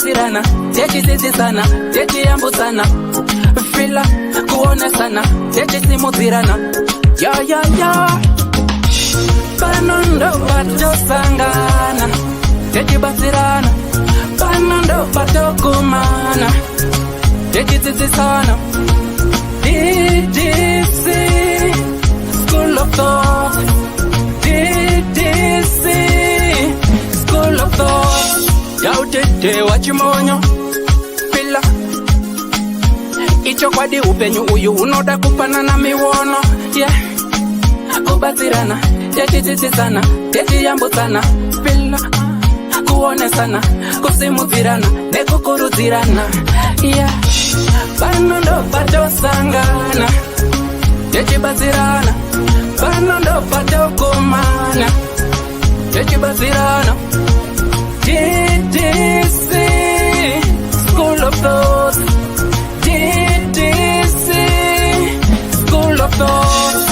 batsirana, techizizana, techiyambutsana, fila kuonesana, techisimudzirana. Ya. Panondo batosangana, techibatsirana. Panondo batokumana, techizizana. Ddc Skool of Thoughts. Ddc Skool of Thoughts. Yautete wachimonyo pila icho kwadi upenyu uyu unoda kupanana miwono. Yeah, kubatsirana, techitsitsana, techiyambutsana, pila kuonesana, kusimudzirana, nekukurudzirana. Yeah, panondo patosangana, techibatsirana. Panondo patokumana, techibatsirana. Ddc Skool of Thoughts. Ddc Skool of Thoughts.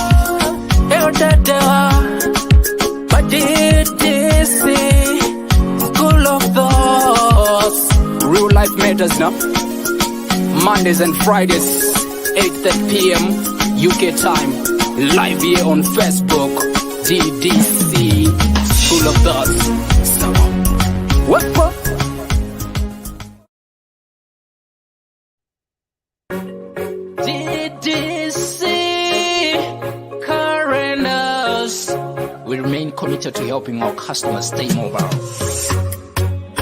But Ddc Skool of Thoughts. Real life matters now. Mondays and Fridays, 8:30 p.m. UK time. Live here on Facebook. Ddc Skool of Thoughts. What? Ddc Currenters. We remain committed to helping our customers stay mobile.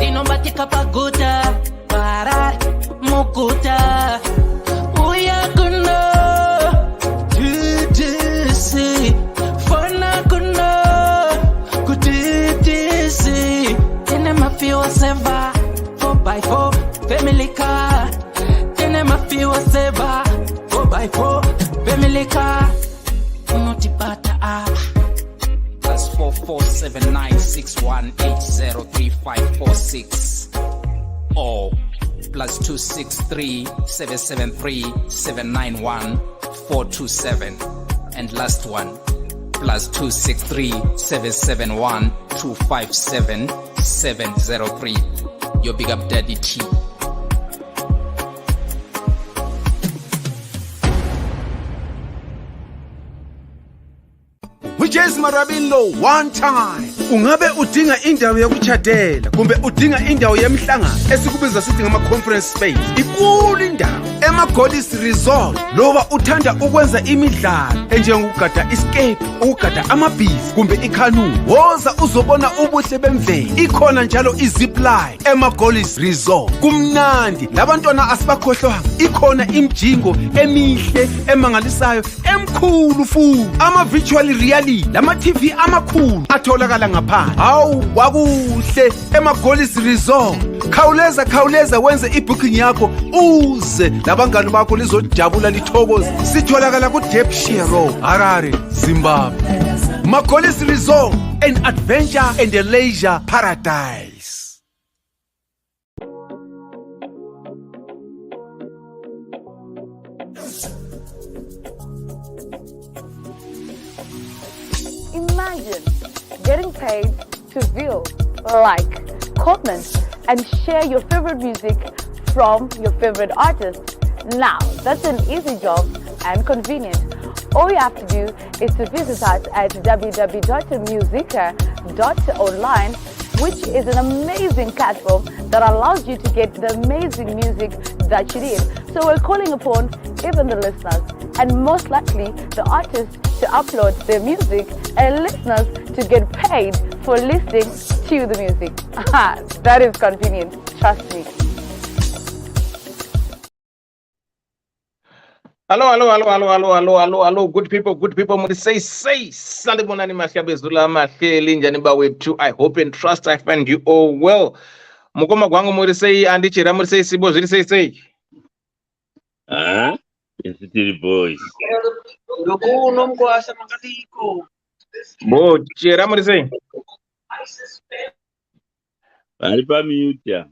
Inomatika paguta, parar, mukuta. Uyakuna, Ddc. Fana kuna, Ddc. Mafia seva 4x4 family car. Tene mafia seva 4x4 family car. Unotipata apa +447961803546 or +263773791 and last one +263771257 Your big up daddy T. Whiches Marabilo one time. Ungabe udinga indawo yokuchadela kumbe udinga indawo yemhlangano esikubiza sithi ngama conference space. Ikulu indawo ema-Golis Resort. Loba uthanda ukwenza imidlalo enjengokugada escape, ukugada amabhizi kumbe ikanu. Woza uzobona ubuhle bemvelo. Ikhona njalo izipline ema-Golis Resort. Kumnandi labantwana asibakhohlwanga. Ikhona imjingo emihle emangalisayo emkhulu futhi. Ama-virtual reality lama TV amakhulu atholakala ngaphandle. Hawu wakuhle ema-Golis Resort. Khawuleza wenze ibooking yakho uze labangani bakho lizojabula lithokoze. Sitholakala ku Derbyshire Road, Harare, Zimbabwe. Ma-Golis Resort, an adventure and a leisure paradise. Imagine getting paid to view, like, comment, and share your favorite music from your favorite artist. Now, that's an easy job and convenient. All you have to do is to visit us at www.musica.online, which is an amazing platform that allows you to get the amazing music that you need. So we're calling upon even the listeners and most likely the artists to upload their music and listeners to get paid for listening to the music. That is convenient, trust me. Hello, good people. Say, Sunday morning, Mashabezula, Masheli, Janiba with two. I hope and trust I find you all well. Mukoma Gwango Mori say, and each Ramur say, Sibo, say. It's the boys. Bo, Chiramur say. Alipa mute.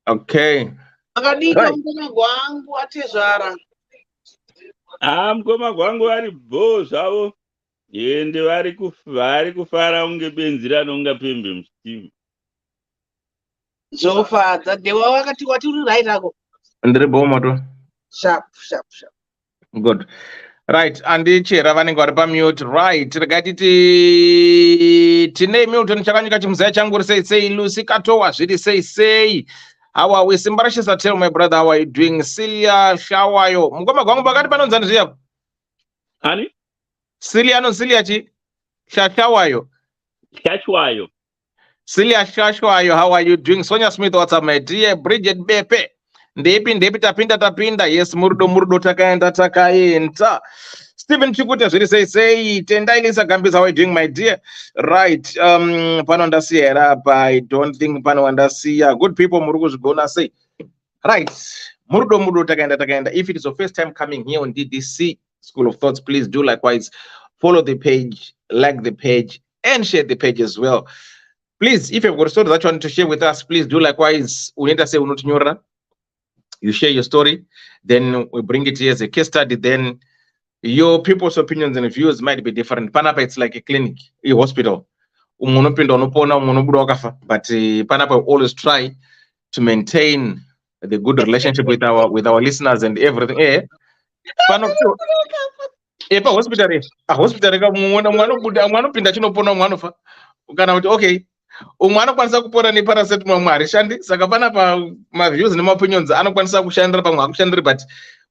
Okay. Mkoma kwangu vari boss avo ende vari kufara unge benzira nonga pembe msitimu. Zofadza Dewa wakati watiri right ako. Ndiri bomoto. Sharp. Good. Right, andichera vanenge vari pamute. Right, regatiti tine Milton chakanyika chimuzaya changu sei Lucy Katowa zviri sei. How are we? Simbarashisa, tell my brother, how are you doing? Celia Shawayo. Mukoma gwangu pakati panonzani zviya. Ani? Celia chi? Shawayo. Shashwayo. Celia Shashwayo, how are you doing? Sonia Smith, what's up, my dear? Bridget Bepe. Ndepi tapinda. Yes, murdo takaenda. Stephen Chikuta zviri sei. Tendai Lisa Gambis, how are you doing, my dear? Right, pano ndasiya rapa. I don't think pano ndasiya. Good people muri kuzvigona sei. Right, murdo takaenda. If it is your first time coming here on DDC School of Thoughts, please do likewise. Follow the page, like the page, and share the page as well. Please, if you've got a story that you want to share with us, please do likewise. You share your story, then we bring it here as a case study. Then your people's opinions and views might be different. Panapa, it's like a clinic, a hospital. But Panapa always try to maintain the good relationship with our listeners and everything. Panapa, okay. Umwana kwanisa kupora ni paracetamol mwari shandi saka panapa ma views ne opinions anokwanisa kushandira pamwe akushandira, but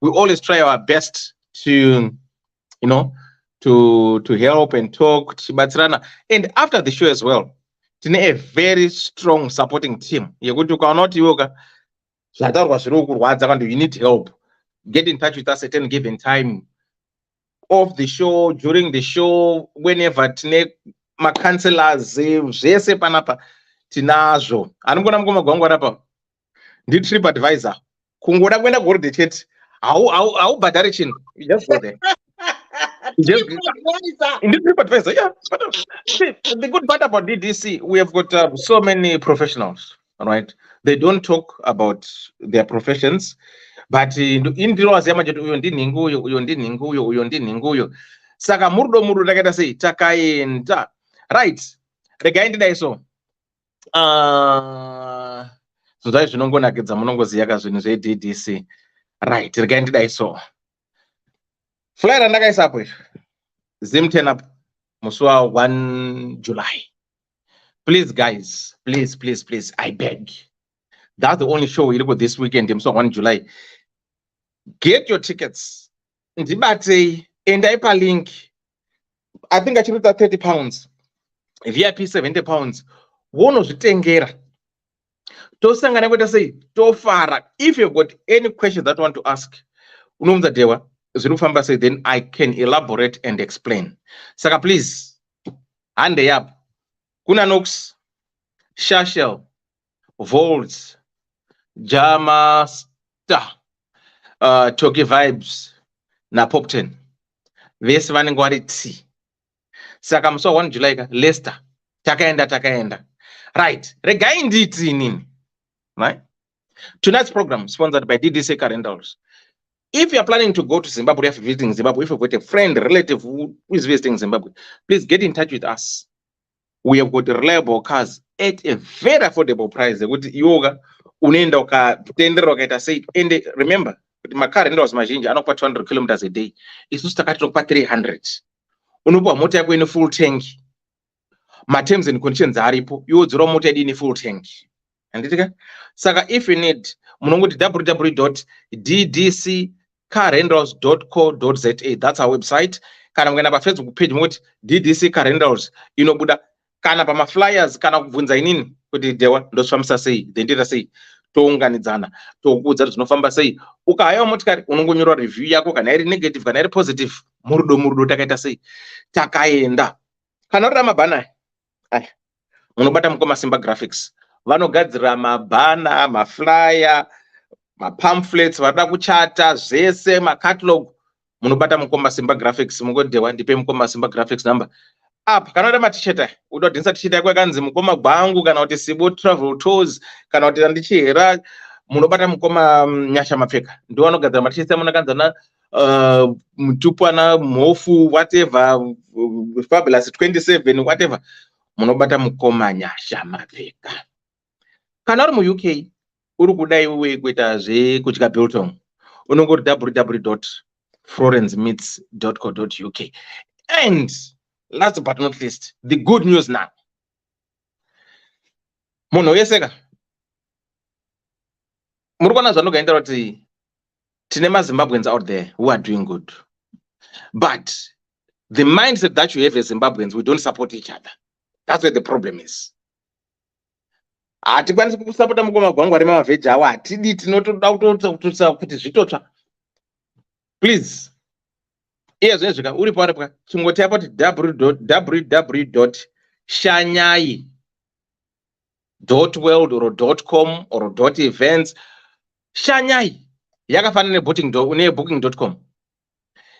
we always try our best to to help and talk tibatsirana. And after the show as well, tine a very strong supporting team yekuti ukaona kuti iwoka zvataurwa zviri kurwadza kandi you need help, get in touch with us at any given time, off the show, during the show, whenever tine ma-counselors zvese panapa tinazvo. Anongona mukoma gwangu arapa ndi trip advisor kungoda kuenda kuholiday chete haubhadhari chinhu, you just go there. Ndi trip advisor, yeah. But the good part about DDC, we have got so many professionals, right? They don't talk about their professions, but indiro waziyama jetu uyo ndi ninguyo. Saka murdo takaita sei takaenda. Right, regaendida iso zvozai zvinongonakidza munongoziya zvinhu zveDDC. Right, regaendida iso flyer ndakaisapo izvo zim turn up musi wa1 July. Please guys, please, I beg, that's the only show iripo this weekend musi wa1 July. Get your tickets, ndibatei, endai palink. I think achirita £30, VIP £70. Wonozvitengera tosangana kuita sei tofara. If you've got any questions that you want to ask, unomunza Dewa zvinofamba sei, then I can elaborate and explain. Saka please, hand up. Kuna Nox, Shashel, Volts, Jama Star, Toki Vibes na Pop 10 vese vanenge vari T. Saka musi wa1 July ka Leicester takaenda. Right, regai nditi nini, right? Tonight's program sponsored by DDC Rentals. If you are planning to go to Zimbabwe, if you're visiting Zimbabwe, if you've got a friend, relative who is visiting Zimbabwe, please get in touch with us. We have got reliable cars at a very affordable price. Yoga unaenda ukatendera ukaita sei. And remember, my car rentals mazhinji anokupa 200 kilometers a day. Isusu takati tokupa 300. Unopuwa mota yako ine full tank. Ma terms and conditions aripo. Yodzura mota yedu ine full tank. Anditika? Saka if you need, munongoti www.ddccarrentals.co.za. That's our website. Kana mungena pa Facebook page mungoti DDC Car Rentals inobuda. Kana pa ma flyers kana kubvunza inini kuti Dewa ndosvambisa sei, ndendera sei, tounganidzana tokuudza zvinofamba sei. Ukahaiwa motikari unongonyora review yako, kana iri negative kana iri positive, murdo takaita sei takaenda. Kana uri mabhana unobata mukoma Simba Graphics, vanogadzira mabhana, maflyer, mapamphlets, varida kuchata zvese, macatalog, munobata mukoma Simba Graphics. Mungodewa ndipe mukoma Simba Graphics number apa. Kana uri matisheta uda kudhinisa tisheta yako yakanzi mukoma gwangu, kana kuti Sibo Travel Tours, kana kuti andichihera, munobata mukoma Nyasha Mapfeka. Ndiwo vanogadzira matisheta munakanzana mutupwana mhofu whatever, Fabulous 27 whatever, munobata mukoma Nyasha Mapfeka. kana uri mu UK uri kuda iwe kuita zvekudya biltong unongoti www.florencemeats.co.uk. And last but not least, the good news now, munhu weseka muri kuona zvanogaindira kuti tine maZimbabweans out there who are doing good, but the mindset that you have as Zimbabweans, we don't support each other. That's where the problem is. Hatikwanisi kusapota mukoma gwangwari mavheji awo, hatidi, tinotoda kutotsva kuti zvitotsva. Please, iye zvine zvika uri pauri paka chingoti apa kuti www.shanyai.world or .com or .events. Shanyai yakafanana nebooking.com.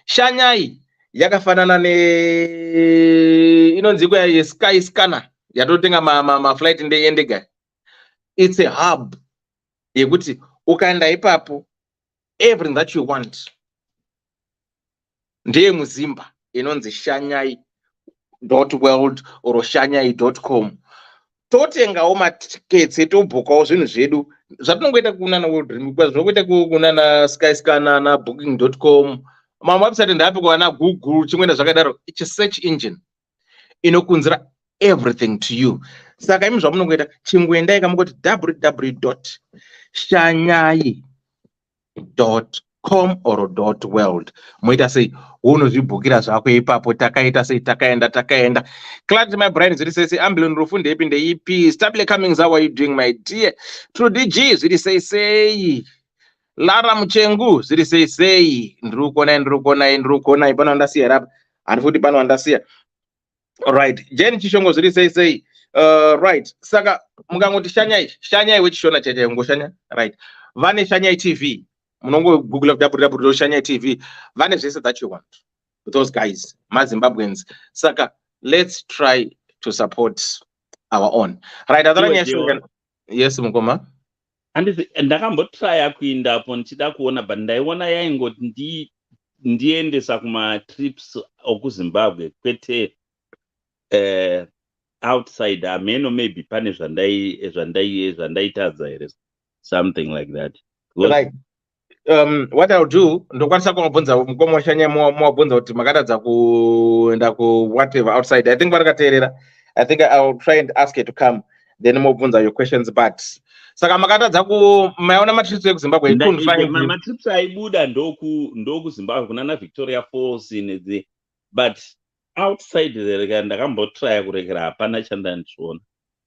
Shanyai yakafanana inonzi Sky Scanner yatotenga ma-flight ndege. It's a hub yekuti ukaenda ipapo everything that you want ndeye muzimba inonzi shanyai.world or shanyai.com. Totengawo matiketsi tobhukawo zvinhu zvedu zvatinongoita kunana World Dream, zvinoita kunana Sky Scanner na booking.com, mawebsite ndapikwa na Google chimwe zvakadaro. It's a search engine inokunzira everything to you. Saka imi zvamunongoita chingoendai kamungoti www.shanyai.com or .world. Moita sei unozvibhukira zvako ipapo, takaita sei takaenda. Clarity my brain zviri sei ambulance rufunde ipi ndeipi. Stable Cummings, how are you doing my dear? True DG zviri sei. Lara Muchengu zviri sei. Ndirukona pano andasiya rapa. Handifuti pano andasiya. Alright, Jen Chishongo zviri sei. Right, saka mukangoti shanyai wechishona chete ngoshanya. Right, vane Shanyai TV, munongo google www.shanyai TV, vane zvese that you want. Those guys, maZimbabweans. Saka let's try to support our own. Right, yes mukoma. Ndakambotraya kuindapo ndichida kuona, but ndaiona yaingoti ndiendesa kuma trips okuZimbabwe kwete outside ameno, maybe pane zvandaitadza here, something like that. Right. What I'll do, ndokwanisa kumubvunza mukoma washanya mwabvunza kuti makatadza kuenda ku whatever outside. I think varakateerera. I think I'll try and ask her to come, then mubvunza your questions. But saka makatadza maona matrips ekuZimbabwe matrips aibuda ndoku Zimbabwe kunana Victoria Falls but outside there ndakambotraya kurekera hapana chandandiona.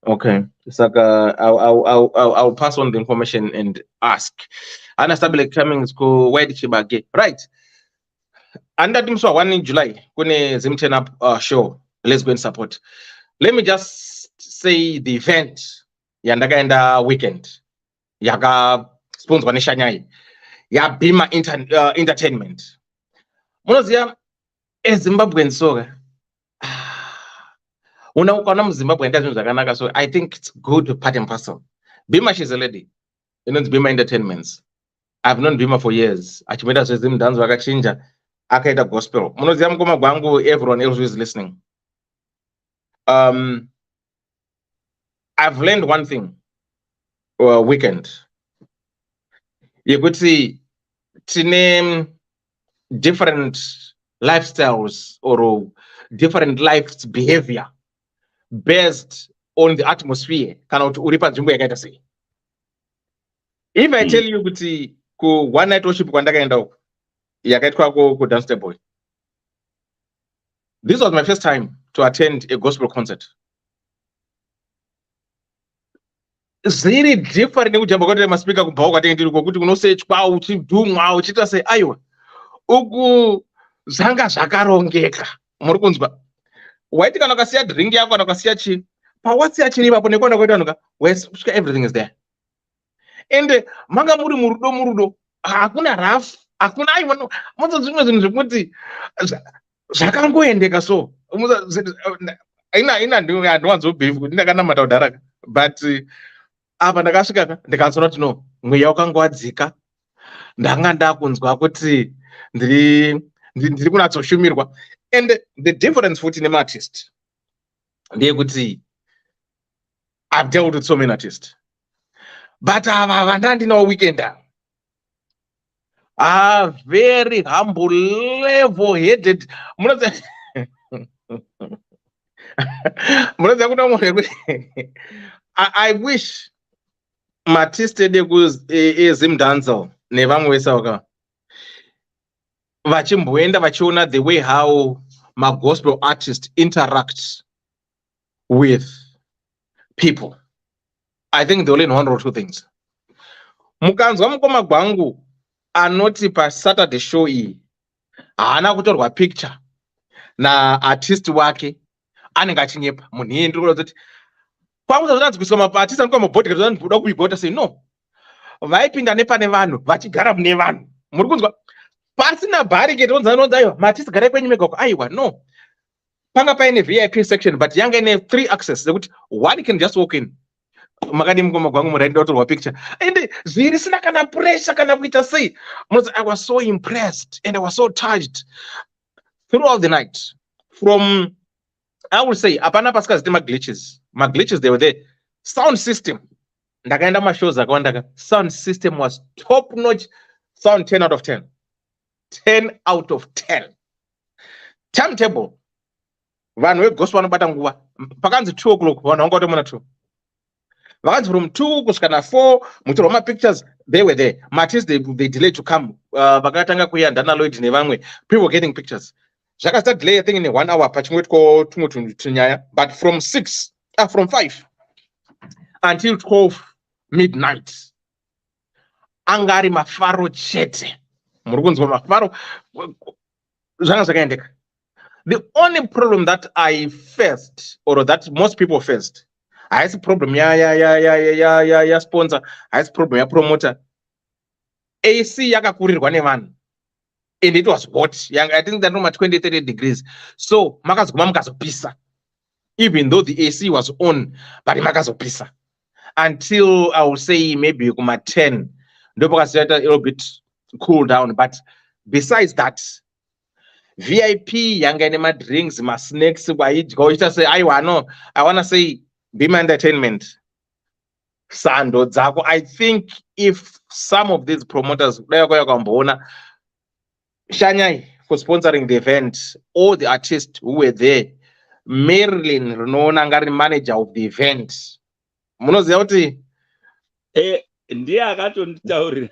Okay, saka I'll pass on the information and ask. Ana Stable Cummings ku Wide Chibage. Right. Andati mswa 1 in July kune Zim Turn Up show. Let's go and support. Let me just say the event yandakaenda weekend yaka sponsored by Shanyai ya Bima Entertainment. Munoziya eZimbabwean soka ukaona muZimbabwe enda zvinhu zvakanaka, so I think it's good part and parcel. Bima, she's a lady, inonzi Bima Entertainments. I've known Bima for years. Achimeta zvezimudhanzo akachinja akaita gospel. Munoziya mukoma gwangu, everyone else who is listening. I've learned one thing weekend yekuti tine different lifestyles or different life's behavior based on the atmosphere. Kana kuti uri panzvimbo yakaita sei. If I tell you kuti ku one night worship kwandakaenda uko yakaitwa ku Dance Boy, this was my first time to attend a gospel concert. Zviri different nekujamba kwati maspika kubva ukatendiri kokuti unosechwa uchidhumwa uchiita sei. Aiwa, uku zvanga zvakarongeka. Muri kunzwa? Waiti kana ukasiya drink yako kana ukasiya chi pawasiya chiri ipapo nekona kwaita nuka everything is there. And manga muri murudo hakuna rough, hakuna aiwa, mutsa zvimwe zvinhu zvekuti zvakangoendeka so. Ina ndwanzo beef kuti ndakanamata kudharaka, but apa ndakasvika ndikansona kuti no, mweya wakangowadzika. Ndanga ndakunzwa kuti ndiri kunatsoshumirwa. And the difference futi nemartist ndeyekuti I've dealt with so many artists. but ava vandandinawo weekender are very humble, level-headed. Munoziva munoziva kuti vamwe kuti I wish matistede ezimdanzel nevamwe vese vaka vachimboenda vachiona the way how gospel artists interact with people. I think they only know one or two things. Mukanzwa mukoma gwangu anoti paSaturday show iyi haana kutorwa picture naartist wake anenge achinyepa. Munhu iye ndiri kuda kuti kwakuzotanzi kuiswa maartist anokwa mabhodhika toda kuigota sei no vaipinda nepane vanhu vachigara mune vanhu. Muri kunzwa pasina barricade onzanonzi aiwa maartist garai kwenyu mega uko aiwa no panga paine VIP section but yanga ine 3 access zekuti one can just walk in. Makadi mukoma gwangu murainda kutorwa picture ende zvirisina kana pressure kana kuita sei. I was so impressed and I was so touched throughout the night. From I would say apana pasikaziite maglitches they were there. Sound system ndakaenda mashows akawanda sound system was top notch. Sound 10 out of 10. 10 out of 10. Timetable vanhu vegospel vanobata nguva pakanzi 2 o'clock vanhu vanga vatomona 2 vakanzi from 2 kusvika na4 mutorwa mapictures they were there. Maartists they delayed to come. Vakatanga kuya Ndana Lloyd nevamwe people getting pictures. Zvakasta delay I think in 1 hour pachimwe tumwe tunyaya but from 5 until 12 midnight angari mafaro chete. Muri kunzwa mafaro zvanga zvakaendeka. The only problem that I faced or that most people faced haisi problem ya sponsor, haisi problem ya promoter. AC yakakurirwa nevanhu and it was hot. I think that room 20-30 degrees. So makazoguma mukazopisa even though the AC was on but makazopisa until I would say maybe kuma 10 ndipo kasiyata a little bit cool down. But besides that VIP yanga ine madrinks masnacks waidya uchiita sei aiwa no I wanna say Bima Entertainment sando dzako. I think if some of these promoters dai kwaya kwamboona shanyai for sponsoring the event, all the artists who were there, Marilyn rinoona ngari manager of the event, munoziva kuti ndiye akatonditaurira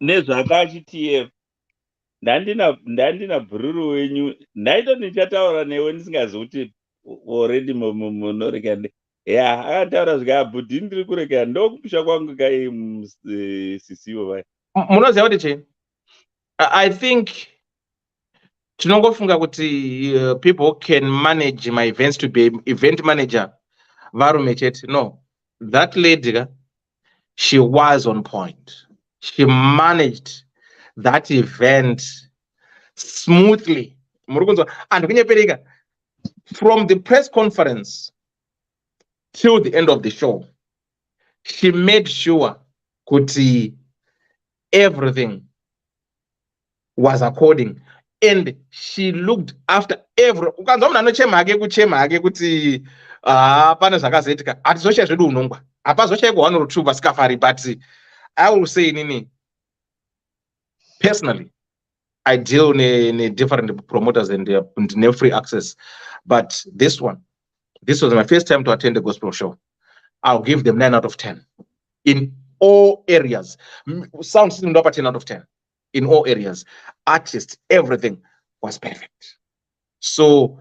nezvakachitf ndandina bhururu wenyu ndaito ndichataura newe ndisingazi kuti already munoreka akataura zvikabhudhi ndiri kureka ndokupisha kwangu kai sisiwo vai munoziva kuti chii. I think tinongofunga kuti people can manage my events to be event manager varume chete. No, that lady she was on point. She managed that event smoothly. Muri kunzwa and kunyepereka from the press conference till the end of the show. She made sure kuti everything was according and she looked after every. Ukanzwa munhu anochema hake kuti pane zvakazoitika hatizoshaya zvedu unongwa hapazoshayikwa 1 or 2 vasikafari. But I will say nini personally I deal in different promoters and no free access, but this was my first time to attend a gospel show. I'll give them 9 out of 10 in all areas. Sound system 10 out of 10 in all areas. Artists, everything was perfect. So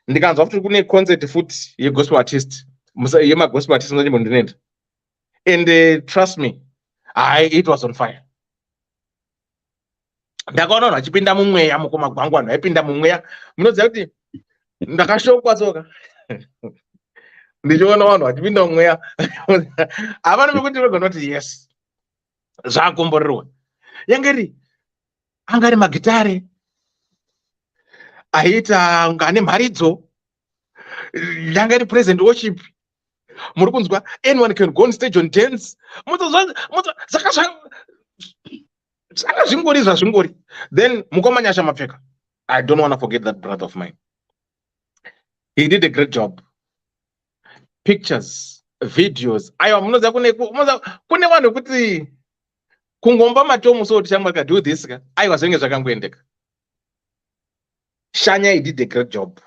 ndikanzwa kuti kune concert futhi yegospel artist gospel artist ndinenda and trust me it was on fire. Ndakaona vanhu vachipinda mumweya mukoma gwangu vanhu vaipinda mumweya. Munoziva kuti ndakashokwa tsoka ndichiona vanhu vachipinda mumweya havana vekuti vegona kuti yes zvaakomborerwa. Yangari angari magitare aita ngane mharidzo yangari present worship. Muri kunzwa anyone can go on stage on dance. Saka zvingori then mukoma Nyasha Mapfeka, I don't want to forget that brother of mine. He did a great job. Pictures videos aiwa munoziva kune vanhu kuti kungomba matomu so kuti shamwari ka do this ka aiwa zvinenge zvakangoendeka. Shanya, he did a great job.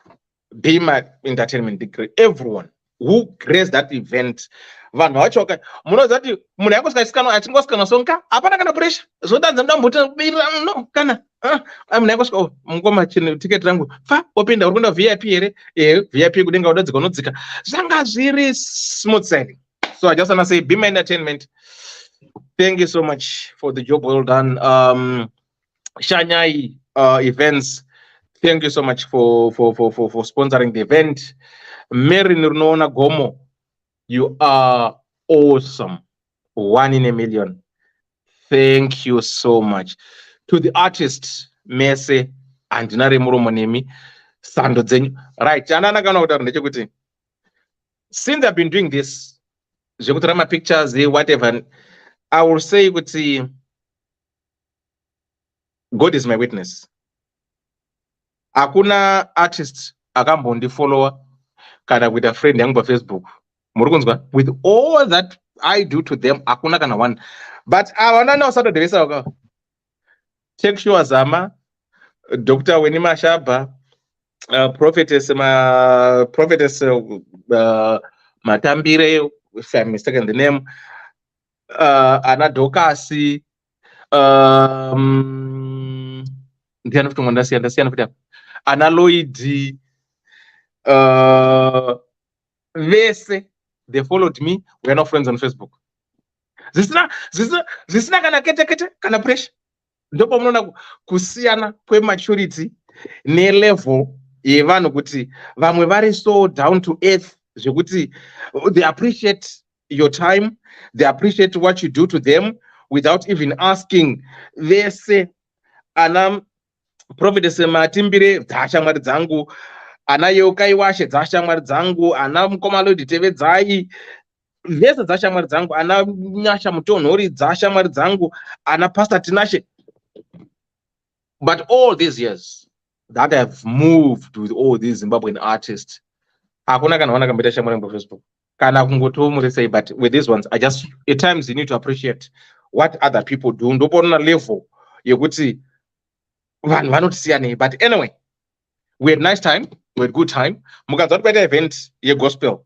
Be my entertainment degree. Everyone who graced that event. Vanhu vacho munoziva kuti munhu yaingosvika achingosvikana sonka hapana kana pressure zodanza muda mbuta no kana munhu yaingosvika mukoma tiketi rangu fa opinda uri kuenda VIP here VIP kudenga unodzika unodzika zvanga zviri smooth sailing. So I just want to say Be My Entertainment, thank you so much for the job well done. Shanyai events, thank you so much for sponsoring the event. Mary Nirnona Gomo, you are awesome. 1 in a million. Thank you so much. To the artists, Mese and Nare Muromonemi, Sando Zenyu. Right, since I've been doing this, my pictures, whatever, I will say, God is my witness. Akuna artist akambondi follower kana with a friend yangu on Facebook. With all that I do to them, akuna kana one. But I wanna know sort of the Check sure Zama, Dr. Wenima Shaba, prophetess Matambire, if I'm mistaken the name, Anna Dokasi, Analoid, Vese, they followed me. We're not friends on Facebook. This is not gonna kana pressure. Ndopo mnaona kusiyana kwe maturity ne level yevanhu kuti vamwe vari so down to earth zvekuti they appreciate your time, they appreciate what you do to them without even asking. Vese ana prophetess Matimbire dzashamwari dzangu, ana Yokaiwashe dzashamwari dzangu, ana Mukomalodi Tevedzai vese dzashamwari dzangu, ana Nyasha Mutonhori dzashamwari dzangu, ana Pastor Tinashe. But all these years that I've moved with all these Zimbabwean artists, hakuna kana wana kambeta shamwari on Facebook. Kana kungoto say, but with these ones, at times you need to appreciate what other people do. Ndopo na level yekuti vanotisiane. But anyway, we had nice time, we had good time. Mukanza kuti paita event ye gospel.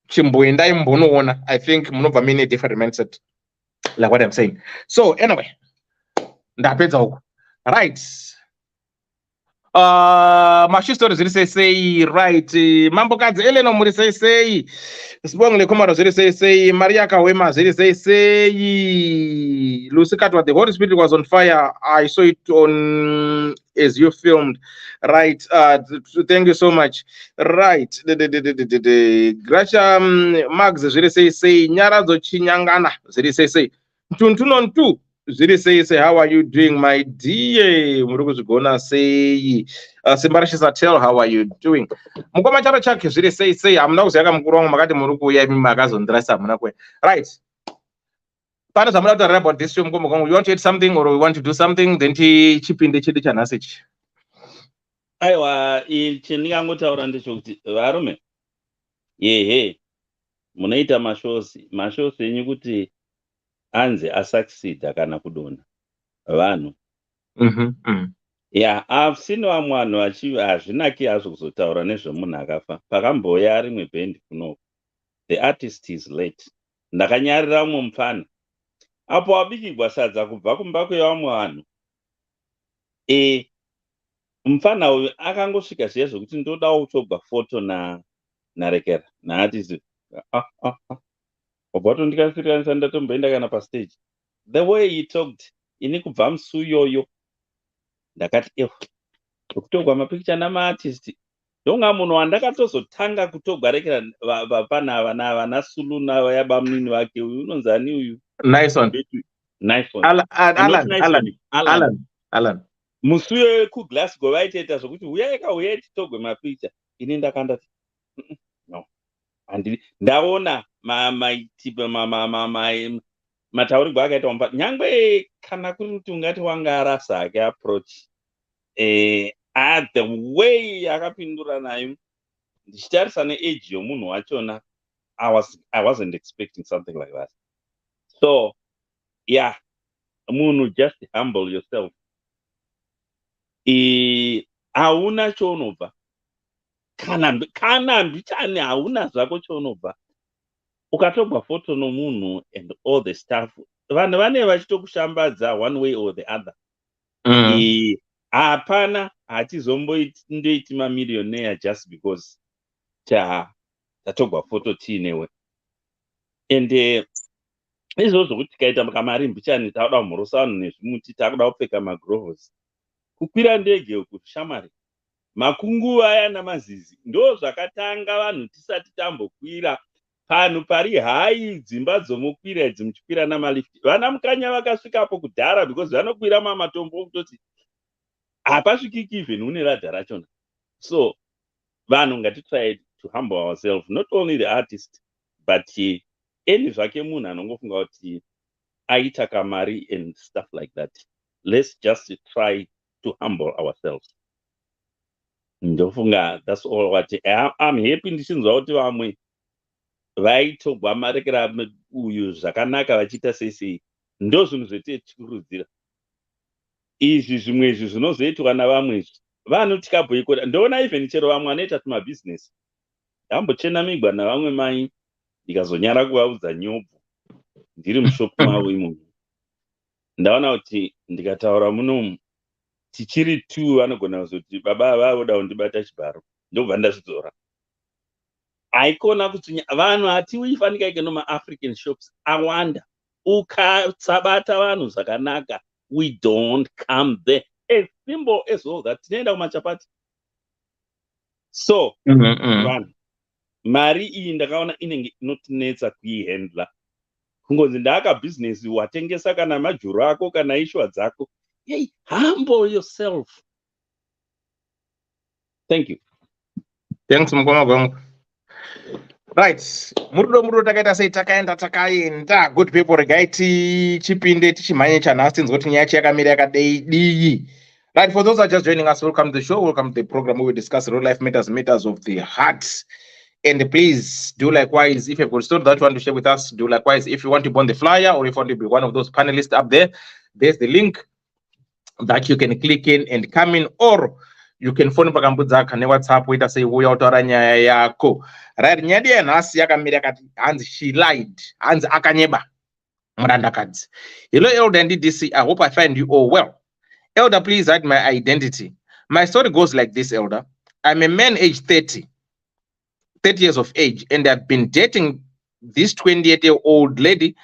Chimboendai mbonoona. I think munobva mine different mindset, like what I'm saying. So anyway, ndapedza uko. Right. Mashi stories say right. Mambo kadzi Eleno muri say. Sibongile Komaro say. Maria Kawema say. Lucy Katwa, the Holy Spirit was on fire. I saw it on as you filmed. Right. Thank you so much. Right. Gracia Max say. Nyara zo chinyangana say. Tuntunon tu. Say, how are you doing, my dear? Muruguzugona say, Simbarashisa tell, how are you doing? Mukoma charo chake, say, I'm not saying I'm wrong, Magati Muruku, Magazon, dress up, right. Panas, I'm not about this. You want to eat something or we want to do something, then chip in the chili message. Aiwa, chendingangotaura ndechekuti varume yehe munoita mashozi enyu kuti anze asucceed kana kudona vanhu. Yeah, I've seen vamwe vanhu hazvinaki hazvo kuzotaura nezvemunhu akafa. Pakamboya rimwe bhendi kuno, the artist is late. Ndakanyarira mumwe mufana apo wabikirwa sadza kubva kumba kwevamwe vanhu. Mufana uyu akangosvika zviya zvokuti ndodawo kutobva foto narekera naartist. Wabato ndikasirikanisa ndatomboenda kana pastage. The way he talked, ini kubva musi iyoyo ndakati kutogwa mapicture namaartist ndonga munhu wandakatozotanga kutogwa rekera vapana ava naSulu navayabamunini vake uyu unonzi ani uyu. Nice one. Alan. Musi iyoyo kuGlasgow vaitoita zvokuti uyai titogwe mapicture. Ini ndakandati no. Ndaona mataurirwo akaita wampa nyangwe kana kuri kuti ungati wanga arasa ake approach the way akapindura nayo ndichitarisa neage yomunhu wachona I wasn't expecting something like that. So yeah, munhu, just humble yourself. Hauna chounobva kana mbichane, hauna zvako chounobva. Ukatogwa photo nomunhu and all the stuff, vanhu vane vachitokushambadza one way or the other. Hapana hatizomboiti mamillionaire just because tatogwa photo tiinewe. And izvozvo kuti tikaita kamari mbichani, takuda kumhorosa vanhu nezvimuti, takuda kupfeka magrovhos, kukwira ndege kushamari, makunguva aya namazizi ndo zvakatanga vanhu tisati tambokwira. Panhu pari hai dzimba dzomukwira idzi muchikwira namalifti, vana mukanya vakasvikapo kudhara because vanokwira mamatombo kutoti hapasvikiki even une radha rachona. So vanhu ngatitry to humble ourselves, not only the artist but any zvake munhu anongofunga kuti aita kamari and stuff like that. Let's just try to humble ourselves. Ndofunga that's all what I'm happy ndichinzwa kuti vamwe vaitogwa marekera uyu zvakanaka vachiita sei. Ndo zvinhu zvetikurudzira. Izvi zvimwe izvi zvinozoitwa navamwe vanhu tikabhoikoda. Ndoona even chero vamwe vanoita tumabhizinesi. Ndambochena migwa navamwe mai ndikazonyara kuvaudza nyobvu ndiri mushopu mavo imomo. Ndaona kuti ndikataura munomu tichiri 2 vanogona kuzoti baba vavoda kundibata chibharo, ndobva ndazvidzora. Haikona kuti vanhu hatiuifanika ike noma-African shops awanda. Ukatsabata vanhu zvakanaka, we don't come there. As simple as all that. Tinoenda kumachapati. So, vanhu, mari iyi ndakaona inenge inotinetsa kuihandla. Kungonzi ndaaka business watengesa kana majuru ako kana ishwa dzako. Hey, humble yourself. Thank you. Thanks mukoma gwangu. Right, murudo takaita sei takaenda good people, regai tichipinde tichimhanye chanhasi tinzwa kuti nyaya yakamira yakadii. Right, for those who are just joining us, welcome to the show, welcome to the program where we discuss real life matters of the heart. And please do likewise, if you've got a story that you want to share with us, do likewise. If you want to be on the flyer or if you want to be one of those panelists up there, there's the link that you can click in and come in, or you can phone pakambudza kane WhatsApp wita sei uya utaura nyaya yako. Right, nyaya yanhasi yakamira yakati hanzi she lied, hanzi akanyeba murandakadzi. Hello Elder and Ddc, I hope I find you all well. Elder, please hide my identity. My story goes like this, Elder. I'm a man aged 30 years of age, and I've been dating this 28-year-old lady,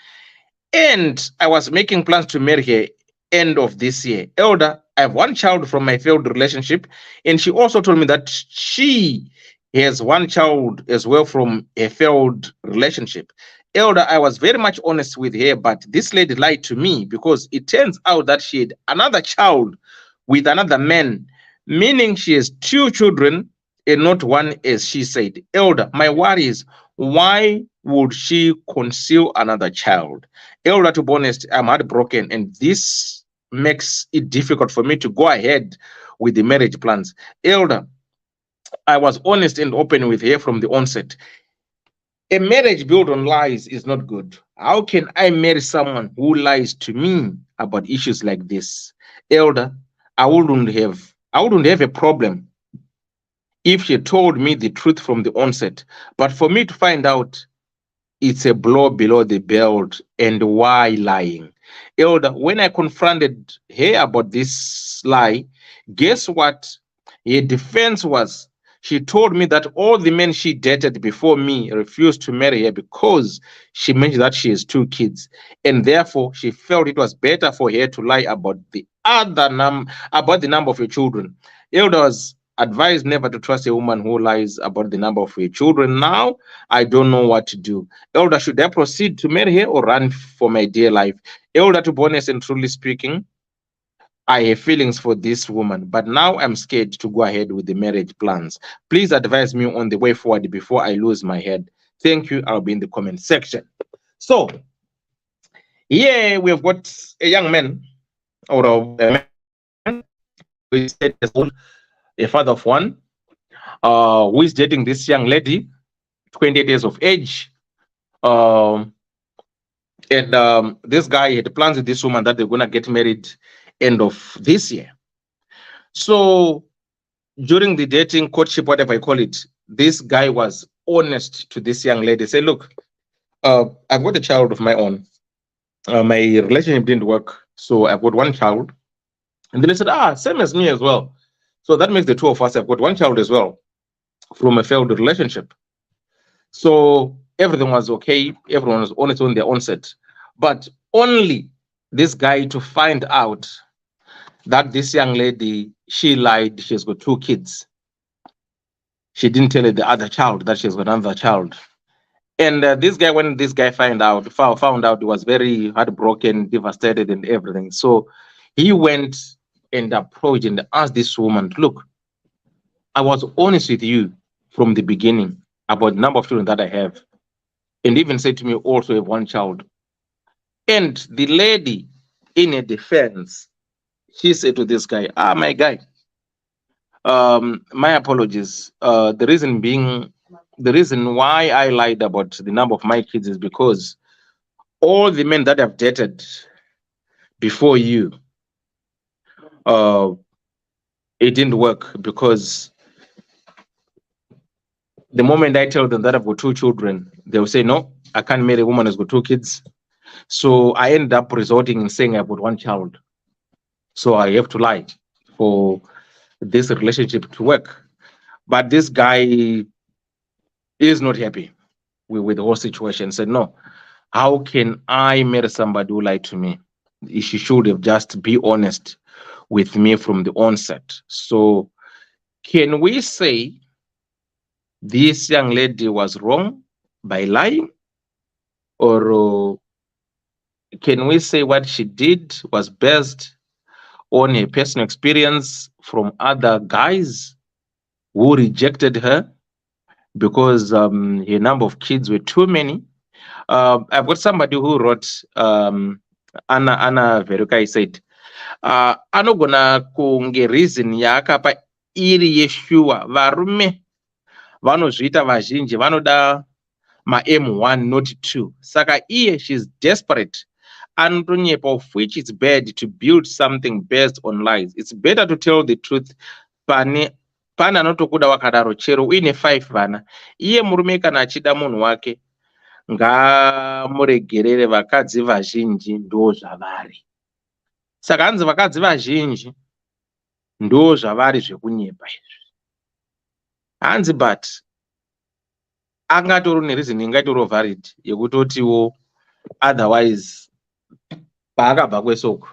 and I was making plans to marry her end of this year. Elder, I have one child from my failed relationship, and she also told me that she has one child as well from a failed relationship. Elder, I was very much honest with her, but this lady lied to me because it turns out that she had another child with another man, meaning she has 2 children and not one, as she said. Elder, my worry is, why would she conceal another child? Elder, to be honest, I'm heartbroken, and this makes it difficult for me to go ahead with the marriage plans. Elder, I was honest and open with her from the onset. A marriage built on lies is not good. How can I marry someone who lies to me about issues like this? Elder, I wouldn't have a problem if she told me the truth from the onset, but for me to find out, it's a blow below the belt. And why lying? Elder, when I confronted her about this lie, guess what her defense was? She told me that all the men she dated before me refused to marry her because she mentioned that she has 2 kids, and therefore she felt it was better for her to lie about the number of her children. Elder was advised never to trust a woman who lies about the number of her children. Now I don't know what to do. Elder, should I proceed to marry her or run for my dear life? Elder, to be honest and truly speaking, I have feelings for this woman, but now I'm scared to go ahead with the marriage plans. Please advise me on the way forward before I lose my head. Thank you. I'll be in the comment section. So, here we have got a young man, or a man who is a father of one, who is dating this young lady, 28 years of age. Um, and this guy had plans with this woman that they're gonna get married end of this year. So during the dating, courtship, whatever I call it, this guy was honest to this young lady. Say, look, I've got a child of my own. My relationship didn't work, so I've got one child. And then he said, same as me as well. So that makes the two of us. I've got one child as well from a failed relationship. So everything was okay. Everyone was honest on their onset. But only this guy to find out that this young lady, she lied. She's got two kids. She didn't tell the other child that she's got another child. And this guy, when this guy found out, he was very heartbroken, devastated, and everything. So he went and approached and asked this woman, look, I was honest with you from the beginning about the number of children that I have. And even said to me, also have one child. And the lady, in a defense, she said to this guy, my guy, my apologies. The reason why I lied about the number of my kids is because all the men that I've dated before you, it didn't work because the moment I tell them that I've got two children, they'll say, no, I can't marry a woman who's got two kids. So I end up resorting in saying I've got one child. So I have to lie for this relationship to work. But this guy is not happy with the whole situation. Said, no, how can I marry somebody who lied to me? She should have just be honest with me from the onset. So can we say this young lady was wrong by lying? Or can we say what she did was based on her personal experience from other guys who rejected her because her number of kids were too many? I've got somebody who wrote, Anna Verukai said, anogona kunge reason yaakapa iri yeshuwa varume vanozviita vazhinji vanoda M1 not 2 saka iye she's desperate anotonyepa, of which it's bad to build something based on lies. It's better to tell the truth pane anotokuda wakadaro chero uine 5 vana. Iye murume kana achida munhu wake ngamuregerere, vakadzi vazhinji ndo zvavari. Saka hanzi vakadzi vazhinji ndo zvavari zvekunyepa izvi. Hanzi but angatori nereason ingatori valid yekutotiwo otherwise paakabva kwesoko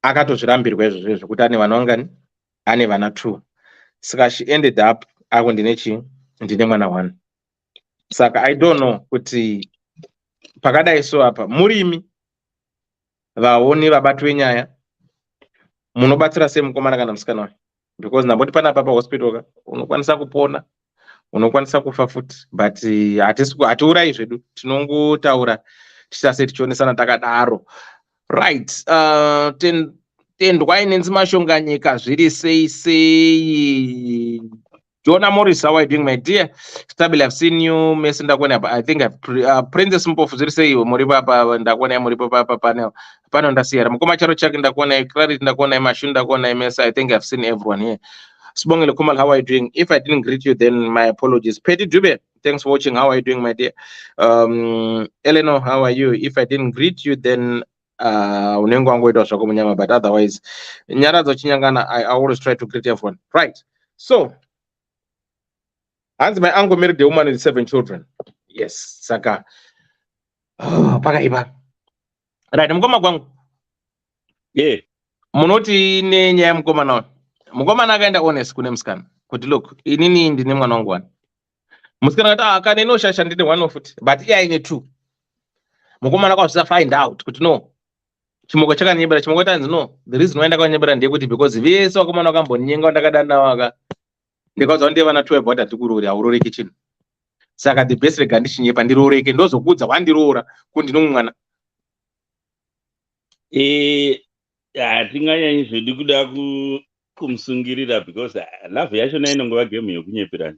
akatozvirambirwa izvozvo zvekuti ane vana vangani, ane vana 2. Saka she ended up ako ndine mwana 1. Saka I don't know kuti pakadai so apa murimi vaoni vabati venyaya munobatsira sei mukomana kana musikana wayo, because namboti panapa pahospital ka unokwanisa kupona, unokwanisa kufa futi, but hatiurayi zvedu, tinongotaura tisase tichionesana takadaro. Right. Tendwai nenzi mashonga nyika zviri sei. Jonah Morris, how are you doing, my dear? Stable, I've seen you. Messi ndakona, I think I've Princess Mpofu zviri sei muri papa, ndakona muri papa panel. Pano ndasiyara. Mukoma charo chake ndakona, Clarity ndakona, Mashu ndakona, Messi. I think I've seen everyone here. Sibongile Kumal, how are you doing? If I didn't greet you, then my apologies. Petty Dube, thanks for watching. How are you doing, my dear? Eleanor, how are you? If I didn't greet you, then unengo wangoita zvakomunyama, but otherwise nyaradzo chinyangana, I always try to greet everyone. Right. So hands my uncle married a woman with 7 children. Yes, saka pakaipa. Right, mukoma kwangu. Yeah. Munoti nenyaya yemukomana wayo. Mukomana akaenda honest kune musikana kuti look, inini ndine mwana wangu 1. Musikana akati akane inoshasha ndine 1 futi, but iye aine 2. Mukomana kwazvisa find out kuti no, chimoko chakanyebera, chimoko tanzi no, the reason why ndakanyebera ndeyekuti because vese vakomana vakambonyenga ndakadana nawo aka ndikauza ndiye vana 12 what atikurori auroreki chinhu. Saka the best rega ndichinyepa ndiroreke ndozokudza wandiroora kuti ndino mwana. Hatinganyanyi zvedu kuda kumusungirira because love yachona inongova game yokunyepirana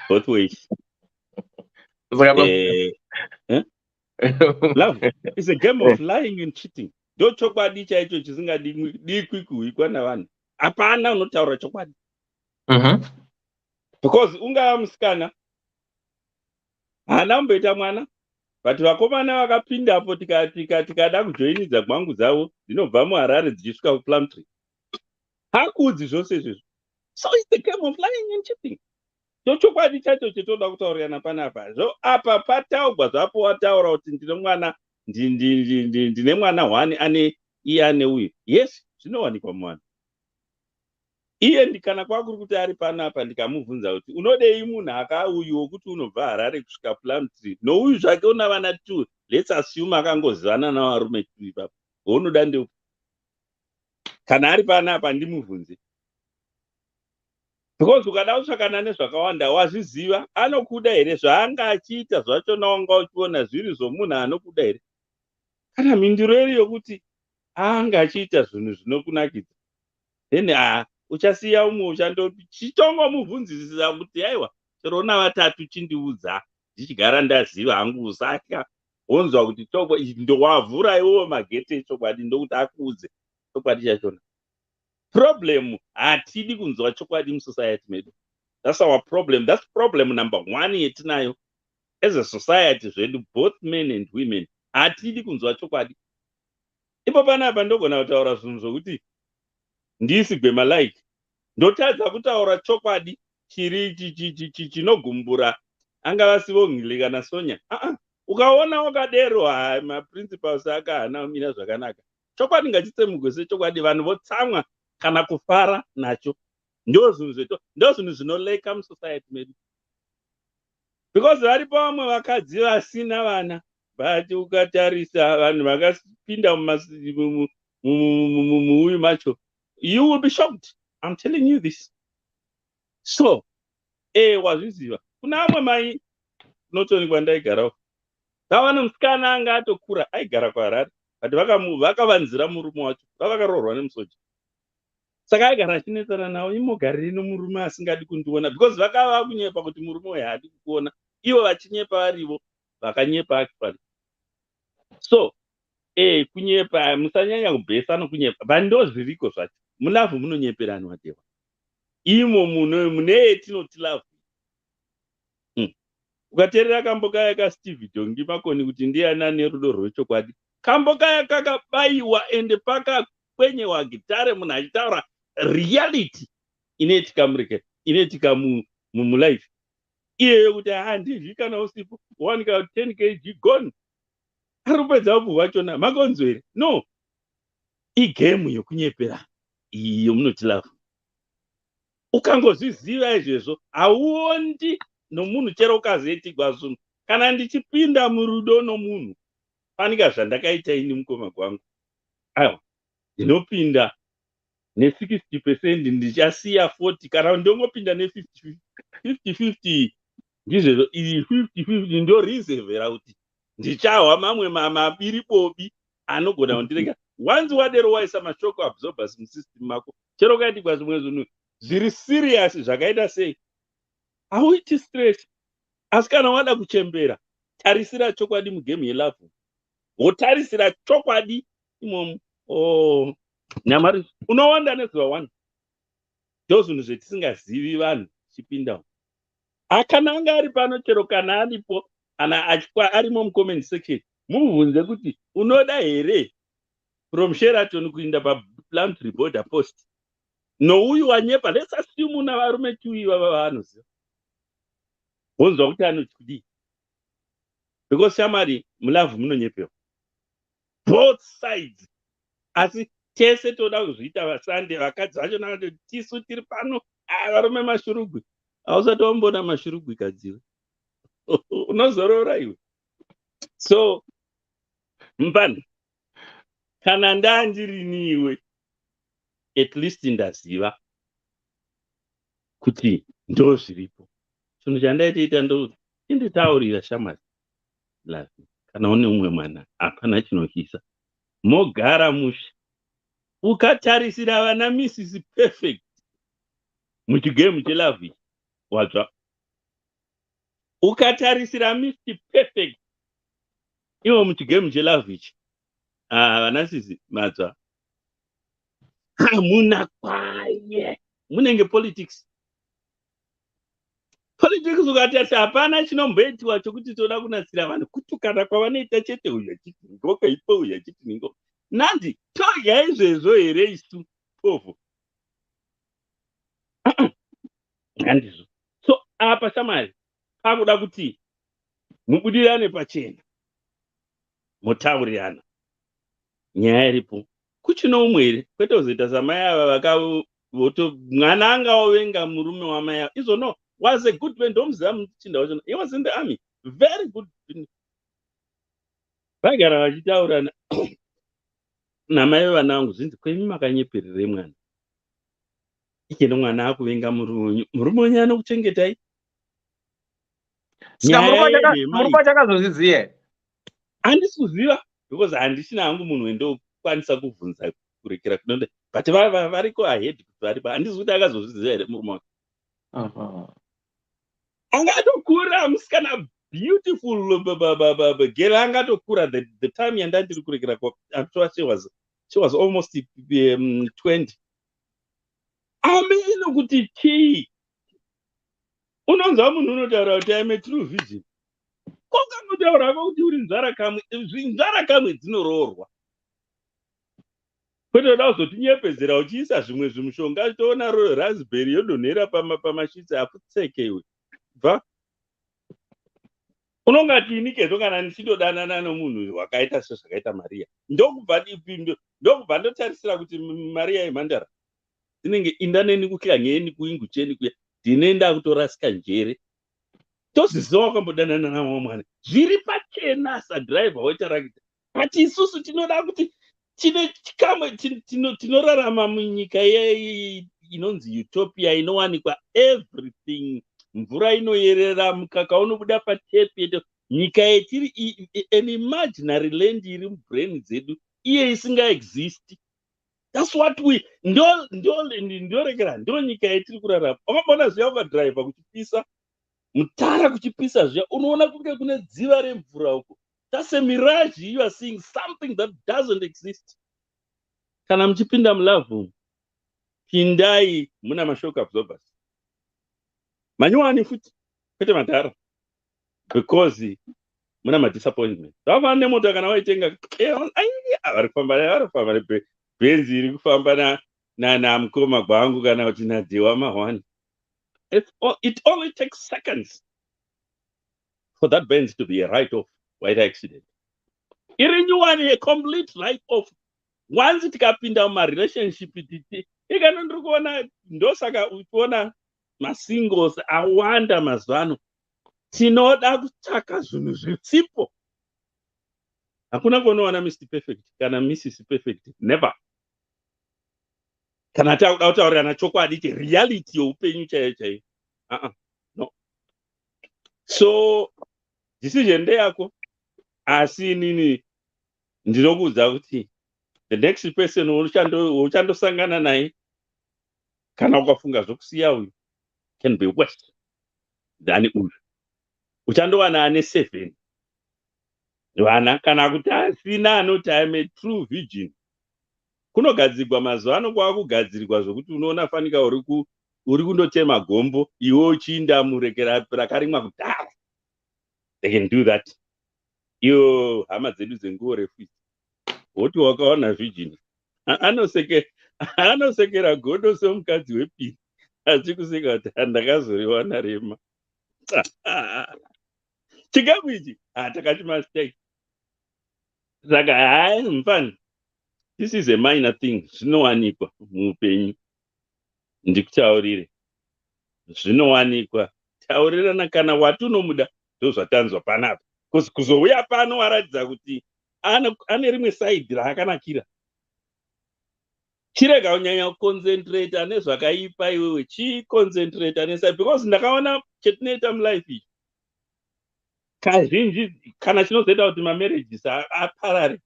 both ways. Eh, eh? Love is a game of lying and cheating. Ndo chokwadi chaicho chisingadi kuikwa navanhu. Hapana unotaura chokwadi. Because ungava musikana haana kumboita mwana, but vakomana vakapindapo tikada kujoinidza gwangu dzavo dzinobva muHarare dzichisvika kuPlumtree. Hakuudzi zvose izvozvo. So it's the game of lying and cheating. Chokwadi chacho chetoda kutaurirana panapa. Zvo apa pataurwa zvapo wataura kuti ndine mwana ndine mwana one ane iye ane uyu. Yes, zvinowanikwa muvanhu. Iye ndikana kwakuri kuti ari panapa ndikamubvunza kuti unodei munhu akauyu wokuti unobva Harare kusvika Plumtree nouyu zvake una vana 2, let's assume akangozivana navarume 2 ipapo. Wounoda ndeupi? Kana ari panapa ndimubvunze. Because ukada kutsvakana nezvakawanda wazviziva, anokuda here zvaanga achiita zvacho naunga uchiona zviri zvomunhu anokuda here? Kana mhinduro iri yokuti anga achiita zvinhu zvinokunakidza, then uchasiya umwe chichongomubvunzisisa kuti aiwa chero una 3 chindiudza ndichigara ndaziva hangu usatya wonzwa kuti ndowavhura iwo magete echokwadi ndokuti akuudze chokwadi chachona. Problem hatidi kunzwa chokwadi musociety medu. That's our problem. That's problem number 1 yetinayo as a society zvedu, both men and women. Hatidi kunzwa chokwadi. Ipo panapa ndogona kutaura zvinhu zvokuti ndisi gwema like ndotadza kutaura chokwadi chiri chinogumbura angava Sivongile kana Sonya. Ukaona wakadero maprincipals akahana kumira zvakanaka. Chokwadi ngachitsemugwe sechokwadi, vanhu votsamwa kana kufara nacho. Ndo zvinhu zvinoleka musociety medu. Because varipo vamwe vakadzi vasina vana, but ukatarisa vanhu vakapinda muuyu macho, you will be shocked. I'm telling you this. So, wazviziva. Kuna amwe mai notoni kwandaigarawo. Vavana musikana anga atokura aigara kuHarare, but vakavanzira murume wacho, vakaroorwa nemusoja. Saka aigara achinetsana nawo, imogarire nomurume asingadi kundiona, because vakava kunyepa kuti murume uyu haadi kukuona. Ivo vachinyepa varivo, vakanyepa actually. So, kunyepa musanyanya kubhesa nokunyepa, but ndo zviriko zvacho. Mulavhu munonyeperana watewa. Imo mune etinoti love. Ukateerera kambokaya kaSteve Dongi makoni kuti ndiye ane rudo rwechokwadi. Kambokaya kakabayiwa ende pakakwenyewa gitare munhu achitaura reality inoitika mureketa, inoitika mulife. Iyeyo kuti handizvi kana usipo wanika 10 kg gone. Arikupedza upu hwachona makonzo here? No. Igame yokunyeperana iyo munoti love. Ukangozviziva izvezvo hauondi nomunhu chero ukazeti gwazunu. Kana ndichipinda murudo nomunhu fanika zvandakaita ini mukoma kwangu, aiwa ndinopinda ne60% ndichasiya 40, kana ndongopinda ne50-50 ndizvezvo. Iyi 50-50 ndo reservera kuti ndichahwa mamwe mabiri bobi anogona kundirega. Once wadero waisa mashoko absorbers musystem mako, chero ukaiti kwazvimwe zvinhu zviri serious zvakaita sei, hauiti stress. Asi kana wada kuchembera, tarisira chokwadi mugame yelove. Wotarisira chokwadi imomo. Nyamari unowanda nezuva 1. Ndo zvinhu zvetisingazivi vanhu chipinda. Akana anga ari pano chero kana aripo ana achikwa arimo mucomment section, mubvunze kuti unoda here from Sheraton kuinda paPlumtree border post nouyu wanyepa. Let's assume una varume 2 ivava vanoziva. Wonzwa kuti anotudi. Because shamari mulavhu munonyepewa both sides. Asi tese toda kuzviita vasande, vakadzi vacho nakati tisu tiri pano varume mashurugwi. Hausati wambona mashurugwi kadziwe. Unozorora iwe. So mpana kana ndandiriniwe at least ndaziva kuti ndo zviripo. Chinhu chandaitoita ndo inditaurira shamari love. Kana une umwe mwana hapana chinokyisa. Mogara musha ukatarisira vana Mrs Perfect muchigame chelove wadzva. ukatarisira Mr Perfect iwo muchigemu chelove ichi vana sisi matsva hamuna kwaye munenge politics ukatati hapana chinomboitiwa chokuti toda kunasira vanhu kutukana kwavanoita chete uyu achiti ngokaipo uyu achiti ningo nandi todya izvezvo here isu povu handizvo so apa shamari pakuda kuti mubudirane pachena mutaurirana nyaya iripo kuchino umwe here kwete kuzoita samai ava mwana angaovenga murume wamai ava izvo was a good man ndomuziva muchinda wacho he was in the army very good vagara vachitaurana namai vevana vangu zvinzi kwemi makanyeperere mwana ikene mwana akuvenga murume wenyu anokuchengetai murume chakazozviziva handisi kuziva because handisina hangu munhu wendokwanisa kubvunza kurekera kunonde but variko ahead kuti varipa handisi kuti akazozviziva here murume wake angatokura musikana beautiful girl angatokura the time yandandiri kurekera I'm sure she was almost 20 ameno kuti chii unonzwa munhu unotaura kuti I'm a true virgin kokangotaura kuti uri nzara kamwe dzinoroorwa kwete uda kuzotinyepedzera uchiisa zvimwe zvimushonga toona raspberry yodonhera pamashitsi afutseke iwe bva unongati inikezo kana ndichidodanana nomunhu wakaita sezvakaita Maria ndokubva ndotarisira kuti Maria yemhandara dzinenge indaneni kuhlangeni kuingucheni kuya ndinenda kutorasika njere toziziva wakambodanana namwe mwana zviri pachena sadriver wetarakita but isusu tinoda kuti tine chikamwe tinorarama munyika inonzi utopia inowanikwa everything mvura inoyerera mukaka unobuda patepi nyika yetiri an imaginary land iri mubrain dzedu iye isingaexisti that's what we ndorekera ndo nyika yetiri kurarama wakambona zviya ukadhiraivha kuchipisa mutara kuchipisa zviya unoona kunge kune dziva remvura uko that's a mirage you are seeing something that doesn't exist kana muchipinda mulavhu pindai muna mashock absorbers manyuwani futi kwete madhara because muna madisappointment zvafana nemoto kana waitenga vari kufamba bhenzi iri kufamba namukoma gwangu kana kuti nadewa mahwani it only takes seconds for that Benz to be a write-off white accident iri nyuwani a complete write-off once tikapinda mumarelationship ikano ndiri kuona ndosaka uchiona masingles awanda mazano tinoda kutsvaka zvinhu zvitsipo hakuna kuonowana Mr Perfect kana Mrs Perfect never kana takuda kutaurirana chokwadi reality youpenyu chaiyo chaiyo no so decision ndeyako asi inini ndinokuudza kuti the next person uchandosangana naye kana ukafunga zvokusiya uyu can be worse than uyu uchandowana ane 7 vana kana kuti asina anoti I'm a true virgin kunogadzirwa mazuva ano kwakugadzirwa zvokuti unoona fanika uri kundotema gombo iwe uchiinda murekera rakarimwa kudhara they can do that iyo hama dzedu dzenguo refu woti wakaona virgin anosekera godo somukadzi wepiri achikuseka kuti handakazoriwana rema chikamu ichi takachimastei saka hai mufani this is a minor thing zvinowanikwa muupenyu ndikutaurire zvinowanikwa taurirana kana watunomuda ndozvatanzwa panapa kuzouya pano waratidza kuti ane rimwe saidi raakanakira chirega kunyanya kuconcentrate nezvakaipa iwewe chiconcentrate nesaidi because ndakaona chetinoita mulife ichi kazhinji kana chinozoita kuti mamarriages aparare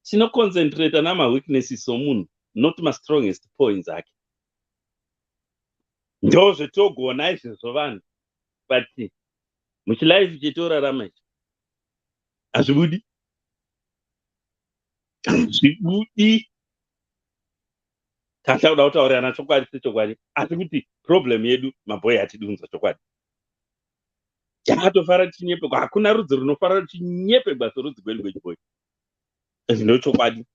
chinoconcentrate namaweaknesses omunhu not mastrongest points ake ndozvetogona izvezvo vanhu but muchilife chetorarama ichi hazvibudi hazvibudi. Tachauda kutaurirana chokwadi sechokwadi, asi kuti problem yedu mabhoyi hatidi kunzwa chokwadi. Takatofara tichinyepekwa, hakuna rudzi runofara ruchinyepekwa sorudzi kwedu kwechibhoyi. Ndinochokwadi.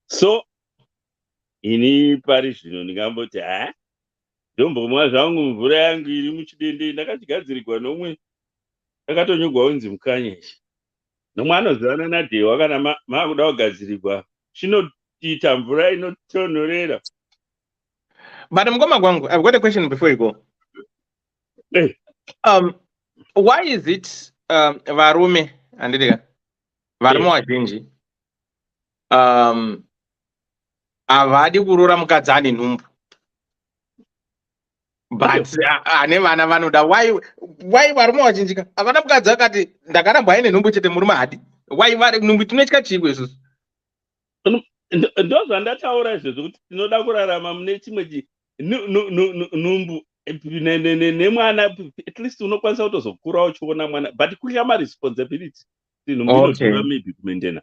So ini pari zvino ndingamboti ndombomwa zvangu mvura yangu iri muchidende, ndakachigadzirirwa nomwe ndakatonyorwa unzi mukanya ichi. Nomwe anozivana naDhewa kana maakuda kugadzirirwa chinotiita mvura inotonhorera. But Mgoma Gwangu, I've got a question before you go. Hey. Why is it varume andidika varume vazhinji havadi kurora mukadzi ane nhumbu, but ane vana vanoda? Why varume vazhinji havana mukadzi akati ndakarambwa aine nhumbu chete murume hadi? Why nhumbu tinotya chiko isusu? Ndozvandataura izvozvo kuti tinoda kurarama mune chimwe nhumbu nemwana, at least unokwanisa kutozokura uchiona mwana, but kutya maresponsibility nhumbu inotora maybe kumendena.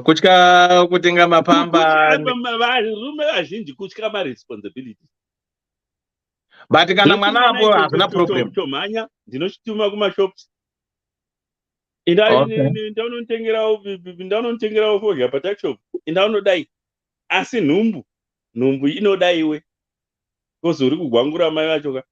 Kutya kutenga mapamba. Varume vazhinji kutya maresponsibility. But kana mwana apo hazvina problem. Tomhanya ndinochituma kumashops. Ndaunotengerawo fodya patakshop, ndaunodai. Asi nhumbu inoda iwe. Kozi uri kugwangura mai vacho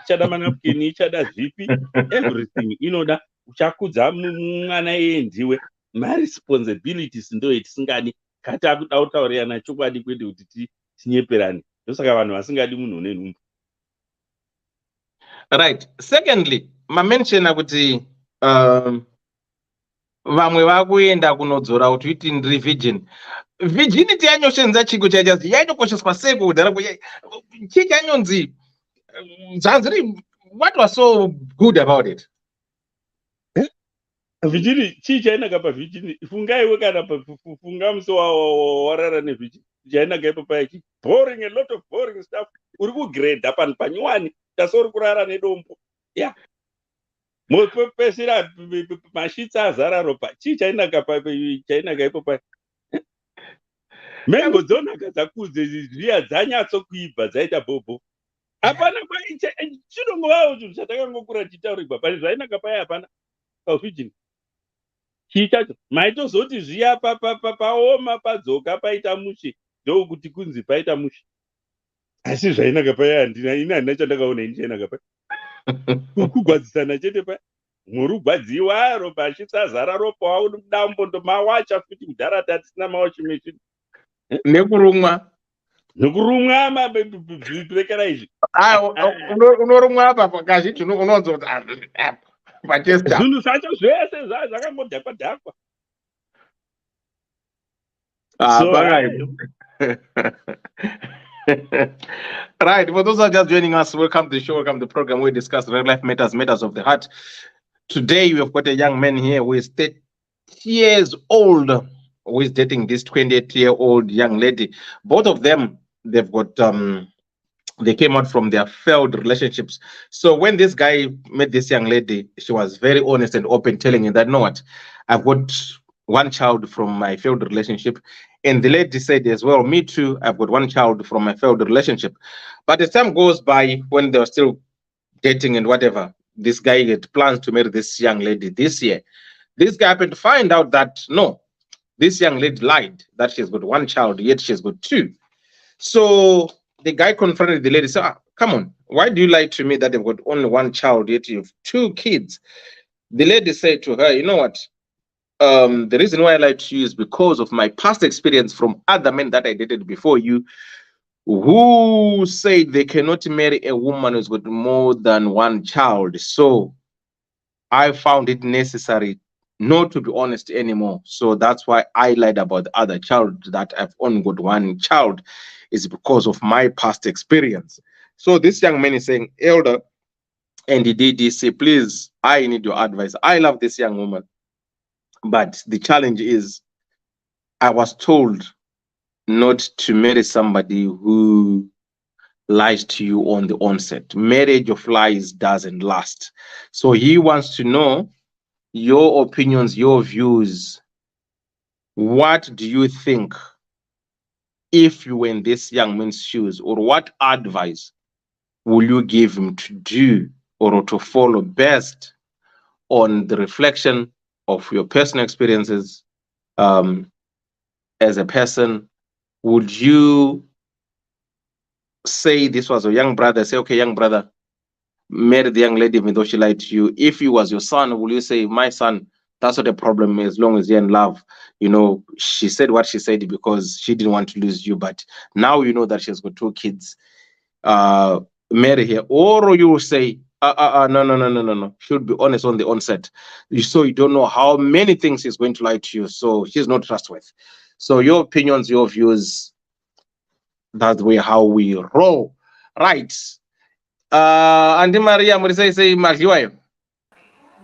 ichada manapukeni, ichada zvipi, everything inoda. Uchakudza mwana yeye ndiwe. Maresponsibilities ndo etisingadi. Kati akuda kutaurirana chokwadi kwete kuti tinyeperane. Ndosaka vanhu vasingadi munhu une nhumbu. Right. Secondly, mamenshena kuti vamwe vakuenda kunodzora kuti uiti ndiri virgin. Virginity yanyoshenza chiko chachazi yaitokosheswa sei kudhara chii chanyonzi zvanziri. What was so good about it? Virginity chii chainaka pavhijini? Fungaiwe kana funga musi warara nevhijini chainaka ipo paiki boring, a lot of boring stuff. Uri kugredha panhu panyuwani tasori kurara nedombo. Yeah. Mopesera mashitsi azara ropa. Chii chainaka ipo pai? Mengo dzonaka dzakudze zviya dzanyatsokuibva dzaita bhobho. Hapana chinongovawo chinhu chatakangokura tichitaurirwa, pani zvainaka pai hapana pavhijini. Chii chacho maitozoti zviya paoma padzoka paita mushe ndokuti kunzi paita mushe. Asi zvainaka pai handina, ini handina chandakaona ini chainaka pai. Kugwadzisana chete pai. Murugwadziwa ropa achitsazara ropa waudambo ndomawacha futi kudharata tisina mawachi meshini. Nekurumwa zvirekera izvi. Unorumwa apa pakazviti unonzwa pachesta. Zvinhu zvacho zvese zvakangodhakwa-dhakwa. Right, for those who are just joining us, welcome to the show, welcome to the program where we discuss real life matters, matters of the heart. Today we have got a young man here who is 30 years old, who is dating this 28-year-old young lady. Both of them, they've got they came out from their failed relationships. So when this guy met this young lady, she was very honest and open, telling him that, you know what, I've got one child from my failed relationship. And the lady said as well, me too, I've got one child from my failed relationship. But as time goes by, when they were still dating and whatever, this guy had plans to marry this young lady this year. This guy happened to find out that, no, this young lady lied, that she's got one child, yet she's got two. So the guy confronted the lady, said, come on, why do you lie to me that they've got only one child, yet you have two kids? The lady said to her, you know what? The reason why I lied to you is because of my past experience from other men that I dated before you, who said they cannot marry a woman who's got more than one child. So I found it necessary not to be honest anymore. So that's why I lied about the other child, that I've only got one child, is because of my past experience. So this young man is saying, Elder and the DDC, please, I need your advice. I love this young woman, but the challenge is I was told not to marry somebody who lies to you on the onset. Marriage of lies doesn't last. So he wants to know your opinions, your views. What do you think if you were in this young man's shoes, or what advice will you give him to do or to follow best on the reflection of your personal experiences as a person? Would you say this was a young brother, say, okay, young brother, marry the young lady even though she lied to you? If he was your son, will you say, my son, that's not a problem as long as you're in love? You know, she said what she said because she didn't want to lose you, but now you know that she's got 2 kids. Marry her. Or you will say, no. Should be honest on the onset. So you don't know how many things she's going to lie to you. So she's not trustworthy. So your opinions, your views, that's the way how we roll. Right. Auntie Maria, say Majiwayo.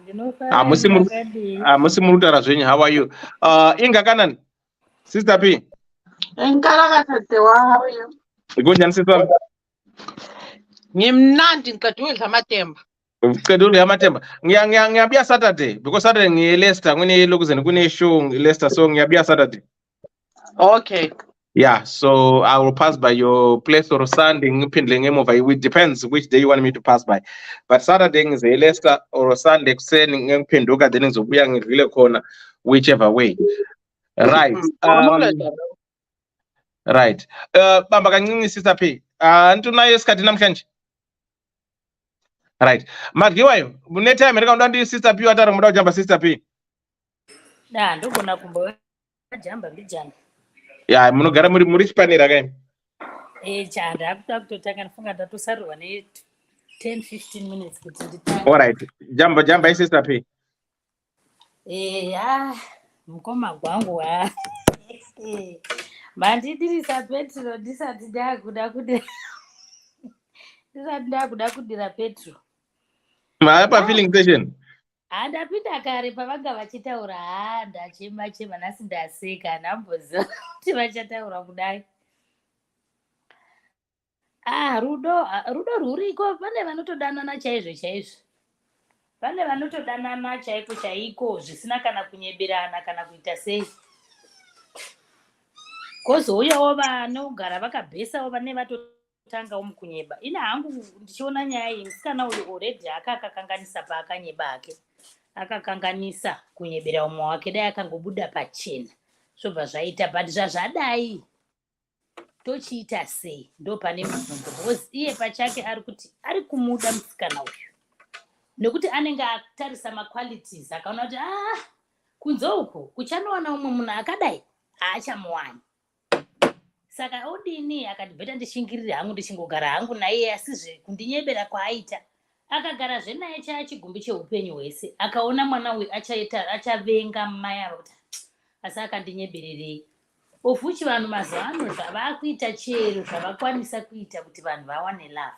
Musimurutara zvenyu. How are you? Inga Kanan, Sister P. How are you? Gunjan sister. Ngimnandi ngiqedwe amatemba. Uqedule amathemba. Ngiyabuya Saturday because Saturday ngiye-Leicester lokuzeni kune-show Leicester, so ngiyabuya Saturday. Okay. Yeah, so I will pass by your place or Sunday ngiphindle ngemuva. It depends which day you want me to pass by. But Saturday ngize-Leicester or Sunday kuseni ngiphenduka then ngizobuya ngidlule khona, whichever way. Right. Right. Bamba kancinci Sister P. Antunayo isikhathi namhlanje. Right. Madliwayo, munetime reka ndi Sister P watara muda kujamba Sister P. Ndogona kumbo jamba mbijana. Yeah, munogara muri chipanera kai? Chanda akutotanga nifunga ndatusarwa ne 10-15 minutes kuti nditanga. All right. Jamba Sister P. Mkoma gwangu mandidirisa petro ndisati ndakuda kudira petro. Maapa filling station. Ndapinda kare pavanga vachitaura ndachema nhasi ndaseka nambozo kuti vachataura kudai. Rudo ruriko. Pane vanotodanana chaizvo. Pane vanotodanana chaiko zvisina kana kunyeberana kana kuita sei. Kozouyawo vanogara vakabhesawo vane vatotangawo mukunyeba. Ina hangu ndichiona nyaya iyi musikana uyu already akakanganisa paakanyeba ake. Akakanganisa kunyebera umwe wake, dai akangobuda pachena. Zvobva zvaita, but zvazvadai tochiita sei? Ndo pane mubvunzo, because iye pachake ari kumuda musikana uyu. Nekuti anenge atarisa maqualities akaona kuti kunze uku kuchanowana umwe munhu akadai haachamuwani. Saka odini akati bheta ndishingirire hangu ndichingogara hangu naiye, asizve kundinyebera kwaaita. Akagara zvenaye chachigumbi cheupenyu hwese. Akaona mwana uyu achavenga mai avo kuti asi akandinyebererei. Ofuchi vanhu mazuva ano zvavakuita chero zvavakwanisa kuita kuti vanhu vawane love.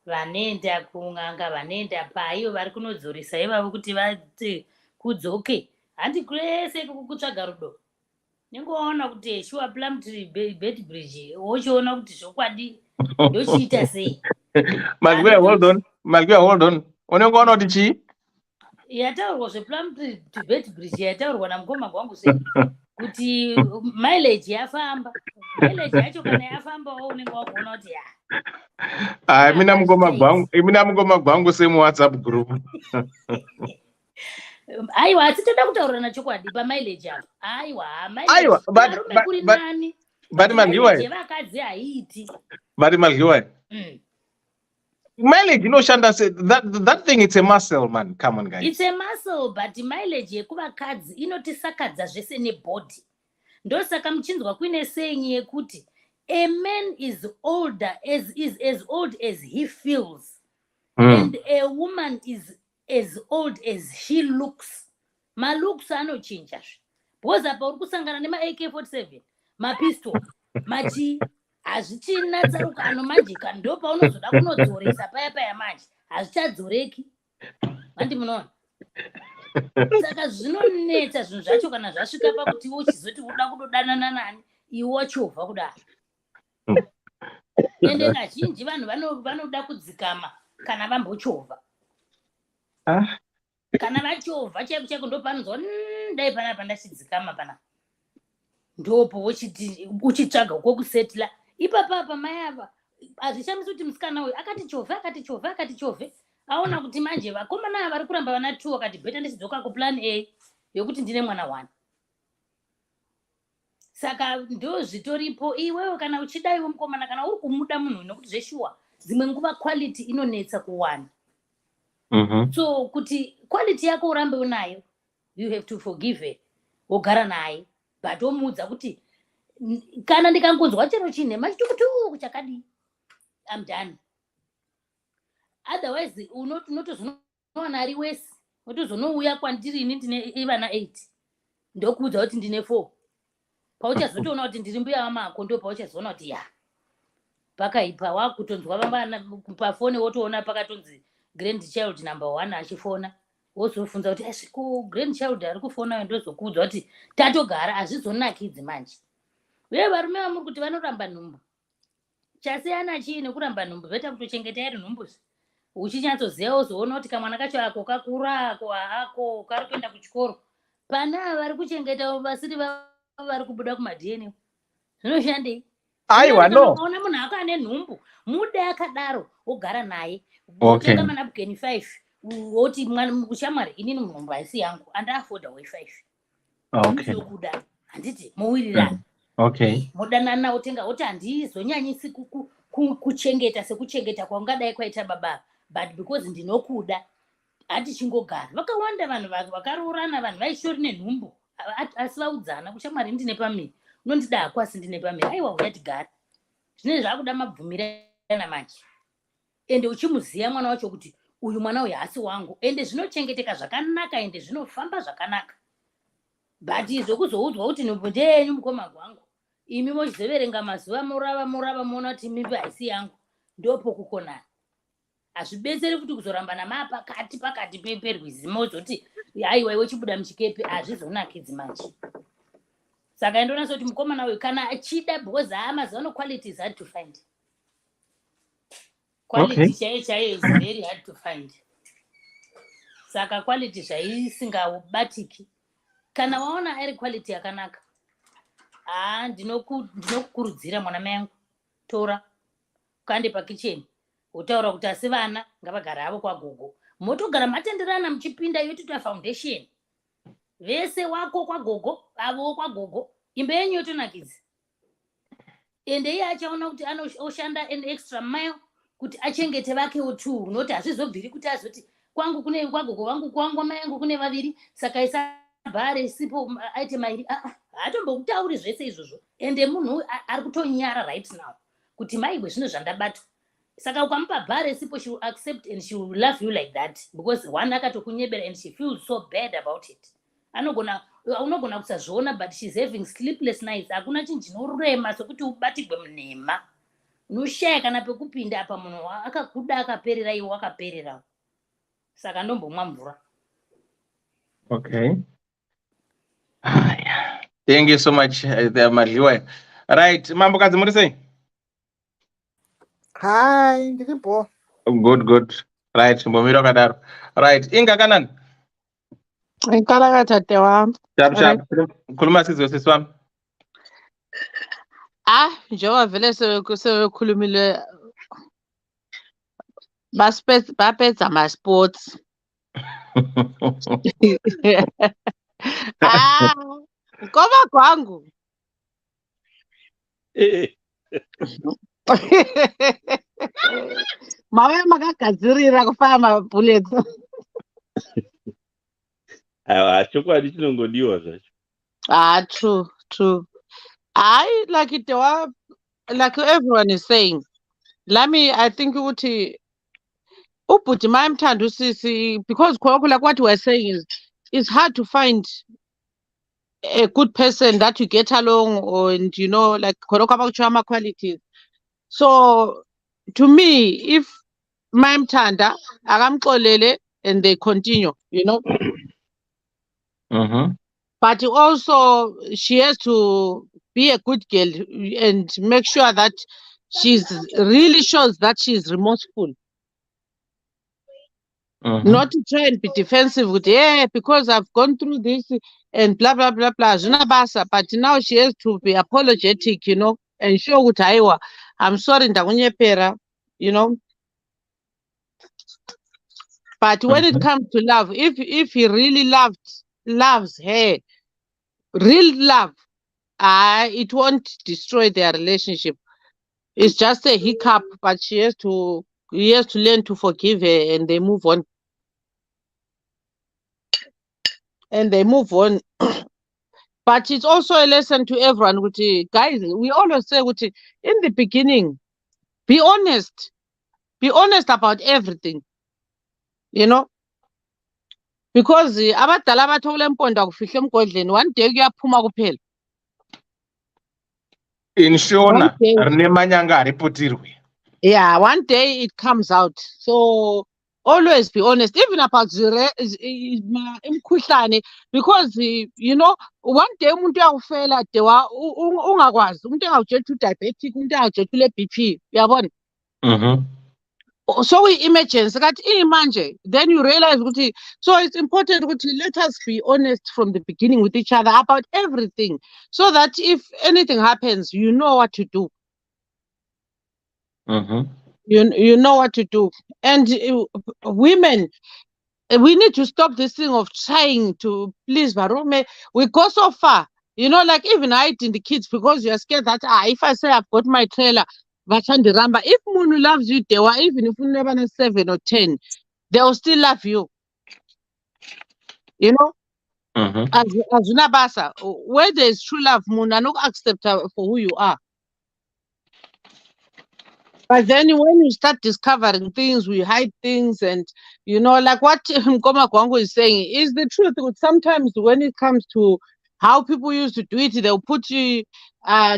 Vanoenda kun'anga, vanoenda paivo vari kunodzoresa ivavo kuti vati kudzoke. Handi kurese kutsvaga rudo. Ningoona kuti shuwa Plumtree Bed Bridge wochiona kuti zvokwadi ndochiita sei. Malguya, hold on. Unongoona kuti chii? Yataurwa zvePlumtree to Bed Bridge yataurwa namukoma gwangu sei kuti mileage yafamba. Mileage yacho kana yafambawo unenge wakuona kuti mina mukoma gwangu semu WhatsApp group. Aiwa, asi toda kutaura nachokwadi pamileage apo. Aiwa, but Malguya. Vakadzi haiti. But Malguya. Mileage, Shanda said that thing, it's a muscle, man. Come on, guys. It's a muscle, but mileage yekuvakadzi inotisakadza zvese nebody. Ndosaka muchinzwa kuine saying yekuti a man is old as he feels, and a woman is as old as she looks. Malooks anochinja. Because apa uri kusangana nema AK47, mapistol, machi hazvichina tsaruka anomajika, ndo paunozoda kunodzoresa paya manje hazvichadzoreki. Handi munoona. Saka zvinonetsa zvinhu zvacho kana zvasvika pakuti uchizoti uda kudodanana nani, iwe wachovha kudaro. ende kazhinji vanhu vanoda kudzikama kana vambochovha. Kana vachovha chaiko chaiko ndo panozwa dai panapa ndachidzikama pana ndopo uchitsvaga uko kusetla ipapapa mai ava hazvishamisi kuti musikana uyu akati chovhe aona kuti manje vakomana ava vari kuramba vana 2 akati bheta ndichidzoka kuplan A yokuti ndine mwana 1. Saka ndo zvitoripo iwewe kana uchidaiwo mukomana kana uri kumuda munhu nokuti zveshuwa dzimwe nguva quality inonetsa kuwana. So kuti quality yako urambe unayo, you have to forgive her, wogara naye, but womuudza kuti kana ndikangonzwa chero chinhema chitukutuku chakadii, I'm done. Otherwise unotozonowana ari wese, wotozonouya kwandiri ini ndine vana 8 ndokuudza kuti ndine 4. Pauchazotoona kuti ndiri mbuya wamako ndo pauchazoona kuti ya pakaipa wakutonzwa vana pafoni wotoona pakatonzi grandchild number 1 achifona wozofunza kuti asviku grandchild ari kufona ndozokuudza kuti tatogara hazvizonakidzi manje. Uye varume vamuri kuti vanoramba nhumbu chasiyana chii nekuramba nhumbu veta kutochengeta iri nhumbuzi uchinyatsoziva wozoona kuti kamwana kacho ako kakura ako haako kari kuenda kuchikoro pana vari kuchengeta vasiri vari kubuda kumadhn zvinoshandei? Aiwa no. Ona munhu ako ane nhumbu mude akadaro wogara naye Okay. manabukeni 5 woti shamwari inini nhumbu haisi yangu andaafoda way 5 Okay. kuda handiti muwirirana. Okay. Modanana wotenga woti handizonyanyisi kuchengeta sekuchengeta kwaungadai kwaita baba, but because ndinokuda hati chingogara. Vakawanda vanhu vakaroorana vanhu vaishori nenhumbu asi vaudzana kushamwari ndine pamiri unondida hako asi ndine pamiri aiwa uya tigara. Zvinezvi zvakuda mabvumirana manje ende uchimuziva mwana wacho kuti uyu mwana uyu hasi wangu ende zvinochengeteka zvakanaka ende zvinofamba zvakanaka. But izvokuzoudzwa kuti nhumbu ndenyu mukoma wangu imi mochizoverenga mazuva morava moona kuti mimba haisi yangu ndopo kukonana. Hazvibetseri kuti kuzorambana pakati perwizi mozoti aiwa iwe chibuda muchikepe hazvizonakidzi manje. Saka ndonasa kuti mukomana uyu kana achida because mazuva ano quality is hard to find. Quality chaiyo is very hard to find. Saka quality zvaisingabatiki kana waona ari quality yakanaka ndinokukurudzira mwana mai yangu tora ukande pakicheni wotaura kuti asi vana ngavagara havo kwagogo motogara matenderana muchipinda yotoita foundation vese wako kwagogo avowo kwagogo imba yenyu yotonakidza ende iye achaona kuti anoshanda an extra mile kuti achengete vakewo 2 noti hazvizobviri kuti azoti kwangu kune kwagogo vangu kwangu mai yangu kune vaviri saka isabhare isipo aite mairi hatombokutauri zvese izvozvo ende munhu ari kutonyara right now kuti maiwe zvino zvandabatwa. Saka ukamupa bhare isipo she will accept and she will love you like that because one akatokunyebera and she feels so bad about it. Unogona kusazviona but she's having sleepless nights. Hakuna chinhu chinorema sokuti ubatigwe munhema. Unoshaya kana pekupinda apa munhu akakuda akaperera iwe wakapererawo. Saka ndombomwa mvura. Okay. Thank you so much, Madliwa. Right, Mambokadzi muri sei? Hi, ndiripo. Good. Right, mbomira kadaro. Right, Inga kanani? Ikalaka tate wami. Sharp. Khuluma sizosisi wami. Njengoba vele sebekhulumile bapedza ama-sports. Ngoba kwangu mave makagadzirira kufaya mabullets. chokwadi chinongodiwa zvacho. True. Like everyone is saying, I think ukuthi ubhuti mayemthanda usisi because like what we're saying is it's hard to find a good person that you get along and like qualities. So to me, if mayemthanda akamxolele and they continue, but also she has to be a good girl and make sure that she's really shows that she's remorseful. Not to try and be defensive with, yeah, because I've gone through this and blah, blah, blah, blah. Zuna basa. But now she has to be apologetic, you know, and show with Aiwa. I'm sorry, pera, you know. But when it comes to love, if he really loves her, real love, it won't destroy their relationship. It's just a hiccup, but he has to learn to forgive her, and they move on. But it's also a lesson to everyone. Guys, we always say, in the beginning, be honest. Be honest about everything. You know? Because abadala bathole empondo akufihla emgodleni, one day kuyaphuma kuphela. Inshona rine manyanga aripotirwe. Yeah, one day it comes out. So always be honest, even about imkhuhlane, because you know, one day umuntu uyakufela dewa ungakwazi, umuntu engawutshela diabetic, umuntu engawutshela le-BP, uyabona? So emergency manje, then you realize so it's important let us be honest from the beginning with each other about everything, so that if anything happens, you know what to do. You know what to do. And women, we need to stop this thing of trying to please Barume. We go so far, you know, like even hiding the kids because you're scared that if I say I've got my trailer, Ramba. If Munu loves you, they were, even if you never 7 or 10, they will still love you. You know? As Unabasa, where there is true love, Muna no accept for who you are. But then when you start discovering things, we hide things, and you know, like what Nkoma Kwangu is saying is the truth. Sometimes when it comes to how people used to do it, they'll put you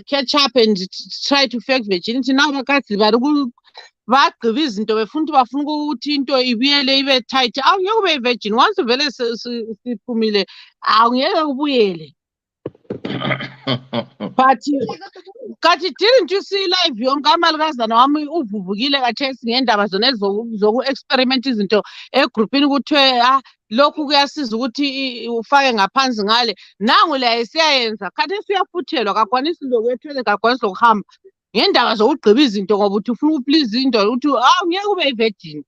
ketchup and try to fake virginity. Now bagqiba izinto befuna bafuna ukuthi into ibuyele ibe tight. Awungeke ube virgin once vele siphumile, awungeke ubuyele. But kathi didn't you see live yonke amalikazana wami uvuvukile kathesi ngendaba zona zoku-experiment izinto egroupini kuthiwe lokhu kuyasiza ukuthi ufake ngaphansi ngale, nangu la siyayenza khathesi uyafuthelwa, kakwanisi lokwethwele, kakwanisi lokuhamba ngendaba zokugqiba izinto ngoba uthi ufuna ukuplease indoda uthi ngeke ube i-virgin.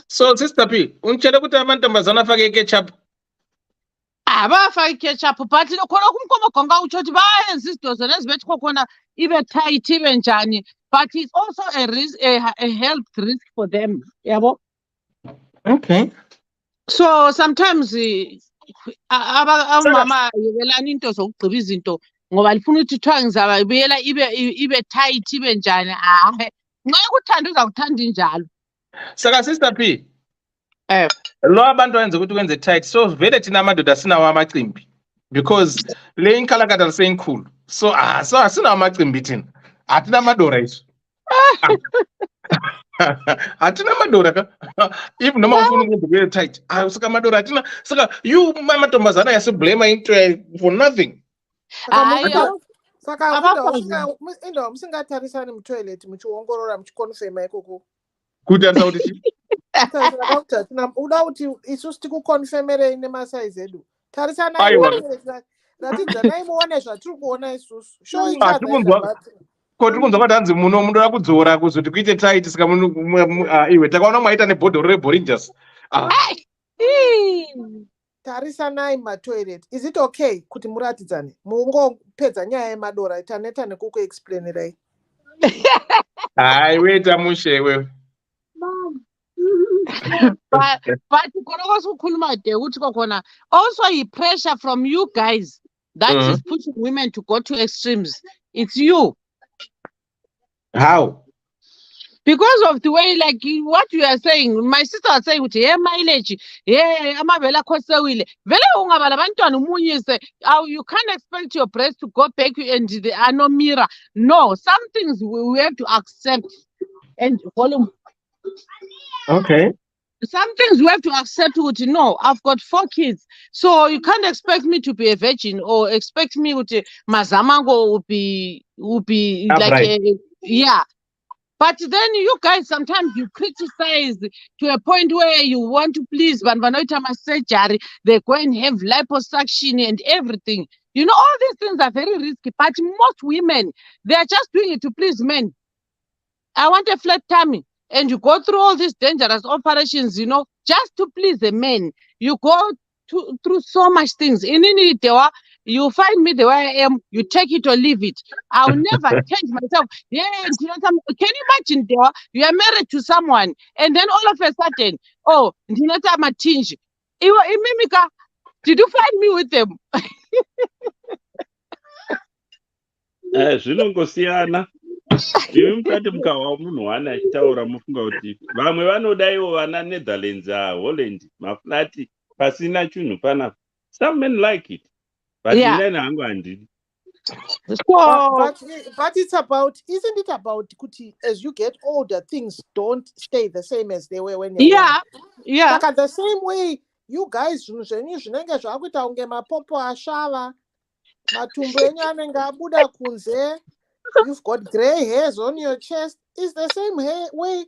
So Sister P, ungitshele ukuthi amantombazana afake iketchup? Abafake iketchup, but khona kumkomagonga utsho ukuthi bayenza izinto zona ezibethi khona ibe tight ibe njani, but it's also a risk, a health risk for them, yabo. Okay. So sometimes mama yebelana into zokugqiba izinto ngoba lifuna ukuthi kuthiwa ngizaba ibuyela ibe tight ibe njani. Ngeke uthanda uzakuthanda injalo. Saka Sister P, lo abantu wenza ukuthi kwenze tight, so vele thina amadoda sinawo amacimbi because le inkhalakada liseyinkulu, so asinawo amacimbi thina, athina amadora iso. Athina amadora ka if noma ufuna ukwenza kube tight, saka amadora athina, saka you amantombazana yasiblame into for nothing. Saka indo msingatharisani mtoilet muchiongorora muchikonfirma ikoko kuti ansauti uda kuti isusu tikukonfirmere ine masaizi edu, tarisana ratidza naimuone zvatiri kuona isusu show each other. Koti kunzwa kuti hanzi muno mundu akudzora kuzoti kuite tight, saka iwe takaona mwaita nebhodhoro reBoringers. Tarisanai matoilet. Is it okay kuti muratidzane mungopedza nyaya yemadora taneta nekukuexplainerai? Wait amushe wewe. But also pressure from you guys that is pushing women to go to extremes. It's you. How? Because of the way, like what you are saying, my sister was saying, yeah, mileage, yeah, amabela khosewile. Vele ungabala bantwana umunyise, you can't expect your breast to go back and there are no mirror. No, some things we have to accept and follow. Okay. some things you have to accept. No, I've got 4 kids, so you can't expect me to be a virgin or expect me to mazamango will be like Upright. yeah. But then you guys sometimes you criticize to a point where you want to please Vanvanoita surgery, they go and have liposuction and everything. You know, all these things are very risky. But most women, they are just doing it to please men. I want a flat tummy. And you go through all these dangerous operations, just to please a man. You go through so much things. In you find me the way I am, you take it or leave it. I'll never change myself. Yeah, can you imagine, Dewa, you are married to someone, and then all of a sudden, oh, did you find me with them? Zvinongosiyana. Iwe mukati mukawa munhu wana achitaura mufunga kuti vamwe vanodaiwo vana Netherlands, Holland, maflati pasina chinhu panapa. Some men like it, but Yeah. mina hangu handidi. But it's about, isn't it about kuti as you get older, things don't stay the same as they were when you were young? Yeah. Saka the same way you guys zvinenge zvakuita unge mapopo ashava, matumbu enyu anenge abuda kunze, you've got gray hairs on your chest. It's the same way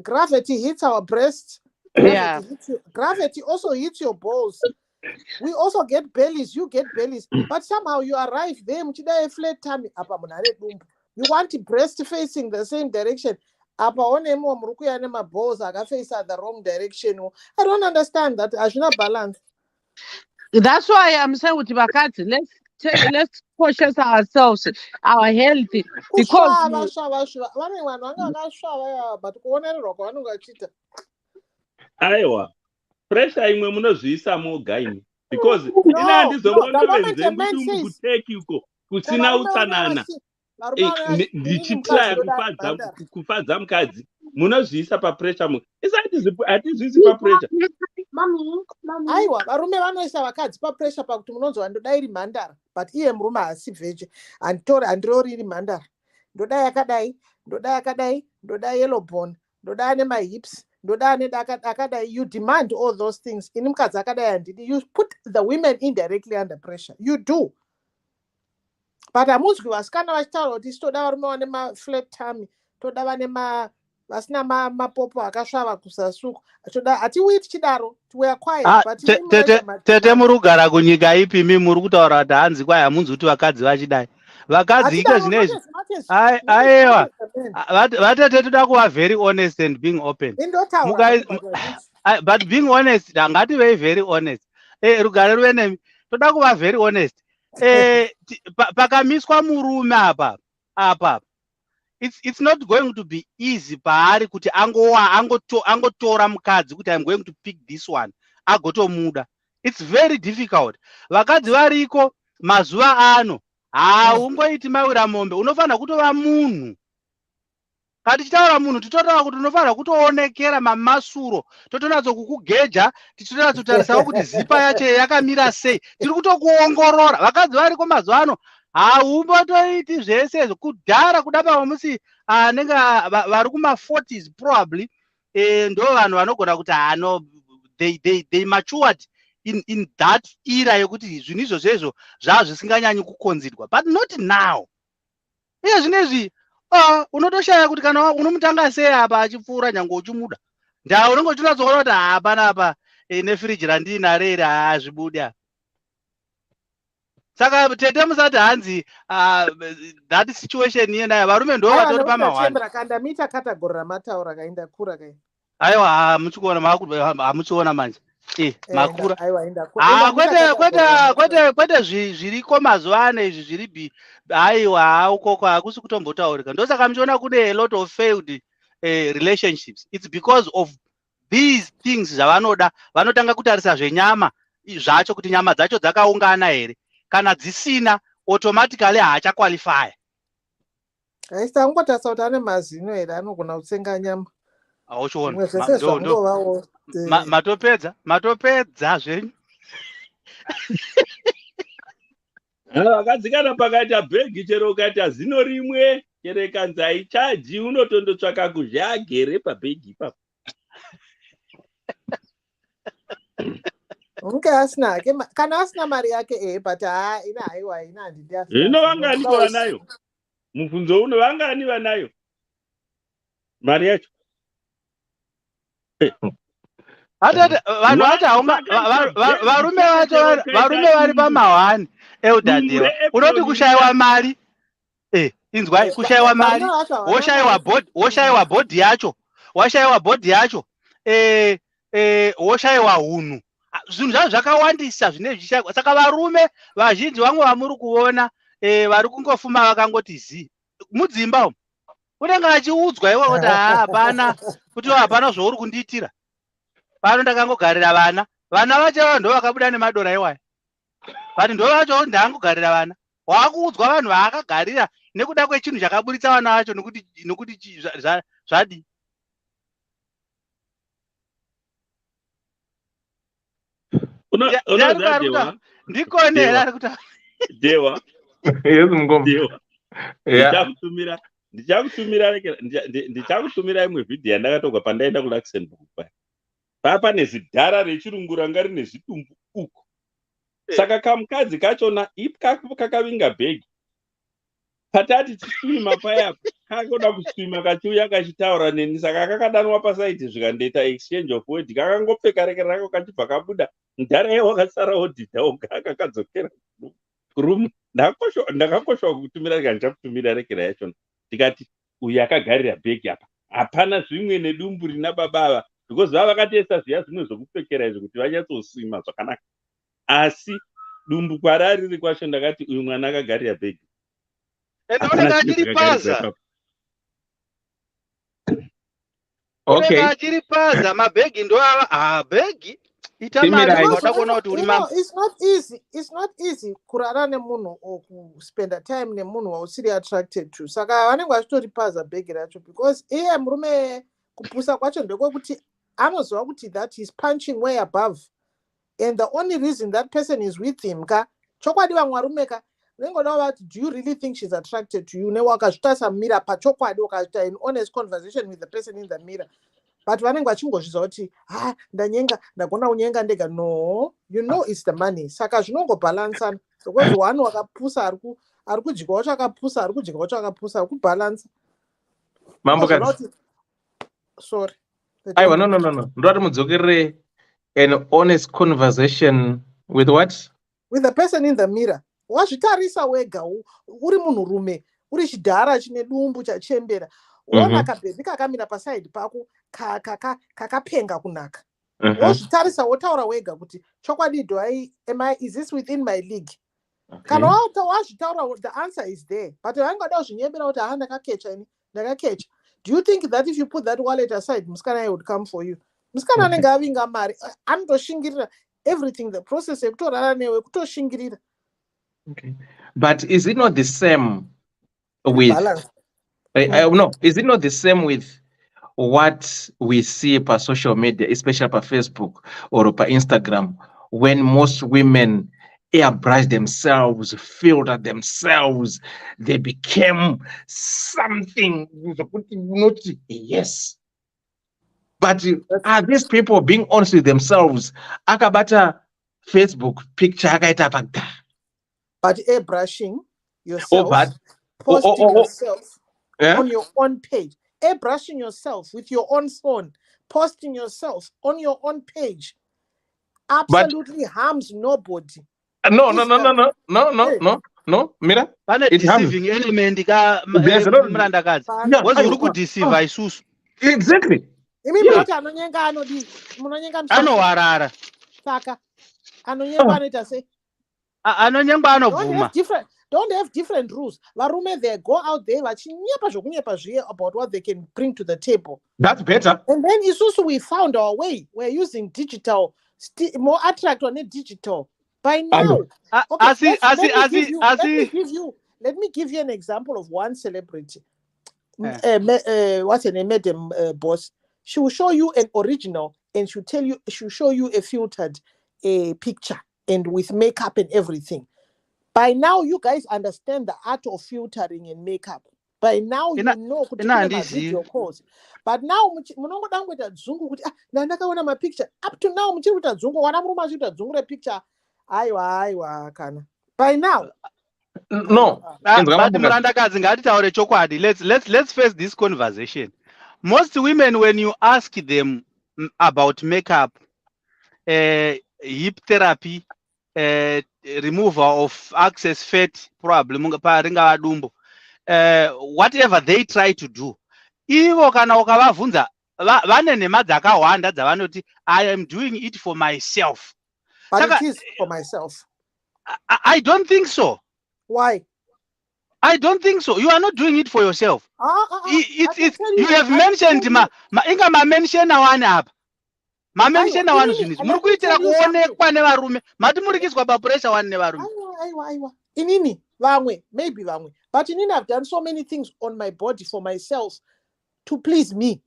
gravity hits our breasts. Gravity also hits your balls. We also get bellies, you get bellies, but somehow you arrive there. You want breast facing the same direction. Balls face the wrong direction. I don't understand that. I should not balance. That's why I'm saying with Bakati, let's cautious ourselves, our health, because Aiwa, pressure imwe munozviisa mugaini because kuteki uko kusina utsanana ndichitraya kufadza mukadzi munozviisa papressure mu hatizvisi papressure. Aiwa, varume vanoisa vakadzi papressure pakuti munonzwa ndoda iri mhandara, but iye murume haasi vheje, handirori iri mhandara, ndoda yakadai, ndoda yellow bone, ndoda ane mahips, ndoda ane akadai. You demand all those things. Ini mukadzi akadai handidi. You put the women indirectly under pressure. You do. But hamunzwi vasikana vachitaura kuti toda varume vane maflat tummy, toda vane vasina mapopo akasvava kusasuku, toda hatiuyi tichidaro, we are quiet. Tete murugara kunyika ipi mi muri kutaura kuti hanzi kwai hamunzwi kuti vakadzi vachidai. Vakadzi ika zvinezvi. Aiwa. Vatete toda kuva very honest and being open. But being honest, ngativei very honest. Rugare rwenemi toda kuva very honest. Pakamiswa murume apa. It's not going to be easy paari kuti angotora mukadzi kuti I'm going to pick this one agotomuda. It's very difficult. Vakadzi variko mazuva ano haungoiti mawira mombe, unofanira kutova munhu. Kati tichitaura munhu titotaura kuti unofanira kutoonekera mamasuro, totonatso kukugeja, tichitotatso kutarisawo kuti zipa yacho yakamira sei, tiri kutokuongorora. Vakadzi variko mazuva ano haumbotoiti zvese kudhara kuda pavamusi anenge vari kuma40s probably, ndo vanhu vanogona kuti they matured in that era yekuti zvinhu izvozvo zvava zvisinganyanyi kukonzerwa, but not now. Iye zvinezvi unotoshaya kuti kana unomutanga sei apa achipfuura nyange uchimuda, ndau unenge uchinatsoona kuti hapana apa nefiriji randinare iri hazvibuda. Saka tete musati hanzi that situation iyena varume ndo vatori pamahwanda. Kandamita category ramataura kaenda kura kai. Aiwa hamuchiona manje. Makura. Kwete zviriko mazuva ano izvi zviri aiwa ukoko hakusi kutombotaurika. Ndosaka muchiona kune a lot of failed relationships. It's because of these things zvavanoda. Vanotanga kutarisa zvenyama zvacho kuti nyama dzacho dzakaungana here. Kana dzisina automatically haachaqualify. Aisa ungotarisa kuti ane mazino here anogona kutsenga nyama. Auchiona. Matopedza zvenyu. Vakadzikana pakati bhegi chero ukati zino rimwe chero kanzi haichaji unotondotsvaka kuzha agere pabhegi ipapo. Unge asina ke kana asina mari yake but ina haiwa ina handidi Ino vangani vanayo? Mubvunzo uno vangani vanayo? Mari yacho? Hatati vanhu vacho varume vacho varume vari pamahwani eudhadewa unoti kushayiwa mari inzwai kushayiwa mari woshayiwa bhodhi yacho washayiwa bhodhi yacho woshayiwa hunhu zvinhu zvazvo zvakawandisa zvine zvichishayikwa saka varume vazhinji vamwe vamuri kuona vari kungofuma vakangoti zii mudzimba umu unenge achiudzwa iwe kuti hapana kuti hapana zvauri kundiitira pano ndakangogarira vana vacho ndo vakabuda nemadora iwaya vati ndo vacho ndaangogarira vana waakuudzwa vanhu vaakagarira nekuda kwechinhu chakaburitsa vana vacho nokuti zvadi ndikonera ari kuti dewa ndichakutumira imwe vhidhiyo yandakatogwa pandaenda kuLuxembourg paya pane zidhara rechirungu ranga rine zvidumbu uko saka kamukadzi kachona kakavinga bhegi patati tiswima payapo kakoda kuswima kachiuya kachitaura neni saka kakadanwa pasaiti zvikandoita exchange of word kakangopfeka reke rako kachibva kabuda mudhara iye wakasara wodhidha oga kakadzokera kurumu ndakakoshawa kukutumira reka ndichakutumira rekera yachona ndikati uyu akagarira bhegi apa hapana zvimwe nedumbu rina babava because vava vakatoisa zviya zvimwe zvokupfekera izvo kuti vanyatsosima zvakanaka asi dumbu kwarari riri kwacho ndakati uyu mwana akagarira bhegi achiri paza mabhegi ndo ava bhegi it's not easy kurara nemunhu or kuspenda time nemunhu wausiri attracted to saka vanenge vachitori paza bhegi racho because iye murume kupusa kwacho ndekwekuti anoziva kuti that is punching way above and the only reason that person is with him chokwadi vamwe varume unengoda vati do you really think she's attracted to you newakazvitasamira pachokwadi ukaita an honest conversation with the person in the mirror but vanenge vachingozviziva kuti ndanyenga ndagona kunyenga ndega no you know it's the money saka zvinongobhalansana because one wakapusa ari kudya wacho akapusa ari kudya wacho akapusa ari kubhalansa sorry aiwa no ndoti mudzokerere an honest conversation with what? With the person in the mirror. Wazvitarisa wega uri munhurume uri chidhara chine dumbu chachembera ona kabhebhi kakamira pasaidi pako kakapenga kunaka wozvitarisa wotaura wega kuti chokwadi is this within my league kana wazvitaura the answer is there but vangoda kuzvinyembera kuti ndakakecha do you think that if you put that wallet aside musikana would come for you musikana anenge avinga mari anotoshingirira everything the process yekutorara newe kutoshingirira. Okay, but is it not the same with no? Is it not the same with what we see per social media, especially per Facebook or per Instagram, when most women airbrush themselves, filter themselves, they became something? Yes, but are these people being honest with themselves? Akabata Facebook picture akaita but airbrushing yourself, posting yourself on your own page, airbrushing yourself with your own phone, posting yourself on your own page, absolutely harms nobody. No. Mira, it deceiving element exactly. Anowarara. Saka anonyemba anoita sei? Anonyemba anovhuma. Don't have different rules. Varume, they go out there about what they can bring to the table. That's better. And then it's also we found our way. We're using digital, more attract on it digital. By now, let me give you an example of one celebrity. What's her name, Madam Boss? She will show you an original, and she'll show you a filtered picture and with makeup and everything. By now, you guys understand the art of filtering and makeup. By now you Ina- know kuti ina kune handizivi. video calls. But now munongoda kungoita dzungu kuti ndakaona mapicture. Up to now muchiri kuita dzungu, wana murume achiita dzungu repicture. Aiwa kana. By now. No. But Murandakazi ngatitaure chokwadi. Let's face this conversation. Most women, when you ask them about makeup, hip therapy, removal of excess fat, probably whatever they try to do, ivo kana ukavabvunza vane nhema dzakawanda dzavanoti I am doing it for myself. But it is for myself. I don't think so. Why? I don't think so. You are not doing it for yourself. You have mentioned inga mention one up. Mention one zvinhu. Muri kuitira kuonekwa nevarume. Mati murikiswa pa pressure one nevarume. Aiwa. Inini vamwe, maybe vamwe. But inini I've done so many things on my body for myself to please me.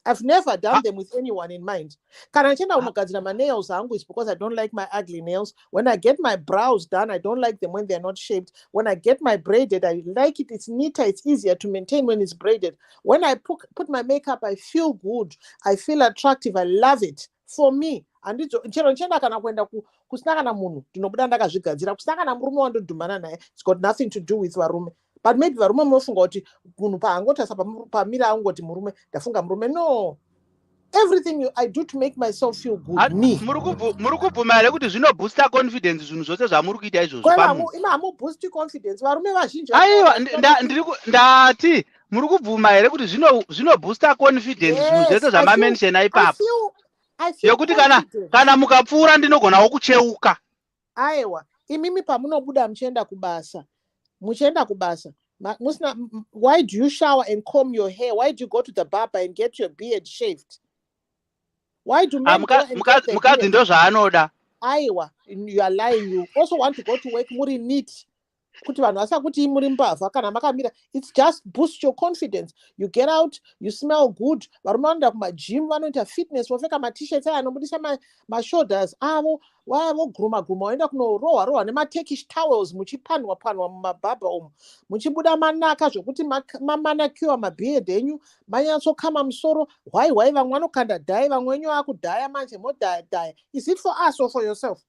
I've never done them with anyone in mind. Kana chenda unogadzira my nails angu is because I don't like my ugly nails. When I get my brows done, I don't like them when they're not shaped. When I get my braided, I like it. It's neater. It's easier to maintain when it's braided. When I put my makeup, I feel good. I feel attractive. I love it. For me. And chenda kana kwenda kusina kana munhu ndinobuda ndakazvigadzira kusina kana murume wandodhumana naye. It's got nothing to do with varume. But maybe varume munofunga kuti munhu paangotasa pamira angoti murume ndafunga murume. No. Everything I do to make myself feel good. Me. Muri kubvuma here kuti zvino booster confidence zvinhu zvose zvamuri kuita izvozvo pamunhu. Hamu boost confidence. Varume vazhinji. Aiwa ndati muri kubvuma here kuti zvino booster confidence zvinhu zvose zvamamention ipapo. Yokuti kana mukapfuura ndinogonawo kucheuka. Aiwa imimi pamunobuda muchienda kubasa. Why do you shower and comb your hair? Why do you go to the barber and get your beard shaved? Why do men go and get their mukadzi ndo zvaanoda? Aiwa, you are lying. You also want to go to work muri neat. Kuti vanhu vasakuti muri mbavha kana makamira. It's just boost your confidence. You get out, you smell good. Varume vanoenda kumagym, vanoita fitness, vopfeka ma-t-shirts aya anobudisa ma-shoulders avo, voguruma voenda kunorohwa nema-Turkish towels muchipandwa mumabhabha umu. Muchibuda manaka zvokuti mamanakiwa mabeard enyu, manyatsokama musoro. Why vamwe vanokanda dye, vamwe wenyu vakudhaya manje modhaya. Is it for us or for yourself?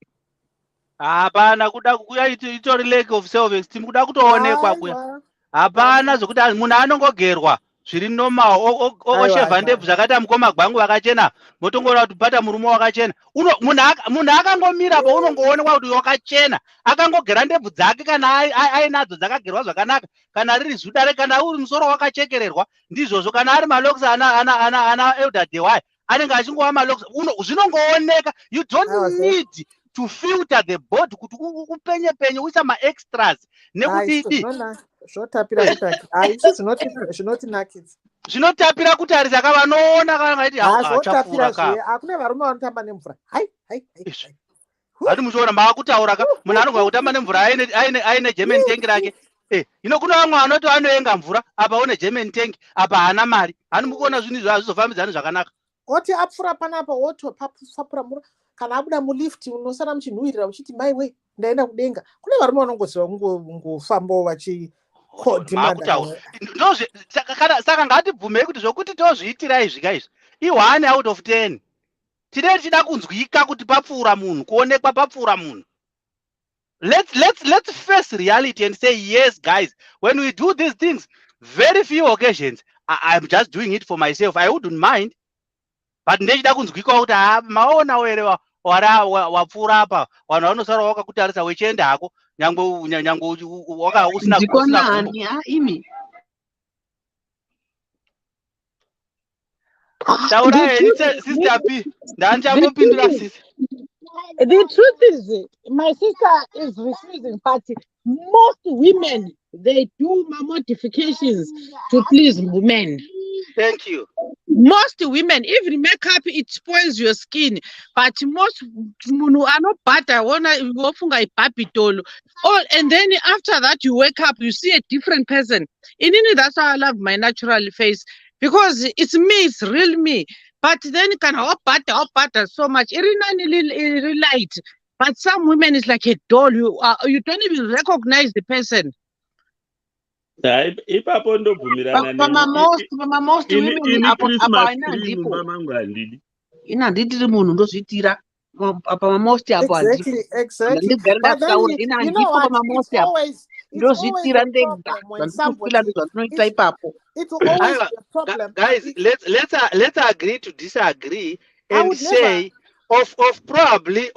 Hapana, kuda kuya itori lack of self esteem, kuda kutoonekwa kuya. Hapana zvokuti munhu anongogerwa zviri normal oshevha ndebvu zvakaita mukoma gwangu vakachena motongora kuti bata murume wakachena. Munhu akangomira pa unongoonekwa kuti wakachena, akangogera ndebvu dzake kana ainadzo dzakagerwa zvakanaka, kana riri zudare, kana uri musoro wakachekererwa ndizvozvo, kana ari malocks ana elder DY anenge achingova malocks zvinongooneka. You don't need to filter the body kuti upenye uisa ma-extras nekuti zvinotapira kutarisa kavanoona kanaiti hakuna varume vanotamba nemvura. hati muchiona maakutaura ka munhu anogona kutamba nemvura aine German tank rake. Kuna vamwe vanoti vanoenga mvura apa une German tank apa haana mari. Hani mukuona zvinhu izvo hazvizofambidzani zvakanaka. Oti apfura panapa wotopapura mvura. Kana abuda mulifti unosara muchinhuhwirira uchiti maiwe ndaenda kudenga. Kune varume vanongoziva kungofambawo vachikodhimanda. Saka ngatibvumei kuti zvokuti tozviitira izvi guys i1 out of 10. Tinenge tichida kunzwika kuti papfuura munhu, kuonekwa papfuura munhu. Let's face reality and say yes guys, when we do these things, very few occasions I'm just doing it for myself. I wouldn't mind. But ndechida kunzwika kuti maona were wapfuura apa vanhu vanosara wakakutarisa wechienda hako nyangwe usina taura sister P ndanichambopindura sisi. The truth is, my sister is refusing, but most women, they do modifications to please men. Thank you. Most women, even makeup, it spoils your skin. But most munu are not butter. And then after that, you wake up, you see a different person. That's why I love my natural face. Because it's me, it's real me. But then you can butter so much. It's light. But some women is like a doll. You don't even recognize the person. Ipapo ndobvumirana pamamost women ini apa Christmas haina tree ndipo mumba mangu handidi. ina handitiri munhu ndozviitira pamamost apo handipo Exactly. ndigari But then ndataura ina you know handipo what? pamamost apo It's always a ndozviitira ndega problem when zvandinofila somebody. ndozvandinoita ipapo. It will always Aiwa, be a problem. guys, let's agree to disagree I and would say of probably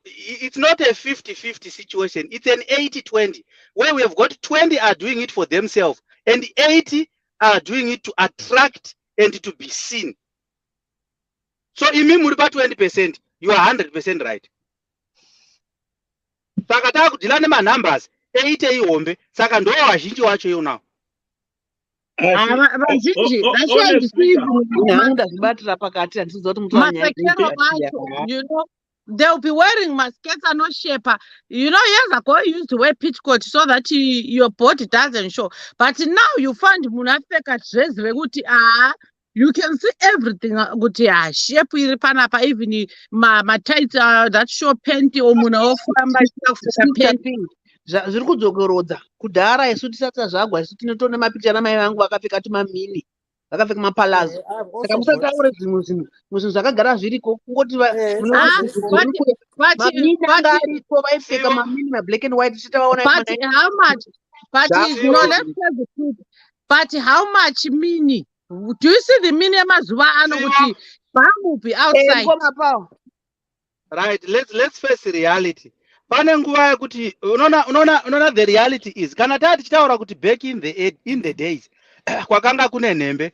it's not a 50-50 situation. It's an 80-20 where we have got 20 are doing it for themselves and 80 are doing it to attract and to be seen. So imi muri pa 20%, you are 100% right. Saka takudhila nemanumbers 80 ihombe, saka ndo vazhinji wacho iyonawo. Vazhinji hangu ndazvibatira pakati handiziva kuti mapfekero acho, you know, they'll be wearing maskets anoshepa. You know, years ago you used to wear pitchcoat so that your body doesn't show, but now you find munhu apfeka dress rekuti you can see everything kuti shape iri panapa, even matights that show panty or munhu ofamba kupfeka panty. Zviri kudzokorodza kudhara isu tisati zvagwa isu tinotoona mapicha namai vangu vakapfeka tumamini vakapfeka mapalazo. Saka musataure zvinhu zvakagara zviriko kungoti mamini anga ariko vaipfeka mamini mablack and white tichitavaona. But how much? But no, let's tell the truth. But how much mini? Do you see the mini emazuva ano kuti vamupi outside? Right, let's face reality. Pane nguva yekuti unoona the reality is kana tati tichitaura kuti back in the days kwakanga kune nhenbe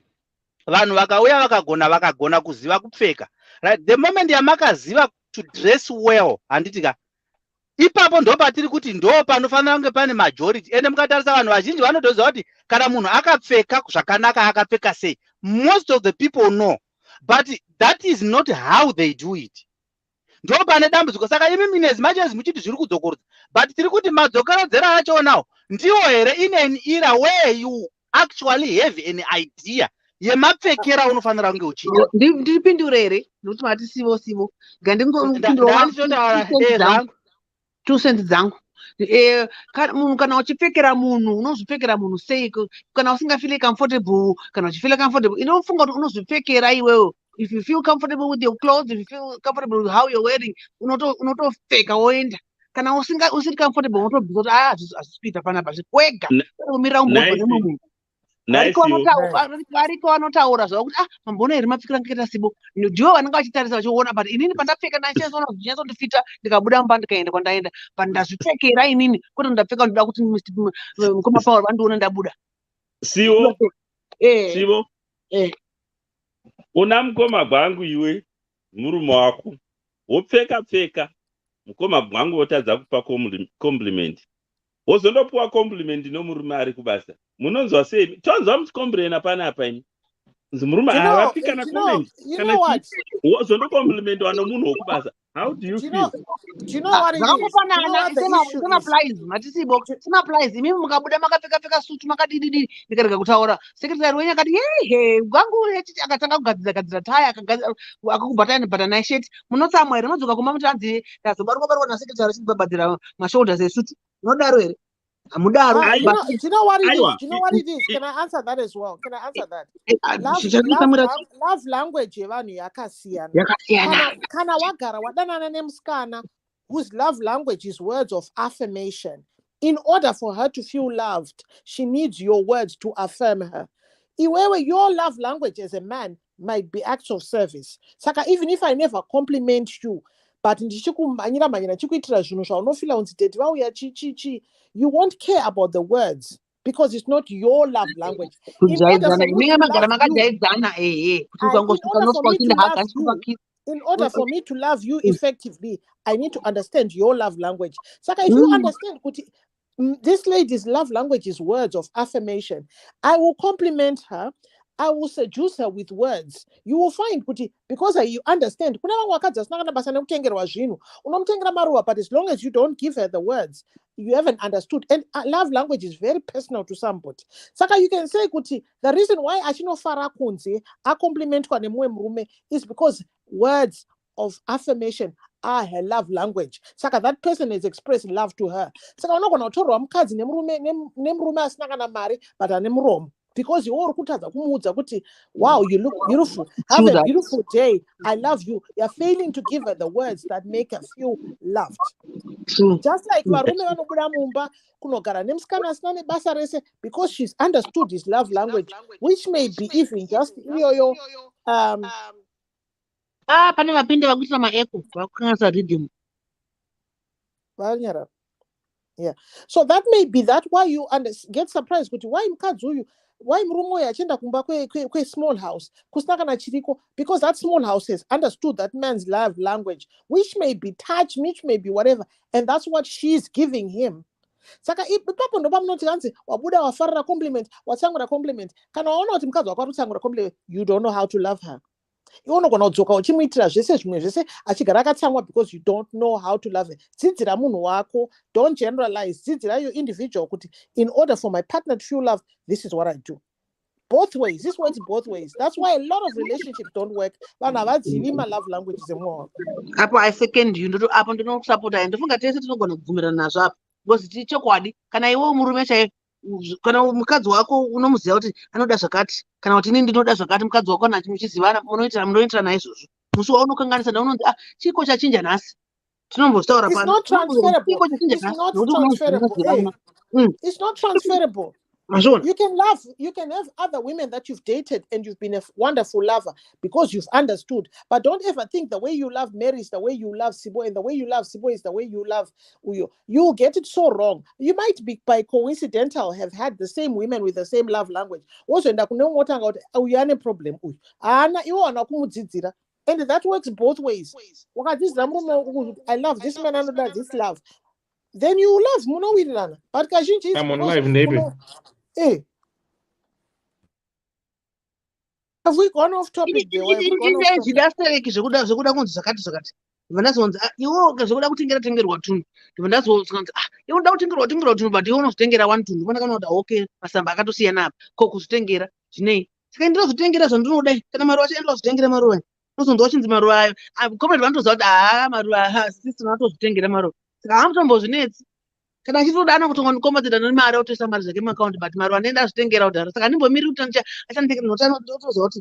vanhu vakauya vakagona kuziva kupfeka, right? The moment yamakaziva to dress well handitika ipapo ndo patiri kuti ndo panofanira kunge pane majority. Ende mukatarisa vanhu vazhinji vanotoziva kuti kana munhu akapfeka zvakanaka akapfeka sei, most of the people know, but that is not how they do it. Ndo pane dambudziko. Saka imi minezi machezi muchiti zviri kudzokorodza, but tiri kuti madzokoredzera acho nawo ndiwo here in an era where you actually have an idea yemapfekera unofanira kunge uchiita. Ndipindure here nokuti mati sivo ngandingopindura 2 cents dzangu. Munhu kana uchipfekera munhu unozvipfekera munhu sei? Kana usingafili comfortable, kana uchifila comfortable inofunga kuti unozvipfekera iwewe. If you feel comfortable with your clothes, if you feel comfortable with how you're wearing, unotopfeka woenda. Kana usiri comfortable unotobvisa kuti hazvisipita panapa zvikwega umirira umbozwa nemunhu. Variko vanotaura zvavo kuti mamboona here mapfekero angaita sibo, ndivo vanenge vachitarisa vachiona, but inini pandapfeka ndaichazoona zvinyatsotifita ndikabuda mumba ndikaenda kwandaenda, but ndazvipfekera inini kwete ndapfeka ndoda kuti mukoma Paul vandiona ndabuda. Sivo una mukoma gwangu iwe murume wako wopfeka mukoma gwangu wotadza kupa compliment, wozondopuwa compliment nomurume ari kubasa. Munonzwa sei? Tonzwa muchikombrena panapa ini murume avapika na comment kana wozondokomplimentwa nomunhu wokubasa. How do you feel? Do you know what it is? Sina applies. Imi mukabuda makapfeka suit makadididi ndikarega kutaura. Secretary wenyu akati hey gwangu akatanga kugadzira taya akakubhatana shirt. Munotsamwa here unodzoka kuma mutanzi ndazobarwa na secretary chibabhadhira mashoulders esuit. Unodaro here? Do you know what it is? Can I answer that as well? Love language yevanhu yakasiyana. Kana wagara wadanana nemusikana whose love language is words of affirmation. In order for her to feel loved, she needs your words to affirm her. Iwewe, your love language as a man might be acts of service. Saka even if I never compliment you, but ndichikumanyira chikuitira zvinhu zvaunofila unzi tete vauya chi you won't care about the words because it's not your love language. In order for me to love you effectively, I need to understand your love language. So if you understand this lady's love language is words of affirmation, I will compliment her. I will seduce her with words. You will find because you understand. But as long as you don't give her the words, you haven't understood. And love language is very personal to somebody. Saka you can say the reason why Ashino Fara Kunze I compliment is because words of affirmation are her love language. Saka that person is expressing love to her. Saka unogona kutorwa mukadzi nemurume asina kana mari but ane muromo, because you're kutadza kumuudza kuti wow, you look beautiful, have a beautiful day, I love you. You're failing to give her the words that make her feel loved. Just like varume vanobuda mumba kunogara nemusikana asina nebasa rese, because she's understood his love language, which may be even just iyoyo pane vapinde vakuita maeko vakukanganisa rhythm. Yeah, so that may be that why you get surprised kuti why mukadzi uyu, why murume uyu achienda kumba kwe small house kusina kana chiriko, because that small house has understood that man's love language, which may be touch, which may be whatever, and that's what she's giving him. Saka ipapo ndo pamunoti kanzi wabuda wafarira compliment, watsangura compliment. Kana waona kuti mukadzi wako arikutsangura compliment, you don't know how to love her. Unogona kudzoka uchimuitira zvese zvimwe zvese achigara akatsamwa because you don't know how to love her. Dzidzira munhu wako, don't generalize. Dzidzira your individual kuti in order for my partner to feel loved, this is what I do. Both ways. This works both ways. That's why a lot of relationships don't work. Vanhu havazivi ma love languages emwo. Apo I second you, ndo apo ndinokusupport and ndofunga tese tinogona kubvumirana nazvo apo. Because chokwadi kana iwe murume chaiye kana mukadzi wako unomuziva kuti anoda zvakati, kana kuti inini ndinoda zvakati, mukadzi wako nacho muchizivana, munoitira naye izvozvo. Musi waunokanganisa ndaunonzi chiko chachinja nhasi. Tinombotaura pano. It's not transferable. It's not transferable. You can have other women that you've dated and you've been a wonderful lover because you've understood. But don't ever think the way you love Mary is the way you love Sibo, and the way you love Sibo is the way you love Uyo. You get it so wrong. You might be by coincidental have had the same women with the same love language. Also, and problem. And that works both ways. I love this man, I know this love. Then you love Muno. But I'm on live, neighbor. Hey. Have we gone off topic? Vandazonzi iwo zvokuda kutengerwa tunhu vandazonzi iwo nda kutengerwa tunhu but iwo unozvitengera 1 tunhu vona kana kuti okay masamba akatosiyana apa ko kuzvitengera zvinei saka ndinozvitengera zvandinodai kana maruva acho ndinozvitengera maruva unozonzi wachinzi maruva ayo komrade vanotoziva kuti maruva sisi tinotozvitengera maruva saka hamutombozvinetsi kana achitodana kutongonikombedzera nemari otoisa mari zvake muakaunti but maruva ndenda azvitengera kudhara saka ndimbomiri kuti achanditengera notoziva kuti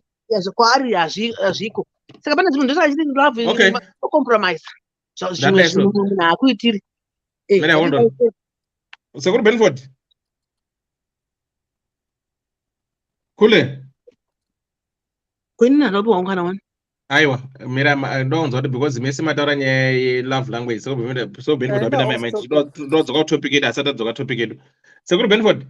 kwaari hazviko saka pane zvinhu ndosachiti love ocompromise zvimwe zvinhu haakuitiri. Hold on. Sekuru Benford kule kweni nalopi waungana wani aiwa mira ndonzwa kuti because mese mataura nyaya ye-love language so Benford wapinda maimaiti ndodzoka kutopic edu asati adzoka topic edu. Sekuru Benford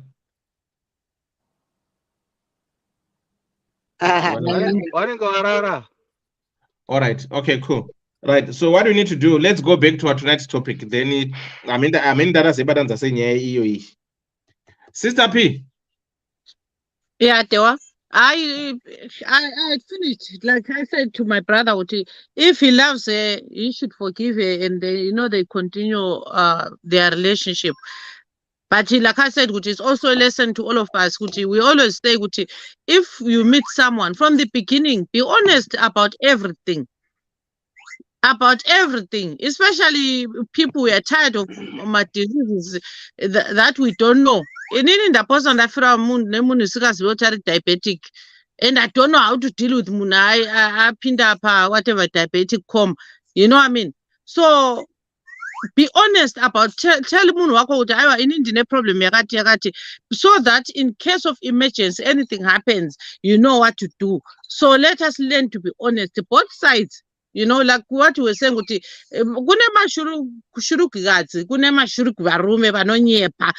wanenge warara. All right. Okay, cool. Right. So what do we need to do? Let's go back to our tonight's topic. Then I mean that as evidence saying yeah, Sister P. Yeah, Tewa. I finished. Like I said to my brother, if he loves her, he should forgive her, and they continue their relationship. But like I said, which is also a lesson to all of us, we always say, if you meet someone from the beginning, be honest about everything. About everything, especially people who are tired of my diseases that we don't know. And in the person that diabetic, and I don't know how to deal with I pinned up whatever diabetic come. You know what I mean? So be honest about tell munhu wako kuti aiwa ini ndine problem yakati so that in case of emergency anything happens you know what to do. So let us learn to be honest both sides, like what we were saying kuti kune mashurukadzi kune varume vanonyepa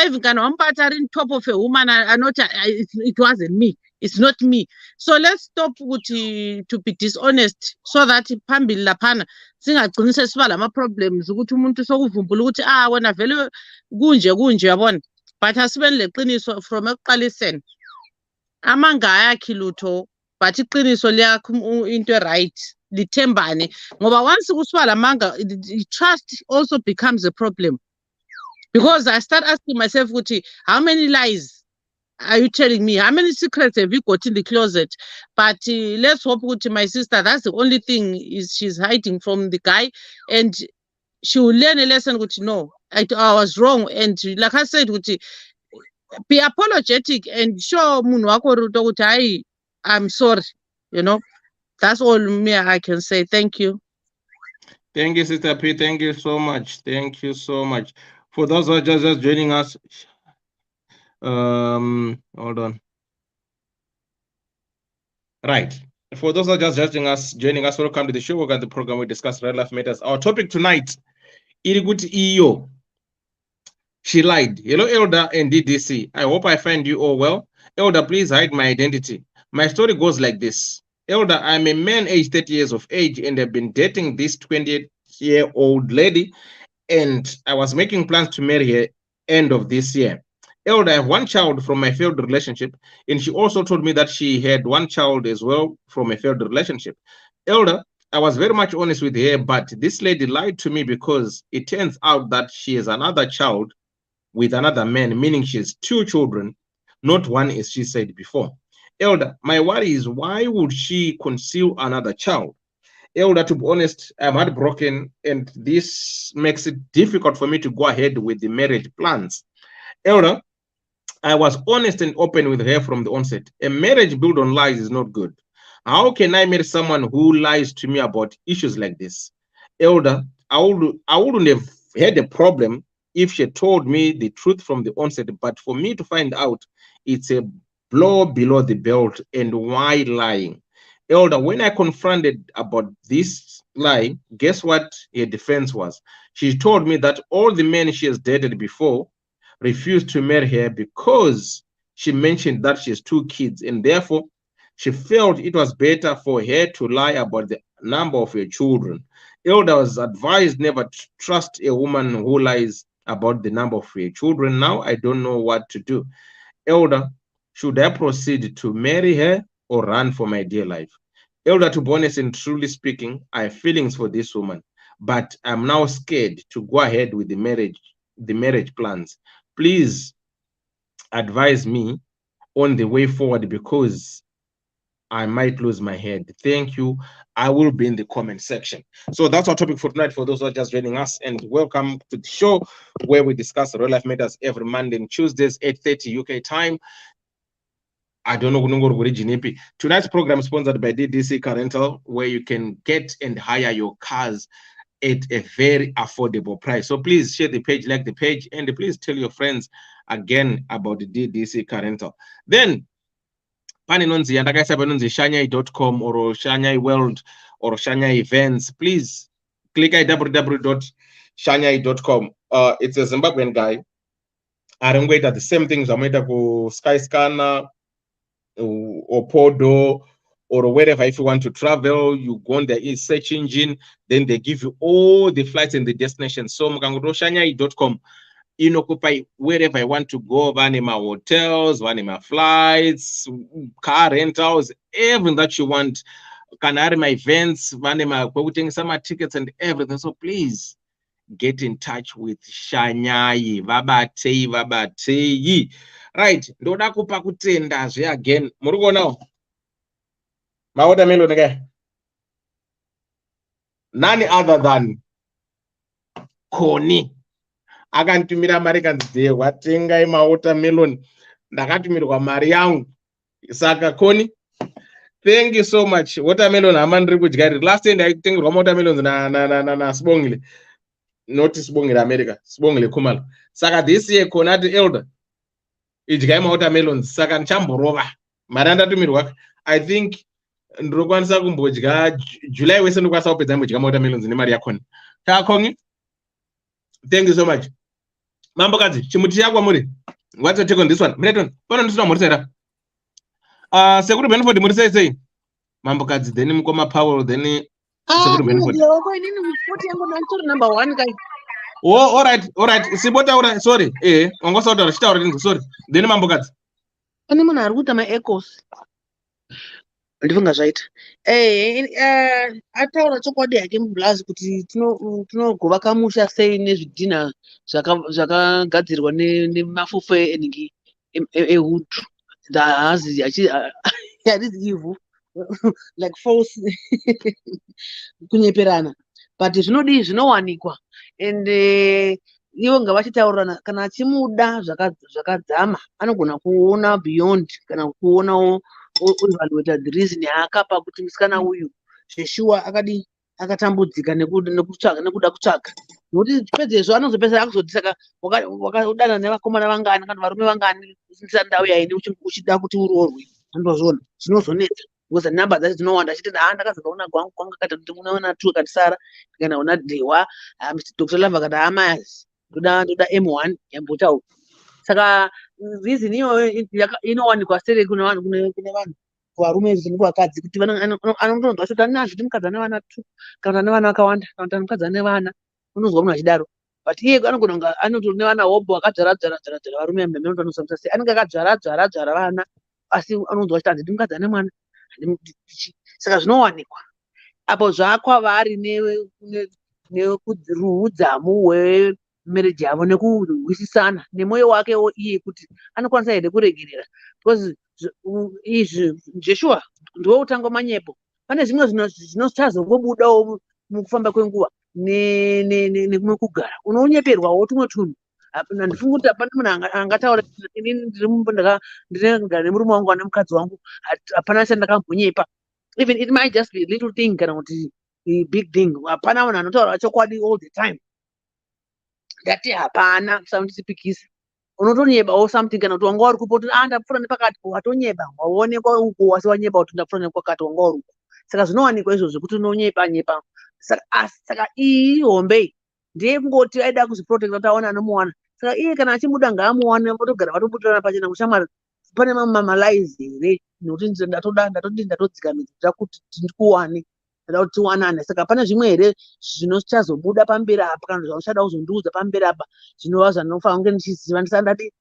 even kana wamubata ari top of a woman anoti it wasn't me, it's not me. So let's stop to be dishonest so that phambili laphana singagcini sesiba lama problems ukuthi umuntu sokuvumbula ukuthi wena vele kunje yabona, but asibe leqiniso from ekuqaliseni amanga ayakhi lutho but iqiniso liyakho into right lithembane ngoba once kusiba lamanga trust also becomes a problem. Because I start asking myself, how many lies are you telling me? How many secrets have you got in the closet? But let's hope to my sister. That's the only thing is she's hiding from the guy, and she will learn a lesson. Which no, I was wrong, and like I said, which be apologetic and show munhu wako rudo kuti I'm sorry. You know, that's all me I can say. Thank you. Thank you, Sister P. Thank you so much. Thank you so much. For those who are just joining us, hold on. Right. For those who are just joining us, welcome to the show. We're going to the program we discuss real life matters. Our topic tonight, Iriguti Iyo. She lied. Hello, Elder and DDC. I hope I find you all well. Elder, please hide my identity. My story goes like this. Elder, I'm a man aged 30 years of age and I've been dating this 28-year-old lady, and I was making plans to marry her end of this year. Elder, I have one child from my failed relationship, and she also told me that she had one child as well from a failed relationship. Elder, I was very much honest with her, but this lady lied to me because it turns out that she has another child with another man, meaning she has two children, not one as she said before. Elder, my worry is why would she conceal another child? Elder, to be honest, I'm heartbroken, and this makes it difficult for me to go ahead with the marriage plans. Elder, I was honest and open with her from the onset. A marriage built on lies is not good. How can I marry someone who lies to me about issues like this? Elder, I wouldn't have had a problem if she told me the truth from the onset, but for me to find out, it's a blow below the belt. And why lying? Elder, when I confronted about this lie, guess what her defense was? She told me that all the men she has dated before refused to marry her because she mentioned that she has two kids, and therefore she felt it was better for her to lie about the number of her children. Elder was advised never to trust a woman who lies about the number of her children. Now I don't know what to do. Elder, should I proceed to marry her or run for my dear life? Elder, to be honest and truly speaking, I have feelings for this woman, but I'm now scared to go ahead with the marriage plans. Please advise me on the way forward because I might lose my head. Thank you. I will be in the comment section. So that's our topic for tonight for those who are just joining us, and welcome to the show where we discuss real life matters every Monday and Tuesdays, 8:30 UK time. I don't know. Tonight's program is sponsored by Ddc Rental, where you can get and hire your cars at a very affordable price. So please share the page, like the page, and please tell your friends again about the Ddc Rental. Then paninonzi andakaisa panonzi shanyai.com or Shanyai World or Shanyai Events. Please click at www.shanyai.com. It's a Zimbabwean guy. I'm going to the same things. I'm going to go Skyscanner or Podo or wherever. If you want to travel, you go on the search engine, then they give you all the flights and the destinations. So shanyai.com. Inoccupy wherever I want to go, vanima hotels, vanima flights, car rentals, everything that you want. Kanarima events, vanima quoting some tickets and everything. So please get in touch with Shanyai. Vabatei. Right. Ndoda kupa kutenda zve again. Murugo now. Maoda melon again. None other than Koni. Akantumira mari kanzi watengai mawatermelon, ndakatumirwa mari yangu saka Koni, thank you so much. Watermelon amandiri kudya. Last time ndaitengerwa watermelons na Sibongile, not Sibongile America, Sibongile Kumalo. Saka this year Konati Elder idyai watermelons, saka nchamborova mari andatumirwa. I think ndokwanisa kumbodya July wese ndokwanisa kupedza mbodya watermelons nemari yakona. Kakongi, thank you so much. Mambo kazi, chimuti yako muri. What's your take on this one? Mreton, pano ndisina muri sera. Sekuru Benford muri sei. Mambo kazi, then mkoma Powell, then Sekuru Benford. Number one guy. Oh, all right. Sibota, all right. Sorry. Ongosa order, shita order, sorry. Then mambo kazi. Ani muna arguta ma echoes. Ndivunga zvaita. Ataura chokwadi yake mublazi kuti tinogova kamusha sei nezvidhina zvakagadzirwa nemafufu enhingi ehudhu haazi harizi ivhu like false kunyeperana, but zvinodii zvinowanikwa and ivo nga vachitaurirana kana achimuda zvakadzama anogona kuona beyond kana kuonawo evaluata the reason yaakapa kuti musikana uyu zveshuwa akatambudzika nekuda kutsvaga, nokuti pedzezvo anozopedzera akuzoti saka wakadana nevakomana vangani kana varume vangani usindisati ndauya ini uchida kuti uroorwe, andozviona zvinozonetsa because nhamba dzacho dzinowanda achiti ndakazokaona kwangu akati kuti unoona tu akatisara kana una dhewa Dr. Lava akati amazi ndoda M1 yambotaura. Saka reason iyoyo inowanikwa sere kune vanhu kuvarume nekuvakadzi kuti anondonzwa kuti anazvo kuti mukadzi ane vana 2 kana ane vana vakawanda kana kuti mukadzi ane vana unonzwa munhu achidaro, but iye anogona kunga anotori nevana hobho akadzara varume mhemenotonosamisa sei anenge akadzara vana asi anonzwa achiti handidi mukadzi ane mwana. Saka zvinowanikwa apo zvakwavari neruudzamu hwemereji yavo nekuhwisisana nemwoyo wakewo iye kuti anokwanisa here kuregerera, because izvi Joshua ndiwo utanga manyepo. Pane zvimwe zvinochazongobudawo mukufamba kwenguva nekugara unonyeperwawo tumwe tunhu. Handifungi kuti hapana munhu angataura inini ndinogara nemurume wangu ane mukadzi wangu hapana chandakambonyepa. Even it might just be a little thing kana kuti big thing. Hapana munhu anotaura chokwadi all the time. Ndati hapana musandisipikisa. Unotonyebawo something kana kuti wanga uri kupo kuti ndapfuura nepakati watonyeba waonekwa uko wasi wanyeba kuti ndapfuura nepakati wanga uri uko. Saka zvinowanikwa izvozvo kuti unonyepa. Saka iyi hombe ndiye kungoti aida kuzviprotecta kuti aona anomuwana. Saka iye kana achimuda ngaamuwane votogara vatobudirana pachena kushamwari. Pane mamalies here nokuti ndatodzikamidza kuti ndikuwane ndada kuti tiwanane. Saka pane zvimwe here zvinochazobuda pamberi apa kana zvauchada kuzondiudza pamberi apa zvinova zvanofanira kunge ndichiziva ndisati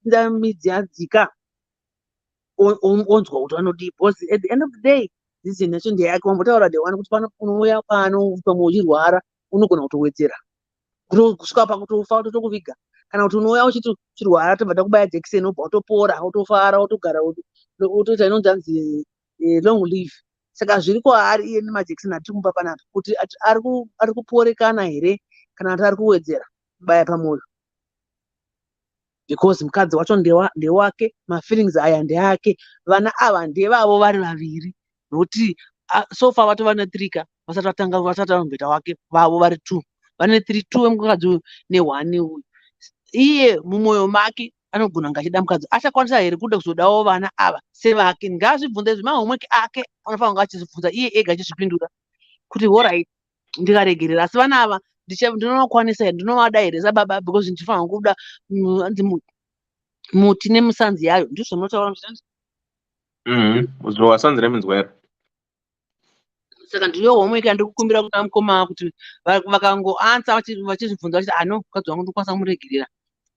ndamidzika onzwa kuti vanodii, because at the end of the day this is nation yake. Wambotaura the one kuti pano unouya pano pamwe uchirwara unogona kutowedzera kusvika pakutofa totokuviga, kana kuti unouya uchiti uchirwara tobva takubaya jekiseni wobva utopora utofara utogara utoita inonzi long live. Saka zviri kwaari iye nemajekiseni atiri kumupa panapa kuti ari kuporekana here kana kuti ari kuwedzera kubaya pamwoyo, because mukadzi wacho ndewake, mafeelings aya ndeake, vana ava ndevavo vari vaviri, nokuti sofa vatova ne3 vasati vatanga mubhedha wake vavo vari 2 vane 2 vemukadzi uyu ne1 uyu. Iye mumwoyo make anogona kunge achida mukadzi, achakwanisa here kuda kuzodawo vana ava sevake. Ngaazvibvunze izvi mahomweki ake anofanira kunge achizvibvunza iye ega achizvipindura kuti alright ndikaregerera, asi vana ava ndinokwanisa here, ndinovada here sababa, because ndifanira kuda muti nemusanzi yayo. Ndizvo munotaura muchitandi uzviwasanzi neminzwero. Saka ndiyo homework yandikukumbira kuna mukoma kuti vakangoansa vachizvibvunza vachiti ano mukadzi wangu ndikwanisa kumuregerera,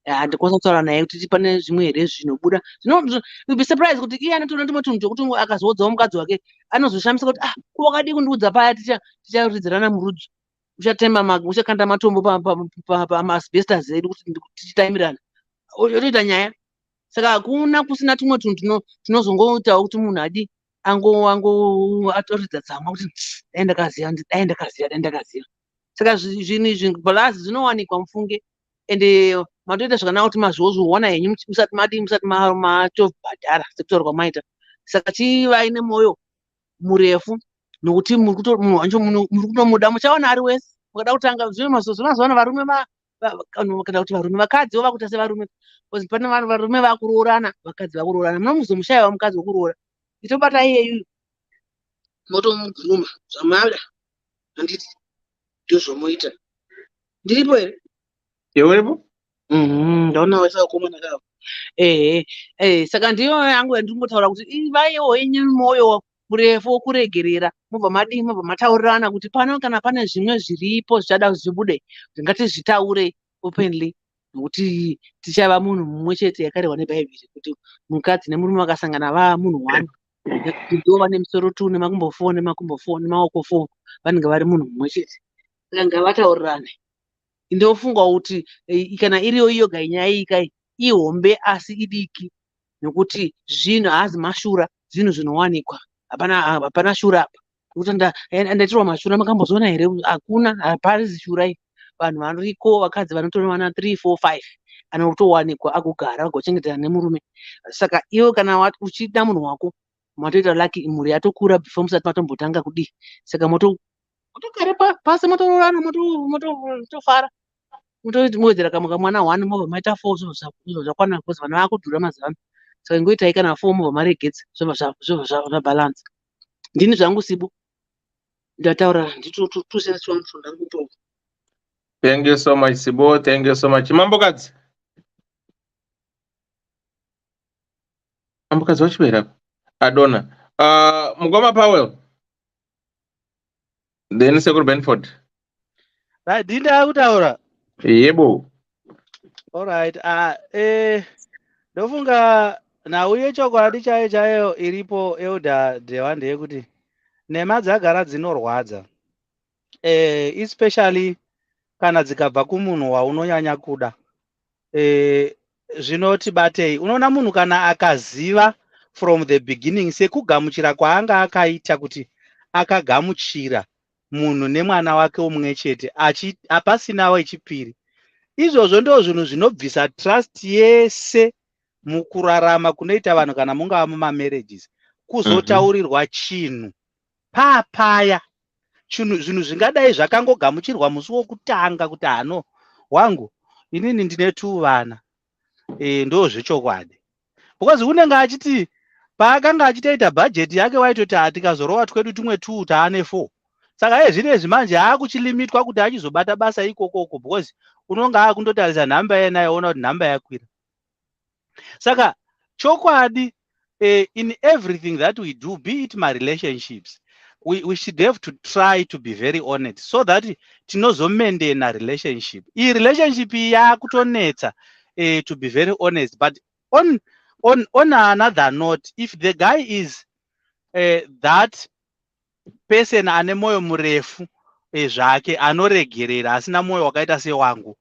handikwanisa kutaura naye kuti pane zvimwe here zvinobuda. You'll be surprised kuti iye anotoona tumwe tunhu tokuti akazoudzawo mukadzi wake anozoshamisa kuti wakadii kundiudza paya ticharidzirana murudzo, uchakanda matombo pamasbestas edu kuti tichitaimirana, yotoita nyaya. Saka hakuna kusina tumwe tunhu tinozongoitawo kuti munhu adi atoridza tsamwa kuti dai ndakaziva. Saka zvinhu izvi bhalazi zvinowanikwa mufunge, ende matoita zvakanaka kuti mazvozviona henyu musati matobhadhara sekutaura kwamaita. Saka chivai nemwoyo murefu nokuti munhu wacho muri kutomuda, muchaona ari wese. Mukada kutanga zvimwe mazuva varume kana kuti varume vakadzi vakuita sevarume, because pane varume vakuroorana vakadzi vakuroorana, munomuzomutyawo mukadzi wekuroora. Itobata iyeyu motomuguruma zvamada, handiti ndozvomoita. Ndiripo here? Iwe uripo? Ndaona wese wakomana kavo. Saka ndiyo yangu yandiri kungotaura kuti ivaiwo henyu mwoyo murefu wokuregerera, mobva mataurirana kuti pano kana pane zvimwe zviripo zvichada zvibude ngatizvitaure openly, nokuti tichava munhu mumwe chete yakarehwa nebhaibheri kuti mukadzi nemurume vakasangana vava munhu 1. Ndova nemisoro 2 nemakumbo 4 nemaoko 4 vanenge vari munhu mumwe chete. Saka ngavataurirane. Ndofunga kuti kana iriyo iyo nyaya iyi ihombe asi idiki, nokuti zvinhu haazi mashura, zvinhu zvinowanikwa, hapana shura apa. Nokuti ndatirwa mashura makambozoona here? Hakuna, hapasi shura iyi. Vanhu variko, vakadzi vanotowana 3, 4, 5 anotowanikwa agogara agochengetera nemurume. Saka iwe kana uchida munhu wako matoita laki mhuri yatokura before musati matombotanga kudii. Saka motogare pasi motororana motofara. Motowedzera kamwe kamwana 1 mobva maita 4 zvinhu zvakwana because vana vakudhura mazuva ano. Saka ingoitai kana 4 mobva maregedza zvinhu zvabhalansa. Ndini zvangu Sibo. Ndataura ndito 2 cents 1 from Dangupo. Thank you so much, Sibo. Thank you so much. Mambokadzi. Mambokadzi wachipera. Adona. Mugoma Powell. Then Sekuru Benford. Right, ndinda kutaura. Yebo. All right. Ndofunga nhau yechokwadi chaiyo iripo Elder Dewa ndeyekuti nhema dzagara dzinorwadza. Especially kana dzikabva kumunhu waunonyanya kuda. Zvinoti batei. Unoona munhu kana akaziva from the beginning sekugamuchira kwaanga akaita kuti akagamuchira munhu nemwana wake umwe chete apasina wechipiri. Izvozvo ndo zvinhu zvinobvisa trust yese mukurarama kunoita vanhu kana mungava mumamarriages. Kuzotaurirwa chinhu papaya zvinhu zvingadai zvakangogamuchirwa musi wokutanga kuti hano wangu inini ndine 2 vana. Ndo zvechokwadi. Because unenge achiti paakanga achitaita budget yake waitoti tikazorova twedu tumwe 2 taane 4. Saka zvinezvi manje akuchilimitwa kuti achizobata basa ikokoko because unonga akundotarisa nhamba yena yoona kuti nhamba yakwira. Saka chokwadi in everything that we do, be it my relationships, we should have to try to be very honest so that tinozomendena relationship. I relationship yakutonetsa to be very honest, but on another note, if the guy is that person ane moyo murefu zvake anoregerera asina moyo wakaita sewangu,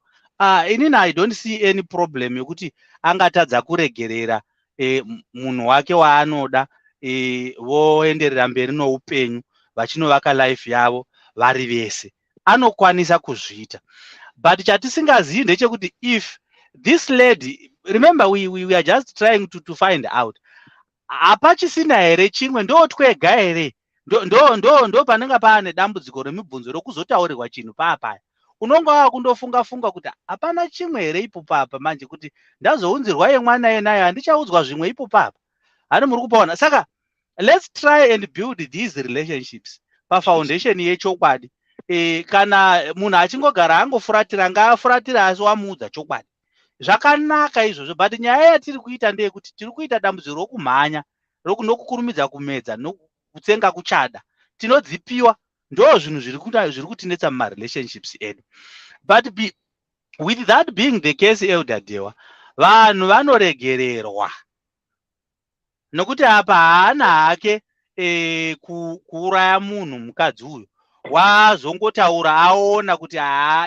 inini I don't see any problem yekuti angatadza kuregerera munhu wake waanoda voenderera mberi noupenyu vachinovaka life yavo vari vese. Anokwanisa kuzviita. But chatisingazivi ndechekuti if this lady, remember we are just trying to find out, hapachisina here chimwe ndo twega here ndo panenge paane dambudziko remibvunzo rokuzotaurirwa chinhu papaya. Unonga wakundofunga kuti hapana chimwe here ipo papa manje kuti ndazounzirwa yemwana yenayo handichaudzwa zvimwe ipo papa. Hani muri kupaona. Saka let's try and build these relationships pafoundation yechokwadi. Kana munhu achingogara angofuratira ngaafuratira asi wamuudza chokwadi. Zvakanaka izvozvo, but nyaya yatiri kuita ndeyekuti tiri kuita dambudziko rokumhanya nokukurumidza kumedza nokutsenga kuchada. Tinodzipiwa. Ndo zvinhu zviri kutinetsa mumarelationships edu. But with that being the case, Elder Dewa, vanhu vanoregererwa nokuti apa haana hake kuuraya munhu mukadzi uyu. Wazongotaura aona kuti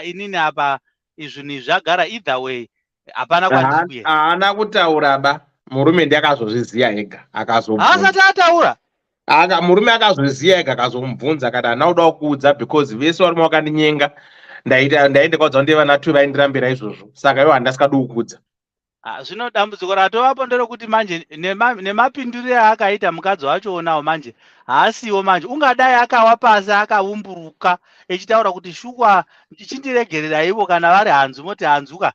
inini apa izvinhu zvagara either way hapana kwandiri. Haana kutaura ba. Murume ndiye akazozviziya ega akazobvunza. Asati ataura. Murume akazviziya ega akazomubvunza akati hana kuda kuudza because vese vari makandinyenga ndaenda kwaudza kuti vana 2 vaindirambira izvozvo. Saka ivo handasingadi kuudza. Zvino dambudziko ratovapo nderokuti manje nemapinduriro akaita mukadzi wacho onawo manje haasiwo manje. Ungadai akawa pasi akaumburuka echitaura kuti shuwa chindiregerera ivo kana vari hanzu moti hanzuka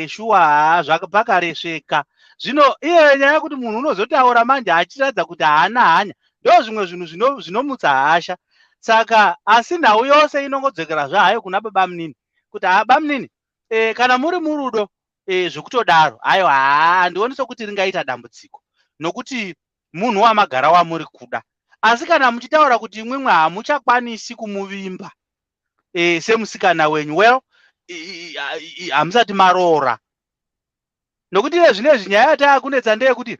shuwa zvapakaresveka. Zvino iye nyaya yekuti munhu unozotaura manje achiratidza kuti haana hanya ndo zvimwe zvinhu zvinomutsa hasha. Saka asi nhau yose inongodzokera zvahayo kuna baba munini kuti baba munini kana muri murudo zvokutodaro aiwa handioni sokuti ringaita dambudziko nokuti munhu wamagara wamuri kuda. Asi kana muchitaura kuti imwimwe hamuchakwanisi kumuvimba semusikana wenyu, well hamusati maroora. Nokuti zvinezvi nyaya yatakunetsa ndeyekuti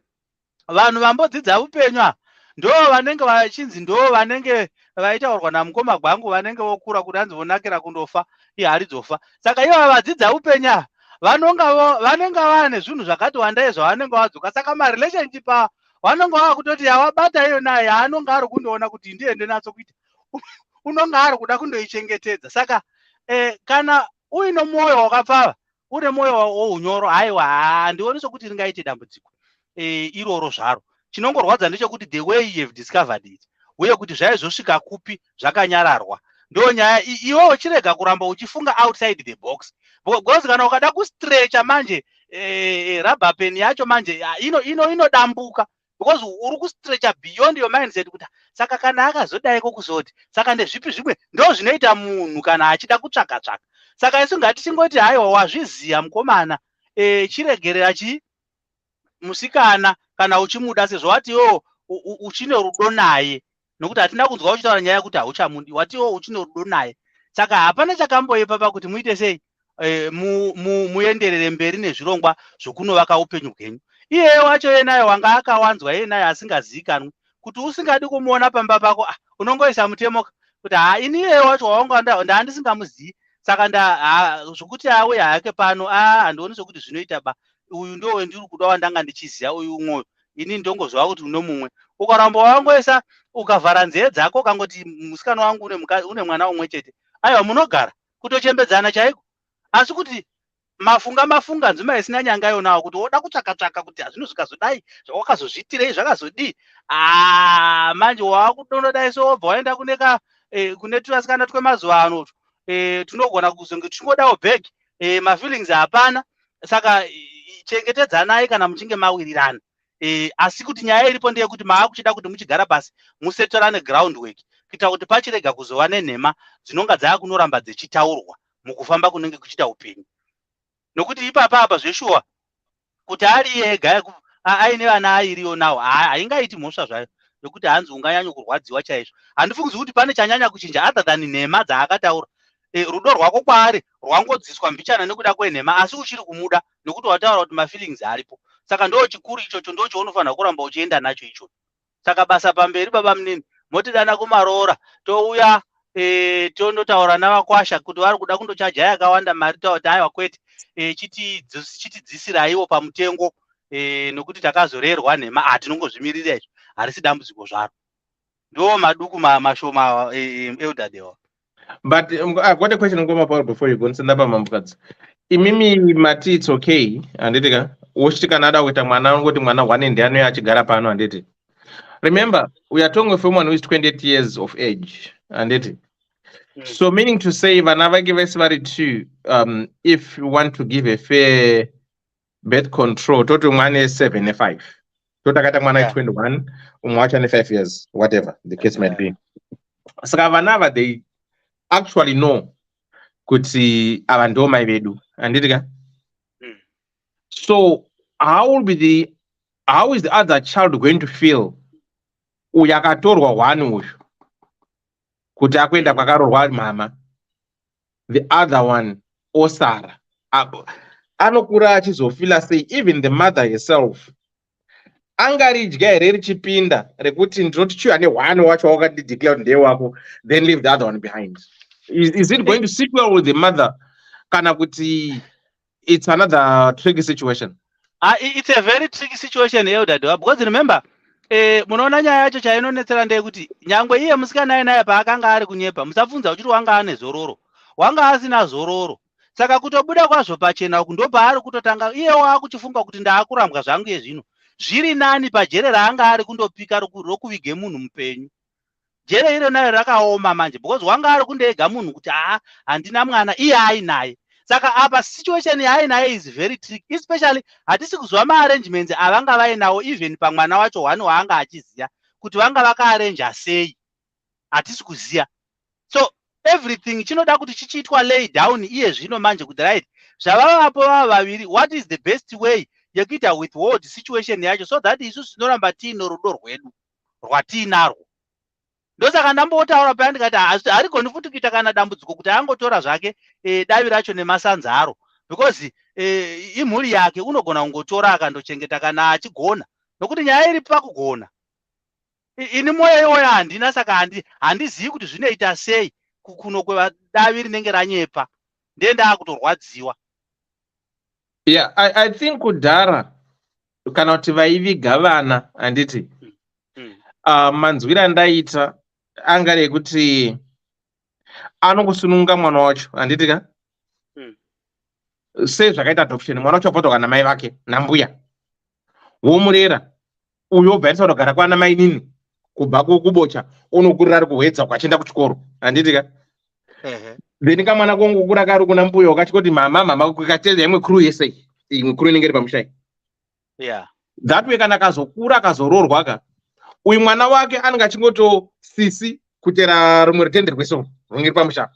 vanhu vambodzidza upenyu ndo vanenge vachinzi ndo vanenge vaitaurwa namukoma gwangu vanenge vokura kuti hanzi vonakira kundofa harizofa. Saka ivo vadzidza upenyu vanenge vane zvinhu zvakati wandei zvavanenge vadzoka, saka marelationship ava vanenge vava kutoti yavabata iyo naye yaanonge ari kundoona kuti ndiende natso kuita unonge ari kuda kundoichengetedza. Saka kana uine mwoyo wakapfava, une mwoyo wounyoro, haiwa handioni sokuti ringaite dambudziko iroro zvaro. Chinongorwadza ndechekuti the way you have discovered it, uye kuti zvaizosvika kupi zvakanyararwa, ndo nyaya. Iwewe chirega kuramba uchifunga outside the box, because kana ukada kustretcha manje rubber pen yacho manje inodambuka, because uri kustretcha beyond your mindset kuti saka kana akazodaiko kuzoti saka ndezvipi zvimwe ndo zvinoita munhu kana achida kutsvaka tsvaka. Saka isu ngatisingoti haiwa wazviziya mukomana, chiregerera musikana kana uchimuda sezvo wati iwo uchine rudo naye, nokuti hatina kunzwa uchitaura nyaya yekuti hauchamudi, wati iwo uchine rudo naye. Saka hapana chakamboipa pakuti muite sei muenderere mberi nezvirongwa zvokunovaka upenyu hwenyu. Iyeye wacho yenayo wanga akawanzwa yenayo asingazikanwi, kuti usingadi kumuona pamba pako unongoisa mutemo kuti ini iyeye wacho wawanga ndaandisingamuzivi, saka zvokuti auya hake pano handioni sokuti zvinoita ba, uyu ndo wendiri kuda wandanga ndichiziva, uyu umwoyo ini ndongozva kuti uno mumwe. Ukaramba wawangoisa ukavhara nzeve dzako ukangoti musikana wangu une mwana umwe chete, aiwa munogara kutochembedzana chaiko. Asi kuti mafunga nzuma isina nyanga yonawo kuti woda kutsvaka kuti hazvino zvikazodai wakazozviitirei zvakazodii, manje wakudonodai sobva waenda kune tuvasikana twemazuva ano tunogona kuzonge tuchingodawo bhegi, mafeelings hapana. Saka chengetedzanai kana muchinge mawirirana. Asi kuti nyaya iripo ndeyekuti maakuchida kuti muchigara pasi musetorane groundwork kuita kuti pachirega kuzova nenhema dzinonga dzaakunoramba dzichitaurwa mukufamba kunenge kuchita upenyu. Nokuti ipapa zveshuwa kuti ari ega aine vana airiyo nawo haingaiti mhosva zvayo yokuti hanzi unganyanya kurwadziwa chaizvo. Handifungizi kuti pane chanyanya kuchinja other than nhema dzaakataura. Rudo rwako kwaari rwangodziswa mbichana nekuda kwenhema, asi uchiri kumuda nokuti wataura kuti mafeelings aripo. Saka ndo chikuru ichocho ndo chaunofanira kuramba uchienda nacho ichocho. Saka basa pamberi baba munini, motidana kumaroora touya tondotaura navakwasha kuti vari kuda kundochaja yakawanda mari, taoti aiwa kwete, chitidzisiraiwo pamutengo, nokuti takazorerwa nhema, hatinongozvimirira izvo, harisi dambudziko zvaro. Ndo maduku mashoma eudadewa. But I've got a question Paul before you go and send up Mambukadzi. Imimi mati it's okay, anditika. Woshika nada with mwana ngoti mwana wane ndiano yachigara pano anditi. Remember, we are talking of someone who is 28 years of age, anditi. So meaning to say, whenever give us to if you want to give a fair birth control, total one is 75. Total kata mwana is 21, umwacha 5 years, whatever the case might be. So whenever they actually know kuti avandoma vedu anditika. So how is the other child going to feel uyakatorwa one uyu kuti akwenda kwakarorwa mama, the other one osara anokura achizofila sei, even the mother herself angaridya here richipinda rekuti ndinoti chiyo ane one wacho wakadideclare kuti ndeye wako, then leave the other one behind. Is it going to sit well with the mother? Kana kuti it's another tricky situation. It's a very tricky situation here, because remember, munoona nyaya yacho chainonetsera ndeyekuti nyangwe iye musikana naye paakanga ari kunyepa, musabvunza uchiti wanga ane zororo, wanga asina zororo. Saka kutobuda kwazvo pachena uku ndo paari kutotanga iye waakuchifunga kuti ndaakurambwa zvangu yezvino zviri nani pajere raanga ari kundopika rokuvige munhu mupenyu. Jere iro nayo rakaoma manje, because wanga ari kundoega munhu kuti handina mwana iye ainaye. Saka apa situation yainaye is very tricky, especially hatisi kuzwa maarrangements avanga vainawo even pamwana wacho one waanga achiziya kuti vanga vakaarrange sei, hatisi kuziya. So everything chinoda kuti chichiitwa lay down iye zvino manje kuti right zvavavapo vava vaviri, what is the best way yekuita withhold situation yacho so that isu tinoramba tiino rudo rwedu rwatiinarwo. Ndosaka ndambotaura paya ndikati harigoni futi kuita kana dambudziko kuti angotora zvake davi racho nemasanza aro, because imhuri yake unogona kungotora akandochengeta kana achigona, nokuti nyaya iri pakugona. Ini mwoyo iwoyo handina, saka handizivi kuti zvinoita sei kuno kweva davi rinenge ranyepa, ndiye ndaakutorwadziwa. Yeah, I think kudhara kana kuti vaiviga vana handiti manzwira ndaita anga rekuti anongosununga mwana wacho handiti ka sei zvakaita adoption mwana wacho apotwa kana mai vake nambuya womurera uyo obva aisa kugara kwana mai nini kubva kubocha unokurira ari kuhwedza kwachienda kuchikoro handiti ka then kamwana kongokura kari kuna mbuya wakachikoti mama kakatedza imwe kuru yese imwe kuru inenge iri pamushai that way kana akazokura akazoroorwa ka uyu mwana wake anenge achingotosisi kutera rumwe rutende rweso runenge pamusha.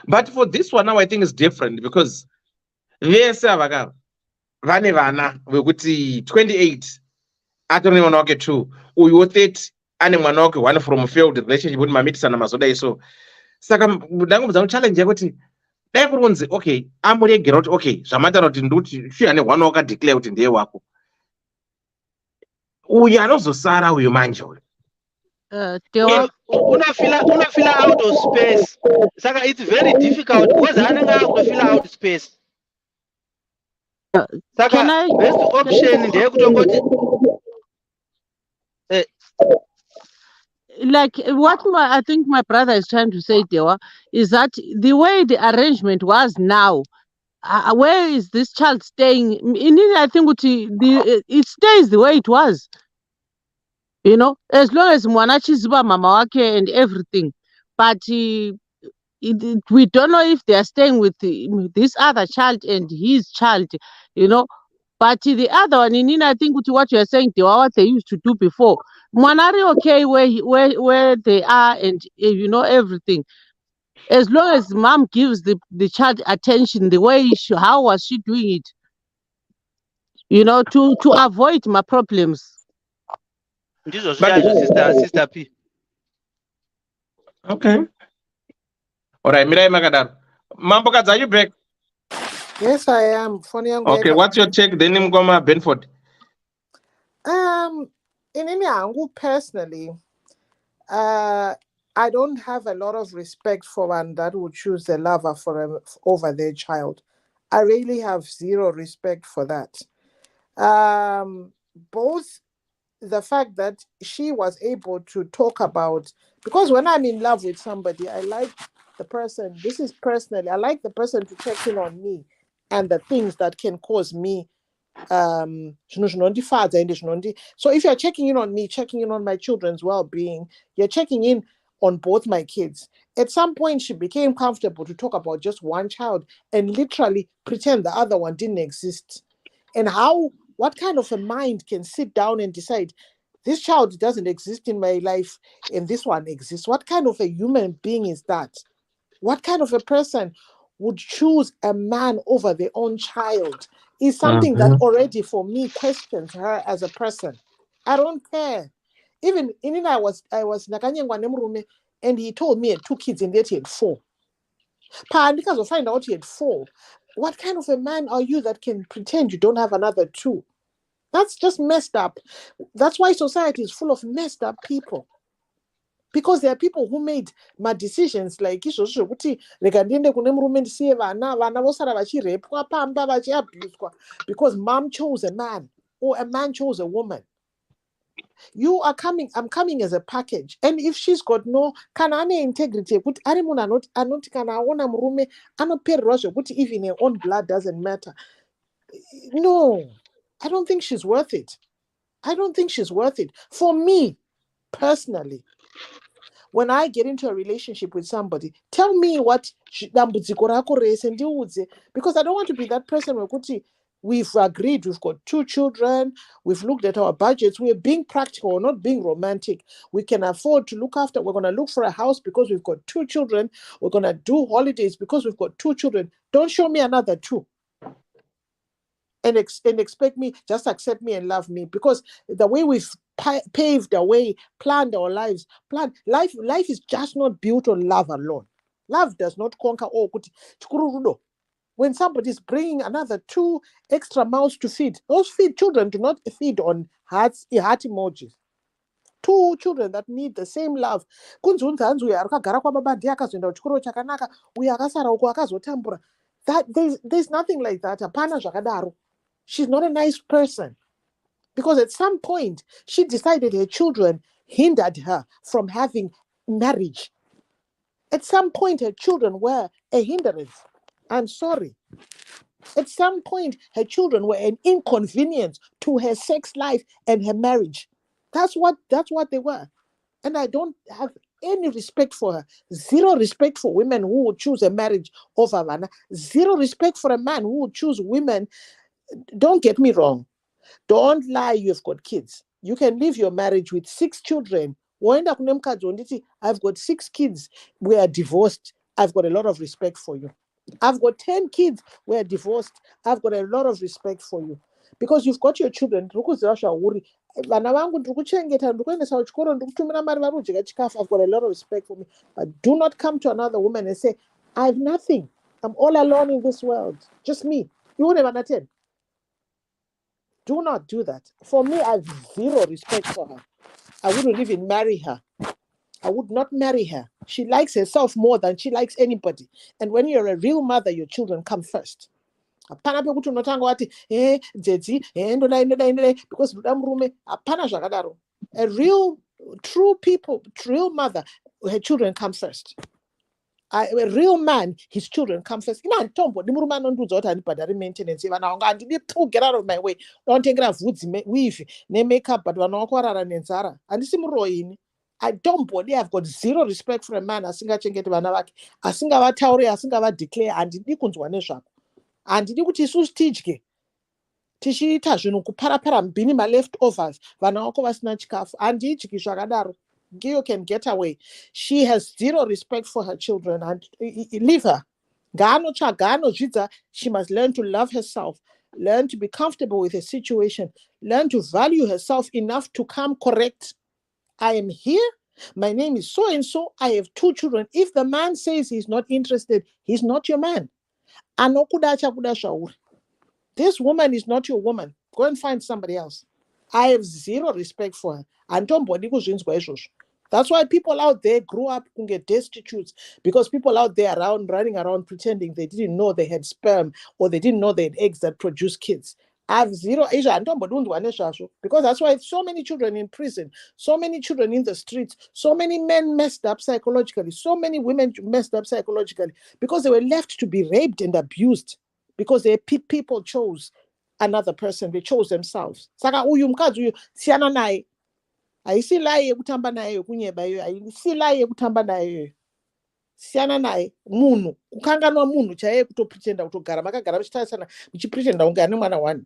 But for this one now I think is different because vese avakava vane vana vekuti 28 atori nemwana wake 2 uyu 30 ane mwana wake 1 from failed relationship kuti mamitisana mazodai so saka ndangobvudza muchallenge yekuti dai kurunzi okay amuregera kuti okay zvamatara kuti ndikuti shuya nehwana wakadeclare kuti ndiye wako uyu anozosara uyu manje uyu unofila out of space saka it's very difficult because anenge akutofila out space saka best option ndeyekutongoti like what I think my brother is trying to say, Dewa, is that the way the arrangement was now, where is this child staying? In it, I think it stays the way it was. You know, as long as Mwanachi Zuba Mama wake and everything. But we don't know if they are staying with this other child and his child, you know. But the other one, in I think what you are saying, Dewa, what they used to do before. Mwanari okay where they are and you know everything. As long as mom gives the child attention the way how was she doing it? You know, to avoid my problems. Sister P. Okay. All right, Mirai Magadar. Mamboka, are you back? Yes, I am. Funny. Okay, what's your take? Then Mgoma Benford. In Angu personally, I don't have a lot of respect for one that would choose the lover over their child. I really have zero respect for that. Both the fact that she was able to talk about, because when I'm in love with somebody, I like the person, this is personally, I like the person to check in on me and the things that can cause me so if you're checking in on me, checking in on my children's well-being, you're checking in on both my kids. At some point she became comfortable to talk about just one child and literally pretend the other one didn't exist. And what kind of a mind can sit down and decide this child doesn't exist in my life and this one exists? What kind of a human being is that? What kind of a person would choose a man over their own child? Is something that already for me questions her as a person. I don't care. Even I was Nakanyangwa Nemrume and he told me he had 2 kids and yet he had 4. Because of find out he had 4. What kind of a man are you that can pretend you don't have another 2? That's just messed up. That's why society is full of messed up people. Because there are people who made my decisions like because mom chose a man or a man chose a woman. I'm coming as a package. And if she's got no integrity, even her own blood doesn't matter. No, I don't think she's worth it. For me, personally, when I get into a relationship with somebody, tell me what because I don't want to be that person where we've agreed, we've got 2 children, we've looked at our budgets, we're being practical, we're not being romantic. We can afford to look after, we're going to look for a house because we've got 2 children, we're going to do holidays because we've got 2 children. Don't show me another 2. And expect me, just accept me and love me, because the way we've paved the way, planned our lives, life is just not built on love alone. Love does not conquer all. When somebody is bringing another 2 extra mouths to feed, those children do not feed on heart emojis. 2 children that need the same love. That there's nothing like that. Hapana zvakadaro. She's not a nice person. Because at some point, she decided her children hindered her from having marriage. At some point, her children were a hindrance. I'm sorry. At some point, her children were an inconvenience to her sex life and her marriage. That's what they were. And I don't have any respect for her. Zero respect for women who would choose a marriage over Vanna. Zero respect for a man who would choose women. Don't get me wrong. Don't lie, you've got kids. You can leave your marriage with 6 children. I've got 6 kids. We are divorced. I've got a lot of respect for you. I've got 10 kids. We're divorced. I've got a lot of respect for you. Because you've got your children. I've got a lot of respect for me. But do not come to another woman and say, I have nothing. I'm all alone in this world. Just me. You won't have an Do not do that. For me, I have zero respect for her. I wouldn't even marry her. I would not marry her. She likes herself more than she likes anybody. And when you're a real mother, your children come first. Because a real, true people, real mother, her children come first. A real man, his children come first. Get out of my way. Don't take it weave, makeup, but I don't believe I've got zero respect for a man. I think I can get Vanavak. I think I declare and and tichiita zvinhu kuparapara mbini ma-leftovers vana vako vasina chikafu handiityiki zvakadaro. Giyo can get away. She has zero respect for her children and leave her. She must learn to love herself, learn to be comfortable with her situation, learn to value herself enough to come correct. I am here. My name is so and so. I have 2 children. If the man says he's not interested, he's not your man. This woman is not your woman. Go and find somebody else. I have zero respect for her. That's why people out there grew up and get destitute, because people out there running around pretending they didn't know they had sperm or they didn't know they had eggs that produce kids. I have zero because that's why so many children in prison, so many children in the streets, so many men messed up psychologically, so many women messed up psychologically because they were left to be raped and abused because their people chose another person. They chose themselves. Saka uyu mukadzi uyu siyana naye. Haisi lie yekutamba naye kunyeba iyo. Haisi lie yekutamba naye. Siyana naye munhu. Kukanganwa munhu chaiye kutopretenda kutogara makagara muchitarisana muchipretenda kunge ane mwana wani.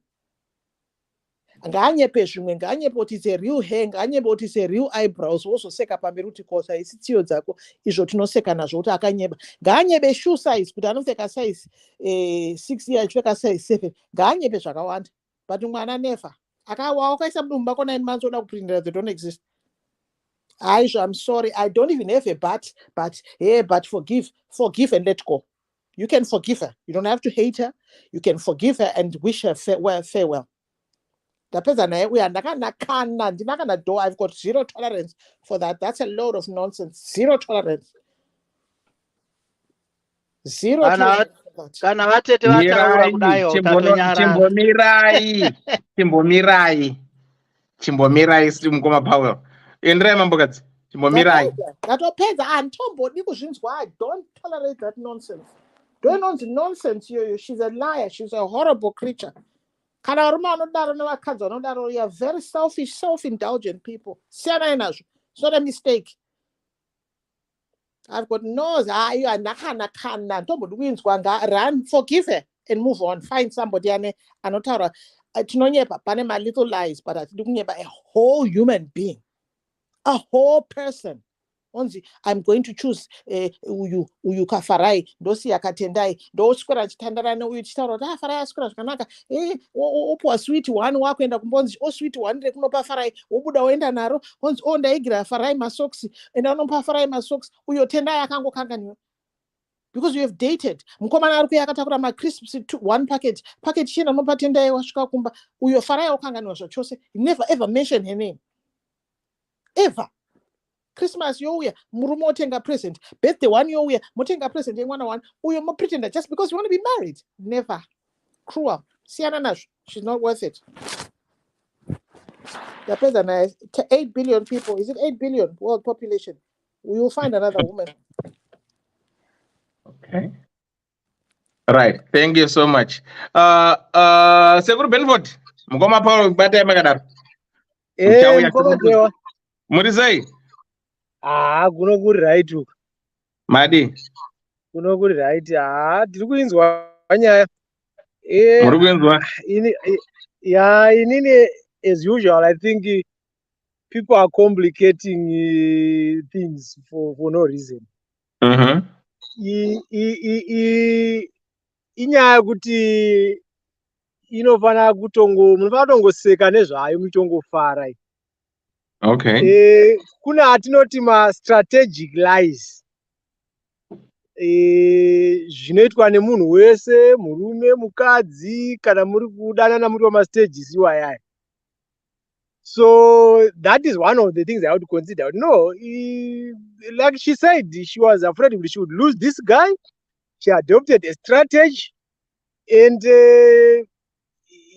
Ngaanyepe zvimwe, ngaanyepe kuti it's a real hair, ngaanyepe kuti it's a real eyebrows, wozoseka pamberi kuti kosa haisi tsiyo dzako, izvo tinoseka nazvo kuti akanyeba. Ngaanyebe shoe size kuti anopfeka size 6 year achipfeka size 7. Ngaanyepe zvakawanda. But mwana never. Wakaisa mudumbu mako 9 months oda kuprinda, they don't exist. Aisha, I'm sorry, I don't even have a but forgive and let go. You can forgive her. You don't have to hate her. You can forgive her and wish her farewell. I've got zero tolerance for that. That's a load of nonsense. Zero tolerance. Zero tolerance for that. Kana vatete vataura kudai utatonyara. Chimbomirai siri mukoma Powell. Enderai mambokadzi. Chimbomirai. Ngatopedza antombodi kuzvinzwa. I don't tolerate that nonsense. Don't nonsense. She's a liar. She's a horrible creature. You are very selfish, self-indulgent people. It's not a mistake. I've got nose. Run, forgive her, and move on. Find somebody. My little lies, but I looking about a whole human being, a whole person. I'm going to choose uyu kafarai ndosi yakatendai ndoswera chitandarana uyu chitaura kuti farai aswera zvakanaka opwa sweet one wakuenda kumbonzi sweet one rekunopa farai wobuda woenda naro onzi ndaigira farai masoksi enda unopa farai masoksi uyo tendai akangokanganiwa because you have dated. Mukomana ari kuya akatakura macrisps 1 package chena unopa tendai wasvika kumba uyo farai wakanganiwa zvachose. You never ever mention her name ever. Christmas youya murume otenga present, birthday one youya motenga present yemwana one, uyo mo pretender just because you want to be married. Never. Cruel. Siyana nazvo. She's not worth it. Yapedza naye 8 billion people. Is it 8 billion world population? We will find another woman. Okay. Right. Thank you so much. Seguro Benford. Mukoma Paul bata makadaro. Mukoma dewa. Murizai. Kuno kuri right uku. Madi. Kuno kuri right. Tiri kuinzwa nyaya. Muri kuinzwa. Inini as usual I think people are complicating things for no reason. Inyaya kuti inofana munofana kutongoseka nezvayo muchongofara. Okay. Kuna atinoti strategic lies. Zvinoitwa nemunhu wese, murume, mukadzi, kana muri kudanana muri pamastages iwayaya. So that is one of the things I would consider. No, like she said, she was afraid she would lose this guy. She adopted a strategy, and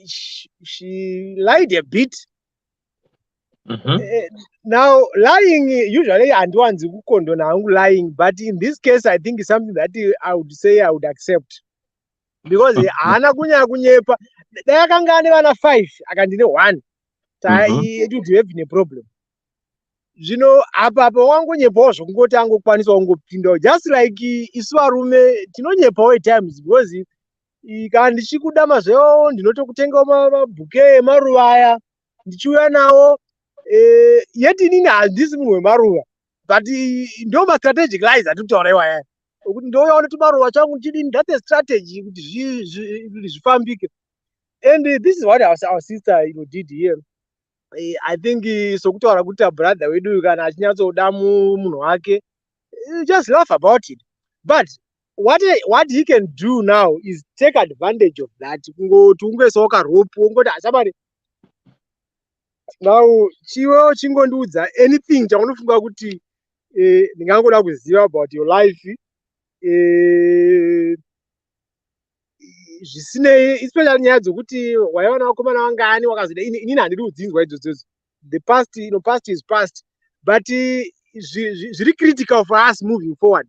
she lied a bit. Now, lying, usually, and one's lying, but in this case, I think it's something that I would say I would accept. Because Anna Gunya Gunyepa, they are going to 5, I can do 1. It would have been a problem. You know, just like Iswarume, Tinonya times, because he can't shikudama zeo, ndinotokutenga mabuke, maruaya, ndichuya nawo. Yet in this maruwa, but no strategic lies at Torewa. No one tomorrow, that's a strategy. And this is what our sister did here. I think Sokutora Guta brother, we do can Damu Munoake. Just laugh about it. But what he can do now is take advantage of that. Go to soka rope, go to somebody. Now, chiwo chingonduudza anything chaunofunga kuti ndingangoda kuziva about your life zvisinei, especially nyaya dzokuti waiona vakomana vangani wakazoda inini handidi kudzinzwa idzodzo. The past, past is past, but zviri critical for us moving forward.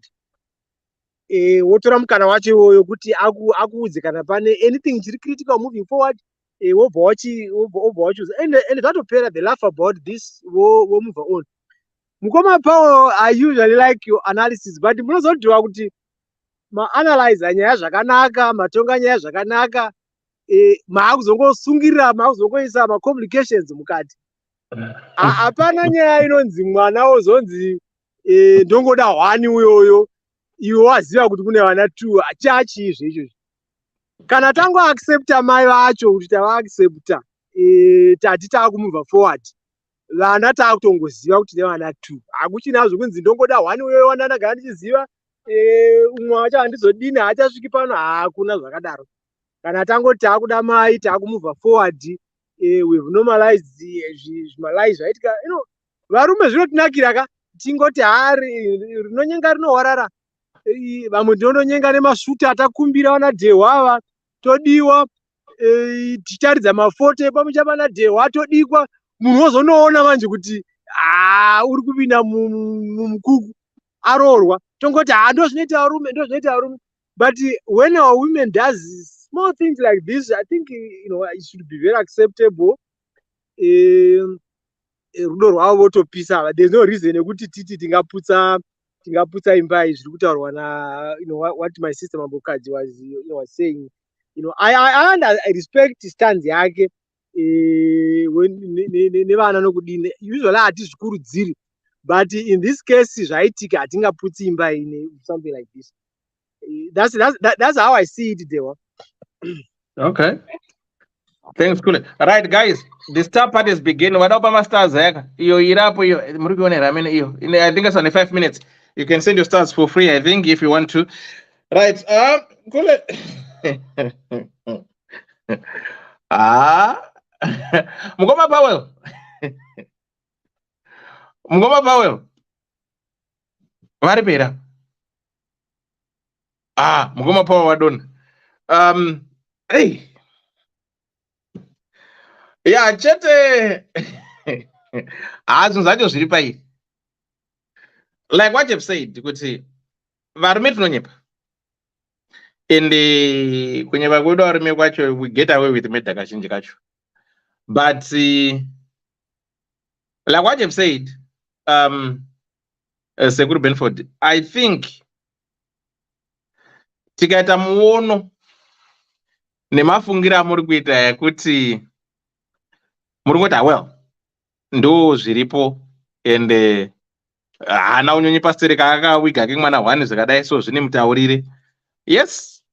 Wotora mukana wacho iwoyo kuti akuudze kana pane anything chiri critical moving forward. And that'll they laugh about this, we'll move on. Mukoma Paul, I usually like your analysis, but munozotiwa analyze nyaya zvakanaka, matonga nyaya zvakanaka, maakuzongosungirira, maakuzongoisa complications mukati. Hapana nyaya inonzi mwana ozonzi ndongoda 1 uyoyo, iwe waziva kuti kune vana 2, chachi izvi. Kana tango accepta mai vacho kuti tava accepta tati takumove forward, vana takutongoziva kuti nevana 2, hakuchina zvokunzi ndongoda 1 uyo wandandagara ndichiziva umwe wacho handizodini haachasviki pano, hakuna zvakadaro. Kana tangoti takuda mai takumove forward, we've normalized zvimalai zvaitika. Varume zvinotinakira ka tingoti hari rinonyenga rinohwarara. Vamwe ndinonyenga nemasvuta atakumbira vana dhehwava todiwa, ticharidza mafoto epamuchapa nadhehwa todikwa. Munhu wozonoona manje kuti uri kupinda mumukuku aroorwa, tongoti ndozvinoita varume. But when our women does small things like this, I think it should be very acceptable. Rudo rwavo votopisa. There's no reason yekuti titi tingaputsa imba zviri kutaurwa na what my sister Mambokadzi was saying. I respect stance yake nevana nokudini. Usually hatizvikurudziri, but in this case zvaitika hatingaputsi imba ine something like this. That's how I see it, Dewa. Okay. Thanks, cool. Right, guys. The star part is begin. Wadapa stars yaka. Iyo irapo iyo. Murikuonera mene iyo. I think it's only 5 minutes. You can send your stars for free, I think, if you want to. Right. Cool. Mugoma Powell. Mugoma Powell. varipera mukoma pawa wadona hey ya chete zvinhu zvacho zviri pairi, like what you've said kuti varume tinonyepa ende kunyepa kwedu varume kwacho we get away with murder kazhinji kacho, but like what you've said Sekuru Benford, I think tikaita muono nemafungira amuri kuita yekuti muri ngoti well ndo zviripo ende hana unyonyi pastere kaakawiga kemwana 1 zvakadai, so zvine mutaurire. Yes,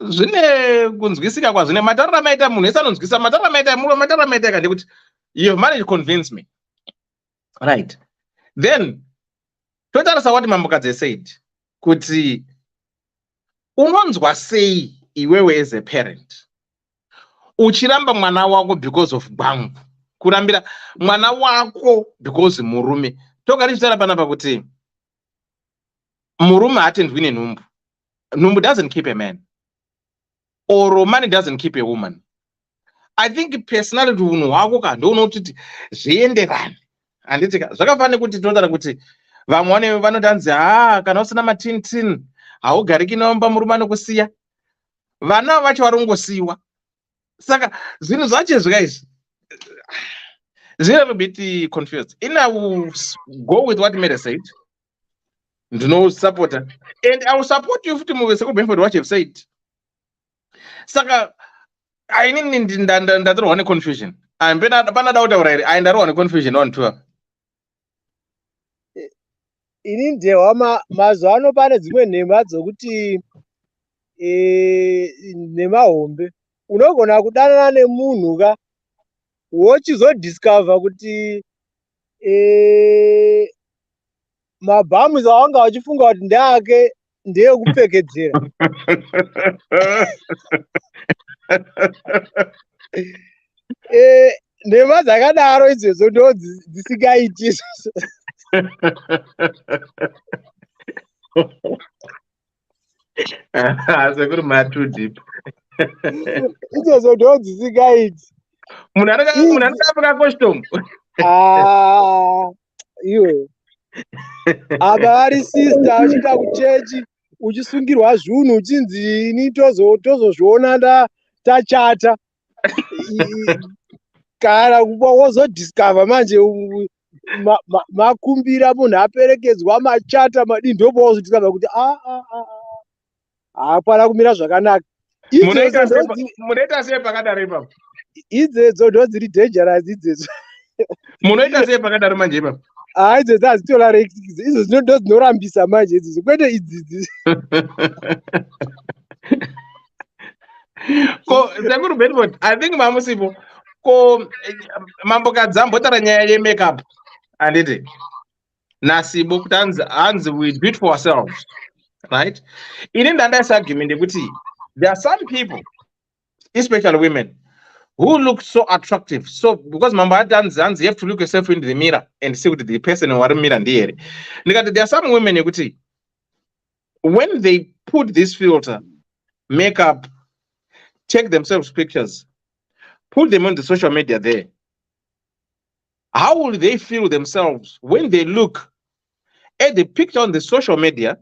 zvine kunzwisika kwazvine matauriro amaita munhu ese anonzwisisa matauriro amaita kandi kuti you have managed to convince me, right? Then totarisa what Mambokadzi said kuti unonzwa sei iwewe as a parent uchiramba mwana wako because of gwangu, kurambira mwana wako because murume. Toka richitara panapa kuti murume hatendwi nenhumbu. Nhumbu doesn't keep a man, or money doesn't keep a woman. I think personality unhu hwako kandounokuti zvienderane. Handiti zvakafanira kuti totara kuti vamwe vanotanzi kana usina matinitini haugariki naomba murume anokusiya. Vana vacho varongosiyiwa. Saka zvinhu zvacho izvi ziri a bit confused. I will go with what Mary said. Ndino supporter, and I will support you to move Sekuru Benford what you've said. Saka I need one confusion. I'm better doubt already. I don't want confusion on tour. Ini ndewa mazuva ano pane dzimwe nhema dzokuti nemahombe unogona kudanana nemunhu ka wochizodiscover kuti mabhamu awanga wachifunga kuti ndeake ndeyekupfekedzera. Nhema dzakadaro idzodzo ndo dzisingaiti. Sekuru ma too deep. Idzodzo ndo dzisingaiti. Munhu anokapfeka costume. Iwe apa vari sister achiita kuchechi uchisungirwa zvinhu uchinzi ini tozozviona tachata kana wozodiscover manje makumbira munhu aperekedzwa machata madii ndopa wozodiscover kuti hapana kumira zvakanaka. Munoita sei pakadaro ipapo? Idzedzo ndo dziri dangerous idzedzo. Munoita sei pakadaro manje ipapo? Idzedzo hadzitolareki, izvo ndo dzinorambisa manje idzedzo kwete idzidzi. Ko Sekuru Benford, I think mamusipo ko Mambokadzi ambotara nyaya yemakeup handiti nasibo kuti hanzi we do it for ourselves, right? Ini ndandaisa argument yekuti there are some people, especially women, who look so attractive. So because Mamba hanzi you have to look yourself into the mirror and see what the person in the mirror ndiyere. There are some women yekuti when they put this filter, makeup, take themselves pictures, put them on the social media there, how will they feel themselves when they look at the picture on the social media?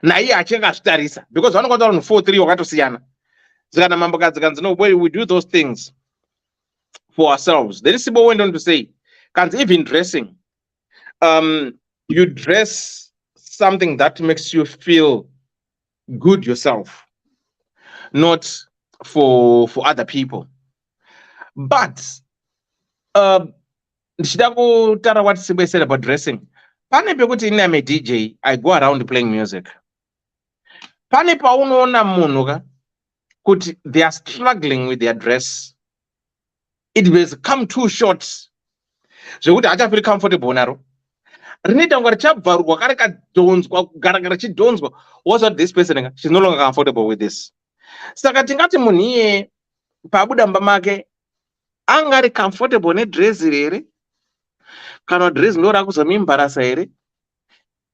Na iye achenga zvitarisa because vanokwanisa vanhu 4-3 wakatosiyana. Zikana Mambokadzi kanzi no, we do those things for ourselves. Then Sibo went on to say, kanzi even dressing, you dress something that makes you feel good yourself, not for other people. But ndichida kutara what Sibo said about dressing. Pane pekuti ini am a DJ, I go around playing music. Pane paunoona munhu ka kuti they are struggling with their dress, it has come too short zvekuti hachafiri comfortable naro, rinoita kunga richabvarurwa kare kadhonzwa kugara richidhonzwa, what's what this person, she's no longer comfortable with this. Saka tingati munhu iye pabuda mumba make anga ari comfortable nedress here kana dress ndo rakuzomimbarasa here.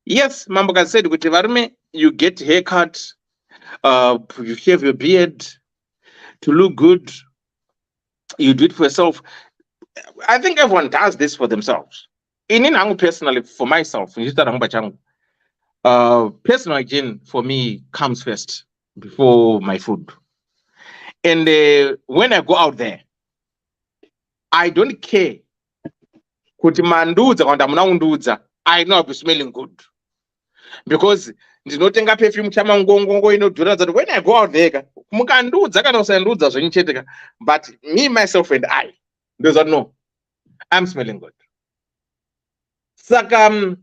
Yes, Mamboka said, with varume, you get haircut, you shave your beard to look good. You do it for yourself. I think everyone does this for themselves. In personally, for myself, personal hygiene for me comes first before my food. And when I go out there, I don't care. Kuti mandudza kana kuti amuna kundudza, I know I'll be smelling good. Because ndinotenga perfume chamangongongo inodhura that when I go out there, mukandudza kana usandudza zvenicheteka. But me, myself, and I, does not know. I'm smelling good. Saka,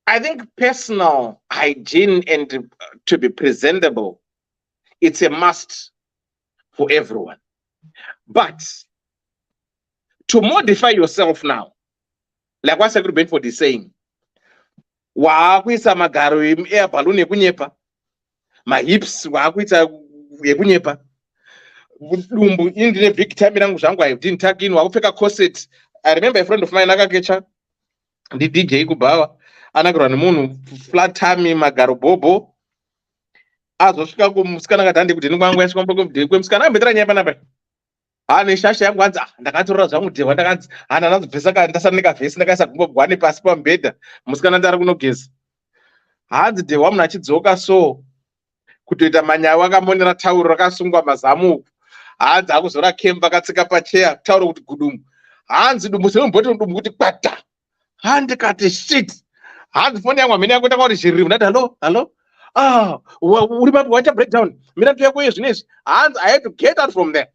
I think personal hygiene and to be presentable, it's a must for everyone. But to modify yourself now, like what Secretary Benford is saying, waakuisa magaro air balloon ekunyepa, my hips waakuisa ekunyepa, dumbu indine big time rangu zvangu I didn't tag in, wakupfeka corset. I remember a friend of mine akakecha the DJ kubawa anakurwa nemunhu flat tummy magaro bobo azosvika kumusikana akati kuti ndingwangu yasvika kwemusikana ambetera nyaya panapa ane shasha yangu anzi ndakatorera zvangu dhehwa ndakanzi hana nazobvesa ka ndasara nekavhesi ndakaisa gungogwane pasi pamubhedha musikana ndari kunogeza hanzi dhehwa munhu achidzoka so kutoita manyawi akamonera tauro rakasungwa mazamu hanzi akuzora kemba akatsika pacheya tauro kuti gudumu hanzi dumbu semumboti dumbu kuti kwata handikati shit hanzi foni yangu hamene yangu ndakati zvirimu ndati hello uri papi waita breakdown mina tuyako iye zvinezvi hanzi I had to get out from there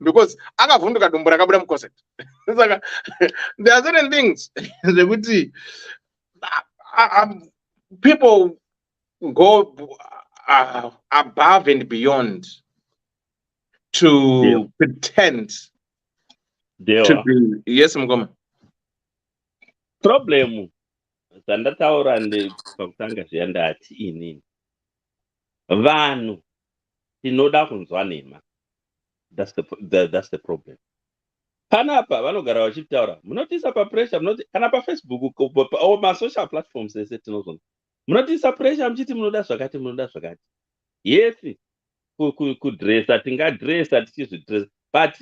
because akavhunduka dumbu rakabuda mucoset. Saka there are certain things zvekuti people go above and beyond to pretend to be. Yes, Mugoma. Problem dzandataura pakutanga zviya ndati inini vanhu tinoda kunzwa nema. That's the problem. Panapa vanogara vachitaura munotiisa papressure munoti kana paFacebook o masocial platforms ese tinozona munotiisa pressure muchiti munoda zvakati. Yes, kudressa tingadressa tichizvidressa, but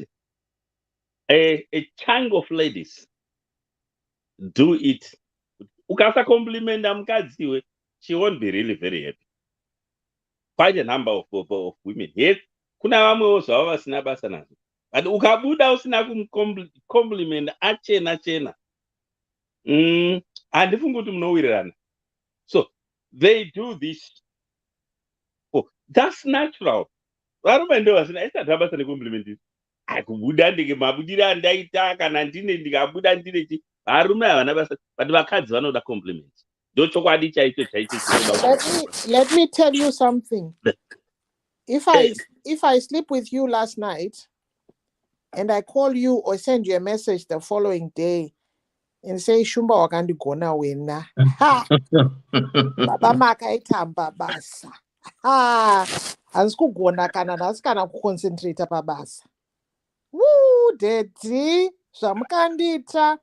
a chunk of ladies do it. Ukasa complimenta mukadziwe, she won't be really very happy. Quite a number of women. Yes, kuna vamwewo zvavo vasina basa nazvo. But ukabuda usina kumcompliment achena. Handifungi kuti munowirirana. So they do this. Oh, that's natural. Varume ndo vasina isati basa necompliment izvi. Kubuda ndike mabudiro andaita kana ndine ndikabuda ndine chi. Varume havana basa, but vakadzi vanoda compliment. Ndochokwadi chaicho. Let me tell you something. If I sleep with you last night and I call you or send you a message the following day and say Shumba wakandigona wena, baba makaitamba basa, hansikugona kana nhasi kana kuconcentrate pabasa. Woo, daddy, zvamukandita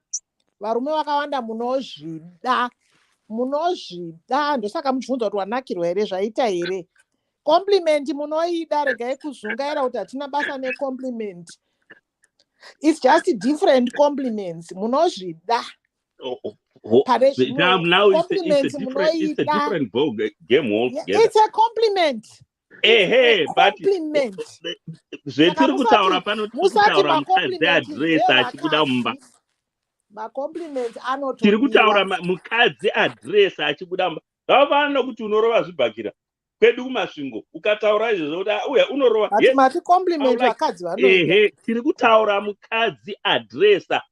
varume vakawanda munozvida ndosaka muchibvunza kuti wanakirwa here zvaita here. Compliment munoida, regai kuzungaira kuti hatina basa necompliment. It's just different compliments. Munozvida. Now it's a different game altogether. It's a compliment. Hey, but compliment. Zvetiri kutaura pano tikutaura mukadzi adresa achibuda mumba. Macompliment anoto. Tiri kutaura mukadzi adresa achibuda mumba. Zvavana kuti unorova zvibhakira. Kwedu kumasvingo ukataura izvozvo kuti uya unorova. But mati compliment vakadzi vanoita. Tiri kutaura mukadzi adresa.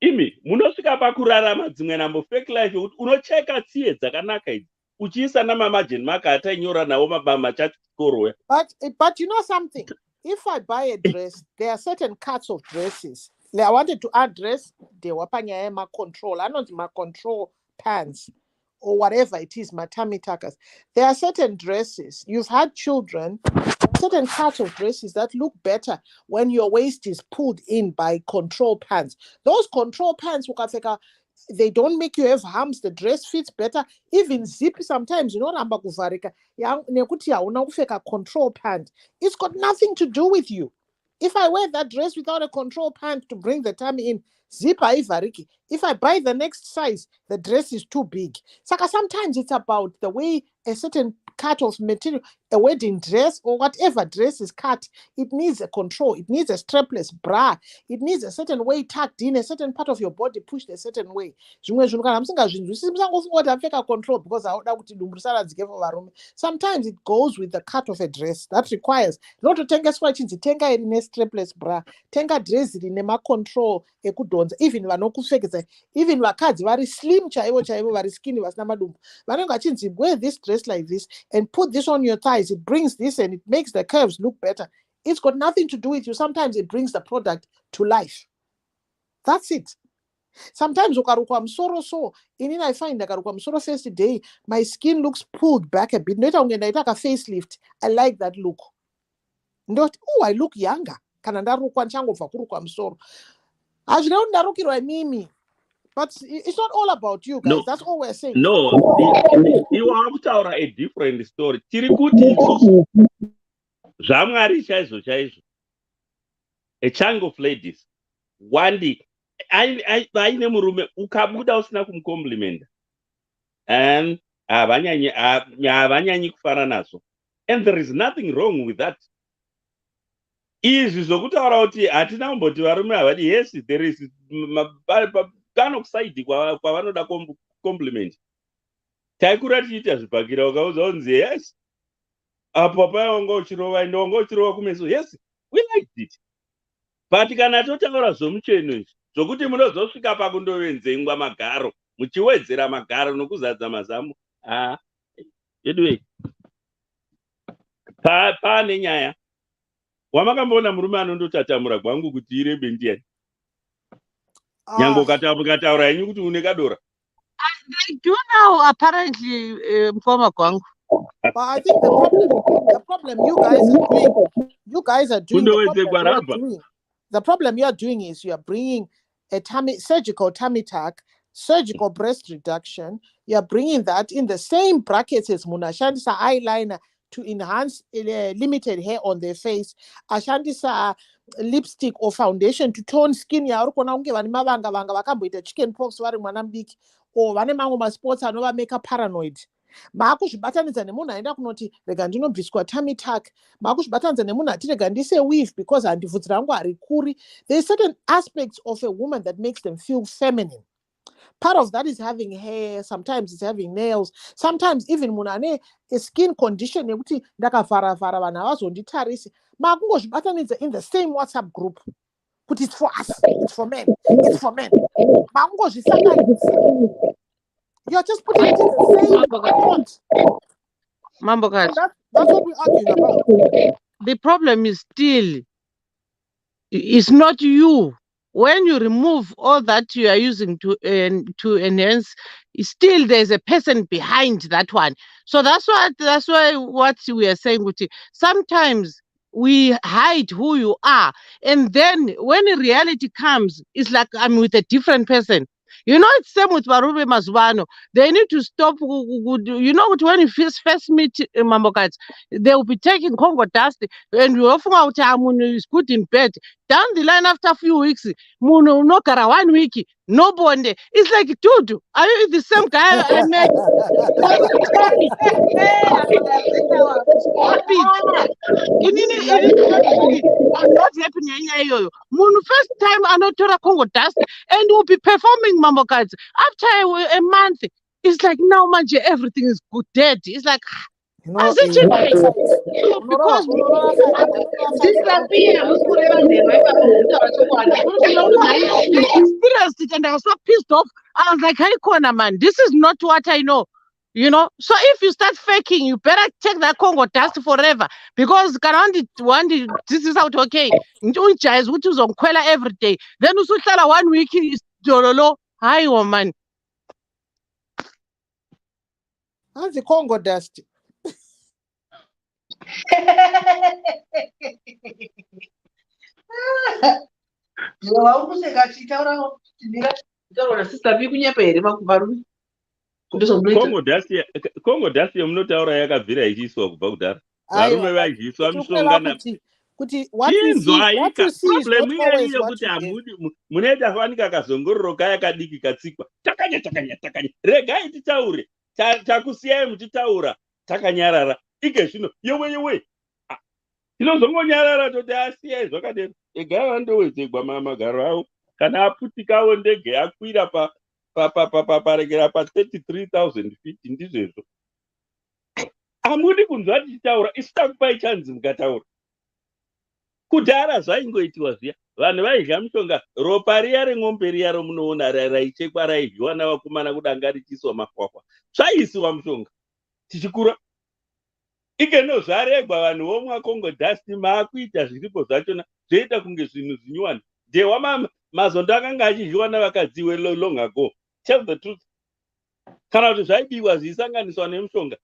Imi munosvika pakurarama dzimwe nambo fake life yokuti unocheka tsiye dzakanaka idzi uchiisa namamajeni maka atainyora nawo mabama chachikoroya. But you know something, if I buy a dress, there are certain cuts of dresses. I wanted to address the wapanya ma control. I know my control pants or whatever it is, my tummy tuckers. There are certain dresses. You've had children, certain cuts of dresses that look better when your waist is pulled in by control pants. Those control pants ukapfeka They don't make you have humps. The dress fits better. Even zip sometimes, ramba kuvharika. Nekuti hauna kupfeka control pant. It's got nothing to do with you. If I wear that dress without a control pant to bring the tummy in, zip haivariki. If I buy the next size, the dress is too big. Saka sometimes it's about the way a certain cut of material, a wedding dress or whatever dress is cut, it needs a control. It needs a strapless bra. It needs a certain way tucked in, a certain part of your body pushed a certain way. Sometimes it goes with the cut of a dress. That requires not to tenga swatchinzi, tenga in a strapless bra, tenga dress in a control, even even wakadzi vari slim chaivo vari skinny vasina madumbu vanenge vachinzi wear this dress like this and put this on your thighs. It brings this and it makes the curves look better. It's got nothing to do with you. Sometimes it brings the product to life. That's it. Sometimes ukarukwa msoro so inini I find ukarukwa msoro first day my skin looks pulled back a bit. Noita unge ndaita ka facelift. I like that look. Not I look younger. Kana ndarukwa nchangovha kurukwa msoro. Hazvina kuti ndarukirwa mimi. But it's not all about you guys. No. That's all we're saying. No, you are kutaura a different story. Tiri kuti isusu zvamwari chaizvo chaizvo. A chunk of ladies. One day, vaine murume ukabuda usina kumcompliment. And havanyanyi kufara nazo. And there is nothing wrong with that. Izvi zvokutaura kuti hatina kumboti varume havadi, yes, there is panokusaidi kwavanoda compliment. Taikura tichiita zvibhakira ukauza unzi yes, apo paiwanga uchirova ndonga uchirova kumeso, yes, we liked it. But kana totaura zvomucheno izvi zvokuti munozosvika pakundovenzengwa magaro muchiwedzera magaro nokuzadza mazamu, anyway, pane nyaya. Wamakamboona murume anondotatamura gwangu kuti irebe ndiani? Nyange ukataura yenyu kuti une kadora. They do now, apparently, Mkoma Kwangu. But I think the problem you guys are doing, the problem you are doing is you are bringing a surgical tummy tuck, surgical breast reduction. You are bringing that in the same brackets as Munashandisa eyeliner to enhance limited hair on their face. Ashandisa lipstick or foundation to tone skin. Ya urukona unge vani mavanga vakamboita chicken pox vari mwana mbiki or vane mango masports anova make a paranoid. Maakuzvibatanidza nemunhu aenda kunoti rega ndinobviswa tummy tuck. Maakuzvibatanidza nemunhu ati rega ndise weave because handivhudzi rangu harikuri. There are certain aspects of a woman that makes them feel feminine. Part of that is having hair, sometimes it's having nails, sometimes even munhu ane a skin condition yekuti ndakavhara vanhu havazonditarisi. Maakungozvibatanidza in the same WhatsApp group kuti it's for us, it's for men, it's for men. Maakungozvisanganisa. You're just putting it in the same pot. Mambokat. That's what we're arguing about. The problem is still, it's not you. When you remove all that you are using to enhance, still there's a person behind that one. So that's why what we are saying, Guti, sometimes we hide who you are, and then when reality comes, it's like I'm with a different person. You know, it's same with Barube Mazubano. They need to stop. You know, when you first meet Mambokats, they will be taking Congo dust, and you often out is good in bed. Down the line after a few weeks, Muno no kara 1 week, no bonde. It's like, dude, are you the same guy I met? What's happening? Muno first time I know Tora Congo dust, and will be performing Mambo Cards. After a month, it's like now, Manje, everything is good dead. It's like, because experienced it and I was so pissed off. I was like, hey, corner man, this is not what I know. You know, so if you start faking, you better take that Congo dust forever, because this is out okay. Which is on Quella every day. Then you start 1 week is Jololo. Hi, woman. How's the Congo dust? Utaona sister vi kunyepa here varume. Congo dust yamunotaura yakabvira ichiiswa kubva kudhara. Varume vaizviiswa mishonga kuti what you see is not problem always iyo what kuti you get. hamudi munoita fanika kazongororo kaya kadiki katsikwa takanya regai titaure takusiyai muchitaura takanyarara ike zvino yewe tinozongonyarara toti asiyai zvakadero egai vandowedzegwa magaro avo kana aputikawo ndege yakwira paregera pa 33,000 feet ndizvezvo hamudi kunzwa tichitaura isu takupai chanzi mukataura. Kudhara zvaingoitiwa zviya vanhu vaidya mishonga ropa riya remombe riya romunoona raichekwa raidyiwa navakomana kudanga richiiswa makwakwa zvaisiwa mushonga tichikura ikeno zvaregwa vanhu vomwakongo dasti maakuita zviripo zvachona zvoita kunge zvinhu zvinyuwani dewa mazondo akanga achidyiwa navakadzi long ago. Tell the truth. Kana kuti zvaibiwa zvichisanganiswa nemushonga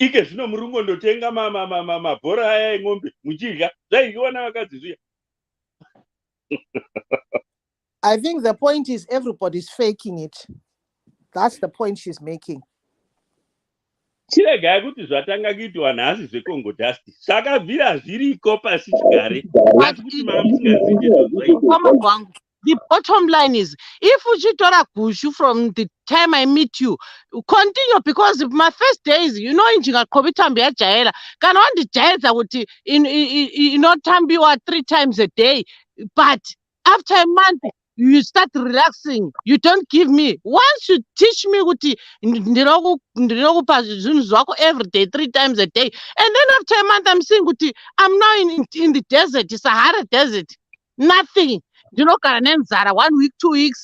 ike zvino murungo ndotenga mabhora aya eng'ombe muchidya zvaidyiwa navakadzi zviya. I think the point is everybody's faking it. That's the point she's making. Chiregai kuti zvatanga kuitwa nhasi zvecongo dust zvakabvira zviriko pasi chigare. The bottom line is, if uchitora gushu from the time I meet you, continue, because my first days, you know, injingakobi tambi ya jaela. Kana wandi jaela kuti tambiwa 3 times a day, but after a month, you start relaxing. You don't give me. Once you teach me kuti ndinokupa zvinhu zvako every day, 3 times a day, and then after a month, I'm saying kuti I'm now in the desert, Sahara desert, nothing. You know, 1 week, 2 weeks.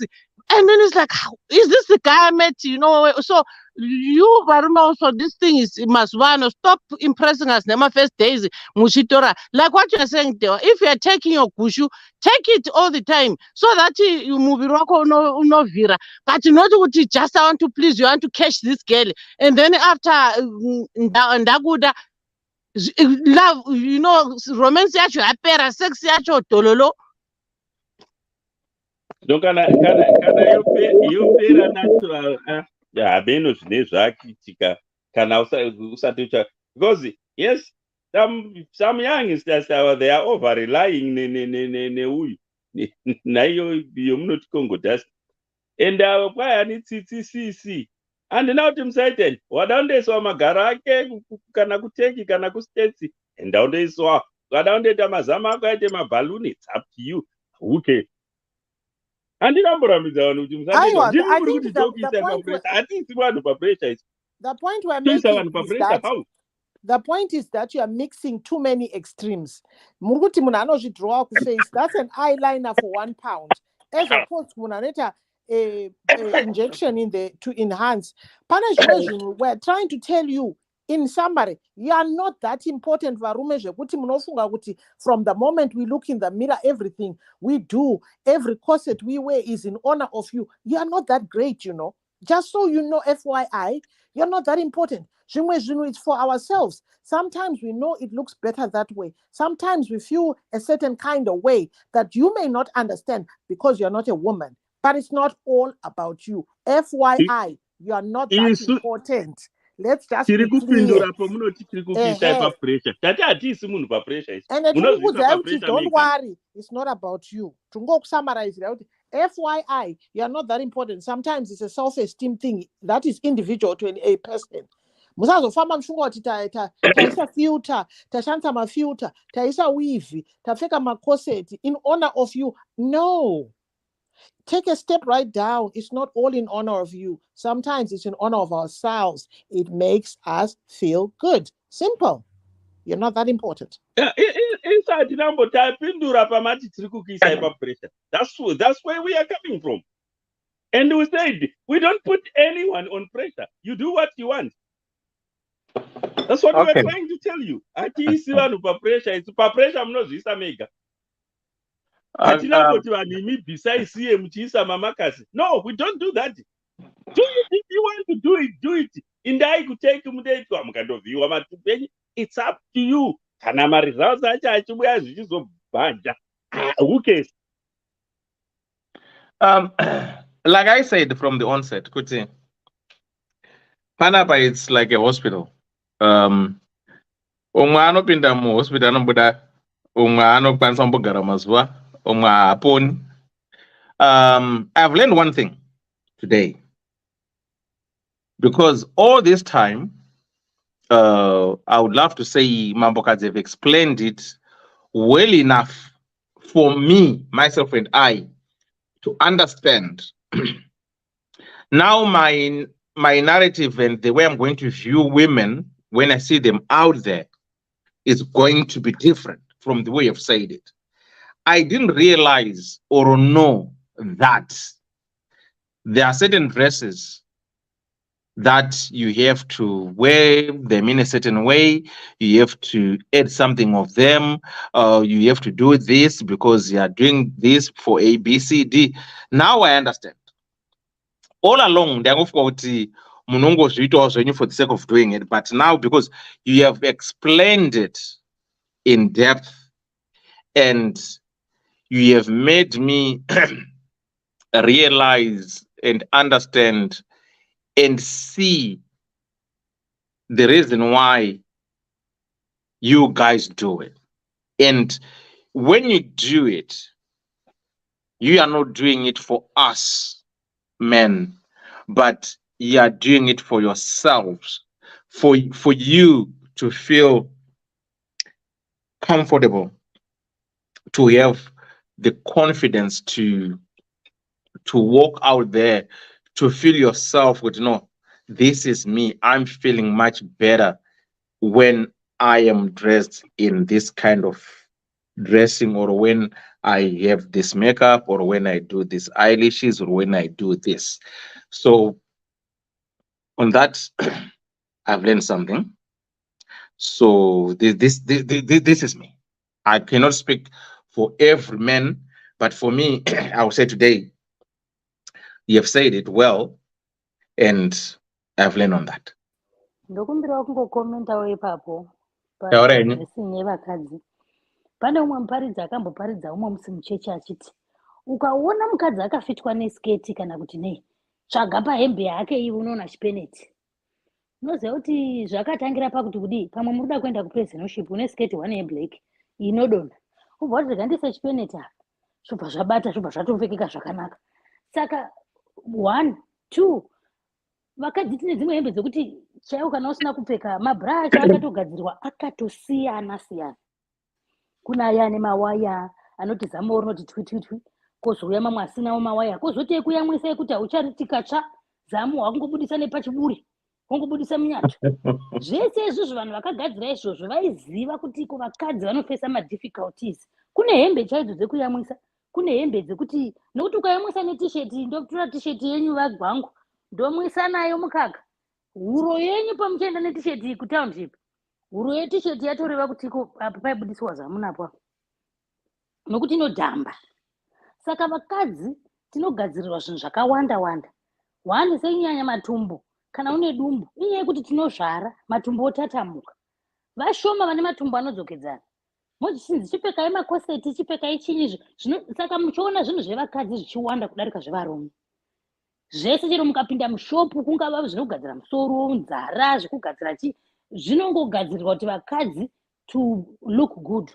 And then it's like, is this the guy I met? You know, so you, Varuma, also, this thing is Maswano. Stop impressing us. Nema first days, Mushitora. Like what you're saying, Theo, if you're taking your kushu, take it all the time so that you move no vira. But you know, just I want to please you, want to catch this girl. And then after Ndaguda, love, you know, romance yacho, apera, sex yacho, tololo. No, kana yopera natural habeno zvine zvakiitika kana usati because yes, some youngsters they are over relying neuyu naiyo yomunoti congo dust and kwaya ni tsitsi handina kuti musaiteni wada undoiswa magaro ake kana kuteki kana kustates enda undoiswa wada undoita mazama ako aite mabhaluni, it's up to you. Okay. The point we're making is that the point is that you are mixing too many extremes. Muruti munano draw face. That's an eyeliner for £1. As opposed to munaneta a injection to enhance. Punishment, we're trying to tell you. In summary, you are not that important. From the moment we look in the mirror, everything we do, every corset we wear is in honor of you. You are not that great, you know. Just so you know, FYI, you're not that important. It's for ourselves. Sometimes we know it looks better that way. Sometimes we feel a certain kind of way that you may not understand because you're not a woman. But it's not all about you. FYI, you are not that important. Let's just be clear. And don't worry, it's not about you. To summarize it, FYI, you are not that important. Sometimes it's a self-esteem thing that is individual to a person. Musazofamba mshungoti taisa filter, tashanta mafilter, taisa weave, tafeka makoseti in honor of you. No. Take a step right down. It's not all in honor of you. Sometimes it's in honor of ourselves. It makes us feel good. Simple. You're not that important. That's where we are coming from. And we said, we don't put anyone on pressure. You do what you want. That's what we're trying to tell you. No, we don't do that. Do it if you want to do it, do it. It's up to you. Who cares? like I said from the onset, kuti panapa it's like a hospital. Umwe anopinda muhospital anobuda, umwe anokwanisa kumbogara mazuva, umwe haaponi. I've learned one thing today, because all this time, I would love to say Mambokadze have explained it well enough for me, myself and I, to understand. Now my narrative and the way I'm going to view women when I see them out there is going to be different from the way you've said it. I didn't realize or know that there are certain dresses that you have to wear them in a certain way. You have to add something of them. You have to do this because you are doing this for A, B, C, D. Now I understand. All along, they are for the for the sake of doing it. But now, because you have explained it in depth and you have made me realize and understand and see the reason why you guys do it. And when you do it, you are not doing it for us men, but you are doing it for yourselves, for you to feel comfortable, to have the confidence to walk out there, to feel yourself with, no, this is me. I'm feeling much better when I am dressed in this kind of dressing, or when I have this makeup, or when I do these eyelashes, or when I do this. So on that, I've learned something. So this is me. I cannot speak for every man, but for me, I will say today, you have said it well, and I've learned on that. ndokumbirawo kungokomentawo ipapo Alright. padressing yevakadzi. Pane umwe muparidzi akamboparidza umwe musimuchechi achiti, ukaona mukadzi akafitwa nesketi kana kuti nei, tsvaga pahembe yake iwe unoona chipeneti. Unoziva kuti zvakatangira pakuti kudii, pamwe muri kuda kuenda kupresidenship une sketi one yeblack inodonha, ubva kuti ndikaisa chipeneti apa zvobva zvabata, zvobva zvatopfekeka zvakanaka. Saka 1 2 vakadzi tine dzimwe hembe dzekuti chaiwo kana usina kupfeka mabhra acho akatogadzirwa akatosiyana siyana. Kuna aya ane mawaya anoti zambo rinoti twitwitwi, kozouya mamwe asinawo mawaya, kozoti ekuyamwisa ekuti hauchariti katsva, zamu wakungobudisa nepachiburi, wongobudisa munyato. Zvese izvozvo vanhu vakagadzira izvozvo vaiziva kuti vakadzi vanofesa madifficulties. Kune hembe chaidzo dzekuyamwisa, kune hembe dzekuti nokuti ukayamwisa netisheti, ndokutora tisheti yenyu vagwangu ndomwisa nayo mukaka, huro yenyu pamuchaenda netisheti kutownship, huro yetisheti yatoreva kuti apa paibudiswa zamunapo, nokuti inodhamba. Saka vakadzi tinogadzirirwa zvinhu zvakawanda wanda. One senyanya matumbu, kana une dumbu inyaya yekuti tinozvara matumbu otatamuka. Vashoma vane matumbu anodzokedzana. Mozvisinzi chipfekai makoseti, chipfekai chinyi. Saka muchiona zvinhu zvevakadzi zvichiwanda kudarika zvevarume. Zvese chero mukapinda mushopu, kungava zvinogadzira musoro, nzara, zvekugadzira chi, zvinongogadzirirwa kuti vakadzi to look good.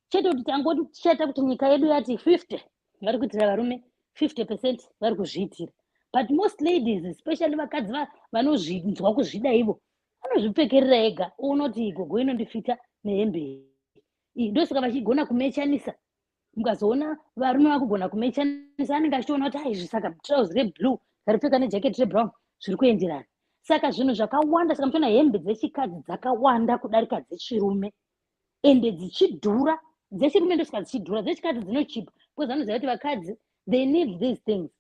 Chete kuti tangoti tichaita kuti nyika yedu yati 50 vari kuitira varume, 50% vari kuzviitira. But most ladies, especially vakadzi vanozvinzwa kuzvida ivo, vanozvipfekerera ega, unoti gogo inondifita nehembe iyi. Ndosaka vachigona kumechanisa. Mukazoona varume vakugona kumechanisa, anenge achiona kuti izvi saka trouser reblue varipfeka nejaketi rebrown zviri kuenderana. Saka zvinhu zvakawanda, saka muchiona hembe dzechikadzi dzakawanda kudarika dzechirume, ende dzichidhura. Dzechirume ndosaka dzichidhura, dzechikadzi dzinochipa. Because vanoziva kuti vakadzi they need these things.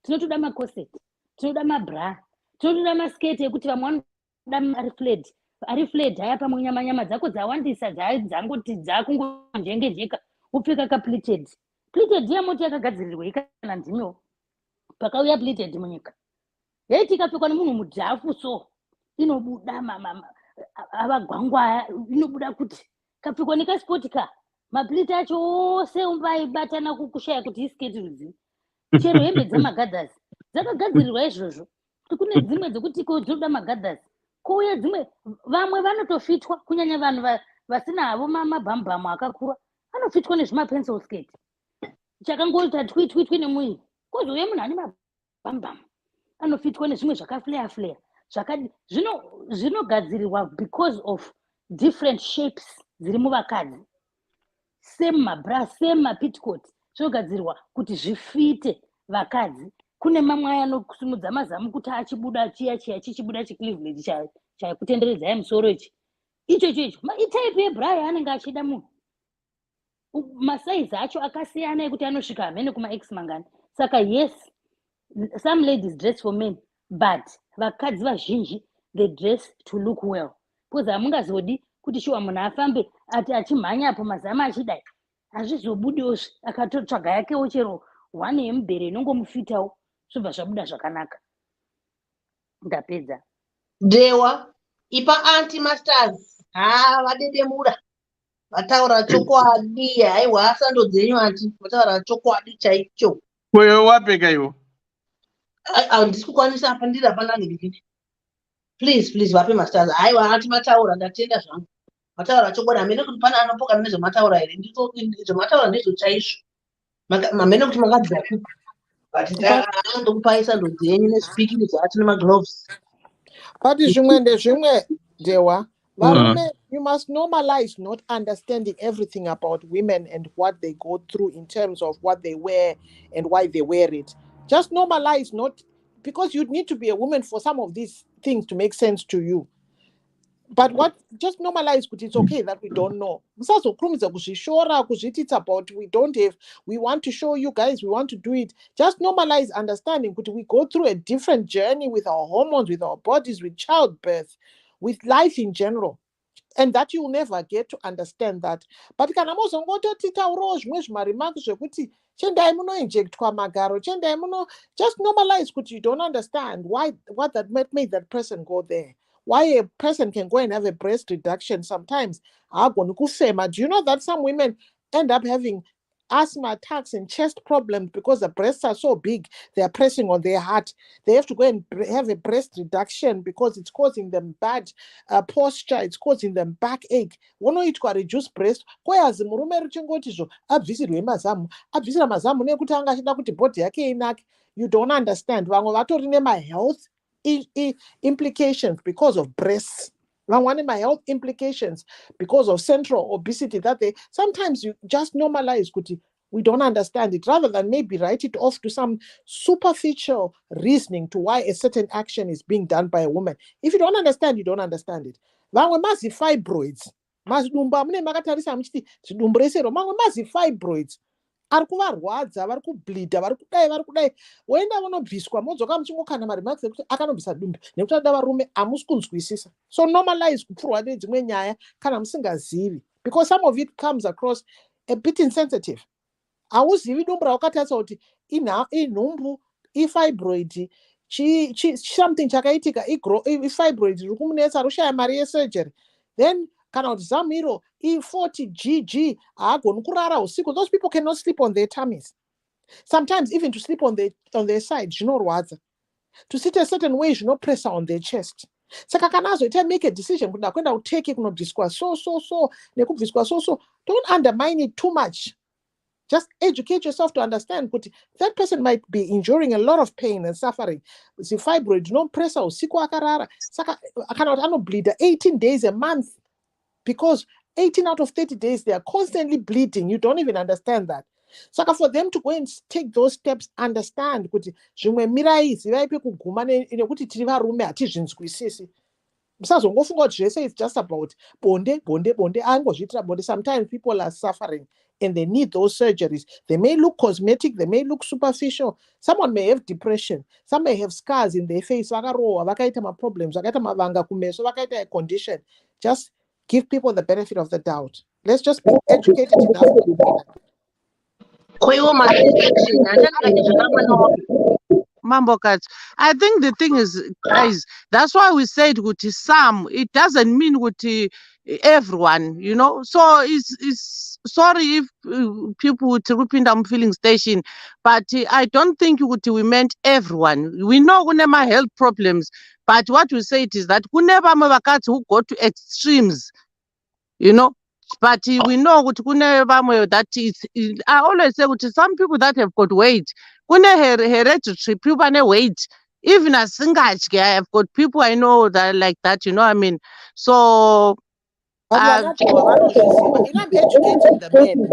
Tinotoda makoseti, tinoda mabra, tinotoda masketi ekuti vamwe vanoda ari fled haya pamwe nyama dzako dzawandisa dzangoti dzakungonjengejeka upfeka kapleted. Pleated yamoti yakagadzirirwa kana ndimiwo. Pakauya pleated munyika, yaiti ikapfekwa nemunhu mudhafu so inobuda avagwangwa, inobuda kuti kapfekwa nekaspoti ka mapliti acho ose umbaibatana kushaya kuti isiketi rudzi. Chero hembe dzemagadhazi dzakagadzirirwa izvozvo kuti kune dzimwe dzekuti dzoda magadhasi kouya dzimwe vamwe vanotofitwa kunyanya vanhu vasina havo mabhamubhamu akakura anofitwa nezvimapencil skate chakangoita twi nemuviri kozouya munhu ane mabhamubhamu anofitwa nezvimwe zvakafleya zvinogadzirirwa because of different shapes dziri muvakadzi same mabra same mapitcoat zvinogadzirirwa kuti zvifite vakadzi. Kune mamwe aya anokusumudza mazamu kuti achibuda chichibuda chicleavage chakutenderedza yemusoro icho itaipi yebra yaanenge achida munhu. Masaizi acho akasiyana ekuti anosvika hamene kuma-x mangani. Saka yes, some ladies dress for men, but vakadzi vazhinji they dress to look well. Because hamungazodi kuti shuwa munhu afambe ati achimhanya apo mazamu achidai hazvizobudiwo akatotsvaga yakewo chero one yemubhere inongomufitawo zvobva zvabuda zvakanaka. Ndapedza. Dewa ipa anti-masters vadedemura vataura chokwadi haiwa asando dzenyu ati vataura chokwadi chaicho. Wewe wapeka iwo handisi kukwanisa apa ndiri hapana ndikini. Please vape masters haiwa ati mataura ndatenda zvangu mataura chokwadi hamene kuti pana anopoka nezvemataura here zvemataura ndizvo chaizvo hamene kuti makadzaku but ndokupaisa ndo dzenyu nezvipikiri zvaati nemagloves. But zvimwe Dewa, varume, you must normalize not understanding everything about women and what they go through in terms of what they wear and why they wear it. Just normalize, not because you need to be a woman for some of these things to make sense to you. But just normalize, but it's okay that we don't know. It's about we don't have, we want to show you guys, we want to do it. Just normalize understanding, but we go through a different journey with our hormones, with our bodies, with childbirth, with life in general. And that you'll never get to understand that. But can also go to Tita Rose, which my remarks injectwa magaro, just normalize, but you don't understand what that made that person go there. Why a person can go and have a breast reduction sometimes. Do you know that some women end up having asthma attacks and chest problems because the breasts are so big, they are pressing on their heart. They have to go and have a breast reduction because it's causing them bad posture, it's causing them backache. Wono it to reduce breast. You don't understand. My health implications because of breasts. One of my health implications because of central obesity that they sometimes you just normalize. We don't understand it rather than maybe write it off to some superficial reasoning to why a certain action is being done by a woman. If you don't understand, you don't understand it. Massive fibroids. Massive fibroids. Arikuvarwadza vari kubleeda vari kudai woenda vanobviswa modzoka muchingokana maremarks ekuti akanobvisa dumbu nekuti ada varume hamusi kunzwisisa. So normalize kupfurwa nedzimwe nyaya kana musingazivi because some of it comes across a bit insensitive. Hauzivi dumbu raakatarisa kuti inhumbu ifibroid something chakaitika ifibroid riri kumunetsa rushaya mari yesurgery then kana kuti zamiro 40 gg haagoni kurara usiku. Those people cannot sleep on their tummies. Sometimes even to sleep on their side zvinorwadza. To sit a certain way pressure on their chest. Saka kana azoita make a decision kuti ndakwenda kuteke kunobviswa so nekubviswa so, don't undermine it too much. Just educate yourself to understand that that person might be enduring a lot of pain and suffering. The fibroid no pressure usiku akarara. Saka akana anobleed 18 days a month. Because 18 out of 30 days, they are constantly bleeding. You don't even understand that. So for them to go and take those steps, understand. It's just about bonde. Sometimes people are suffering and they need those surgeries. They may look cosmetic, they may look superficial. Someone may have depression. Some may have scars in their face. Problems. A condition. Just give people the benefit of the doubt. Let's just be educated enough. Mambo Cat. I think the thing is, guys, that's why we said some. It doesn't mean everyone, So it's sorry if people to filling station, but I don't think we meant everyone. We know kunema health problems, but what we say it is that kuneva mavakadzi who go to extremes, you know. But we know that I always say some people that have got weight, kune hereditary people and weight. Even as singatya, I have got people I know that like that, you know what I mean? So But vanajewa vanozviziva, and I'm educating the men.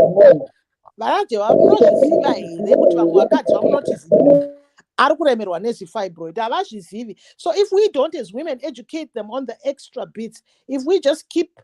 Vanajewa munozviziva here kuti vamwe vakadzi vamunotizii ari kuremerwa nezifibroid havazvizivi. So if we don't as women educate them on the extra bits, if we just keep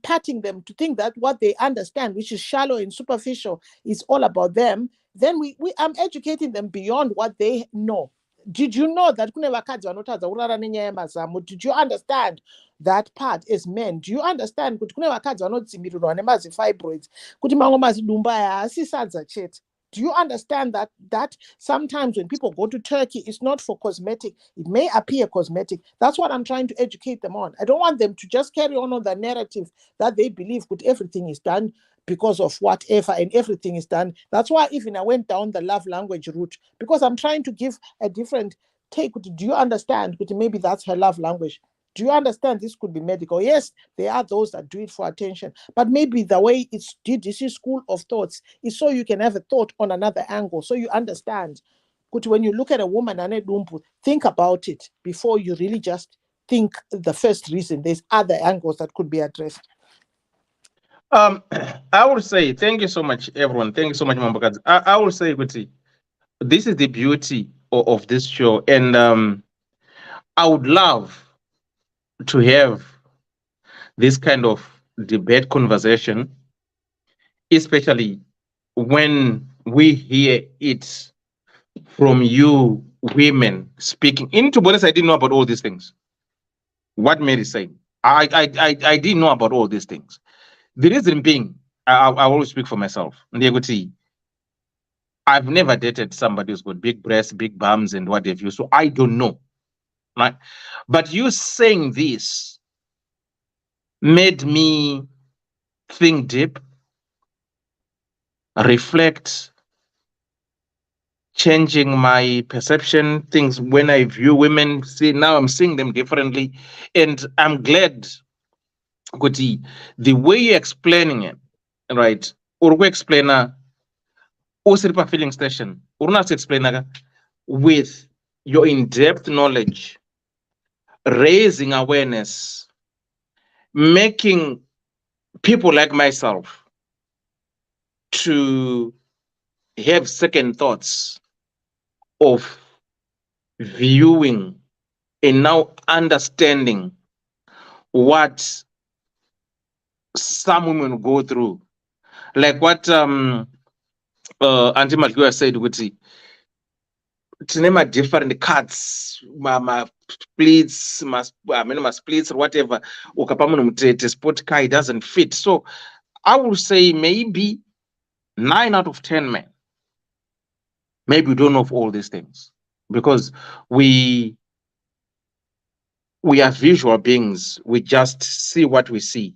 patting them to think that what they understand, which is shallow and superficial, is all about them, then I'm educating them beyond what they know. Did you know that kune vakadzi vanotadza kurara nenyaya yemazamu? Did you understand that part as men? Do you understand kuti kune vakadzi vanodzimirirwa nemazifibroids kuti mamwe mazidumbu aya haasi sadza chete? Do you understand that sometimes when people go to Turkey, it's not for cosmetic. It may appear cosmetic. That's what I'm trying to educate them on. I don't want them to just carry on the narrative that they believe that everything is done because of whatever and everything is done. That's why even I went down the love language route, because I'm trying to give a different take. Do you understand? Maybe that's her love language. Do you understand this could be medical? Yes, there are those that do it for attention. But maybe the way it's Ddc Skool of Thoughts is so you can have a thought on another angle, so you understand. When you look at a woman and a dumpu, think about it before you really just think the first reason. There's other angles that could be addressed. I would say, thank you so much, everyone. Thank you so much, Mambakazi. I would say, this is the beauty of this show. And I would love to have this kind of debate conversation, especially when we hear it from you women speaking. Into bonus, I didn't know about all these things. What Mary is saying, I didn't know about all these things. The reason being, I always speak for myself. I've never dated somebody who's got big breasts, big bums, and what have you. So I don't know. Right? But you saying this made me think deep, reflect, changing my perception, things when I view women. See, now I'm seeing them differently. And I'm glad, Kuti, the way you're explaining it, right? Urwe explainer, Usiripa filling station, Urnas explainer with your in-depth knowledge, raising awareness, making people like myself to have second thoughts of viewing and now understanding what some women go through. Like what Auntie Malkiwa said, tinema different cuts, ma splits, ma splits or whatever. Ukapamu sport car, it doesn't fit. So I would say maybe 9 out of 10 men, maybe we don't know of all these things, because we are visual beings. We just see what we see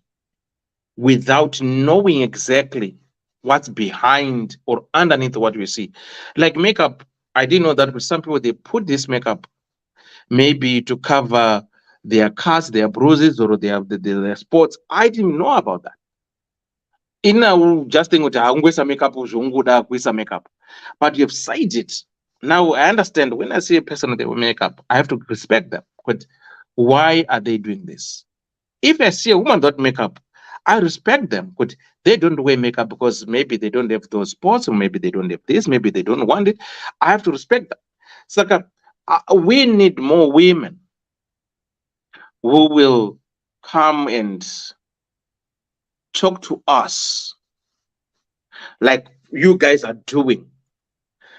without knowing exactly what's behind or underneath what we see. Like makeup, I didn't know that with some people, they put this makeup maybe to cover their cuts, their bruises, or their spots. I didn't know about that. Just think makeup, makeup, but you've said it. Now I understand when I see a person with makeup, I have to respect them. But why are they doing this? If I see a woman without makeup, I respect them. But they don't wear makeup because maybe they don't have those spots, or maybe they don't have this, maybe they don't want it. I have to respect them. So we need more women who will come and talk to us like you guys are doing,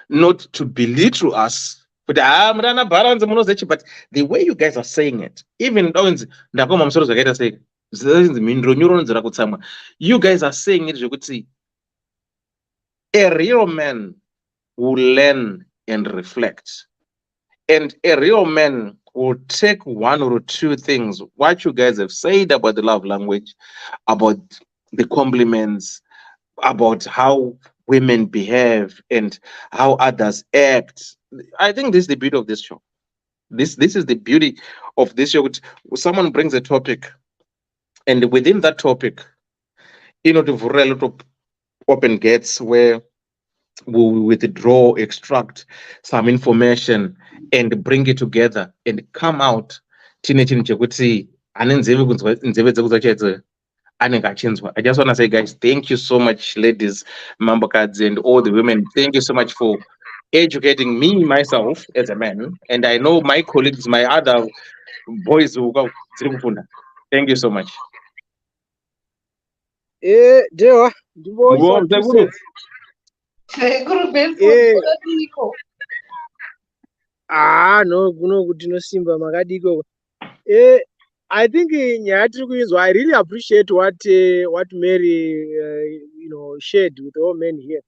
not to belittle us. But the way you guys are saying it, even though you guys are saying it, you could see a real man will learn and reflect, and a real man will take 1 or 2 things what you guys have said about the love language, about the compliments, about how women behave and how others act. I think this is the beauty of this show. This is the beauty of this show. Someone brings a topic, and within that topic, to a lot of open gates where we withdraw, extract some information, and bring it together and come out. Tine chinhu chekuti ane nzeve kunzwa nzeve dzekuzwa chaidzo anenge achinzwa. I just want to say, guys, thank you so much, ladies, mambokadzi, and all the women. Thank you so much for educating me myself as a man, and I know my colleagues, my other boys who go. Thank you so much. Dewa, ndimboisa 2 cents. No, kuti nosimba makadiko. I think nyaya tiri kuizwa, I really appreciate what Mary shared with all men here.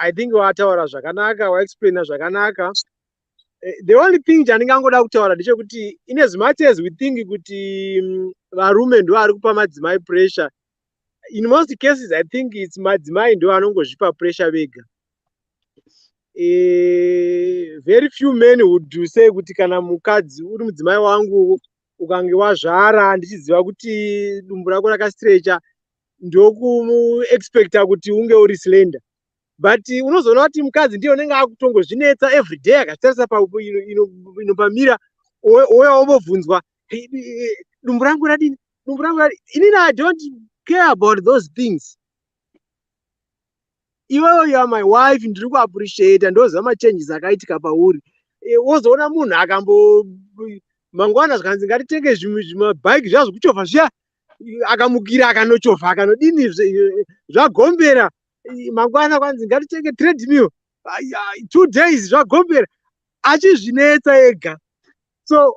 I think wataura zvakanaka, waexplaina zvakanaka. The only thing chandingangoda kutaura ndechekuti in as much as we think kuti varume ndo vari kupa madzimai pressure, in most cases I think it's madzimai ndo anongozvipa pressure vega. Very few men would say kuti kana mukadzi uri mudzimai wangu ukange wazvara ndichiziva kuti dumbu rako rakastretcha ndokuexpecta kuti unge uri slender. But unozoona kuti mukadzi ndiye unenge akutongozvinetsa every day akatarisa pamira ouya ombobvunzwa dumbu rangu radini, dumbu rangu radini. Inini I don't care about those things. Iwewe you are my wife, ndiri kuappreciate, ndoziva machanges akaitika pauri. Wozoona munhu akambo mangwana zvikanzi ngatitenge zvimabhaiki zvazvo kuchovha zviya, akamukira akanochovha akanodini zvagombera. Mangwana kwanzi ngatitenge treadmill 2 days zvagombera, achizvinetsa ega. So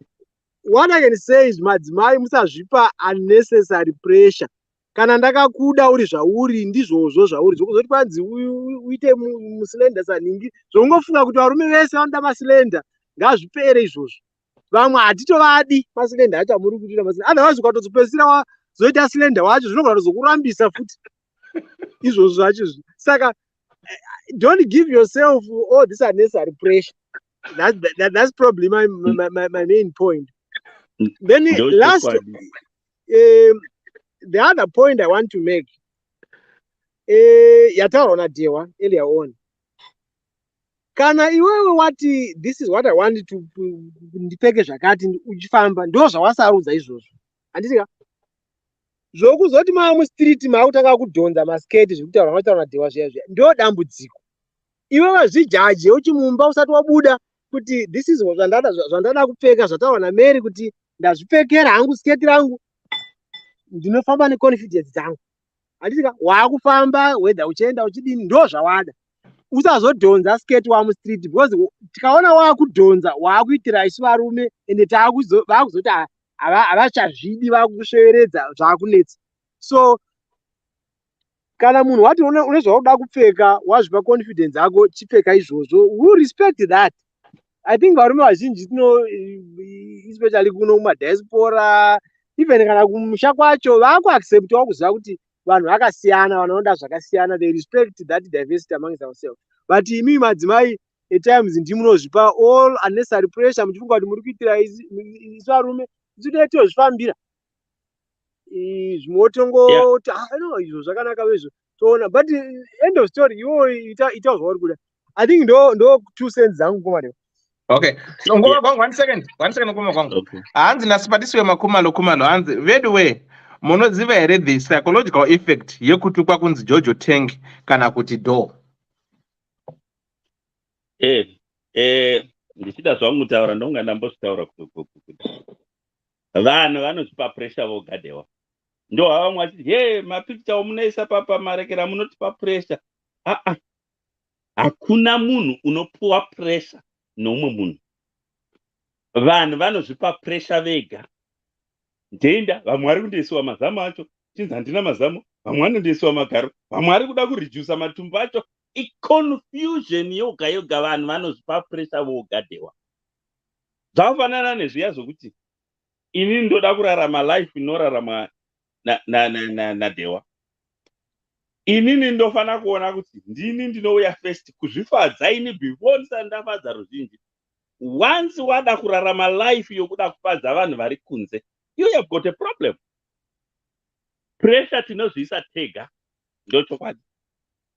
what I can say is madzimai musazvipa unnecessary pressure. Kana ndakakuda uri zvauri ndizvozvo zvauri, zvokuzoti kwanzi uite muslender saningi zvoungofunga kuti varume vese vanoda maslender, ngazvipere izvozvo. Vamwe hatitovadi maslender acho amuri kuita maslender, otherwise ukatozopedzisira zoita slender wacho zvinogona kuzokurambisa futi izvozvo zvacho. Saka don't give yourself all this unnecessary pressure. That's probably my main point. Then last, the other point I want to make, yataura naDewa earlier on. Kana iwewe wati this is what I want to ndipfeke zvakati uchifamba, ndo zvawasarudza izvozvo. Handitika zvokuzoti mava mustreet maakutanga kudhonza masketi zvekutaura mataura naDewa zviya zviya, ndo dambudziko. Iwewe zvijaje uchimumba usati wabuda kuti this is zvandada kupfeka, zvataura naMary kuti ndazvipfekera hangu sketi rangu, ndinofamba neconfidence dzangu. Handitika waakufamba whether uchienda uchidini ndo zvawada. Usazodhonza sketi wamustreet, because tikaona waakudhonza waakuitira isu varume ende vaakuzoti havachazvidi, vaakusveveredza zvaakunetsa. So kana munhu wati une zvaunoda kupfeka wazvipa confidence yako, chipfeka izvozvo, we respect that. I think varume vazhinji especially kuno kumadiaspora, even kana kumusha kwacho vaakuacceptawo kuziva kuti vanhu vakasiyana, vanoda zvakasiyana, they respect that diversity amongst ourselves. But imi madzimai at times ndimunozvipa all unnecessary pressure, muchifunga kuti muri kuitira isu varume titozvifambira zvimotongoti no izvo zvakanaka vezvo toona. But end of story, iwo itauzwa uri kuda. I think ndo 2 cents dzangu kumadeo. Okay, so one second kuma kwangu. Okay. Hanzi nasipatiswe makumalo hanzi veduwe munoziva here the psychological effect yekuti kwakunzi Jojo Tank kana kuti do. Ndichida zvangu taura ndonga ndambozvitaura kuti vanhu vanozvipa pressure vogadewa. Ndo hava mwati mapicture munoisa marekera munotipa pressure. Hakuna munhu unopuwa pressure nomumwe munhu. Vanhu vanozvipa pressure vega. Ndenda vamwe vari kundoisiwa mazamu acho, chinzi handina mazamu, vamwe vanondoisiwa magaro, vamwe vari kuda kuredusa matumbu acho. Confusion yoga vanhu vanozvipa pressure vogadewa. Zvakafanana nezviya zvokuti ini ndoda kurarama life inorarama naDewa. inini ndofana kuona kuti ndini ndinouya first kuzvifadza ini before ndisati ndafadza ruzhinji. Once wada kurarama life yokuda kufadza vanhu vari kunze, you have got a problem. Pressure tinozviisa tega, ndochokwadi.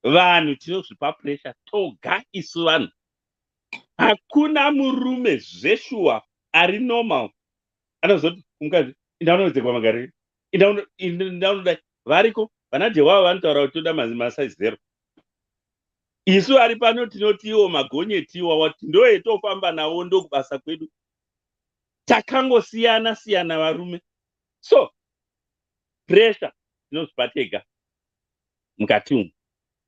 Vanhu tinozvipa pressure toga isu vanhu. Hakuna murume zveshua ari normal anozoti mukadzi indaunowedzekwa magariro, indaunoda variko vana Jehovha vanotaura kuti toda masaizi 0. Isu ari pano tinotiwo magonyetiwa wati ndoyetofamba nawo ndokubasa kwedu. Takangosiyana siyana varume. So pressure tinozvipa tega mukati umu.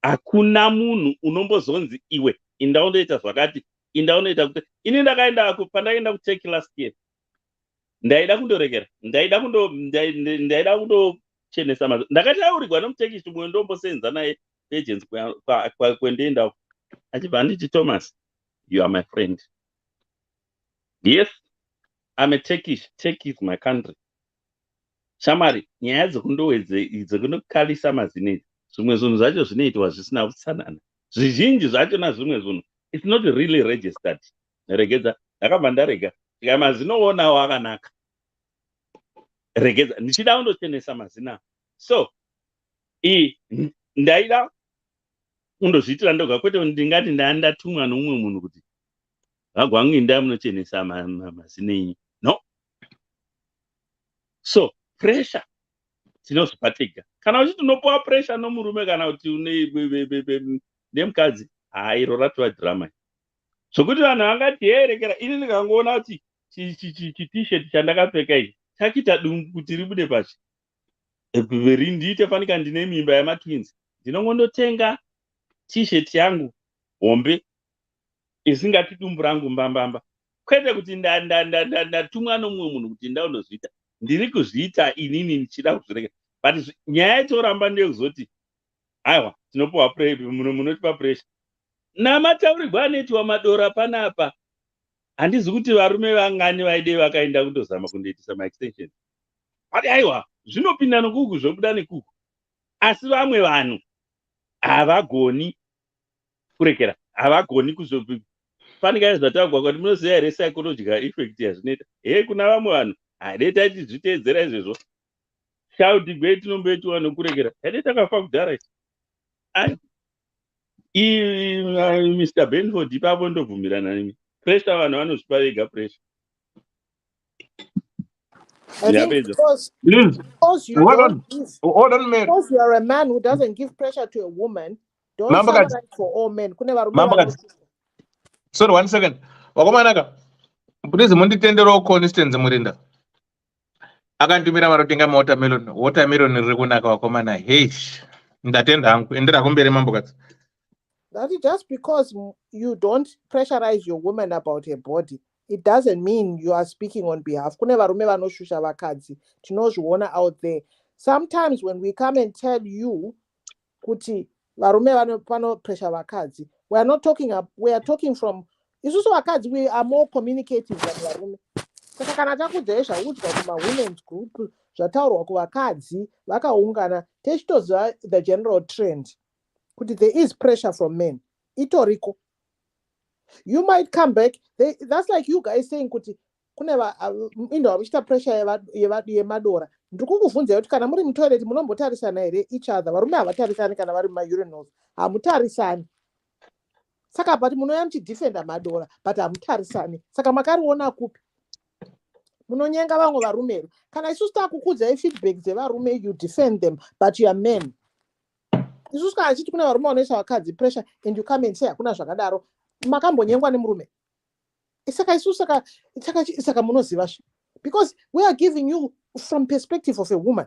Hakuna munhu unombozonzi iwe indaunoita zvakati, indaunoita kuti ini ndakaenda pandaenda kuteki last year. Ndaida kundorekera, ndaida kundochenesa mazvo. Ndakataurirwa nomuteki chimwe ndombosenza naye agency kwendienda achibva anditi Thomas, you are my friend. Yes, I'm a Turkish. Turkey is my country. Shamari, nyaya dzekundokalisa mazino idzi, zvimwe zvinhu zvacho zvinoitwa zvisina utsanana. Zvizhinji zvacho nazvimwe zvinhu it's not really registered. Regedza, ndakabva ndarega. Mazinowonawo akanaka. Regedza, ndichida kundochenesa mazina. So, ndaida kundozviitira ndoga, kwete ndingati ndatumwa nomumwe munhu kuti vagwangu inda munochenesa mazina enyu. No. So, pressure tinozvipa tega. Kana uchiti unopiwa pressure nomurume kana kuti nemukadzi, iro ratova drama. Zvokuti vanhu vangati yerekera, ini ndikangoona kuti t-shirt chandakapfeka ichi chakuita dungu kuti ribude pashi. Ndiite fanika ndine mimba yamatwins. Ndinongotenga t-shirt yangu hombe isingati dumbu rangu mbambamba. Kwete kuti ndatumwa nomumwe munhu kuti ndaunozviita. Ndiri kuzviita inini ndichida kuzvirekera. But nyaya yatoramba ndeyekuzoti aiwa tinopiwa munotipa pressure. Namataurirwa anoitwa madora panapa. Handizi kuti varume vangani vaide vakaenda kundozama kundoitisa ma-extension. Ati aiwa, zvinopinda nokuku zvobuda nekuku. Asi vamwe vanhu havagoni kurekera, havagoni kuzofanika zvataurwa kuti munoziva here psychological effect yazvinoita. Kuna vamwe vanhu hadeta tichizviteedzera izvezvo. Shauti gwe tinomboitiwa nokurekera. Hadeta kafa kudhara. Mr. Benford ipapo ndobvumirana nemi. Pressure vanhu vanozvipa vega pressure. I think because you are a man who doesn't give pressure to a woman, don't summarize for all men. Sorry, 1 second. Wakomanaka. Please munditendero constance murinda. Akandumira marotenga watermelon. Watermelon riri kunaka wakomana. Hey, ndatenda hangu. Endera kumbere mambokatsi. That is just because you don't pressurize your woman about her body. It doesn't mean you are speaking on behalf. Kune varume vanoshusha vakadzi. Tinozviona out there. Sometimes when we come and tell you kuti varume vano pressure vakadzi, we are not talking up. We are talking from isusu vakadzi. We are more communicative than varume. Saka kana takudzai zvaudzwa kuma-women's group zvataurwa kuvakadzi vakaungana techitoziva the general trend kuti there is pressure from men. Itoriko. You might come back. That's like you guys saying kuti kuneva indo vachita pressure yemadora. Ndikukubvunza kuti kana muri mutoilet munombotarisana here each other. Varume havatarisani kana vari muma-urinals. Hamutarisani. Saka but munoya muchidefenda madora but hamutarisani. Saka makariona kupi? Munonyenga vamwe varume. Kana isusu takukudzai feedback dzevarume, you defend them but you are men. Isusu kana chiti kuna varume vanoisa vakadzi pressure and you come and say hakuna zvakadaro, makambonyengwa nemurume. Saka isusu saka munoziva shi. Because we are giving you from perspective of a woman.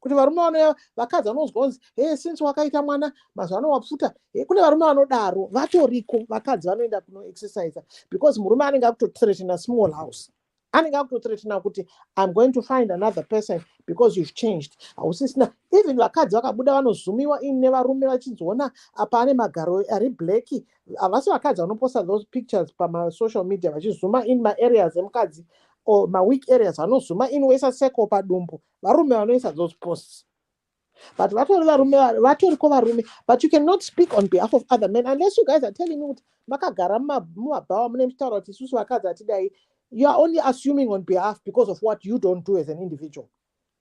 Kuti varume vanoya vakadzi vanozwa kunzi hey, since wakaita mwana mazuvano wapfuta. Kune varume vanodaro vatoriko vakadzi vanoenda kuno exercise because murume anenge akutothreaten a small house. Anenge akutothreaten kuti I'm going to find another person because you've changed. Hausisina. Even vakadzi vakabuda vanozumiwa in nevarume vachizoona apa ane magaro ari black. Havasi vakadzi vanoposta those pictures pama social media vachizuma in ma areas emukadzi or ma weak areas vanozuma in woisa circle padumbu. Varume vanoisa those posts. But vatoriko varume, but you cannot speak on behalf of other men unless you guys are telling me kuti makagara mumabhawa mune muchitaura kuti isusu vakadzi hatidai. You are only assuming on behalf because of what you don't do as an individual.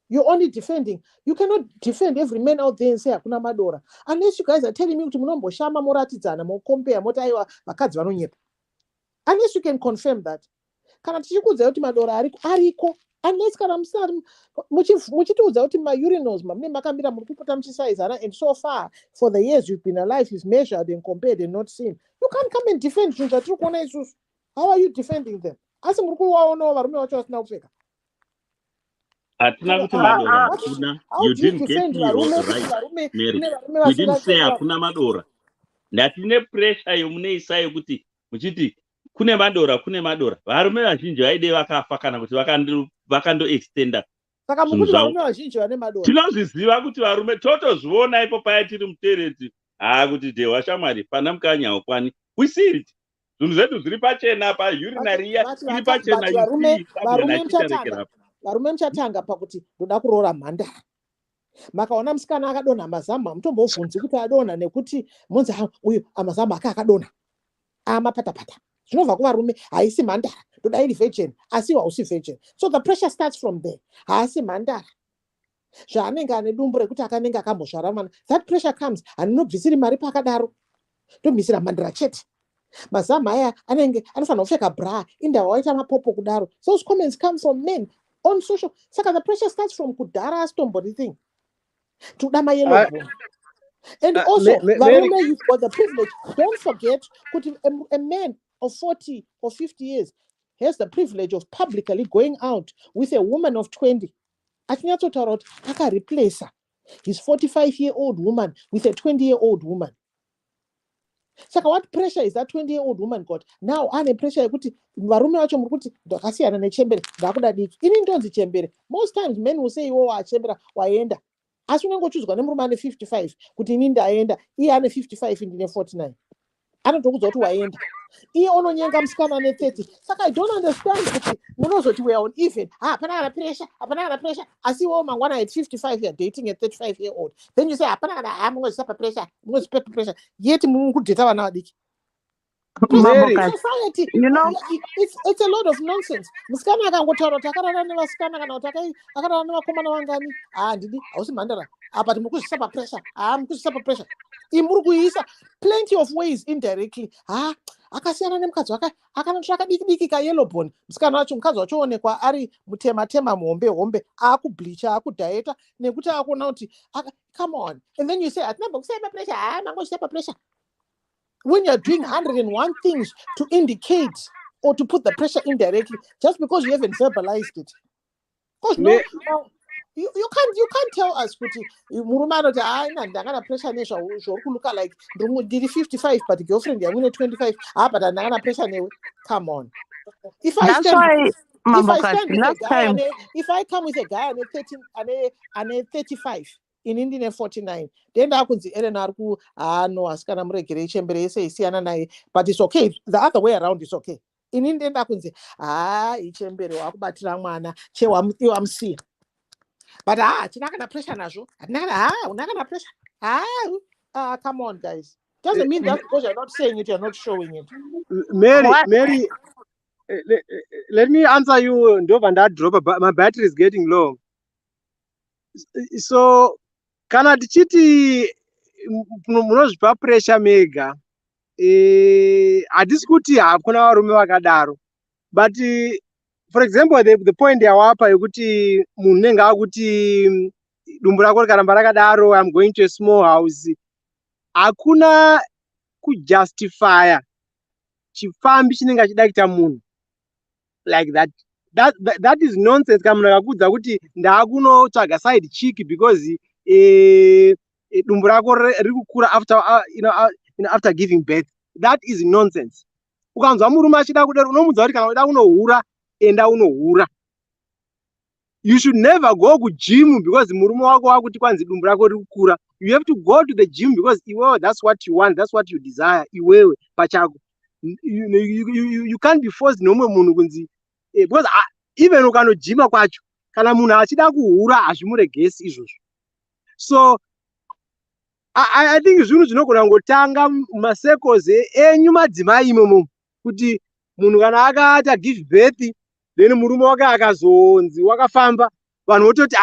You're only defending. You cannot defend every man out there and say hakuna madora. Unless you guys are telling me kuti munomboshama moratidzana mocompare moti aiwa vakadzi vanonyepa. Unless you can confirm that. Kana tichikuudza kuti madora ariko. Unless kana muchitiudza kuti maurinals mune makamira muri kupota muchisaizana, and so far for the years you've been alive is measured and compared and not seen. You can't come and defend zvinhu zvatiri kuona isusu. How are you defending them? Asi muri kuvaonawo varume vacho vasina kupfeka. Hatina kuti madora hakuna. You didn't get me right, Mary. We didn't say hakuna madora. Ndatine pressure yomuneisa yekuti muchiti kune madora. Varume vazhinji vaide vakafa kana kuti vakando extenda. Saka mukuti varume vazhinji vane madora. Tinozviziva kuti varume totozviona ipo paya tiri mutereti. Kuti dewa shamwari pana mukanyawo kwani. We see it. Zvinhu zvedu zviri pachena paurinary iri pachena. Varume muchatanga pakuti ndoda kuroora mhandara. Makaona musikana akadonha mazama, mutombobvunzi kuti adonha nekuti munzi uyu amazama ake akadonha. Amapatapata. Zvinobva kuvarume haisi mhandara. Ndoda iri virgin, asi hausi virgin. So the pressure starts from there. Haasi mhandara. Zvaanenge ane dumbu rekuti akanenge akambozvara mwana. That pressure comes. Handinobvisiri mari pakadaro. Ndomhisira mhandara chete. Mazama aya anofanira kupfeka bra. Indawo waita mapopo kudaro. Those comments come from men on social. Saka the pressure starts from kudhara stombody thing. To dama yellow bone. And also, varume, you've got the privilege. Don't forget, a man of 40 or 50 years has the privilege of publicly going out with a woman of 20. Atinyatsotara kuti akareplace his 45-year-old woman with a 20-year-old woman. Saka what pressure is that 20-year-old woman got? Now ane pressure yekuti varume vacho muri kuti ndakasiyana nechembere ndakuda diki. Ini ndonzi chembere. Most times men will say iwo wachembera waenda. Asi unangochudzwa nemurume ane 55 kuti ini ndaenda, iye ane 55 ndine 49. Anotokudza kuti waenda. Iye unonyenga musikana ane 30. Saka I don't understand kuti munozoti we are on even. Hapana kana pressure. Asi iwo mangwana at 55 you're dating a 35-year-old. Then you say hapana kana mungozipa pressure. Yet mukudheta vana vadiki. Society, it's a lot of nonsense. Musikana akangotaura kuti akarara nevasikana kana kuti akarara nevakomana vangani. Ndidi hausi mhandara. But mukuzisa pressure. Muri kuisa plenty of ways indirectly. Akasiyana nemukadzi wake akanotsvaka diki kayellow bone. Musikana wacho mukadzi wacho onekwa ari mutema hombe akubleacha akudhaeta nekuti akuona kuti come on. And then you say atina bokusaipa pressure. Mangozipa pressure. When you're doing 101 things to indicate or to put the pressure indirectly, just because you haven't verbalized it. Because you can't tell us kuti murumano kuti ndangana pressure nesha look like ndiri 55 but girlfriend yangu 25 but ndangana pressure newe. Come on. If I come with a guy ane 35 in Indian 49, then I could see Elena no askana muregere chembere yese isiyana naye, but it's okay. The other way around is okay. In Indian I could say ichembere wakubatira mwana chewamusiya. But not gonna pressure nazvo. Not gonna pressure. Come on, guys. Doesn't mean that because you're not saying it, you're not showing it. Mary, let me answer you. And that drop. My battery is getting low. So, kana tichiti munozvipa pressure mega. Hadisi kuti hakuna varume vakadaro. But for example, the point yawapa yekuti munhu unenge akuti dumbu rako rikaramba rakadaro, I'm going to a small house. Hakuna kujustifya chifambi chinenge achida kuita munhu like that. That is nonsense. Kana munhu akakudza kuti ndakunotsvaga side chick because dumbu rako riri kukura after giving birth. That is nonsense. Ukanzwa murume achida kudaro unomudza kuti kana unoda kunohura enda unohura. You should never go to gym because murume wako wakuti kwanzi dumbu rako riri kukura. You have to go to the gym because that's what you want, that's what you desire. Iwewe pachako. You can't be forced nomwe munhu kunzi because even ukanojima kwacho kana munhu achida kuhura hazvimuregesi izvozvo. So I think zvinhu zvinogona kungotanga macircles enyu madzimai imomo, kuti munhu kana akati give birth then murume wake akazonzi wakafamba, vanhu vototi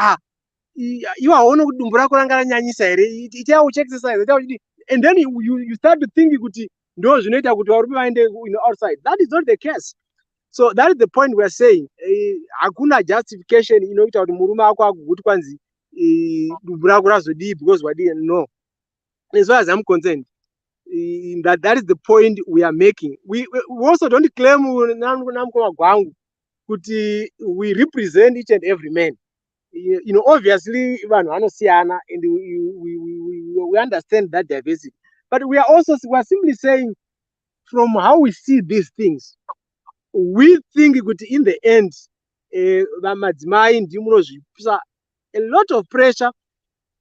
iwe hauoni kuti dumbu rako ranga ranyanyisa here, itai uchiexercise, itai uchidii, and then you start to think kuti ndo zvinoita kuti varume vaende outside. That is not the case. So that is the point we are saying. Hakuna justification inoita kuti murume wako akuguti kwanzi dumbu rako razodii because wadii. No. As far as I'm concerned, that is the point we are making. We also don't claim kuti we represent each and every man. Obviously, vanhu vanosiyana, and we understand that diversity. But we are simply saying, from how we see these things, we think that in the end, a lot of pressure.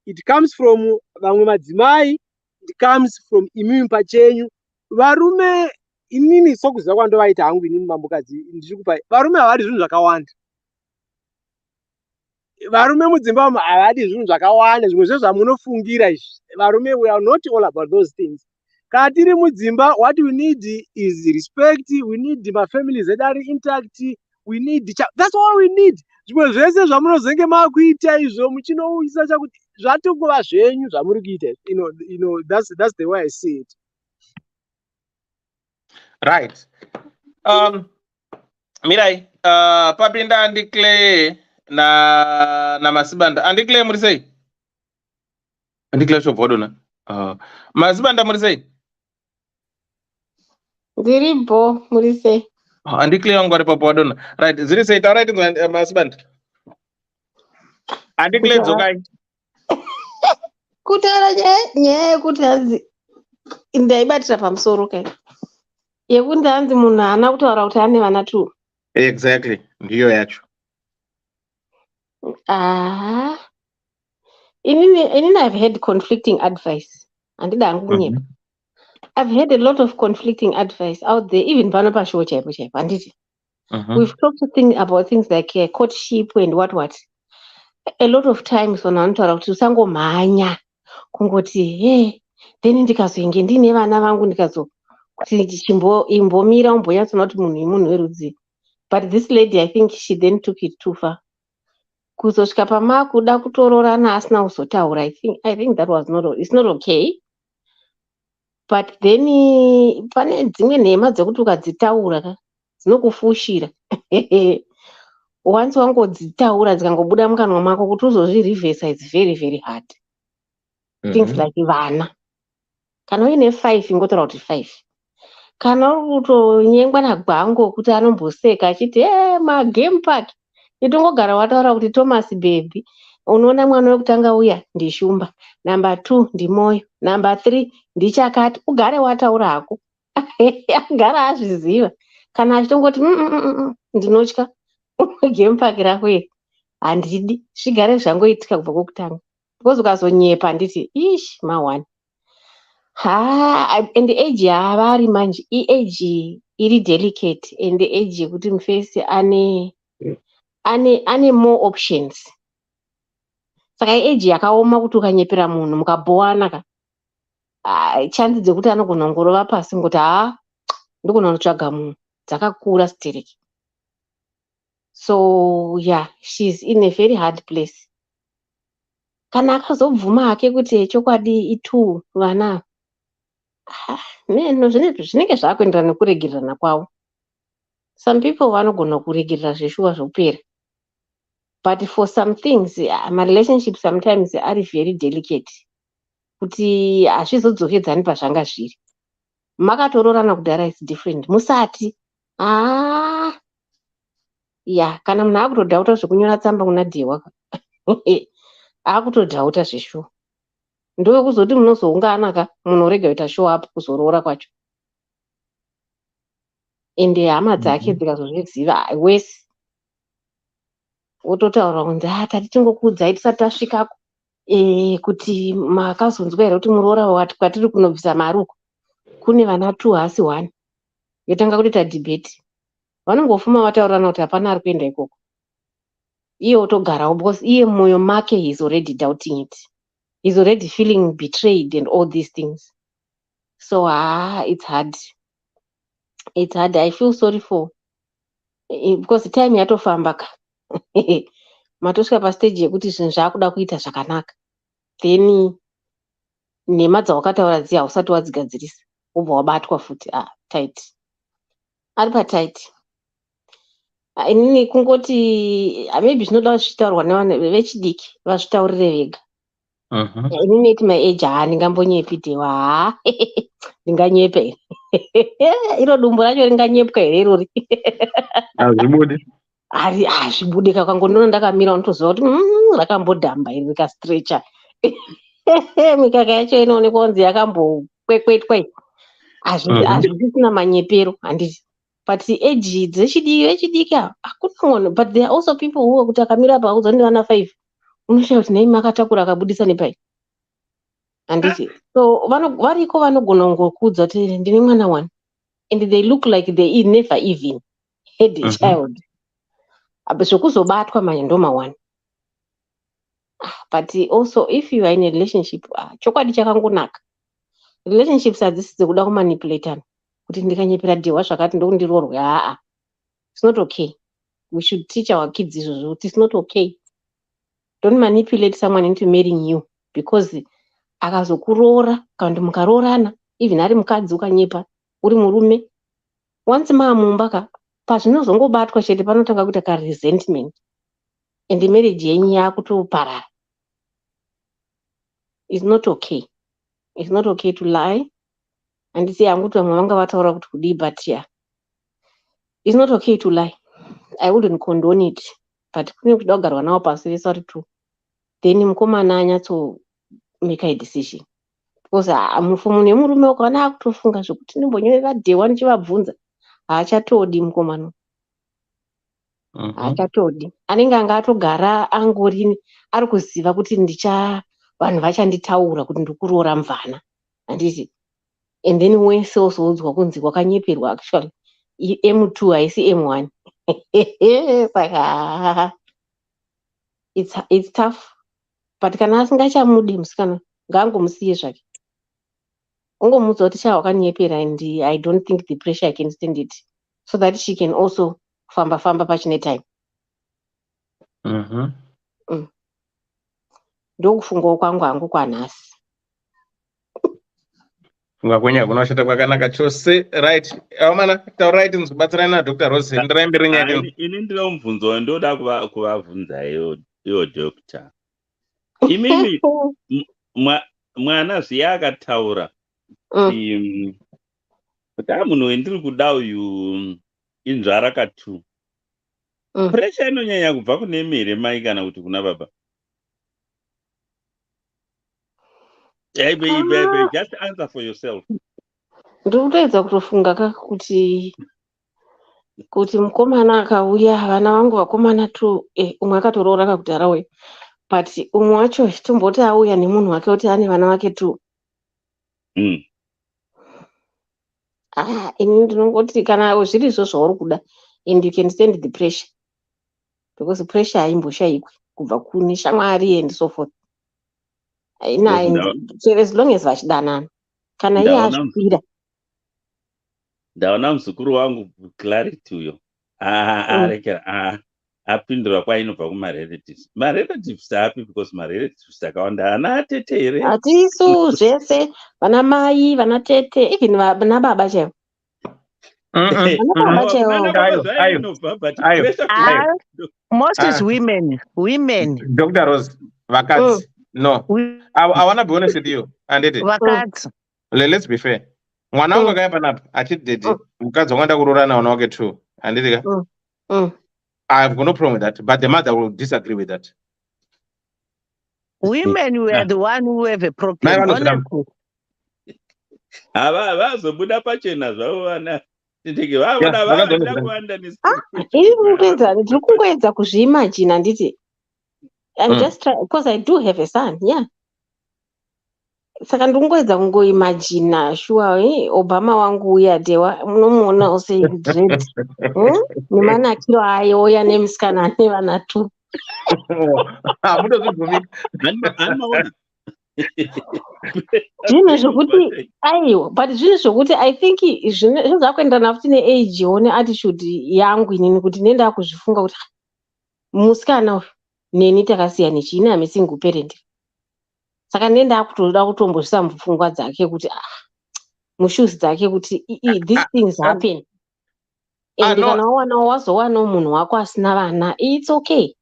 It comes from vamwe madzimai, it comes from imimi pachenyu. Varume inini sokuziva kwandovaita hangu inini mambokadzi ndichikupai, varume havadi zvinhu zvakawanda. Varume mudzimba umu havadi zvinhu zvakawanda, zvimwe zvezvamunofungira izvi. Varume, we are not all about those things. Kana tiri mudzimba, what we need is respect, we need my families that are intact, we need that's all we need. Zvimwe zvese zvamunozenge makuita izvo muchinouyisa chakuti zvatongova zvenyu zvamuri kuita. That's the way I see it. Right. Mirai, papinda andiclare na masibanda. Andiclare muri sei? Andiclare shobhodona. Masibanda muri sei? Ndiripo muri sei? Andiclare ngwari papadona. Right, ziri sei taura iti masibanda. Andiclare dzokai. Kutaura nyaya yekuti hanzi ndaibatira pamusoro kai. Yekuti hanzi munhu haana kutaura kuti ane vana 2. Exactly, ndiyo yacho. Inini I've had conflicting advice. Handida hangu kunyepa. I've had a lot of conflicting advice out there, even pano pashow chaipo chaipo. Handiti. We've talked about things like courtship and what. A lot of times when vanotaura kuti usangomhanya kungoti then ndikazoinge ndine vana vangu ndikazokuti imbomira umbonyatsona kuti munhu imunhu werudzi. But this lady, I think she then took it too far. Kuzosvika pamakuda kutororana asina kuzotaura. I think that was it's not okay. But then pane dzimwe nhema dzekuti ukadzitaura dzinokufushira. Once wangodzitaura dzikangobuda mukanwa mako kuti uzozvirivhesa, it's very very hard. Things like vana. Kana uine 5 ingotaura kuti 5. Kana uri kutonyengwa nagwango kuti anomboseka achiti magame park, itongogara wataura kuti Thomas baby, unoona mwana wekutanga uya ndishumba, number 2 ndimoyo, number 3 ndichakati, ugare wataura hako. Agara azviziva. Kana achitongoti ndinotya game park rako iri handidi, zvigare zvangoitika kubva kwokutanga. Because ukazonyepa nditi mawani. And the age yavari manje, age iri delicate, and the age yekuti mufesi ane more options. Saka age yakaoma kuti ukanyepera munhu mukabhowana chances dzekuti anogona kungorova pasi ngoti ndogona kutsvaga munhu dzakakura stereki. So yeah, she's in a very hard place. Kana akazobvuma hake kuti chokwadi i2 vana zvinenge zvakuenderana nekuregererana kwavo. Some people vanogona kuregerera zveshuwa zvopera. But for some things, my relationship sometimes are very delicate. Kuti hazvizodzokedzani pazvanga zviri. Makatororana kudhara is different. Musati. Yeah, kana munhu akutodhauta zvekunyora tsamba kuna dhihwa. Akutodhauta zveshuwa. Ndowekuzoti munozoungana munorega kuita show up kuzoroora kwacho. Ende hama dzake dzikazozviziva wese wototaura kunzi tati tingokuudzai tisati tasvikako kuti makazonzwa here kuti muroora kwatiri kunobvisa mari uko kune vana 2 hasi 1. Yotanga kutoita debate. Vanongofuma vataurana kuti hapana ari kuenda ikoko. Iye otogarawo because iye mwoyo make he is already doubting it. He's already feeling betrayed and all these things. So it's hard. It's hard. I feel sorry for because the time yatofamba ka matosvika pastage yekuti zvinhu zvaakuda kuita zvakanaka, then nhema dzawakataura dziya hausati wadzigadzirisa wobva wabatwa futi. Tight, ari patight. Inini kungoti maybe zvinoda zvitaurwa nevanhu vechidiki vazvitaurire vega. Inini at my age handingambonyepi dewa ndinganyepa here. Iro dumbu racho ringanyepwa here irori. Hazvibude kakangondiona ndakamira unotoziva kuti rakambodhamba iri rikastrecha. Mikaka yacho inoonekwa kunzi yakambokwekwetkwa. Hazvisina manyepero handiti. But age vechidiki hakuna, but there are also people who kuti akamira pauza nevana 5 unoshaya kuti nei makatakura akabudisa nepai handiti. So variko vanogona kungokuudza kuti ndine mwana 1 and they look like they never even had a child. Zvokuzobatwa manje ndoma 1. But also if you are in a relationship, chokwadi chakangonaka. Relationships hadzisi dzekuda kumanipulatana kuti ndikanyepera dewa zvakati ndokundirorwe. It's not okay. We should teach our kids izvozvo kuti it's not okay. Don't manipulate someone into marrying you because akazokuroora kana kuti mukaroorana, even ari mukadzi ukanyepa uri murume, once maamumba ka pazvinozongobatwa chete panotanga kuita ka resentment and the marriage yenyu yakutoparara. It's not okay. It's not okay to lie. Handisi hangu kuti vamwe vanga vataura kuti kudii, but yeah, it's not okay to lie. I wouldn't condone it, but kune kuda kugarwa nawo pasi vese vari 2, then mukomana anyatso make a decision. Because mufumo nemurume ukaona akutofunga zvokuti ndimbonyorera dewa ndichivabvunza, haachatodi mukomana. Haachatodi. Anenge anga atogara angori ari kuziva kuti vanhu vachanditaura kuti ndikuroora mvana handiti. And then wese uzoudzwa kunzi wakanyeperwa, actually M2 haisi M1. Saka it's tough, but kana asingachamudi musikana ngaangomusiye zvake, ungomuudza kuti wakanyepera and I don't think the pressure I can stand it, so that she can also famba pachine time. Ndokufungawo kwangu hangu kwanhasi. Funga kwenya kunoshata kwakanaka chose. Right, amana tauright nzobatsirana na Dr. Rose ndirambire nyaya. Ini ndino mubvunzo wandoda kuvabvunza iyo doctor. Imimi mwana zviya akataura kuti munhu wendiri kuda uyu inzvaraka 2. Pressure inonyanya kubva kune mere mai kana kuti kuna baba? Just answer for yourself. Ndikutoedza kutofunga kuti mukomana akauya, vana vangu vakomana 2, umwe akatoroora kakudhara we, but umwe wacho tomboti auya nemunhu wake kuti ane vana vake 2. Ini ndinongoti kana zviri izvo zvauri kuda and you can stand the pressure, because pressure haimboshayikwi kubva kune shamwari and so forth. As long as vachidanana, kana iye azvipira. Ndaona muzukuru wangu clarity uyo arekera apindura kwainobva kumarelatives. Marelatives api, because marelatives akawanda ana atete here. Hatisu zvese, vana mai, vana tete, even vana baba chaivo. Most is women. Dr. Rose, vakadzi. No, I want to be honest with you. Let's be fair. Mwana wangu akaya panapa achidede mukadzi wangada kuroora nawo wake 2 handiti ka. I have no problem with that, but the mother will disagree with that. Women were the one who have a problem. Vazobuda pachena zvavo vana. Ndike vavona vavanda kuwanda tiri kungoedza kuzviimagine handiti. I'm just trying, because I do have a son, yeah. Saka ndingoedza kungoimagina sure Obama wangu uya dewa munomuona ose dread. Nemanakiro ayo ya nemusikana ane vana 2. Anoona Zvinhu zvokuti aiwa, but zvinhu zvokuti I think zvakuendana futi neage one attitude yangu inini kuti nenda kuzvifunga kuti musikana uyu neni takasiyana chini ame single parent. Saka nenda kutoda kutombozvisa mupfungwa dzake kuti mushoes dzake kuti these things happen. And kana wazowanawo munhu wako asina vana, it's okay.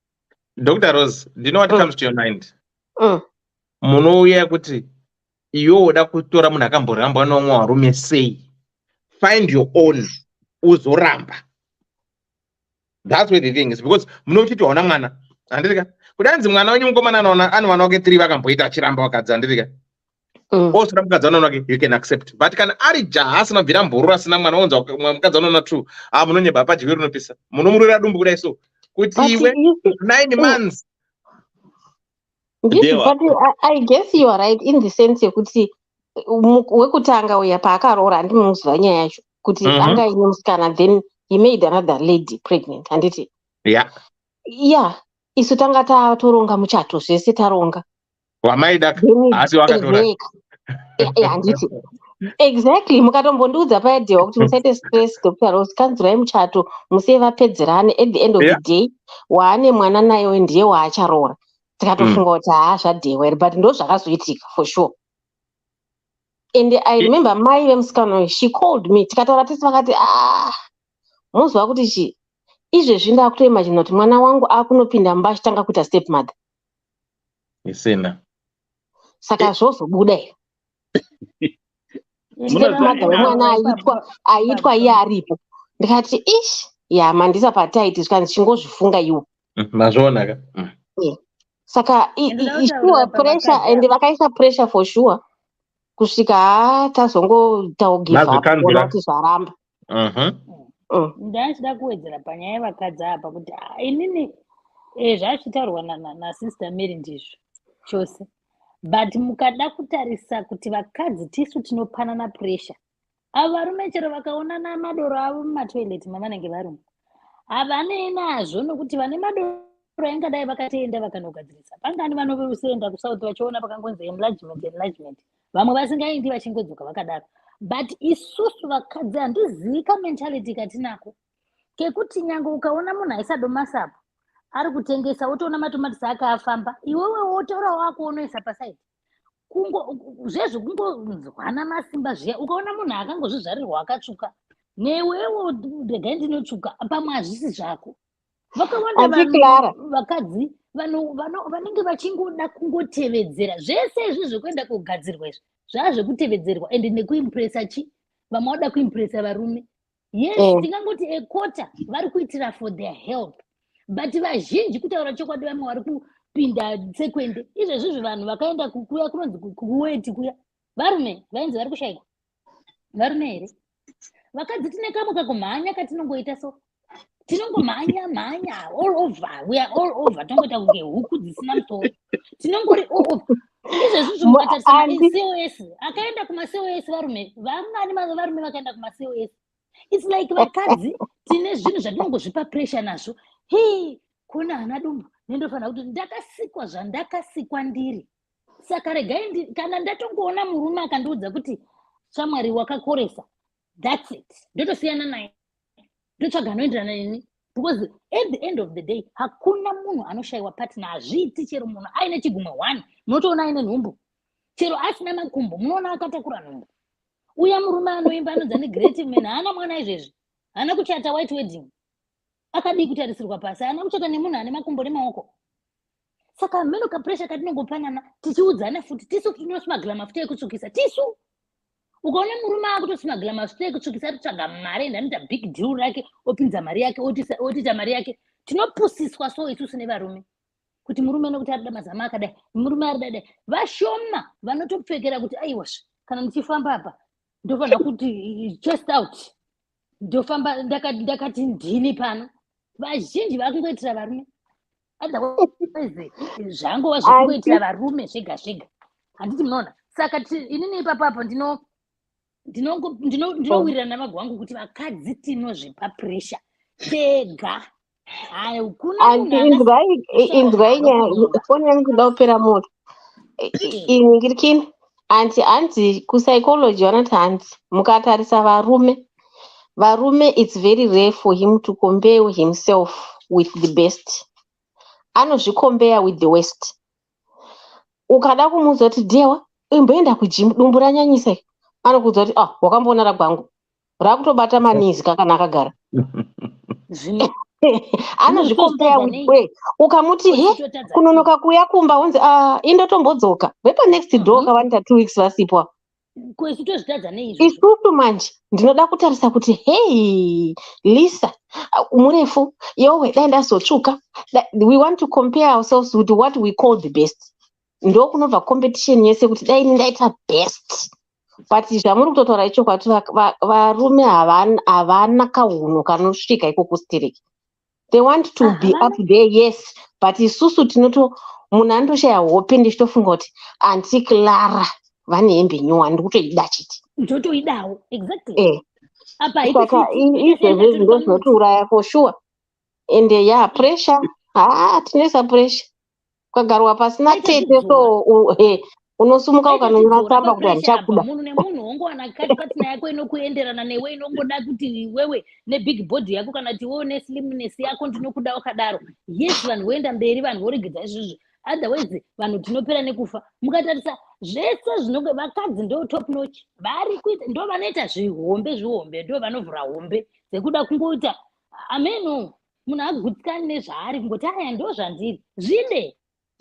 Dr. Rose, do you know what comes to your mind? Munouya kuti iwe uda kutora munhu akamboramba nomwe warume sei. Find your own uzoramba. That's where the thing is, because munotiti waona mwana. Andika kudanzi mwana wenyu mukomana ana vana wake 3 vakamboita achiramba wakadzi andika. Osura mukadzi wanaona wake you can accept. But kana ari jaha asina bvira mburu asina mwana onza mukadzi wanaona 2 munonyeba pajigwe rinopisa. Munomurira dumbu kudai so. Kuti iwe 9 months. Yes, but I guess you are right in the sense yekuti wekutanga uya paakarora handimuzwa nyaya yacho kuti anga ine musikana then he made another lady pregnant handiti. Yeah, isu tanga tatoronga muchato zvese taronga. Wamaida asi wakatora. Handiti. Exactly, mukatombondiudza payadewa kuti musaite stress Dr. Rose, kanzirai muchato musevapedzerane at the end of the day waane mwana naye ndiye waacharora. Tikatofunga kuti zvadewa, but ndo zvakazoitika for sure. And I remember mai vemusikana she called me tikataura tese vakati muzwa kuti chi izvezvi ndakutoimagine kuti mwana wangu akunopinda mumba achitanga kuita step mother. Isina. Saka zvozobuda here. Step mother wemwana aitwa iye aripo. Ndikati mandisa pataiti zvikanzi chingozvifunga iwo. Mazvoonaka. Saka sure pressure and vakaisa pressure for sure. Kusvika tazongoitawo give up kuona kuti zvaramba. Ndachida kuwedzera panyaya yevakadzi apa kuti inini zvazvitaurwa nasister Mary ndizvo chose, but mukada kutarisa kuti vakadzi tisu tinopanana pressure, avo varume chero vakaonana madoro avo mumatoileti mavanenge varume havanei nazvo, nokuti vane madoro engadai vakatoenda vakanogadzirisa. Pangani vanoenda kusouth vachiona pakangonzi enlargement, vamwe vasingaendi vachingodzoka vakadaro. But isusu vakadzi handizivi kamentality katinako kekuti nyange ukaona munhu aisa domasapo ari kutengesa wotoona matomatisi ake afamba, iwewe wotora wako unoisa pasaidi zvezvo kungozwana masimba zviya. Ukaona munhu akangozvizvarirwa akatsvuka, newewo regai ndinotsvuka, pamwe hazvisi zvako. Vakawanda vakadzi vanenge vachingoda kungotevedzera zvese izvi zvekuenda kugadzirwa izvi zvazvekutevedzerwa ende nekuimpresa vamwe vada kuimpresa varume. Yes, tingangoti ekota vari kuitira for their health, but vazhinji kutaura chokwadi vamwe vari kupinda sekwende izvezvizvi vanhu vakaenda kuya kunonzi kuweti kuya varume vainzi vari kushayikwa varume here. Vakadzi tine kamwe kakumhanya katinongoita so tinongomhanya all over, we are all over, tongoita kunge huku dzisina musoro, tinongori all over. Izvezvizvi mukatarisana COS akaenda kuma-COS varume vamwani varume vakaenda kuma-COS. It's like vakadzi tine zvinhu zvatinongozvipa pressure nazvo. Kuna hana dumbu nendofanira kuti ndakasikwa zvandakasikwa ndiri. Saka regai kana ndatongoona murume akandiudza kuti shamwari wakakoresa, that's it, ndotosiyana naye, ndotsvaga anoenderana neni. Because at the end of the day hakuna munhu anoshayiwa partner. Hazviiti chero munhu aine chigumwe 1 munotoona aine nhumbu, chero asina makumbo munoona akatakura nhumbu. Uya murume anoimba anodza negreat man haana mwana izvezvi, haana kuchata white wedding, akadii kutarisirwa pasi, haana kuchata nemunhu ane makumbo nemaoko. Saka meno kapressure katinongopanana tichiudzana futi tisu tinosmagla mafuta ekutsvukisa tisu. Ukaona murume akutosmagla mafuta ekutsvukisa atotsvaga mari ende anoita big deal rake opinza mari yake otita mari yake, tinopusiswa so isusu nevarume kuti murume nekuti arida mazama akadai, murume arida dai. Vashoma vanotopfekera kuti aiwasvi kana ndichifamba apa ndofanira kuti chest out ndofamba ndakati ndini pano. Vazhinji vakungoitira varume, otherwise zvangova zvekungoitira varume zvega zvega, handiti munoona. Saka inini ipapapo ndinowirirana namago angu kuti vakadzi tinozvipa pressure tega. Inzwai nyaya foni yangu kuda kupera moto. ingirikini anti kupsychology vanoti hanzi mukatarisa varume it's very rare for him to compare himself with the best. Anozvikombea with the worst. Ukada kumuudza kuti dewa imboenda kujimu dumbu ranyanyisa, anokuudza kuti wakamboona ragwangu rakutobata manizi kana akagara. Anozvikombea with way. Ukamuti kunonoka kuya kumba unzi indotombodzoka vepa next door kavanita 2 weeks vasipwa. Isusu manje ndinoda kutarisa kuti hey Lisa murefu yowe dai ndazotsvuka. We want to compare ourselves with what we call the best. Ndo kunobva competition yese kuti dai ndaita best. But zvamuri kutotaura icho kwati varume havana kahuno kanosvika iko kustereki. They want to be up there, yes, but isusu tinoto munhu andoshaya hope ndichitofunga kuti anti Clara vane hembe nyuwa ndikutoida chiti ndotoidawo exactly apa izvezvi ndo zvinotiuraya for sure. And pressure tinesa pressure ukagarwa pasina tete so unosumuka ukanonyora tsamba kuti handichakuda. Munhu nemunhu ongowana katina yako inokuenderana newe, inongoda kuti wewe nebig body yako kana kuti wewe neslimness yako ndinokuda wakadaro. Yes, vanhu voenda mberi, vanhu voregedza izvozvo. Otherwise vanhu tinopera nekufa. Mukatarisa zvese zvinonge vakadzi ndo top notch, vari kuita ndo vanoita zvihombe ndo vanovhura hombe dzekuda kungoita ameno munhu agutsikani nezvaari kungoti aya ndo zvandiri zvide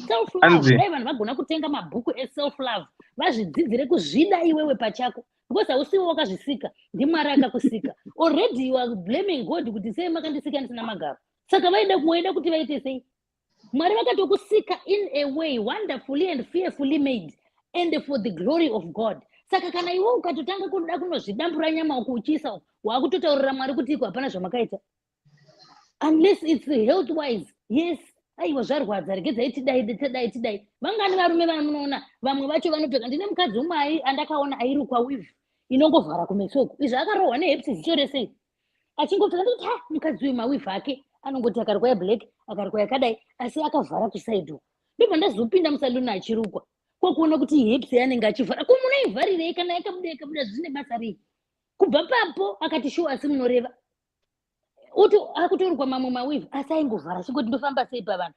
self love. Dai vanhu vagona kutenga mabhuku eself love vazvidzidzire kuzvida iwewe pachako, because hausiwo wakazvisika, ndimwari akakusika. Already you are blaming God kuti sei makandisika ndisina magaro. Saka vaida kuti vaite sei? Mwari vakatokusika in a way wonderfully and fearfully made and for the glory of God. Saka kana iwe ukatotanga kuda kunozvidambura nyama ukuchisa wakutotaurira Mwari kuti iko hapana zvamakaita, unless it's health wise. Yes, aiwa zvarwadza regedzai tidai. Vangani varume vanoona vamwe vacho vanopfeka. Ndine mukadzi umwe andakaona airukwa weave inongovhara kumesoko. Izvi akarohwa nehepsi zichore sei, achingopfeka ndikuti mukadzi uyu maweave ake anongoti akarukwa yablack akarukwa yakadai asi akavhara kusaidi uko. Ndobva ndazopinda musaluni achirukwa kwakuona kuti hepsi yanenge achivhara ko munoivharirei kana yakabuda zvine basa rei. Kubva papo akati shuwa asi munoreva uti akutorukwa mamwe maweave asi aingovhara achingoti ndofamba sei pavanhu.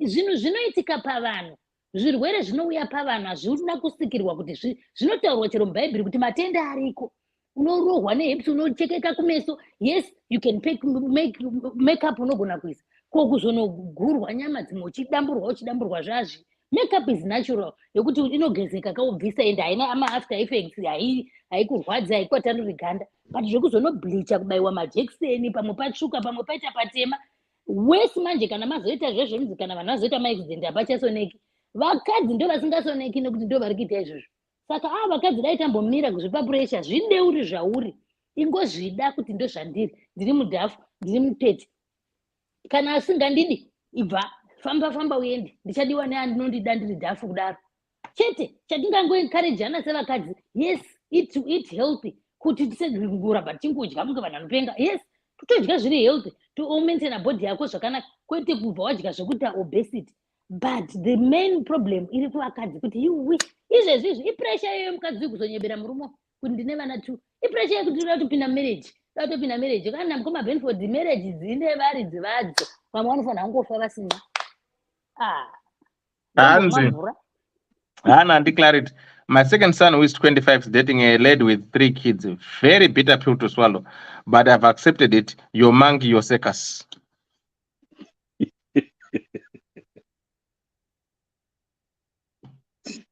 Zvinhu zvinoitika pavanhu, zvirwere zvinouya pavanhu hazvina kusikirwa kuti zvinotaurwa chero mubhaibheri kuti matenda ariko. Unorohwa nehepsi, unochekeka kumeso. Yes, you can make up unogona kuisa ko kuzonogurwa nyama dzimwe uchidamburwa zvazvi. Makeup is natural yekuti inogezeka kaubvisa ende haina after effects, haikurwadza haikwatanuri ganda. But zvekuzonobleacha kubayiwa majekiseni pamwe patsvuka pamwe paita patema wesi manje kana mazoita zvezvemudzi kana vanhu vazoita maaccident hapachasoneki. Vakadzi ndo vasingasoneki nekuti ndo vari kuita izvozvo. Saka vakadzi dai tambomira kuzvipa pressure zvideuri zvauri ingozvida kuti ndo zvandiri, ndiri mudhafu, ndiri mutete. Kana asingandidi ibva famba uende, ndichadiwa neandinondida ndiri dhafu kudaro chete. Chatingangoencourageana sevakadzi, yes, eat healthy, kuti tiseguramba tingudya munge vanhu vanopenga. Yes, totodya zviri healthy to maintain body yako zvakanaka, kwete kubva wadya zvekuita obesity. But the main problem iri kuvakadzi kuti izvezvizvi ipressure iyoyo mukadzi uri kuzonyebera murume kuti ndine vana 2. Ipressure yekuti uda kutopinda marriage kana mukoma Benford marriage dzine varidzi vadzo vamwe vanofanira kungofa vasina. Hana declare it. My second son, who is 25, is dating a lady with 3 kids. Very bitter pill to swallow, but I've accepted it. Your monkey, your circus.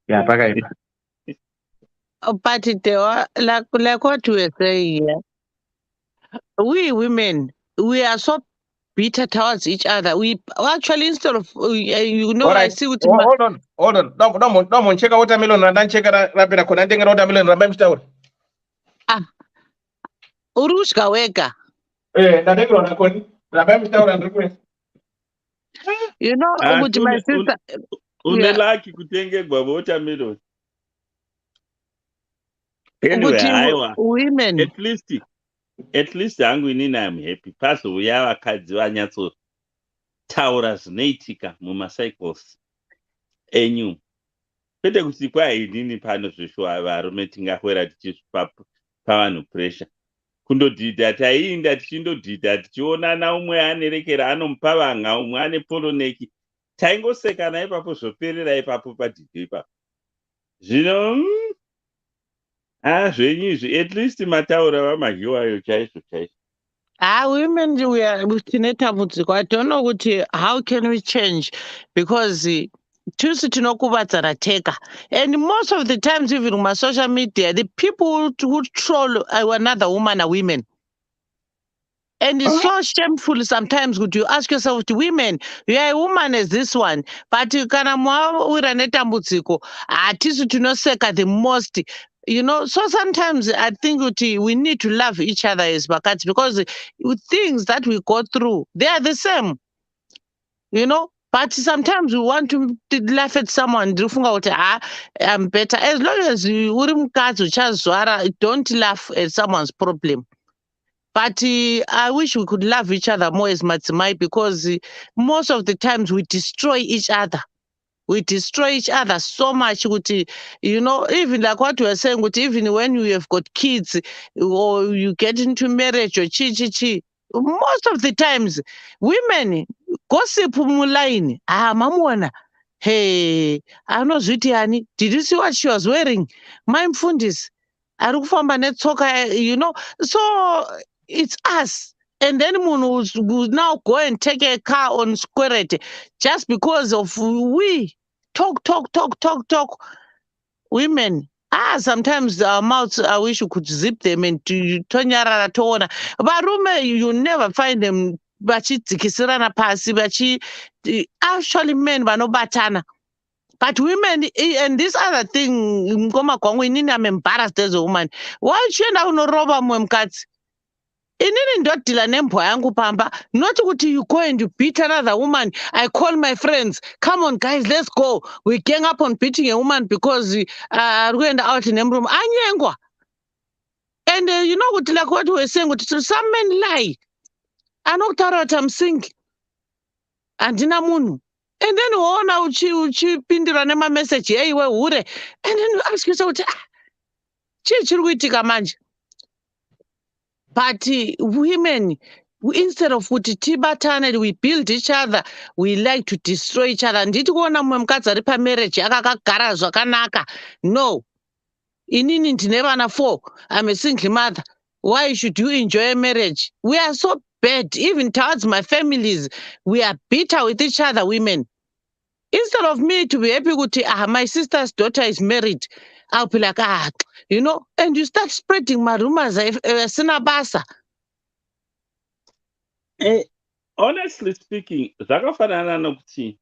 Yeah, but like what we were saying here, we women, we are so bitter towards each other. We actually, instead of right. I see what. Hold on. Don't check out watermelon and then check out rapid. Could I think about watermelon? Rabem Urushka weka. You know, with my sister. Unelaki kutengegwa watermelon. Anyway, women. At least hangu inini I'm happy. Paso uya vakadzi vanyatso taura zvinoitika mumacycles enyu. kwete kuti kwainini pano zveshuwa varume tingahwera tichipa pavanhu pressure kundodhidha taiinda tichindodhidha tichionana umwe anerekera anomupa vanga umwe ane poloneki taingosekana ipapo zvoperera ipapo padhidho ipapo zvino zvenyu izvi at least mataura vamahiwayo chaizvo chaizvo. Women, we are tine tambudziko. I don't know how can we change, because tisi tinokuvadzana teka, and most of the times even on my social media the people who troll another woman are women. And it's so shameful sometimes. Could you ask yourself, to women, you are a woman as this one, but you kana mwawira netambudziko, tisi tinoseka the most. You know, so sometimes I think we need to love each other as vakadzi, because things that we go through, they are the same. You know, but sometimes we want to laugh at someone. I'm better. As long as you don't laugh at someone's problem. But I wish we could love each other more as madzimai, because most of the times we destroy each other. We destroy each other so much. You know, even like what we were saying, even when you have got kids or you get into marriage or chi, most of the times women gossip mulaini. Mamuona. Hey, I know Zutiani. Did you see what she was wearing? My mfundis. You know, so it's us. And then will now go and take a car on Square just because of we talk. Women, sometimes our mouths, I wish you could zip them and to tonyara tona. But you never find them actually men vanobatana. But women, and this other thing, I'm embarrassed as a woman. Why should I not rob mukadzi? Inini ndodhila nembwa yangu pamba, not kuti you go and you beat another woman. I call my friends, come on guys, let's go. We gang up on beating a woman because we went out in room. Anyengwa. And you know what, like what we were saying, some men lie. I know that I'm single. And munu. And then uchi pindira nema message, hey, we ure. And then you ask yourself, chiruitika manje. But women, instead of tibatana, we build each other, we like to destroy each other. Nditi kuona mukadzi ari pamarriage akagara zvakanaka. No. Inini ndine vana 4. I'm a single mother. Why should you enjoy a marriage? We are so bad. Even towards my families, we are bitter with each other, women. Instead of me to be happy with my sister's daughter is married, I'll be like, you know, and you start spreading my rumors. Sinabasa. Honestly speaking, zvakafanana nokuti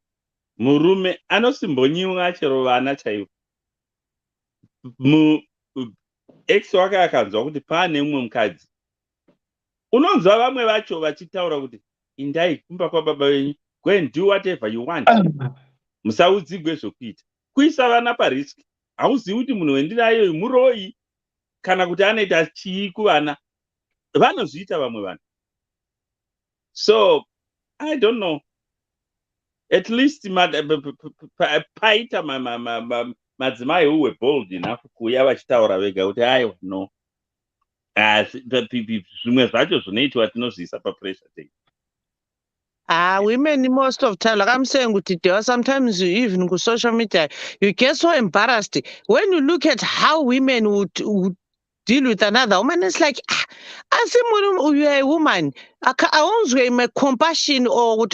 murume anosimbonyimwa chero vana chaivo. Ex wake akanzwa kuti pane umwe mukadzi. Unonzwa vamwe vacho vachitaura kuti indai kumba kwababa wenyu, go and do whatever you want. Musaudzigwe zvokuita. Kuisa vana pariski. Hauzivi kuti munhu wendinayo muroyi kana kuti anoita chii kuvana. Vanozviita vamwe vanhu. So I don't know. At least paita madzimai who were bold enough kuuya vachitaura vega kuti aiwa no. Zvimwe zvacho zvinoitwa tinozviisa papressure. Women most of the time, like I'm saying, sometimes even on social media, you get so embarrassed. When you look at how women would deal with another woman, it's like, I see you are a woman. I won't compassion or but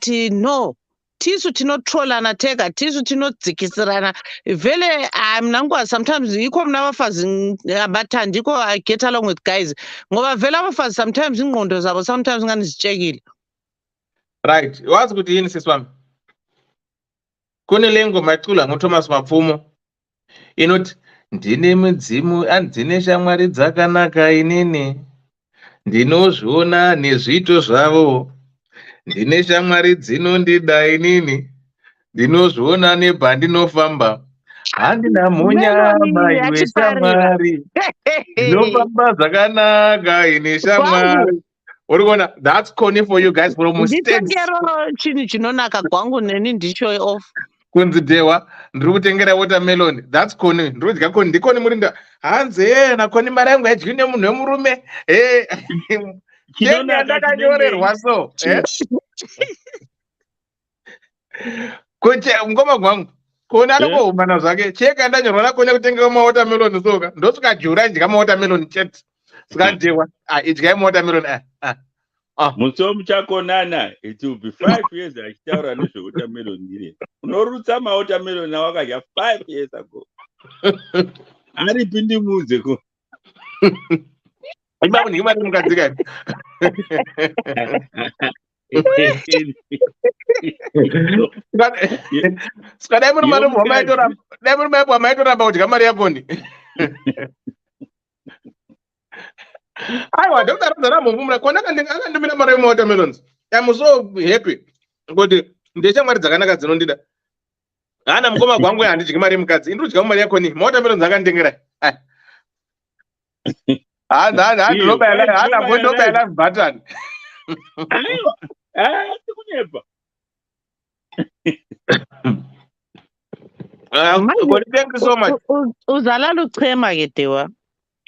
no. Tisu tino troll anateka, tisu tino dzikisirana. Vele mnangwa sometimes iko mnavafazi abatandiko I get along with guys. Ngoba vele abafazi sometimes ingqondo zabo sometimes ngani zichekile. Right. Wazi kuti yini sisi wami? Kune lengo macula ngoThomas Mapfumo. Inoti ndine mudzimu andine shamwari dzakanaka inini. Ndinozviona nezvito zvavo. Ndine shamwari dzinondida inini. Ndinozviona nepandinofamba. Handina munyama iwe shamwari. Ndinofamba zvakanaka ine shamwari. That's Connie for you guys from States. Nditengero chini chinonaka kwangu neni ndicho off. kunzi dewa ndiri kutengera watermelon. That's Koni. Ndiri kudya Koni. Ndikoni murinda. Hanzi na Koni mari yangu yadyiwe nemunhu wemurume. Cheki yandakanyorerwa so. Kuti ngoma gwangu. Koni anombohumana zvake. Cheki yandanyorwa naKoni kutenga mawatermelon soka. Ndosvika jura ndidya mawatermelon chete. Sikadewa. Idyai mawatermelon. Muso muchakonana. It will be 5 years achitaura nezvewatermelon ire. Unorutsa mawatermelon awakadya 5 years ago. Aripi ndimuudze ko. Ibabu ni mari mukadzika. Sikadai muri mari mwamaitoramba. Dai muri mwamaitoramba kudya mari yaKoni. Aiwa, Dr. Rambo Mumra, Koni akandimira mari yemawatermelons. I'm so happy. Kuti ndeshamwari dzakanaka dzinondida. Hana mukoma gwangu handidyi mari yemukadzi. Indiri kudya mari yaKoni. Mawatermelons akanditengera. Ndinobaya live button. Kunyepa. Koni, thank you so much. Uzala luchema ketewa.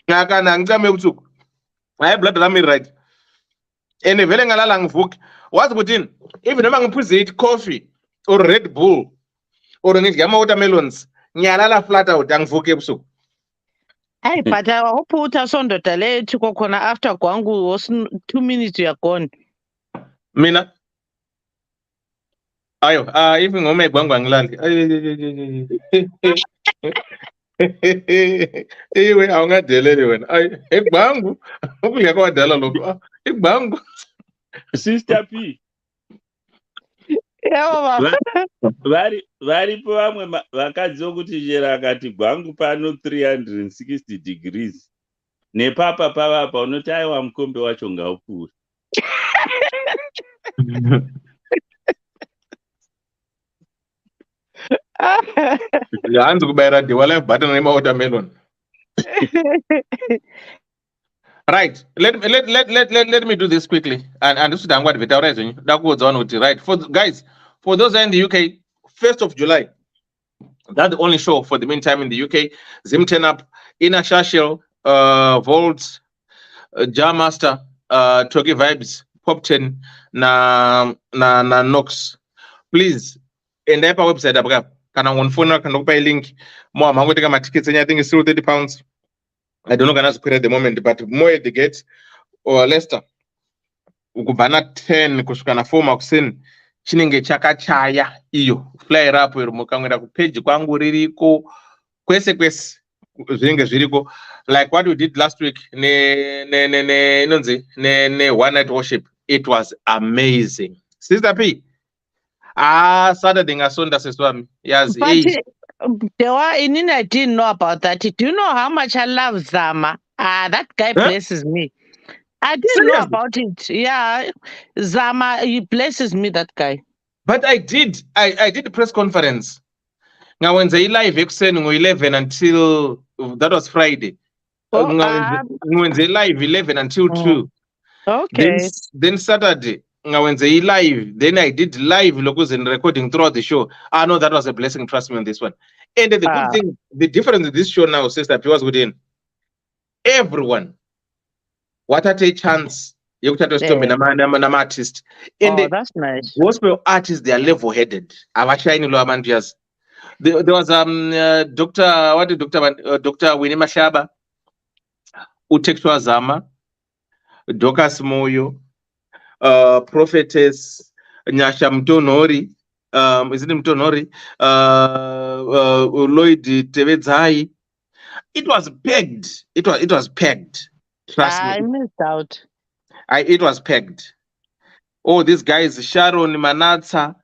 Kana ngicame ubusuku. Hayi blood rami right. Ene vele ngalala ngivuke. Wazi ukuthi even noma ngiphuze coffee or Red Bull or ngidla ama-watermelons, ngiyalala flat out angivuke ebusuku. Hey, but I hope utasondoda le tuko khona after kwangu was 2 minutes you are gone. Mina? Ayo, if ngome gwangu angilali. Iwe awungadeleli wena. Ay, egwangu. Ukudya kwadala lokho. Egwangu. Sister P. Varipo vamwe vakadzi vokuti chera akati gwangu pano 360 degrees. Nepapa pavapa unoti aiwa mukombe wacho ngaupfuure. Hanzi kubayira dewa live button nemawatermelon. Right. Let me do this quickly. And this is the what advertising. That goes on with right. For guys, for those in the UK, 1st of July. That's the only show for the meantime in the UK. Zim Turn Up, Inner Shashel, Volt, Jar Master, Togi Vibes, Pop 10, na Nox. Please, in the website, kana on phone can buy link. More, I'm going to get my tickets, and I think it's still £30. I don't know can I at the moment, but more at the gate or Leicester. Ukubana 10 kusukana 4 makuseni chinenge chakachaya iyo flyer up mukangenda ku page kwangu ririko kwese zvinenge zviriko like what we did last week inonzi ne one night worship. It was amazing. Sister P, Saturday ngasonda seswami. Yes, Dewa, I didn't know about that. Do you know how much I love Zama? That guy blesses me. I didn't know about it. Yeah, Zama, he blesses me, that guy. But I did a press conference. Now when they live extending 11 until that was Friday. When they live 11 until 2. Okay. Then Saturday. Now when they live, then I did live logos and recording throughout the show. I know that was a blessing. Trust me on this one. And the good thing, the difference in this show now, Sister P, was within everyone. What a chance! You could have told me, I'm artist. And that's nice. Gospel artists, they are level-headed. I'm actually in Loamandias. There was Dr. Winnie Mashaba, Utekshwa Zama, Dokas Moyo, Prophetess Nyasha Mtonori, is it Mtonori? Lloyd Tevedzai. It was pegged. It was pegged. Trust me. I missed out. It was pegged. Oh, these guys, Sharon Manatsa,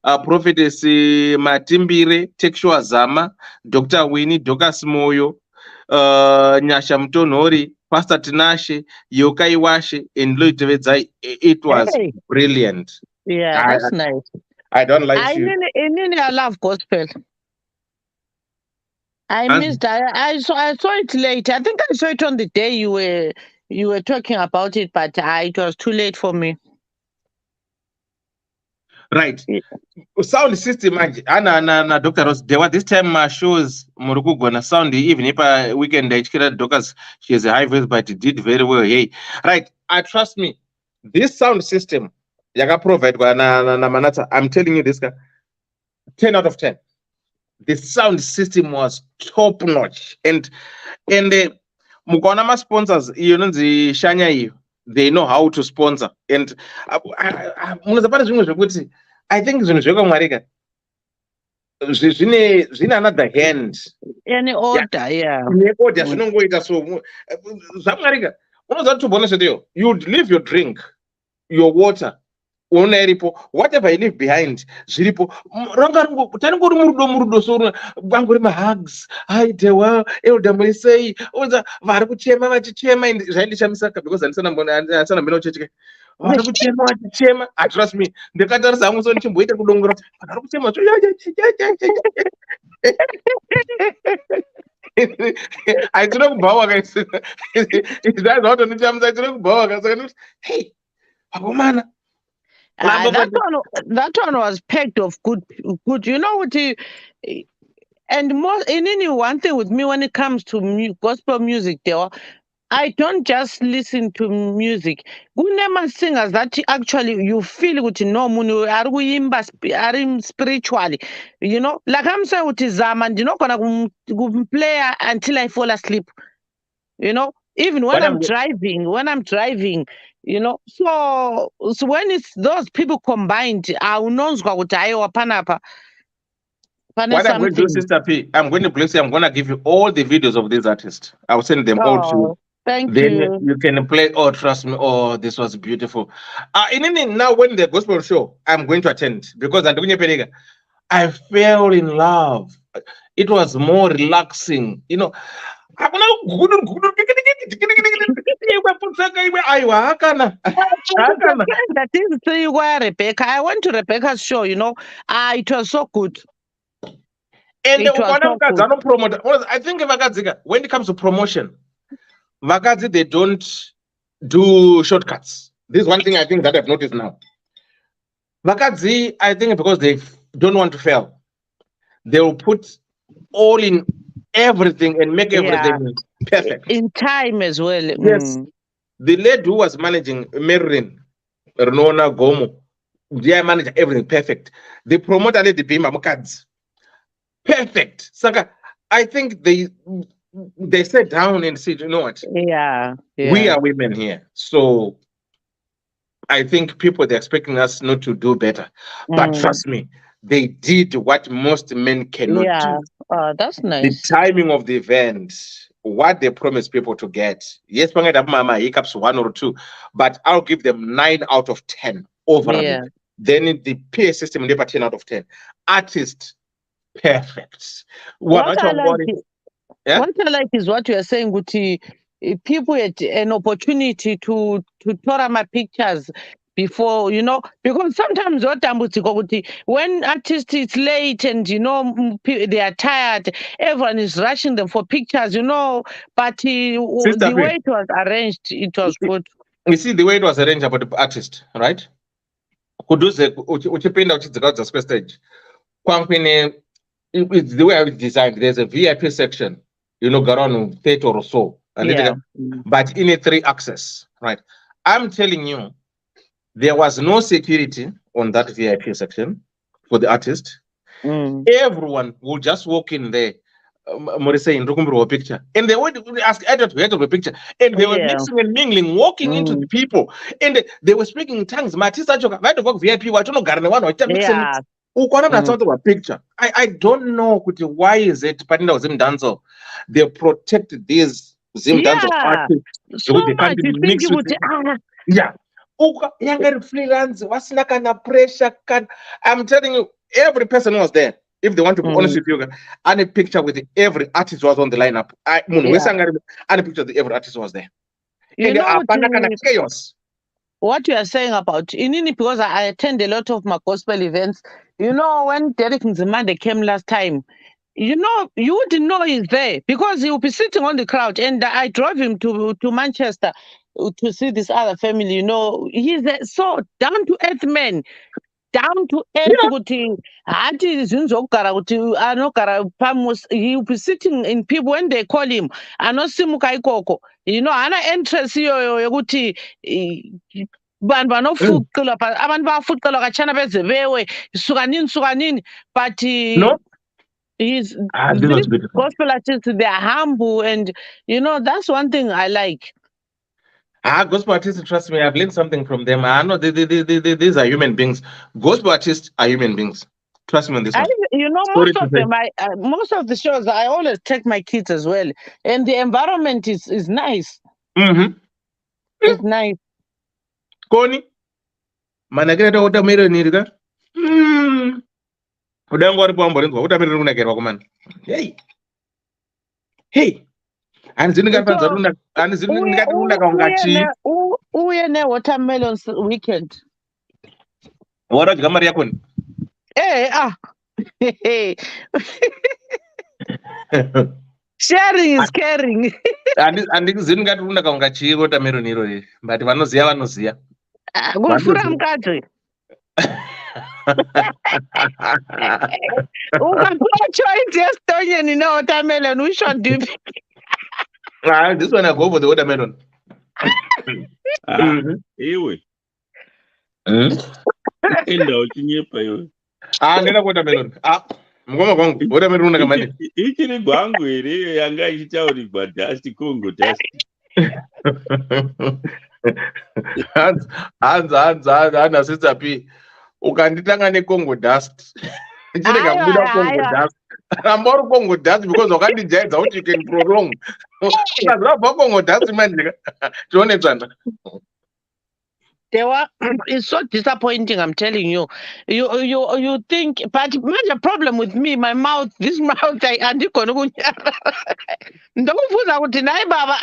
Prophetess Matimbire, Tekshwa Zama, Dr. Winnie, Dokas Moyo, Nyasha Mtonori, Pastor Tinashe, Yokai Washe, and Lloyd Tevedzai. It was brilliant. Yeah, that's nice. I don't like you. I love gospel. I missed. I saw it late. I think I saw it on the day you were talking about it, but it was too late for me. Right. Sound system manje na Dr. Ross there were this time shows muri kugona sound even if weekend ichikira doctors she has a high voice but it did very well. Hey, right, I trust me, this sound system provide na Manata, I'm telling you this guy, 10 out of 10. The sound system was top notch, and mukaona ma sponsors iyo nonzi shanya iyo, they know how to sponsor, and munoza pane zvimwe zvekuti I think zvinhu zvekamwarika zvine another hand. Any order, yeah. Order zvinongoita so zvamwarika. Unoza kuti bonus iyo, you'd leave your drink, your water, unoona iripo, whatever you leave behind zviripo. Ranga taningori murudo so bangori ma hugs, hi dewa elder moisei oza vari kuchema vachichema zvaindichamisa because andisana mbona chechike vari kuchema vachichema. Trust me, ndikatarisa hangu so ndichimboita kudongora vari kuchema aitira kubhawa kaisi ndazvautonitamisa aitira kubhawa kasaka hey akomana. That one was packed of good. You know what? And more in one thing with me when it comes to gospel music, I don't just listen to music. Kunema singers that actually you feel with no munu are spiritually. You know, like I'm saying with Zaman, you know, gonna play until I fall asleep. You know, even when I'm driving, you know. So when it's those people combined, I will know what panapa. What I'm going to do, Sister P, I'm going to bless you. I'm going to give you all the videos of these artists. I'll send them all to you. Thank then you. You can play. Oh, trust me. Oh, this was beautiful. Now when the gospel show, I'm going to attend because I fell in love. It was more relaxing. You know, that is Rebecca. I went to Rebecca's show, you know. It was so good. And I think when it comes to promotion, they don't do shortcuts. This is one thing I think that I've noticed now. I think because they don't want to fail, they will put all in everything and make everything perfect. In time as well. Yes. The lady who was managing Marilyn, Renona Gomo, they manage everything perfect. The promoter lady Bima Mukadzi. Perfect. Saka, I think they sat down and said, you know what? Yeah. We are women here. So I think they're expecting us not to do better. But trust me, they did what most men cannot do. Oh, that's nice. The timing of the event, what they promised people to get. Yes, mama hiccups 1 or 2, but I'll give them 9 out of 10 overall. Then in the PA system, they 10 out of 10. Artist, perfect. What I like is what you are saying, Guti. People had an opportunity to tour my pictures before, you know, because sometimes when artists is late and you know they are tired, everyone is rushing them for pictures, you know. But the way it was arranged, it was good. You see the way it was arranged about the artist, right? Stage. It's the way I designed. There's a VIP section, you know, around 30 or so. But in a 3-access, right? I'm telling you, there was no security on that VIP section for the artist. Everyone will just walk in there, picture, and they would ask edit to a picture, and they were mixing and mingling, walking into the people, and they were speaking in tongues. VIP, picture. I don't know why is it they protect these artists so they can't mix with freelance pressure. I'm telling you, every person was there. If they want to be honest with you, and a picture with every artist was on the lineup. And a picture of every artist was there. You know chaos. What you are saying about Inini, because I attend a lot of my gospel events. You know, when Derek Nzimande came last time, you know, you wouldn't know he's there because he would be sitting on the crowd. And I drove him to Manchester to see this other family. You know, he's a so down to earth man. down to earth kuti hati zvinhu zvokugara kuti anogara pamusi. He will be sitting in people when they call him anosimuka ikoko, hana interest iyoyo yekuti vanhu vanofuqilwa abantu bafuqilwa kachana bezebewe suka nini, but these gospel artists, they are humble, and that's one thing I like. Gospel artists, trust me, I've learned something from them. I know these are human beings. Gospel artists are human beings. Trust me on this one. Most of the shows, I always take my kids as well, and the environment is nice. It's nice. Koni, manaketa utamira nirika. Udango ari pamborinzwa utamira runakerwa kumana. Hey. And uye ne-watermelon weekend. Waradya mari yakoni? Sharing is caring. Andikuzivi ngati runakaunga chii watermelon irori, but vanoziya. Kufura mukati. Ukapuwa choice yesitonyeni ne-watermelon, which one do you pick? This one I go for the watermelon. Ewe. Enda uchinyepa iwe. Ndina watermelon. Mngoma kwangu watermelon unakamani. Ichiri kwangu ere yanga ichitaurirwa dust Congo dust. Hanza sitsapi. Ukanditanga neCongo dust. Chireka kubuda Congo dust. Rambori Congo dust because wakandijaidza kuti you can prolong. Ukazvabva Congo dust manje. Tione tsvanda. It's so disappointing, I'm telling you. You think, but major problem with me, my mouth, this mouth, andikona kunyara. Ndokufunza kuti nayi baba,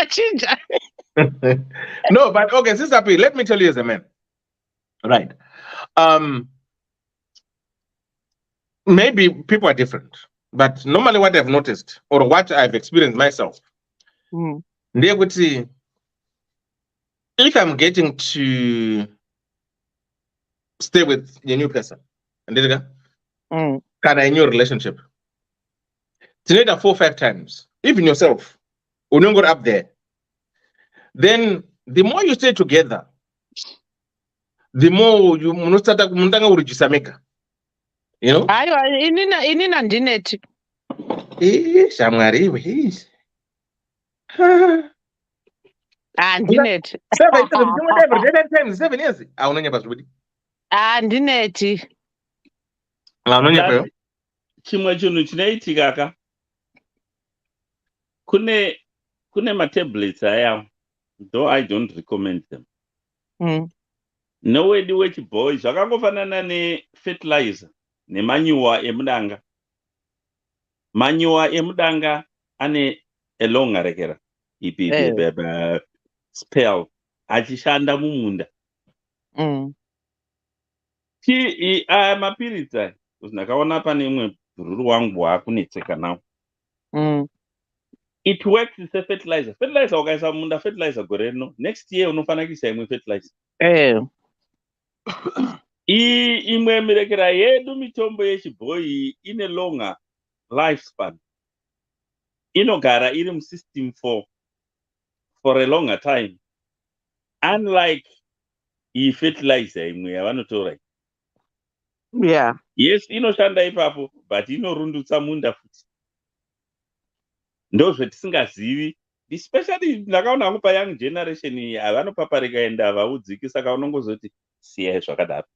chinja. No, but okay, Sister P, let me tell you as a man. Right. Maybe people are different, but normally what I've noticed or what I've experienced myself, if I'm getting to stay with a new person, kind of a new relationship, it's need 4 or 5 times, even yourself, when you go up there, then the more you stay together, the more you start to Ayo, inina ndineti. Shamwari, ndineti. 7 years. Aunanya pasudi. Ndineti. Aunanya peo. Chimwe chinhu chinaitika ka. Kune ma-tablets aya, though I don't recommend them. No way the witch boy zvakangofanana ne-fertilizer nemanyuwa emudanga. Manyuwa emudanga ane elonga rekera ipi spell achishanda mumunda. Aya mapiritsi ndakaona pane imwe bhururu wangu waakunetseka nawo. It works se-fertilizer. Fertilizer ukaisa munda fertilizer gore rino, next year unofanira kuisa imwe fertilizer. Imwe mirekera yedu mitombo yechibhoyi ine longer lifespan. Inogara iri musystem for a longer time. Unlike fertilizer imwe yavanotora. Yeah. Yes, inoshanda ipapo, but inorundutsa munda futi. Ndozvetisingazivi, especially ndakaona kupa young generation havanopaparika ende havaudziki, saka unongozoti siyai zvakadaro.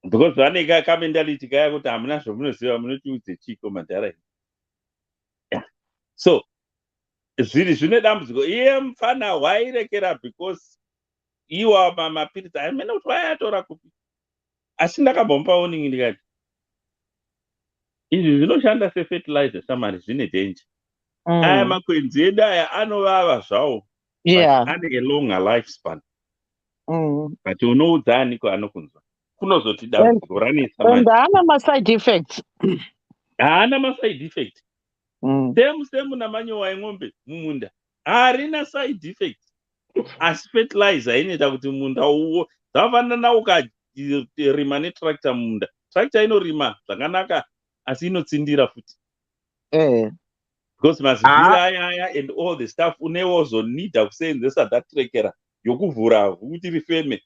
Because vane kamentality kaya kuti hamuna zvamunoziva munotiudze chiko madhara. So zvine dambudziko. Iye mufana wairekera because iwa mapiritsi aimene kuti waiatora kupi. Asi ndakambomupa warning ndikati izvi zvinoshanda se-fertilizer shamari, zvine danger. Aya makwenzi edu aya anovava zvawo, ane a longer lifespan. But unoudza aniko anokunzwa. Kunozoti dambudziko ranetsa manje. And haana ma-side effects. Haana ma-side effect. Same namanyowa emombe mumunda harina side effect. Asi fertilizer inoita kuti munda uwo zvafanana rima netractor munda. Tractor inorima zvakanaka asi inotsindira futi. Because mazivhiri aya and all the stuff unewozonida kuseenzesa that trekera yokuvhura kuti rifeme.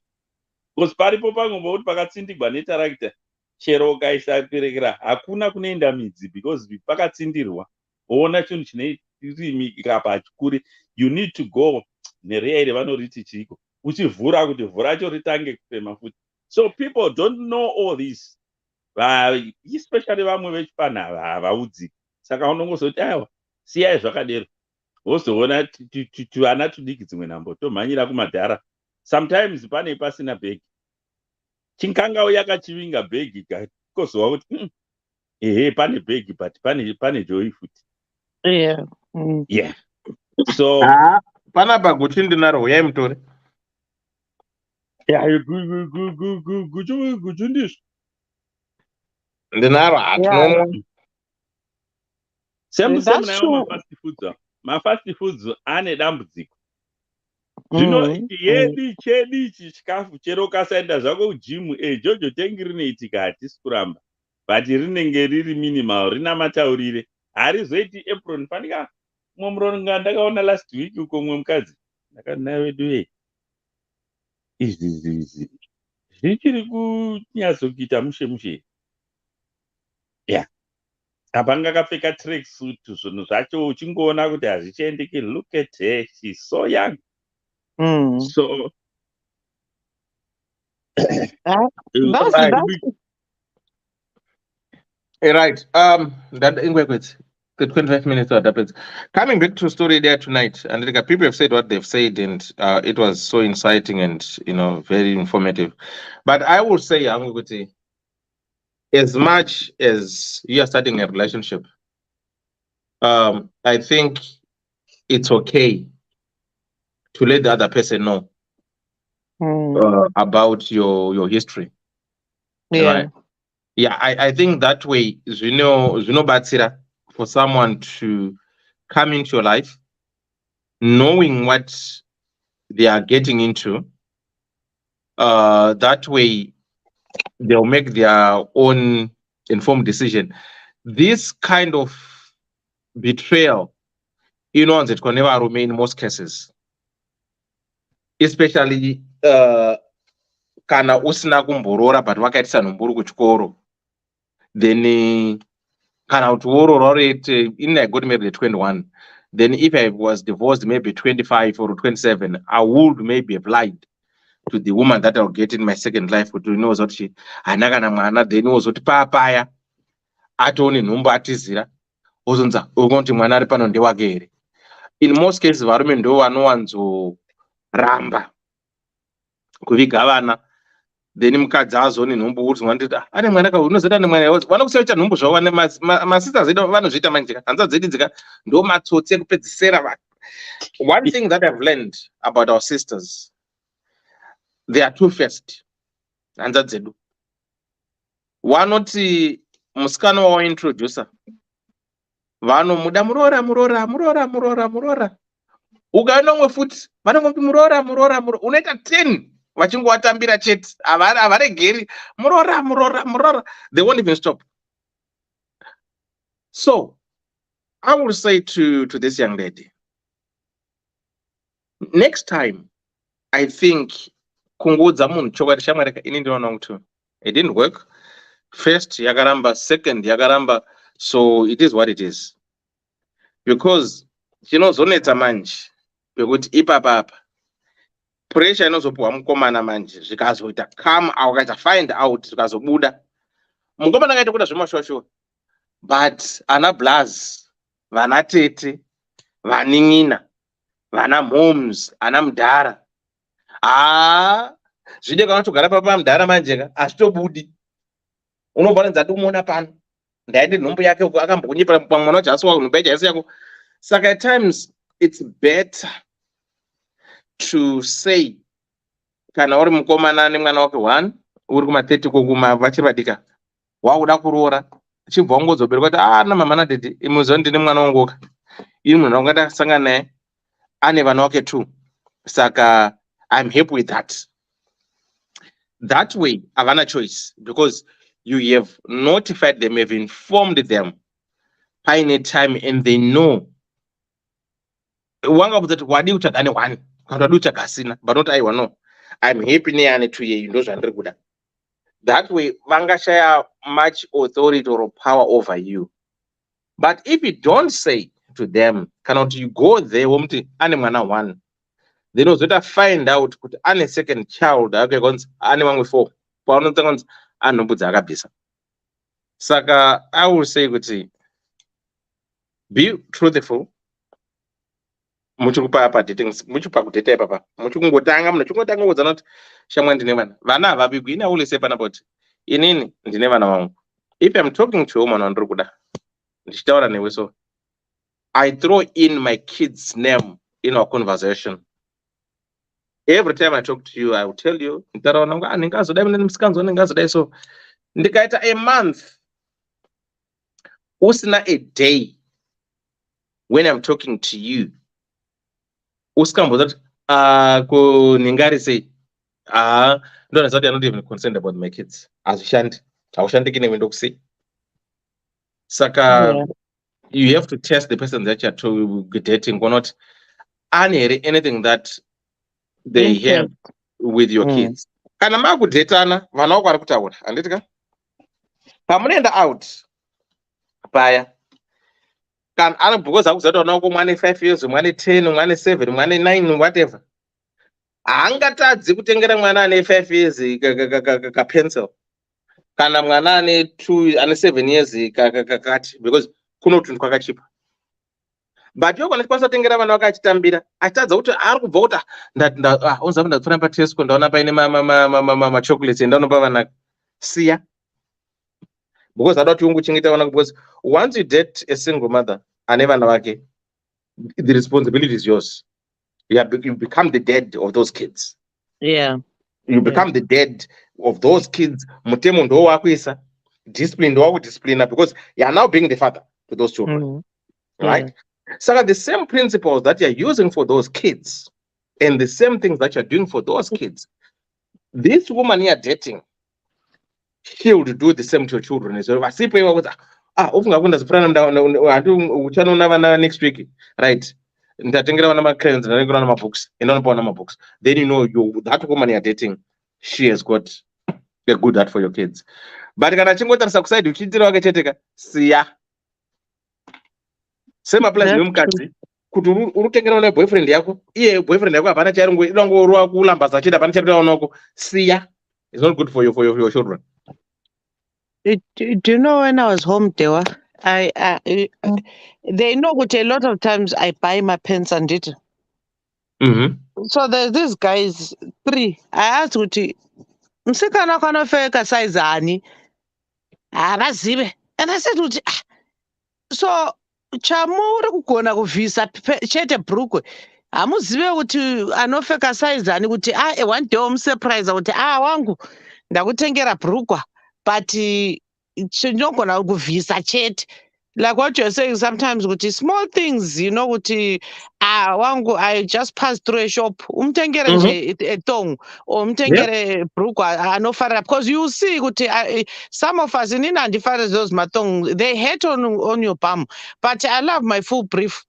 Because paripo pangomba kuti pakatsindigwa netractor chero ukaisa kurekera hakuna kunoenda midzi because pakatsindirwa. Ona chinhu chinorimika pachikuri. You need to go nereaire vanoriti chiko. Uchivhura kuti vhuracho ritange kufema futi. So people don't know all this. Especially vamwe vechipanhava havaudzi. Saka unongozoti aiwa siyai zvakadero. Wozoona tuana tudiki dzimwe nhambo tomhanyira kumadhara. Sometimes pane pasina bhegi. Chinkangao yakachivinga bhegi kozova kuti ehe pane bhegi but pane joy futi. Yeah. So panapa guchu ndinaro uyai mutore. Guchu ndizvo. Ndinaro hatunomwa. Semusemu nayo mafast foods. Mafast foods ane dambudziko. Zvino chedu ichi chikafu chero kasaenda zvako kujimu jojo tengi rinoitika hatisi kuramba. But rinenge riri minimal rina mataurire. Harizoiti apron fanika mumuronga ndakaona last week uko mwe mukadzi. Ndakanaye wedu izvi zvichiri kunyatsokuita mushe. Yeah. Apanga akapfeka track suit zvinhu zvacho uchingoona kuti hazvichaendeki. Look at her, she's so young. So right. That Ingwekwets, the 25 minutes what happens. Coming back to story there tonight, and people have said what they've said, and it was so inciting and very informative. But I will say, Angwekweti, as much as you are starting a relationship, I think it's okay to let the other person know about your history. Right? Yeah, I think that way, Batsira, for someone to come into your life, knowing what they are getting into, that way they'll make their own informed decision. This kind of betrayal, it can never remain in most cases. Especially kana usina kumborora but wakaitisa nomburu kuchikoro, then kana kuti worora in I got married at 21, then if I was divorced maybe 25 or 27, I would maybe have lied to the woman that I'll get in my second life kuti inozoti hana kana mwana, then wozoti papaya atone nhumbu atizira ozonza ukonti mwana ari pano ndewake here. In most cases varume ndo vanowanzoramba kuviga vana, then mukadzi azoni nhumbu kuti mwanditi ane mwana ka unozeta ne mwana vanokusecha nhumbu zvavo masisters edu vanozviita manje hanza dzedu dzika ndo matsotsi ekupedzisira vanhu. One thing that I've learned about our sisters, they are two-faced. Hanza dzedu vanoti musikana wavo introducer vanomuda murora ukaenda umwe futi vanongoti murora unoita 10 vachingovatambira chete havaregeri murora, they won't even stop. So I will say to this young lady, next time I think kungoudza munhu chokwadi shamwari ini ndinoona kuti it didn't work. First yakaramba, second yakaramba, so it is what it is. Because chinozonetsa manje pekuti ipapa pressure inozopuwa mukomana manje zvikazoita come akaita find out zvikazobuda mukomana akaita kuda zvemashosho, but ana blaz, vana tete, vaning'ina, vana moms, ana mudhara zvide kana kutogara papa mudhara manjeka hazvitobudi. Unobva nzati umuona pano ndaite nhumbu yake uko akambonyipira pamwana wacho asiwa nhumbu yacho yako. Saka at times it's better to say kana uri mukomana nemwana wake 1 uri kuma30 kokuma vachiri vadika wakuda kuroora chibva ungozobereka kuti na mama na dede imuzo ndine mwana wangu oka ini munhu angada sangana naye ane vana wake 2. Saka I'm happy with that. That way, havana choice because you have notified them, have informed them by any time, and they know. One of that wadi uchadane one, kantadu chakasina, but not I no. I'm happy near to you, those under good. That way, Vanga share much authority or power over you. But if you don't say to them, cannot you go there, animana one, they know that find out put any second child, okay, guns, anyone with four, and no bisa. Saka, I will say, be truthful. Muchukupa apa dating, muchupa kutete papa. Muchukungotanga, muchukungotanga was not shaman dinevan. Vana, Babiguina, I will say about in dinevan. If I'm talking to a woman on Rukuda, so I throw in my kid's name in our conversation. Every time I talk to you, I will tell you, so a month, usna a day when I'm talking to you. Uskambo that Ningari say, no, I'm not even concerned about my kids. As I shan't take even see. Saka, you have to test the person that you're dating or not. Anything that they have with your kids. Kana makudetana vana vako vari kutaura handitika pamunoenda out paya kana ari because akuzati vana vako mwane 5 years mwane 10 mwane 7 mwane 9 whatever haangatadzi kutengera mwana ane 5 years kapencil kana mwana ane 7 years kakati because kuno tunhu kwakachipa. But you're going to sponsor thing around Chitambira. I thought the Argo voter that was having the Trump test on my chocolates and don't see ya. Because I don't think it because once you date a single mother, I never know again. The responsibility is yours. You become the dad of those kids. Yeah. You become the dad of those kids. Discipline because you are now being the father to those children. Right? So the same principles that you're using for those kids and the same things that you're doing for those kids, this woman you're dating, she would do the same to your children. So I see people with next week, right? Books, books. Then you know that woman you're dating, she has got a good heart for your kids. But same applies to mukadzi kuti urutengera una boyfriend yako iye boyfriend yako hapana charingo inongorwa kulambaza chida hapana charingo unoko siya. It's not good for your children. Do you know when I was home, Dewa, they know that a lot of times I buy my pants and it. So there's these guys 3. I asked Uti, msikana kana feka size ani? Avazive. And I said Uti, so chamuri kugona kuvhisa chete brukwe hamuzive kuti anopfeka size ani kuti one day omusurprise kuti wangu ndakutengera brukwa but chinogona kuvhisa chete. Like what you're saying sometimes kuti small things, you know, kuti wangu I just passed through a shop umtengere nje ethong or umtengere brukwa anofarira, because you see kuti some of us inini handifariri those mathong, they hate on your bum, but I love my full brief.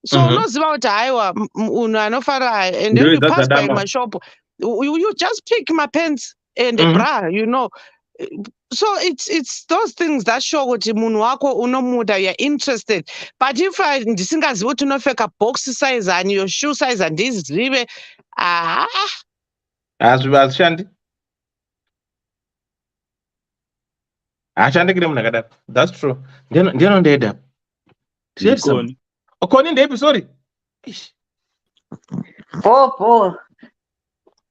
So unoziva kuti haiwa unhu anofarira, and then you pass by my shop, you just pick my pants and a bra, you know. So it's those things that show kuti munhu wako unomuda, you're interested. But if ndisingazivi kuti unopfeka box size and your shoe size handizive, hazvishandi hashandikire munhu akadaro. That's true. Ndinondeeda koni ndepi, sorry.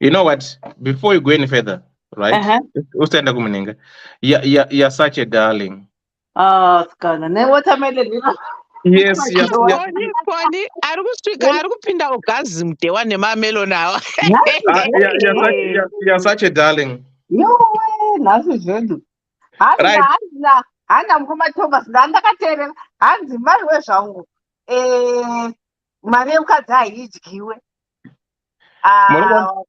You know what, before you go any further, right? Usaenda kumunenga. You're such a darling. Skana ne watermelon. Yes. Koni ari kupinda orgasm Dewa nemamelon awa. You're such a darling. Nazi zvedu. Handa mukoma Thomas ndandakateerera hanzi mariwe zvangu mari yemukadzi haidyiwe.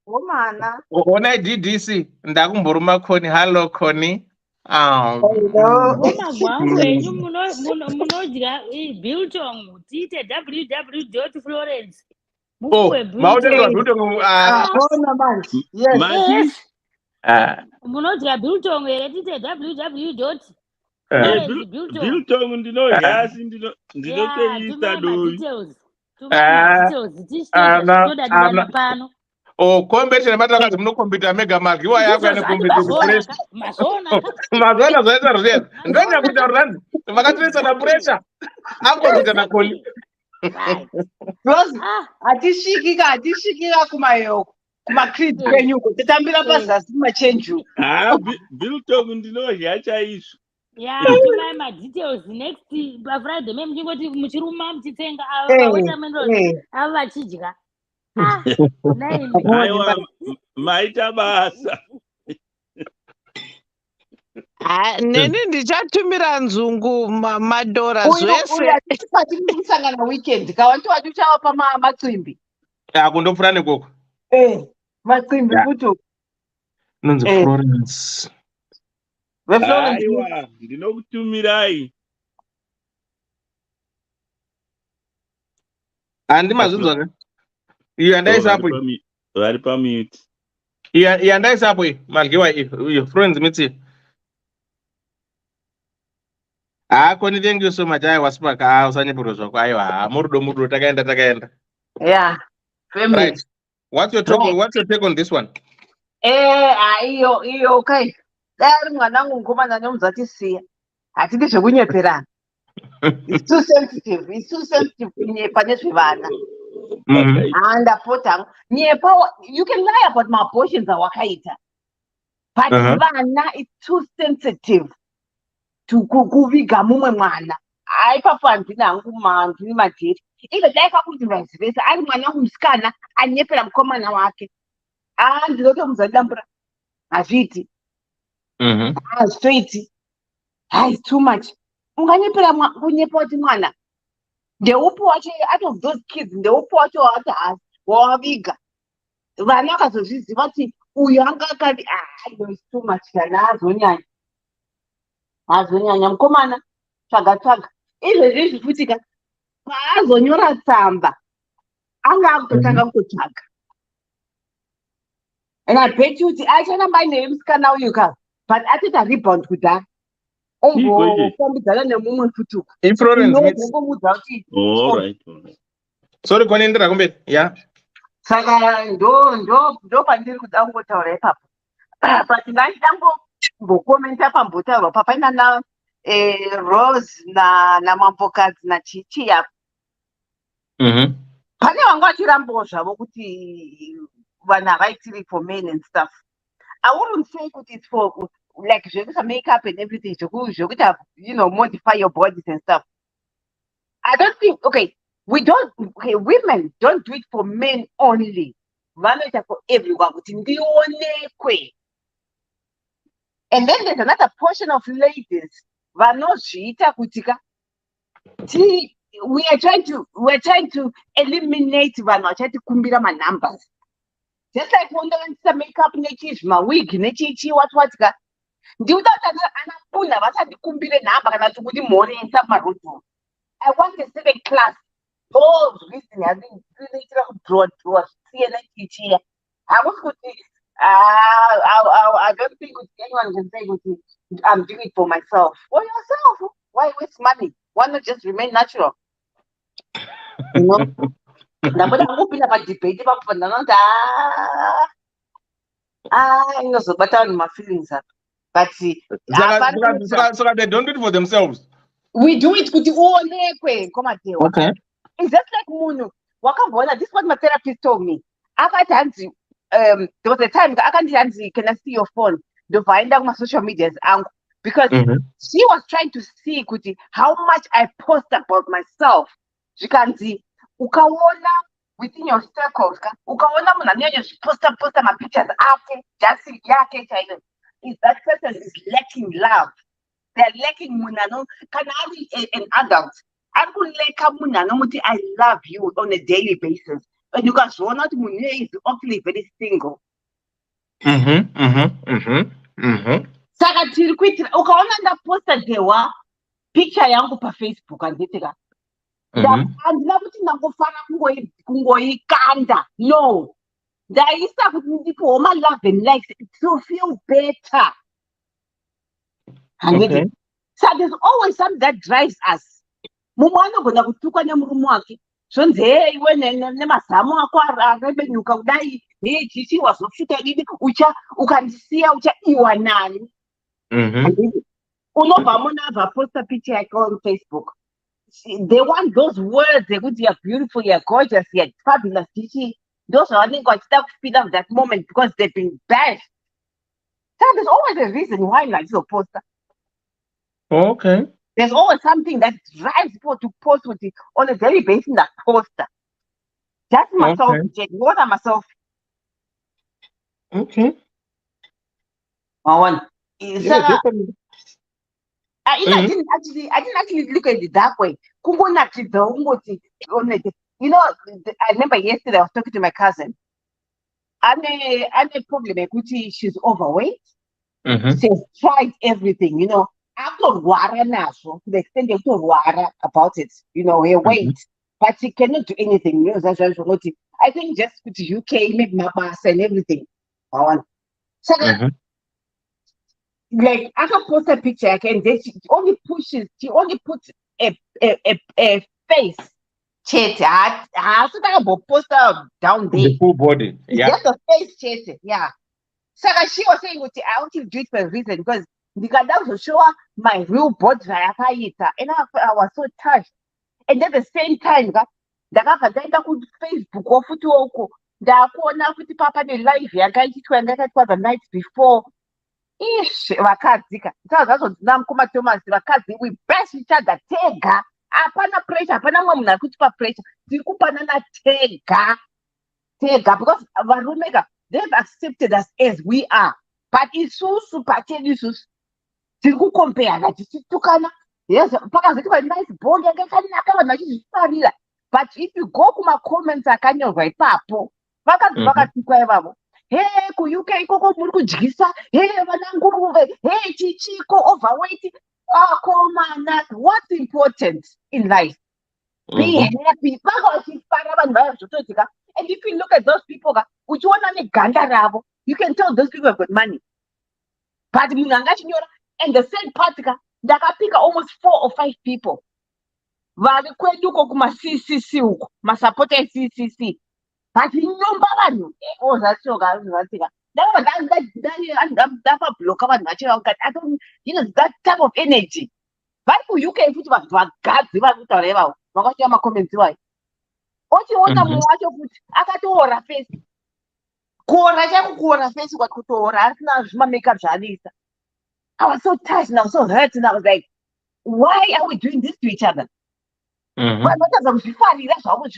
Woman. Ona DDC ndakumboruma Koni. Hello Koni. Ngoma gwangu enyu munodya biltong tiite www.florence mupuwe Maudeka biltong. Yes. Munodya biltong ere tiite www.florence ndinodya asi ndinoteisa doi. Todadivana pano. Kompetition matakadzi munokombita mega mark iwa yako ane kompetition. Mazona zvaita ruzviya. Ndoenda kuita rurandi. Vakatiresa na pressure. Akombita na Koni. Rose, hatisvikika kumayoko. Kumakrid kwenyuko. Titambira pazasi kumachenju. Biltong ndinodya chaizvo. Tumai madetails next Friday muchingoti muchiruma muchitsenga vaweta mendoni ava vachidya. Aiwa maita basa. Neni ndichatumira nzungu madhora zvese. Kusangana weekend kawanti wati uchawa pamacimbi. Kundopfuura nekoko. Macimbi kuto. Nonzi Florence. Aiwa ndinokutumirai. Andimazvinzwa ka? Iyo andaisa hapo. Vari pamute. Iyo andaisa hapo maryiwa iyo Florence miti. Koni, thank you so much. Aiwa Spark, usanyepero zvako. Aiwa murudo takaenda. Yeah. Family. Right. What's your take on this one? Iyo okay. Dari mwanangu ngomana nomuzatisiya. Hatidi zvekunyeperana. It's too sensitive kunyepa nezvevana. Ndapota nyepa, you can lie about my abortions awakaita. But vana, it's too sensitive to kuviga mumwe mwana. Aipapo handini madhiri. Ive daika kuti vice versa. Ari mwanangu musikana anyepera mukomana wake. Ndinotomuzadambura. Hazviti. Straight. It's too much. Unganyepera kunyepa wati mwana. Ndeupi wacho out of those kids, ndeupi wacho wawaviga. Vana vakazozviziva kuti uyu anga akati it's too much kana azonyanya mukomana tsvaga. Izvezvi futika paazonyora tsamba anga akutotanga kutotsvaga. And I bet you kuti acharamba aine musikana uyu ka, but atita rebound kudhara. Ombofambidzana nemumwe futuku. Inongomudza kuti sorry Koni, ndira kumberi. Saka ndo pandiri kuda kungotaura ipapo. But ngandambokomenta pambotaurwa papaina na Rose namambokadzi nachichi yapo. Pane vanga vachirambawo zvavo kuti vanhu havaitiri for men and stuff. I wouldn't say kuti it's for like zvekuisa makeup and everything, zvekuita modify your bodies and stuff. I don't think, women don't do it for men only. Vanoita for everyone kuti ndionekwe. And then there's another portion of ladies vanozviita kutika we're trying to eliminate vanhu vachati kumbira numbers. Just like undowanisa makeup nechichi mawig nechichi watwatika. Ndiuda kuti anapuna vasandikumbire nhamba kana kuti mhoresa marodhoro. I want a second class. Those reason hazinoitira kudrowa siyena chichiya. Hakusi kuti I don't think anyone can say kuti I'm doing it for myself. For yourself. Why waste money? Why not just remain natural? Ndapota kupinda padebate ipapo ndanoti inozobata vanhu mafeelings apa. But so they don't do it for themselves. We do it kuti uonekwe komatewa. Okay. It's just like munhu wakamboona. This is what my therapist told me. Akati hanzi there was a time akandi hanzi, can I see your phone? Ndobvaenda kuma-social medias angu. Because she was trying to see kuti how much I post about myself. Zvikanzi ukaona within your circles, ukaona munhu anonyanya posta ma-pictures ake jasi yake chaiyo, is that person is lacking love. They're lacking munano. Can I an adult? I will like munano muti I love you on a daily basis. and ukazoona kuti munhu iye is awfully very single. Saka tiri kuitira ukaona ndaposta dewa picture yangu pafacebook handitika handina kuti ndangofana kungoikanda, no, ndaisa kuti ndipiwo ma-love and likes to feel better. Handiti. So there's always something that drives us. Mumwe anogona kutukwa nemurume wake zvonzi hey iwe nemazamu ako arebenyuka kudai, hey chichi wazosvika didi ukandisiya uchaiwa nani. Unobva muna vaposta picture yake on Facebook. They want those words ekuti you're beautiful, you're gorgeous, you're fabulous. Chichi those vanenge vachida kufeed up that moment because they've been bashed. So there's always a reason why vachizoposta. Okay. There's always something that drives people to post with it on a daily basis. That poster. That's myself. What am myself? Okay. One. Yeah, I didn't actually look at it that way. You know, I remember yesterday I was talking to my cousin. I'm a problem. She's overweight. She's tried everything, you know. After worry now, to the extent they to worry about it, you know, her weight, but she cannot do anything. You know, that's what I think. Just put UK, make my pass and everything. So like I can post a picture again. She only puts a face. Chat. So that about poster down there. The full body. Yeah. Just a face chat. Yeah. So she was saying, I want to do it for a reason because to show her my real body, and I was so touched. And at the same time, ndakavhakaenda kuFacebook ofuti oko ndakuona kuti papa nelive yakaitwa yangakaitwa the night before. Ish, vakadzika ndazvazvozina mukoma Thomas, vakadzi we bash each other tega, hapana pressure, hapana mwe munhu arikutipa pressure, tiri kupanana tega because varume they've accepted us as we are, but isusu pacheni isusu tiri kukompeana tichitukana. Yes, pakazoitwa nice bond yakakanaka vanhu vachizvifarira, but if you go kuma-comments akanyorwa ipapo vakadzi vakatukwa ivavo, hey kuuk ikoko muri kudyisa, hey vananguruve, hey chichiko overweight. Komana, what's important in life? Be happy. And if you look at those people, you can tell those people have got money. But and the same part, pick almost 4 or 5 people. Vale kweduko kuma CCC uko, masapota CCC. But inyumba vanhu, zachoka zatika. Dafa block abantu vachiva ukati I don't, you know, that type of energy. Vari ku-UK futhi vanhu vagadzi vari kutaura ivavo vakachita macomments iwayo. Ochiona mumwe wacho futi akatoora face. Kuora chako kuora face kwati kutoora asina zvima-makeup zvaanoisa. I was so touched and I was so hurt and I was like, why are we doing this to each other? Vanotadza kuzvifarira zvavo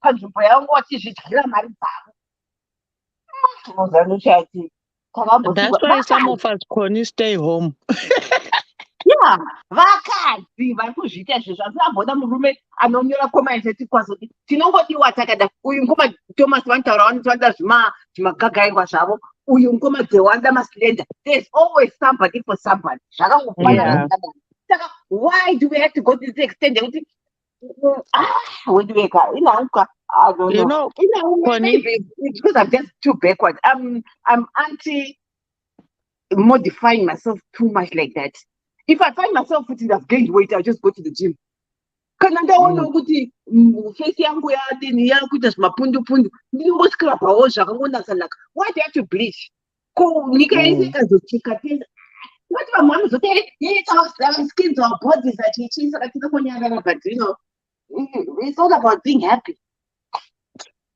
panzvimbo yavo vachizvidyira mari dzavo. That's why some of us can stay home. Yeah, vakadzi vari kuzviita izvozvo. Asina murume anonyora comment etikwazoti tinongodiwa takada. Uyu ngoma Thomas vantaura vanotsvanda zvimagagairwa zvavo. Uyu ngoma dzewanda maslender. There's always somebody for somebody. Zvakangofana. Saka why do we have to go to this extent? Where do we go? I don't know. Maybe it's because I'm just too backward. I'm anti-modifying myself too much like that. If I find myself putting I've gained weight, I'll just go to the gym. Because I don't know what the face yangu ya dini ya kuita zmapundu. Ndingo scrap awosha kangona like, why do you have to bleach? Ko nika ese kazochika tena. What my mom is okay? It's our skins, our bodies that we change, but you know, it's all about being happy.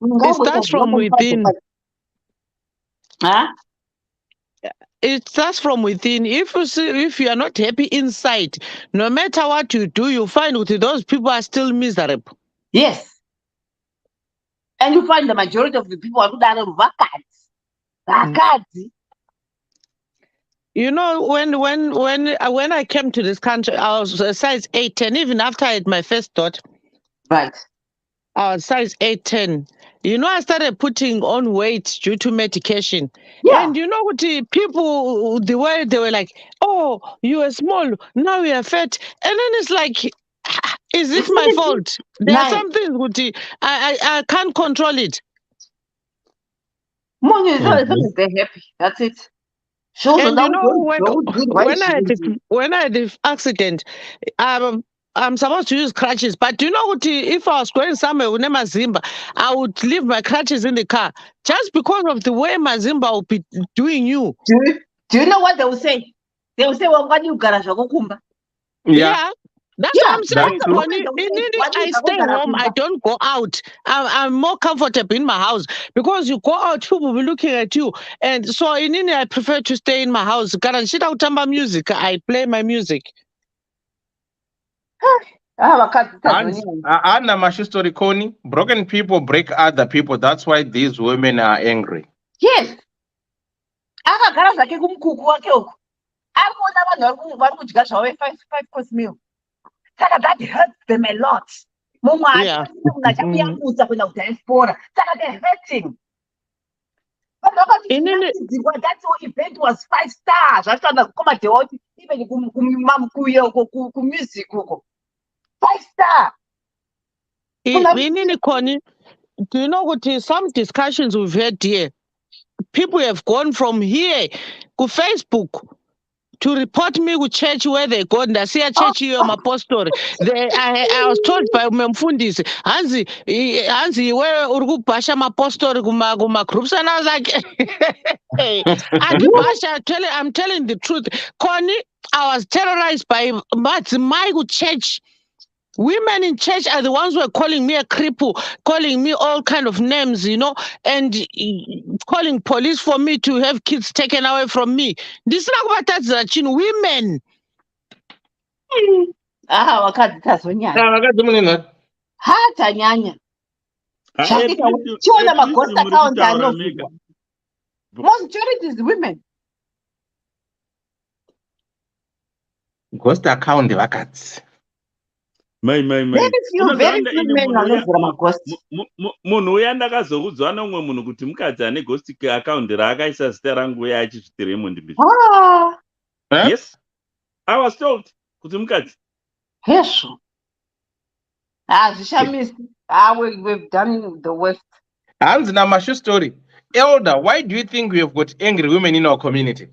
It starts from within. Huh? It starts from within. If you are not happy inside, no matter what you do, you find that those people are still miserable. Yes. And you find the majority of the people are vakadzi. You know, when I came to this country, I was a size 8, and even after I had my first daughter, right, I was size 8'10". You know, I started putting on weight due to medication. Yeah. And you know what, people, the way they were like, oh, you are small, now you are fat. And then it's like, is it my fault? There are some things, Guti, I can't control it. Money is as long as they're happy. That's it. And you know, when I had the accident, I'm supposed to use crutches, but you know what? If I was going somewhere with Mazimba, I would leave my crutches in the car just because of the way Mazimba will be doing you. Do you know what they will say? They will say, well, when you garage, Yeah. That's what I'm saying. That's Connie. I stay home. I don't go out. I'm more comfortable in my house because you go out, people will be looking at you. And so in India, I prefer to stay in my house. Garanshita music. I play my music. Anna Mashi story, Connie. Broken people break other people. That's why these women are angry. Yes. Akagara zvake kumkuku wake uko. Akuona vanhu vari kudya zvavo five course meal. Saka that hurts them a lot. Mumwe munhu achakuyamutsa kuenda kudiaspora. Saka they're hurting. Vanhu vakatidzirwa that event was 5-star. Zvachitoda kumadhewa kuti even kumusic uko. 5-star. Connie, do you know what? Some discussions we've had here, people have gone from here to Facebook to report me with church where they go. And I see a church here, my pastor. I was told by Memfundis, Hansi, where Urgu Pasha, my pastor, Guma groups. And I was like, hey, I'm telling the truth. Connie, I was terrorized by my church. Women in church are the ones who are calling me a cripple, calling me all kind of names, you know, and calling police for me to have kids taken away from me. This is not about that, women. Wakati tazonyanya. Hata nyanya. Chiona maghost account anozvigwa. Majority is women. Ghost account vakati. Very few men vanovhura maghost. Munhu uya ndakazokudzwa nomwe munhu kuti mukadzi ane ghost account raakaisa zita rangu uya achizvitiremo ndimbi. Yes. I was told kuti mukadzi. Hesho. Zvishamisi. We've done the worst. Hands Namashu story. Elder, why do you think we have got angry women in our community?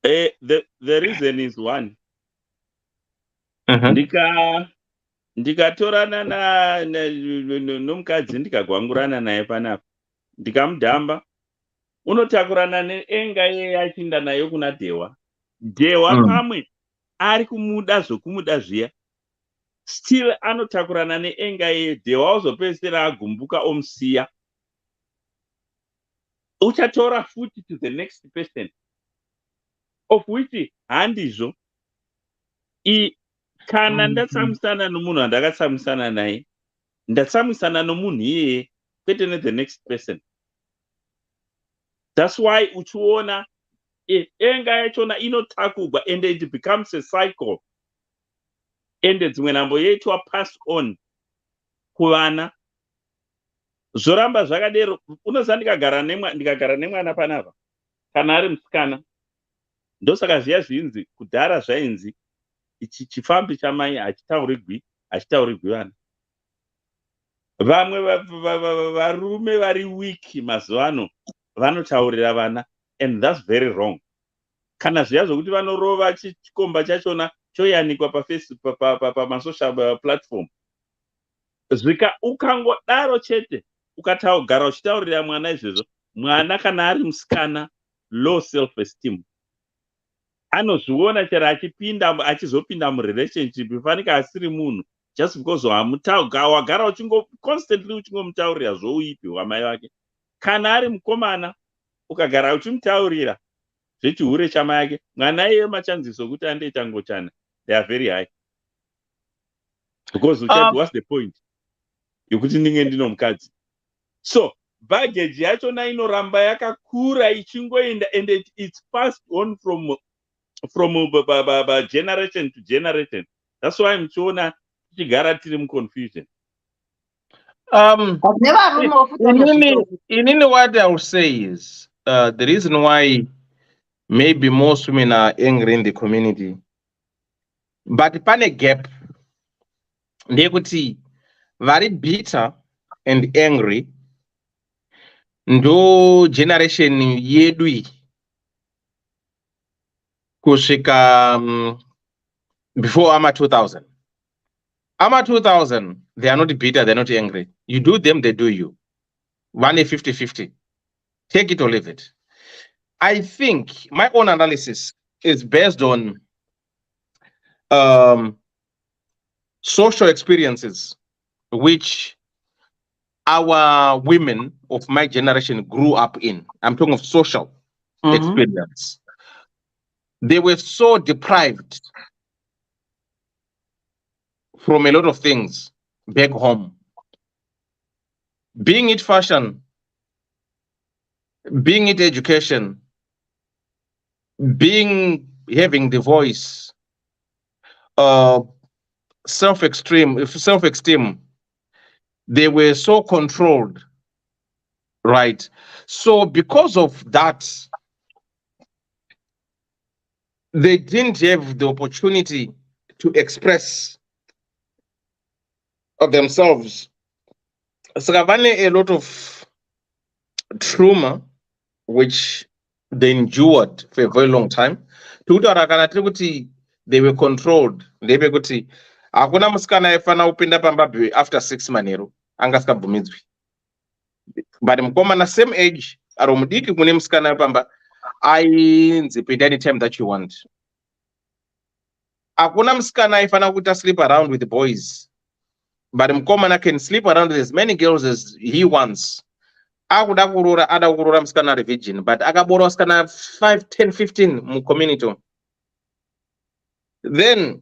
The reason is one. Ndikatorana nomukadzi ndikagwangurana naye panapa ndikamudhamba unotakurana neenga yeye achinda nayo kuna dhewa pamwe ari kumuda zvokumuda zviya still anotakurana neenga yeye dhewa uzopedzisira agumbuka omusiya uchatora futi to the next person of which handizvo kana ndatsamusana nomunhu andakatsamusana naye ndatsamusana nomunhu iyeye kwete the next person. That's why uchiona enga yachona inotakurwa and it becomes a cycle and dzimwe nambo yeitwa pass on kuvana zvoramba zvakadero. Unoziva ndikagara nemwana panapa kana ari musikana ndosaka zviya zvinzi kudhara zvainzi ichi chifambi chamai hachitaurirwi vana. Vamwe varume vari wiki mazuva ano vanotaurira vana and that's very wrong. Kana zviya zvokuti vanorova chikomba chachona choyanikwa paFacebook pamasocial platform ukangodaro chete ukagara uchitaurira mwana izvozvo, mwana kana ari musikana low self esteem anozviona chero achizopinda murelationship ifanika asiri munhu just because wagara constantly uchingomutaurira zvouipi hwamai vake. Kana ari mukomana ukagara uchimutaurira zvechihure chamai ake, mwana iye machanziso okuti andoita ngochana they are very high because what's the point yokuti ndinge ndino mukadzi. So baggage yachona inoramba yakakura ichingoenda and it's passed on from generation to generation. That's why muchiona tichigara tiri muconfusion. In what I would say is the reason why maybe most women are angry in the community, but pane gap ndeyekuti vari bitter and angry ndo generation yedu iyi kusvika before ama 2000. Ama 2000, they are not bitter, they're not angry. You do them, they do you. 50-50. Take it or leave it. I think my own analysis is based on social experiences which our women of my generation grew up in. I'm talking of social experience. They were so deprived from a lot of things back home. Being it fashion, being it education, having the voice, self-esteem, they were so controlled, right? So because of that, they didn't have the opportunity to express of themselves. So a lot of trauma which they endured for a very long time. They were controlled. They were kuti hakuna musikana aifana kupinda pamba after 6 manheru angasikabvumidzwi. But mukomana same age ari mudiki kune musikana pamba ainzi pinda anytime that you want. Hakuna musikana aifana kuita sleep around with the boys. But mukomana can sleep around with as many girls as he wants. Akuda kurora musikana ari virgin, but akabora musikana 5, 10, 15 mucommunity. Then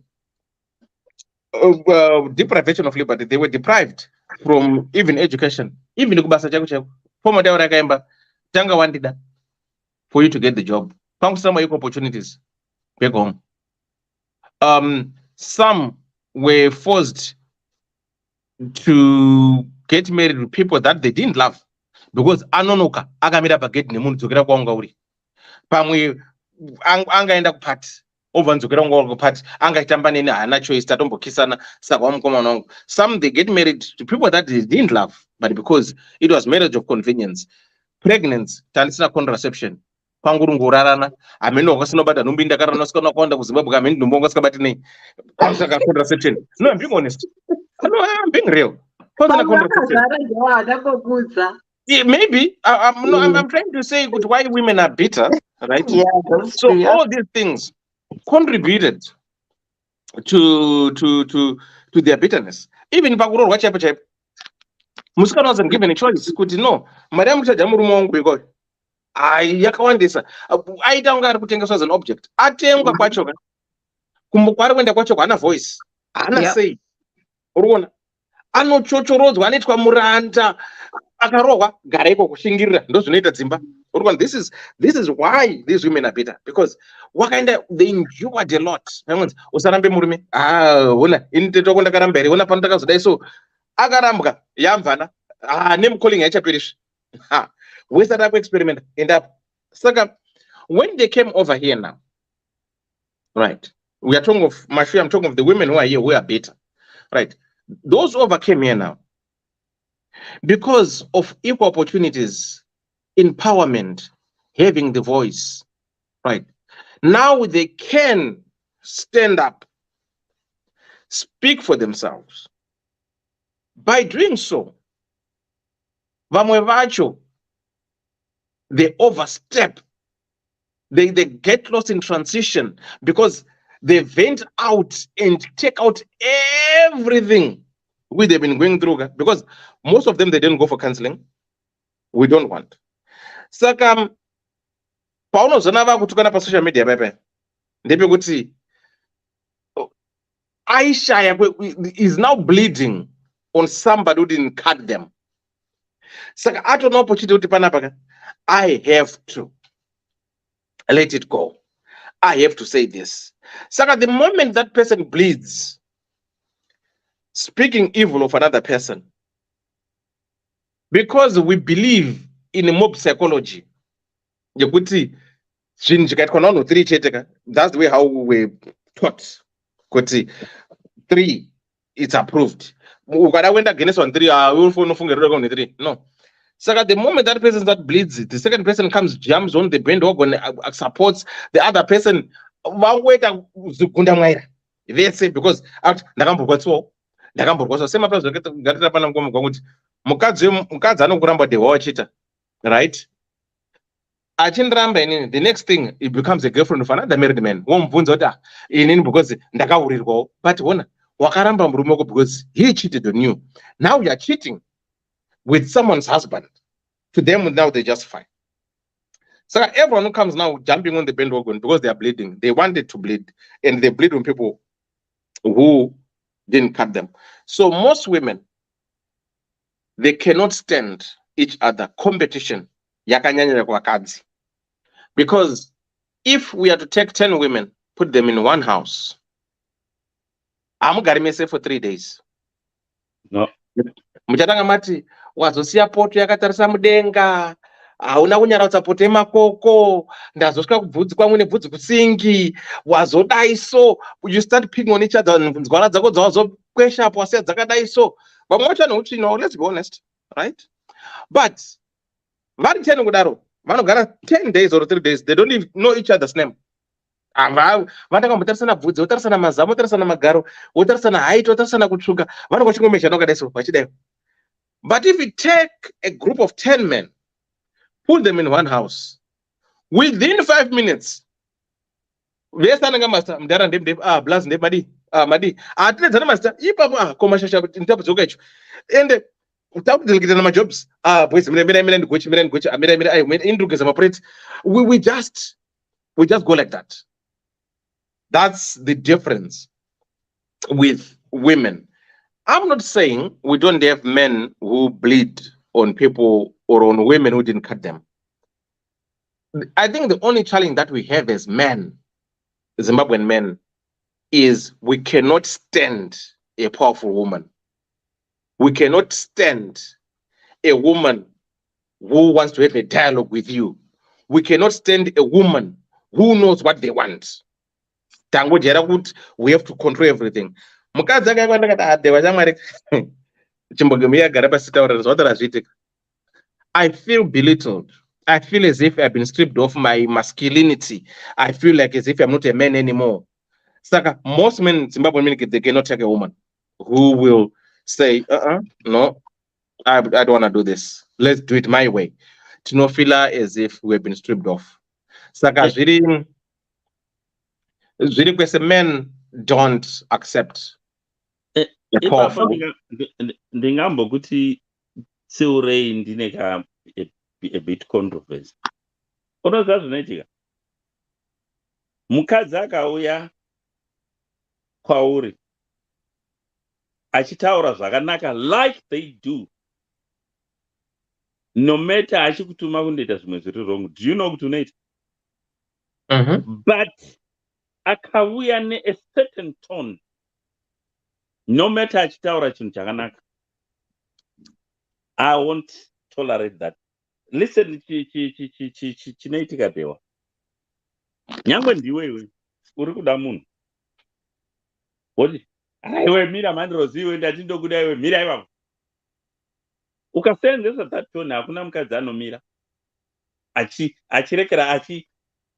deprivation of liberty, they were deprived from even education, even kubasa chako chako. Former dawa rakaemba tanga wandida for you to get the job. Found some opportunities back home. Some were forced to get married with people that they didn't love because anonoka akamira pagate nemunhu dzokera kwaunga uri. Pamwe angaenda kupati ovanzokera kwaunga kupati angaitamba neni hana choice tatombokisana saka wamukomana wangu. Some they get married to people that they didn't love, but because it was marriage of convenience. Pregnancy tandisina contraception kwanguru ngorarana amene wakasinobata nhumbi ndakarana usikana kwanda kuZimbabwe amene nhumbi wangasikabati nei saka contraception. No, I'm being honest. No, I'm being real. Yeah, maybe I'm trying to say why women are bitter, right? Yeah, so all these things contributed to their bitterness. Even pakurorwa chaipo chaipo musikana wasn't given a choice kuti no mari yamuchaja murume wangu beko yakawandisa aita kunge ari kutengeswa as an object atengwa kwacho kwari kuenda kwacho haana voice haana say urikuona anochochorodzwa anoitwa muranda akarohwa gara iko kushingirira ndozvinoita dzimba urikuona. This is why these women are bitter, because wakaenda they endured a lot. Usarambe murume ona ini tetokonda karamba here ona pano takazodai so akarambwa yamvana name calling haichaperishi wesat up experiment end up. Saka when they came over here now, right, we are talking of Mashu, I'm talking of the women who are here who are bitter, right? Those who overcame here now because of equal opportunities, empowerment, having the voice, right? Now they can stand up, speak for themselves. By doing so, vamwe vacho, they overstep, they get lost in transition because they vent out and take out everything which they've been going through, because most of them, they didn't go for counseling. We don't want. Saka paunozona vakutukana pa social media pepe ndepekuti Aisha is now bleeding on somebody who didn't cut them. Saka atona opportunity kuti panapa I have to let it go. I have to say this. Saka the moment that person bleeds, speaking evil of another person because we believe in mob psychology. Yekuti zvinhu zvikaitwa navanhu 3 chete. That's the way how we were taught. Kuti 3 it's approved. Ukada kuenda against 1 3 unofunga rero 3. No. So at the moment that person that bleeds, the second person comes, jumps on the bandwagon, supports the other person. They say because same applies right? The next thing it becomes a girlfriend of another married man. Because but because he cheated on you. Now you are cheating with someone's husband. To them now they just fine. So everyone who comes now jumping on the bandwagon because they are bleeding, they wanted to bleed, and they bleed on people who didn't cut them. So most women, they cannot stand each other competition. Because if we are to take 10 women, put them in one house, I'm gonna say for 3 days. No. Muchatanga mati wazosiya poto yakatarisa mudenga, hauna kunyaradza poto yemakoko, ndazosvika kubvudzi kwamwe nebvudzi kusingi, wazodai so. You start picking on each other, nzwara dzako dzawazokwesha apo wasiya dzakadai so. Vamwe vacho vanoti no, let's be honest, right? But vari 10 kudaro vanogara 10 days or 3 days, they don't even know each other's name. Vanotanga kumbotarisana bvudzi, votarisana mazamo, votarisana magaro, votarisana height, votarisana kutsvuka, vanongochingomeshana wakadai so vachidai. But if you take a group of 10 men, put them in one house, within 5 minutes, and we just go like that. That's the difference with women. I'm not saying we don't have men who bleed on people or on women who didn't cut them. I think the only challenge that we have as men, Zimbabwean men, is we cannot stand a powerful woman. We cannot stand a woman who wants to have a dialogue with you. We cannot stand a woman who knows what they want. We have to control everything. I feel belittled. I feel as if I've been stripped of my masculinity. I feel like as if I'm not a man anymore. Saka, most men, Zimbabwean men, they cannot take a woman who will say, no, I don't want to do this. Let's do it my way. To not feel as if we've been stripped off. Saka, men don't accept. Ipapo ndingambokuti seurei ndine a bit controversy. Unoziva zvinoitika? Mukadzi akauya kwauri achitaura zvakanaka like they do, no matter achikutuma kundoita zvimwe zviri wrong, do you know kuti unoita? But akauya ne a certain tone, no matter achitaura chinhu chakanaka, I won't tolerate that. Listen, chinoitika pewa. Nyangwe ndiwewe uri kuda munhu woti aiwe mira mandrozi iwe ndati ndokuda iwe mira ipapo, ukasenzesa that tone hakuna mukadzi anomira achirekera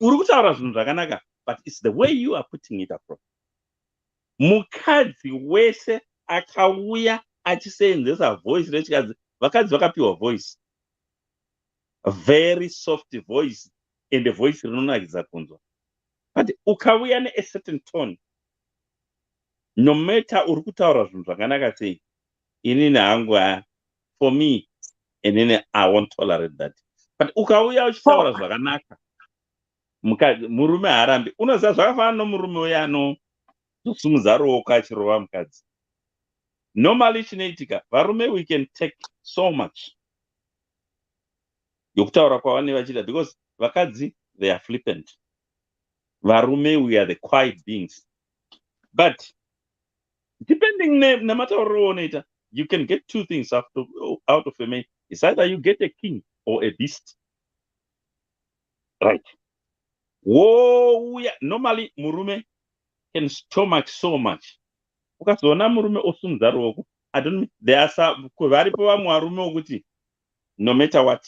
uri kutaura zvinhu zvakanaka, but it's the way you are putting it across. Mukadzi wese akauya achisenzesa voice rechikadzi, vakadzi vakapiwa voice, a very soft voice and a voice rinonakidza kunzwa. But ukauya ne a certain tone, no matter uri kutaura zvinhu zvakanaka sei, inini hangu for me, inini I won't tolerate that. But ukauya uchitaura zvakanaka, murume haarambi. Unoziva zvakafanana nomurume uya anosimudza ruoko achirova mukadzi. Normally chinoitika, varume we can take so much yokutaura kwavane vachida, because vakadzi they are flippant. Varume we are the quiet beings. But depending nematauriro unoita, you can get two things out of a man. It's either you get a king or a beast. Right. Whoa, yeah. Normally murume can stomach so much. Ukazoona murume osimudza ruoko, I don't mean there are some varipo vamwe varume wokuti no matter what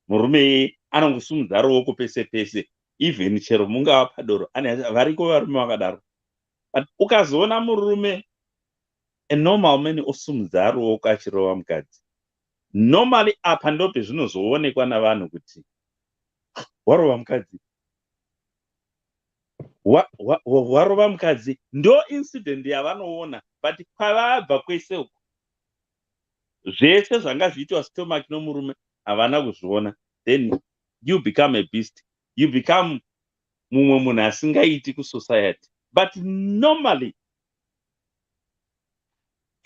murume anongosumudza ruoko pese pese, even chero mungava padoro, variko varume vakadaro. But ukazoona murume a normal man osumudza ruoko achirova mukadzi, normally apa ndope zvinozoonekwa navanhu kuti warova mukadzi, warova mukadzi, ndo incident yavanoona. But kwavabva kwese uko zvese zvanga zviitwa stomach nomurume havana kuzviona, then you become a beast, you become mumwe munhu asingaiti kusociety. But normally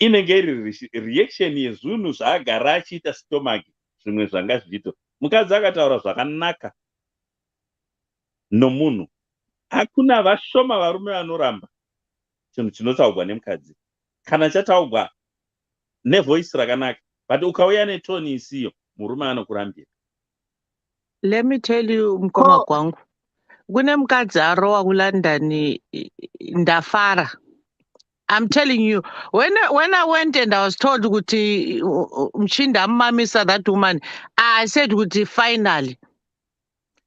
inenge iri reaction yezvinhu zvaagara achiita stomach, zvimwe zvanga zvichito. Mukadzi akataura zvakanaka nomunhu, hakuna vashoma varume vanoramba chinhu chinotaurwa nemukadzi kana chataurwa nevoice rakanaka. But ukauya netoni isiyo, murume anokurambira. Let me tell you, mkoma kwangu, kune mukadzi arowa kuLondon, ndafara. I'm telling you, when I went and I was told kuti mchinda mamisa that woman, I said kuti finally.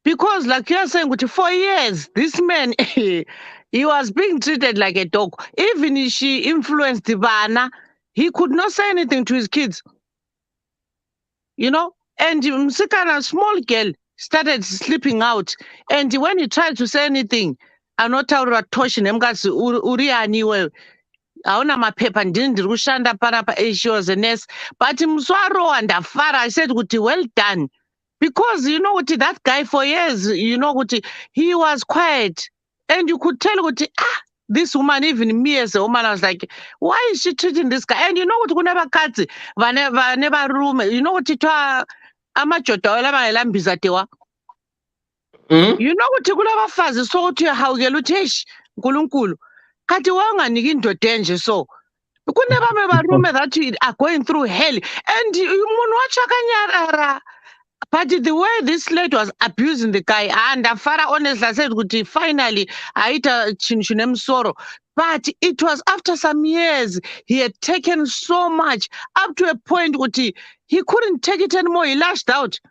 Because like you're saying, kuti for years, this man, he was being treated like a dog. Even if she influenced Ivana, he could not say anything to his kids. You know? And Msikana, small girl, started sleeping out. And when he tried to say anything, anotaura toshi nemukadzi uriani wewe. Hauna mapepa ndini ndiri kushanda panapa. She was a nurse. But mswaro ndafara, I said kuti well done. Because you know kuti that guy for years, you know kuti he was quiet. And you could tell kuti this woman, even me as a woman, I was like, why is she treating this guy? And you know what, kuneva katsi, vaneva room, you know what it was, amachota wala maelambiza tewa. You know what, kuneva fazi, so what you how gelutesh, nkulunkulu. Kati wanga niginto danger, so. Kuneva meva room that you are going through hell. And you munwacha kanyarara. But the way this lady was abusing the guy, and Farah honestly said, "Kuti finally, aita chinchunem soro." But it was after some years he had taken so much up to a point kuti he couldn't take it anymore. He lashed out.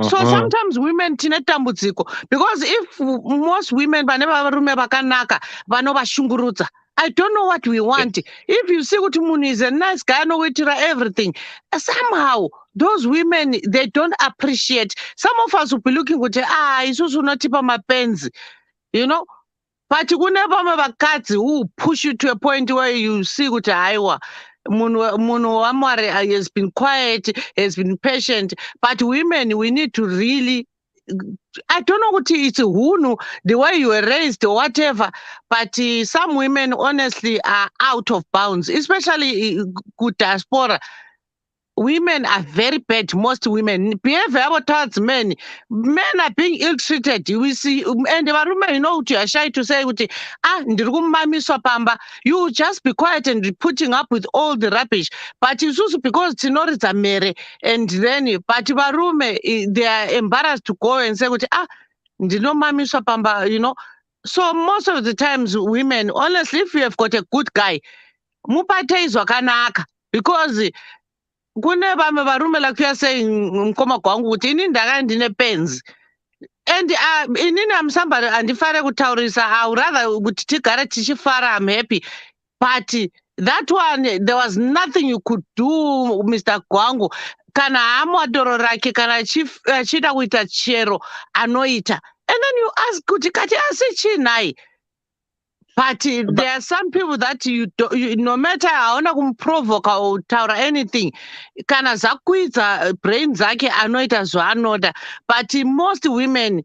So sometimes women tinetambudziko, because if most women vaneva varume vakanaka vanova shungurudza. I don't know what we want. If you see kuti munhu is a nice guy, anoitira everything, somehow those women, they don't appreciate. Some of us will be looking kuti isusu unotipa mapenzi, you know. But kune vamwe vakadzi who push you to a point where you see kuti haiwa munhu waMwari has been quiet, has been patient. But women, we need to really, I don't know what it's hunu, the way you were raised or whatever, but some women honestly are out of bounds, especially good diaspora. Women are very bad, most women. Behavior towards men. Men are being ill-treated. We see, and the women, you know, you are shy to say, you just be quiet and be putting up with all the rubbish. But it's also because it's a mere, and then, but they are embarrassed to go and say, you know. So most of the times, women, honestly, if you have got a good guy, mupate is wakanaka, because kune vamwe varume, like you are saying, mkoma kwangu kuti ini ndaka ndine penzi, and inini am somebody andifare kutaurisa, I would rather kuti tigare tichifara, I'm happy. But that one, there was nothing you could do, Mr. Kwangu. Kana amwa doro rake, kana achida kuita chero anoita. And then you ask kuti kati asi chinai. But there are some people that you no matter how kumprovoke or taura anything, kana zakuita brain zake anoita zvaanoda. But most women,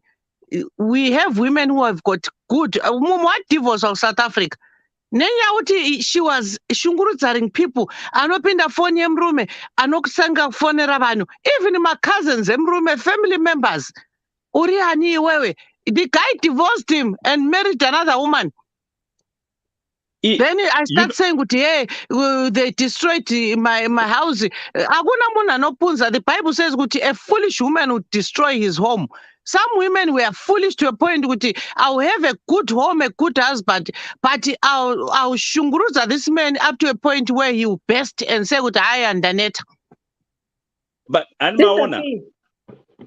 we have women who have got good. What divorce of South Africa? Nenya uti she was shungurudzaring people. Anopinda phone yemrume, anokusanga phone ravanhu. Even my cousins emrume, family members. Uriani wewe. The guy divorced him and married another woman. Then I start saying, hey, they destroyed my house. Akuna munhu anopunza. The Bible says, a foolish woman would destroy his home. Some women were foolish to a point, I'll have a good home, a good husband, but I'll shunguruza this man up to a point where he will best and say, I undernet. But and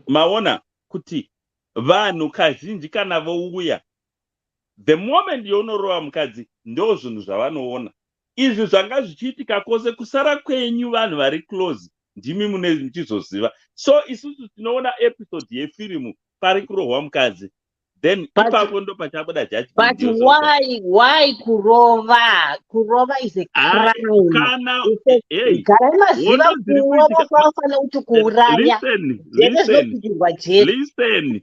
maona kuti vanhu kazhinji kana vouya, the moment yaunorova mukadzi ndo zvinhu zvavanoona. Izvi zvanga zvichiitika kwose kusara kwenyu vanhu vari close ndimi mune muchizoziva. So isusu tinoona episode yefirimu pari kurohwa mukadzi, then ipapo ndo pachabuda judgment. But why kurova? Kurova is a crime. Kana listen.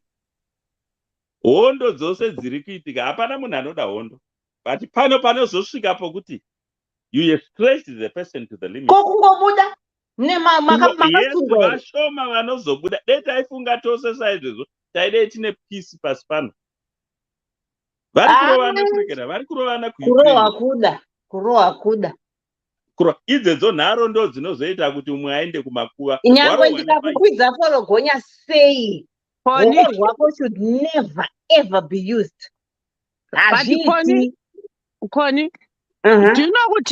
Hondo dzose dziri kuitika, hapana munhu anoda hondo. But panozosvika pokuti you stretch the person to the limit. Kokungobuda vashoma vanozobuda. Dai taifunga tose saizvozvo taidei tine peace pasi pano. Vari kurovana kurekera, vari kurovana kurohwa kuda. Idzedzo nharo ndo dzinozoita kuti umwe aende kumakuva. Nyangwe ndikakukwidza forogonya sei, ruoko rwako should never ever be used. Connie, do you know what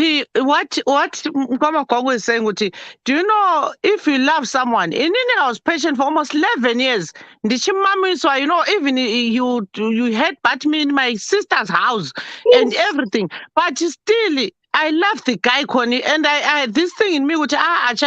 Mkama Kongo is saying? Do you know if you love someone? In India, I was patient for almost 11 years. So you know, even you had but me in my sister's house and everything, but still. I love the guy, Connie, and I this thing in me which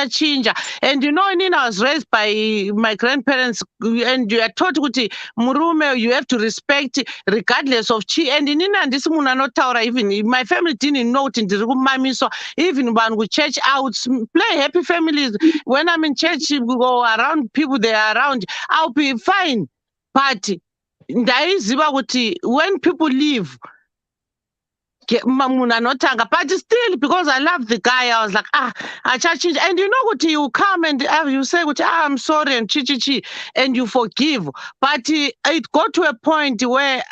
change. And you know, Nina, I was raised by my grandparents, and you are taught Murume, you have to respect regardless of chi. And Nina and this Muna not tower, even my family didn't know in the room, so even when we church, I would play happy families. When I'm in church, we go around people they are around, I'll be fine. But when people leave, but still, because I love the guy, I was like, I change. And you know what? You come and you say, I'm sorry, and chi, and you forgive. But it got to a point where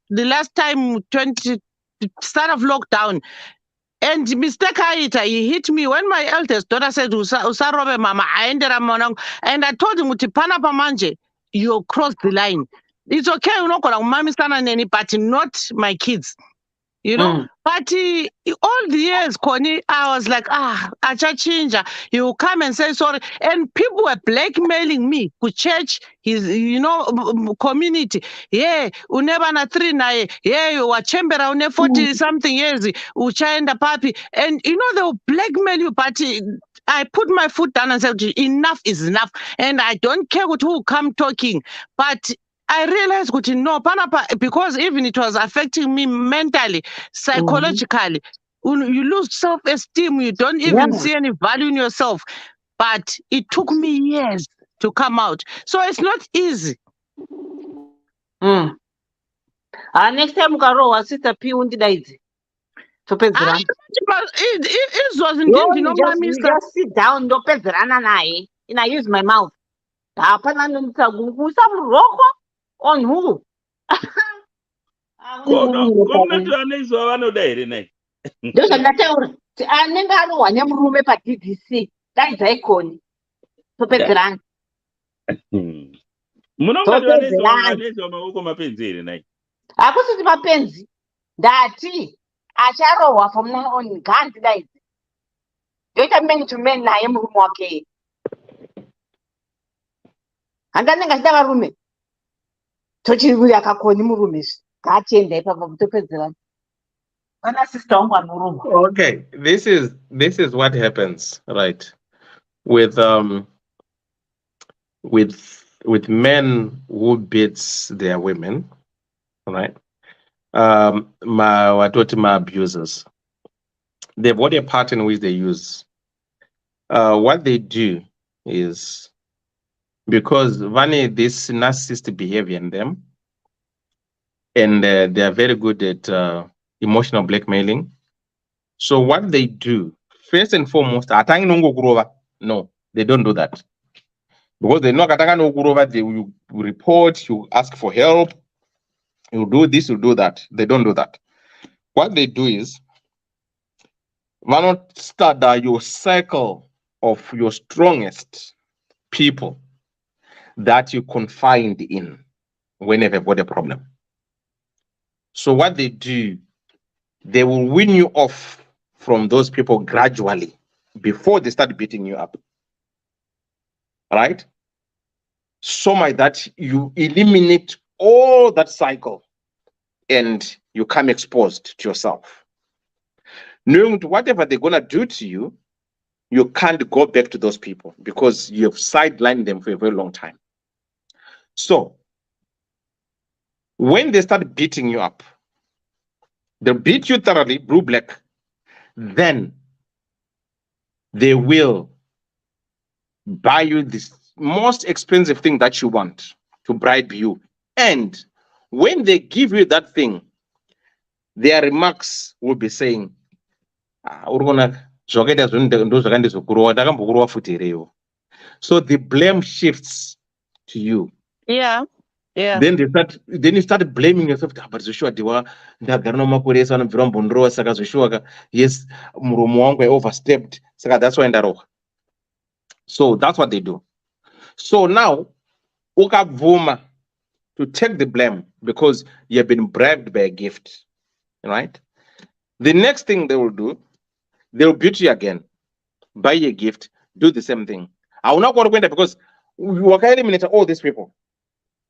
the last time, start of lockdown, and mistake he hit me when my eldest daughter said, Usarobe mama, and I told him, Pana pamanje, you crossed the line. It's okay, you're not gonna mommy but not my kids. You know, but all the years, Connie, I was like, Acha you come and say sorry. And people were blackmailing me to church, his, community. Yeah, uneba na 3 na yeah, you were chambera une 40 something years, uchaenda papi. And they will blackmail you, but I put my foot down and said, enough is enough. And I don't care who come talking, but I realized because even it was affecting me mentally, psychologically. You lose self-esteem, you don't even see any value in yourself. But it took me years to come out. So it's not easy. Next time ukarohwa sister P undidaidze. Topedzerana. It wasn't just sit down, ndopedzerana naye. And I use my mouth. Hapana ndomutsagusa muroko. On who? Anoizwa vanoda here nai. Ndozvandataura. Anenge arohwa nemurume paDDC. Daidzai Connie. Topedzerana. Munongati vanoizwa maoko mapenzi here nai. Hakusiti mapenzi. Ndati acharohwa from now on ngaandidaidze. Ndoita men to men naye murume wake. Andanenge achida varume. Akakoni murume ngaatiende ipapo kutopedzerana. Kana sister wangu anorumwa. Okay, this is what happens, right? With men who beats their women, right? My abusers. They've got a pattern which they use. What they do is, because this narcissistic behavior in them, and they are very good at emotional blackmailing. So what they do, first and foremost, no, they don't do that. Because they know they will report, you ask for help, you do this, you do that. They don't do that. what they do is, why not start your circle of your strongest people that you confide in whenever you've got a problem. So what they do, they will win you off from those people gradually before they start beating you up. Right? So much that you eliminate all that cycle and you come exposed to yourself. Knowing whatever they're gonna do to you, you can't go back to those people because you've sidelined them for a very long time. So when they start beating you up, they'll beat you thoroughly, blue black, then they will buy you this most expensive thing that you want to bribe you. And when they give you that thing, their remarks will be saying, so the blame shifts to you. Yeah. Yeah. Then you start blaming yourself. But Joshua diwa ndagara nomakore esa anobvira mbondrowa saka Joshua yes muromo wangu I overstepped saka that's why ndarohwa. So that's what they do. So now ukabvuma to take the blame because you have been bribed by a gift, right? The next thing they will do, they will beat you again, buy a gift, do the same thing. I will not go to because you are eliminating all these people,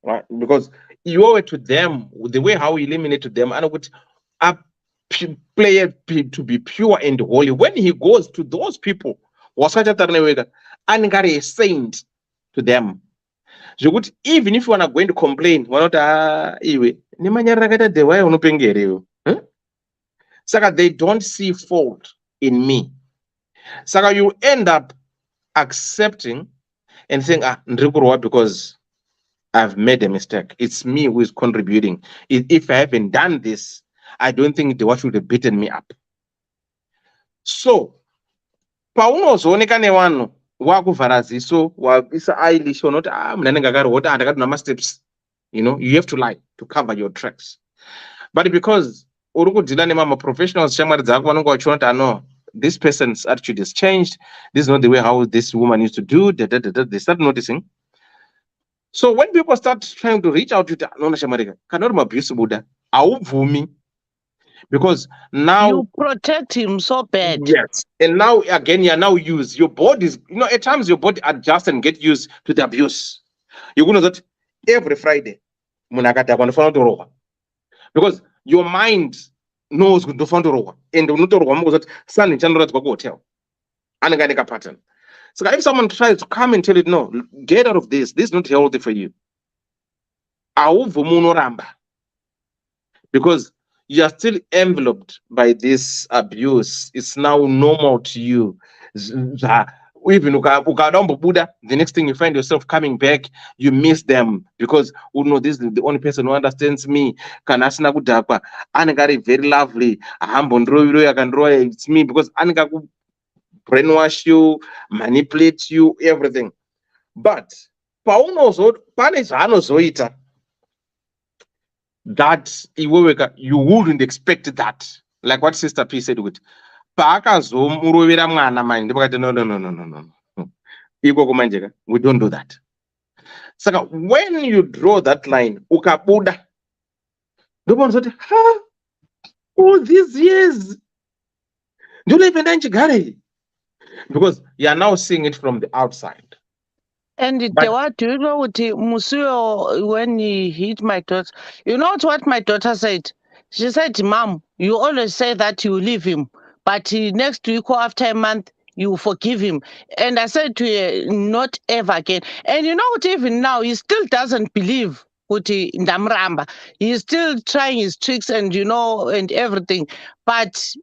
right? Because you owe it to them the way how you eliminated them, and would play it to be pure and holy. When he goes to those people, was such a and got a saint to them. So good, even if you are not going to complain, why not Saka, they don't see fault in me. Saka, you end up accepting and saying, because I've made a mistake. It's me who is contributing. If I haven't done this, I don't think the watch would have beaten me up. So, paunozooneka nevanhu wakuvhara ziso waisa eyelash unoti munhu anenge akarota handakati namasteps, you have to lie to cover your tracks. But because uri kudhila nemama-professionals shamwari dzako vanonge vachiona kuti no, this person's attitude has changed, this is not the way how this woman used to do, they start noticing. So when people start trying to reach out to you, no, shamwari kana uri mabhiusi buda haubvumi, because now you protect him so bad. Yes, and now again you are now used. Your body is, at times your body adjusts and get used to the abuse. You're gonna that every Friday, because your mind knows to find and that sun in general go hotel and a pattern. So if someone tries to come and tell you no, get out of this is not healthy for you, because you are still enveloped by this abuse. It's now normal to you. Even the next thing you find yourself coming back, you miss them because this is the only person who understands me. Very lovely. It's me because brainwash you, manipulate you, everything. But that you wouldn't expect that, like what Sister P said with no. We don't do that. So when you draw that line, ukabuda, the one said, all these years, because you are now seeing it from the outside. And what do you know what Musio, when he hit my daughter? You know what my daughter said? She said, Mom, you always say that you leave him, but next week or after a month, you forgive him. And I said to her, not ever again. And you know what, even now, he still doesn't believe Uti Ndamramba. He's still trying his tricks and and everything. But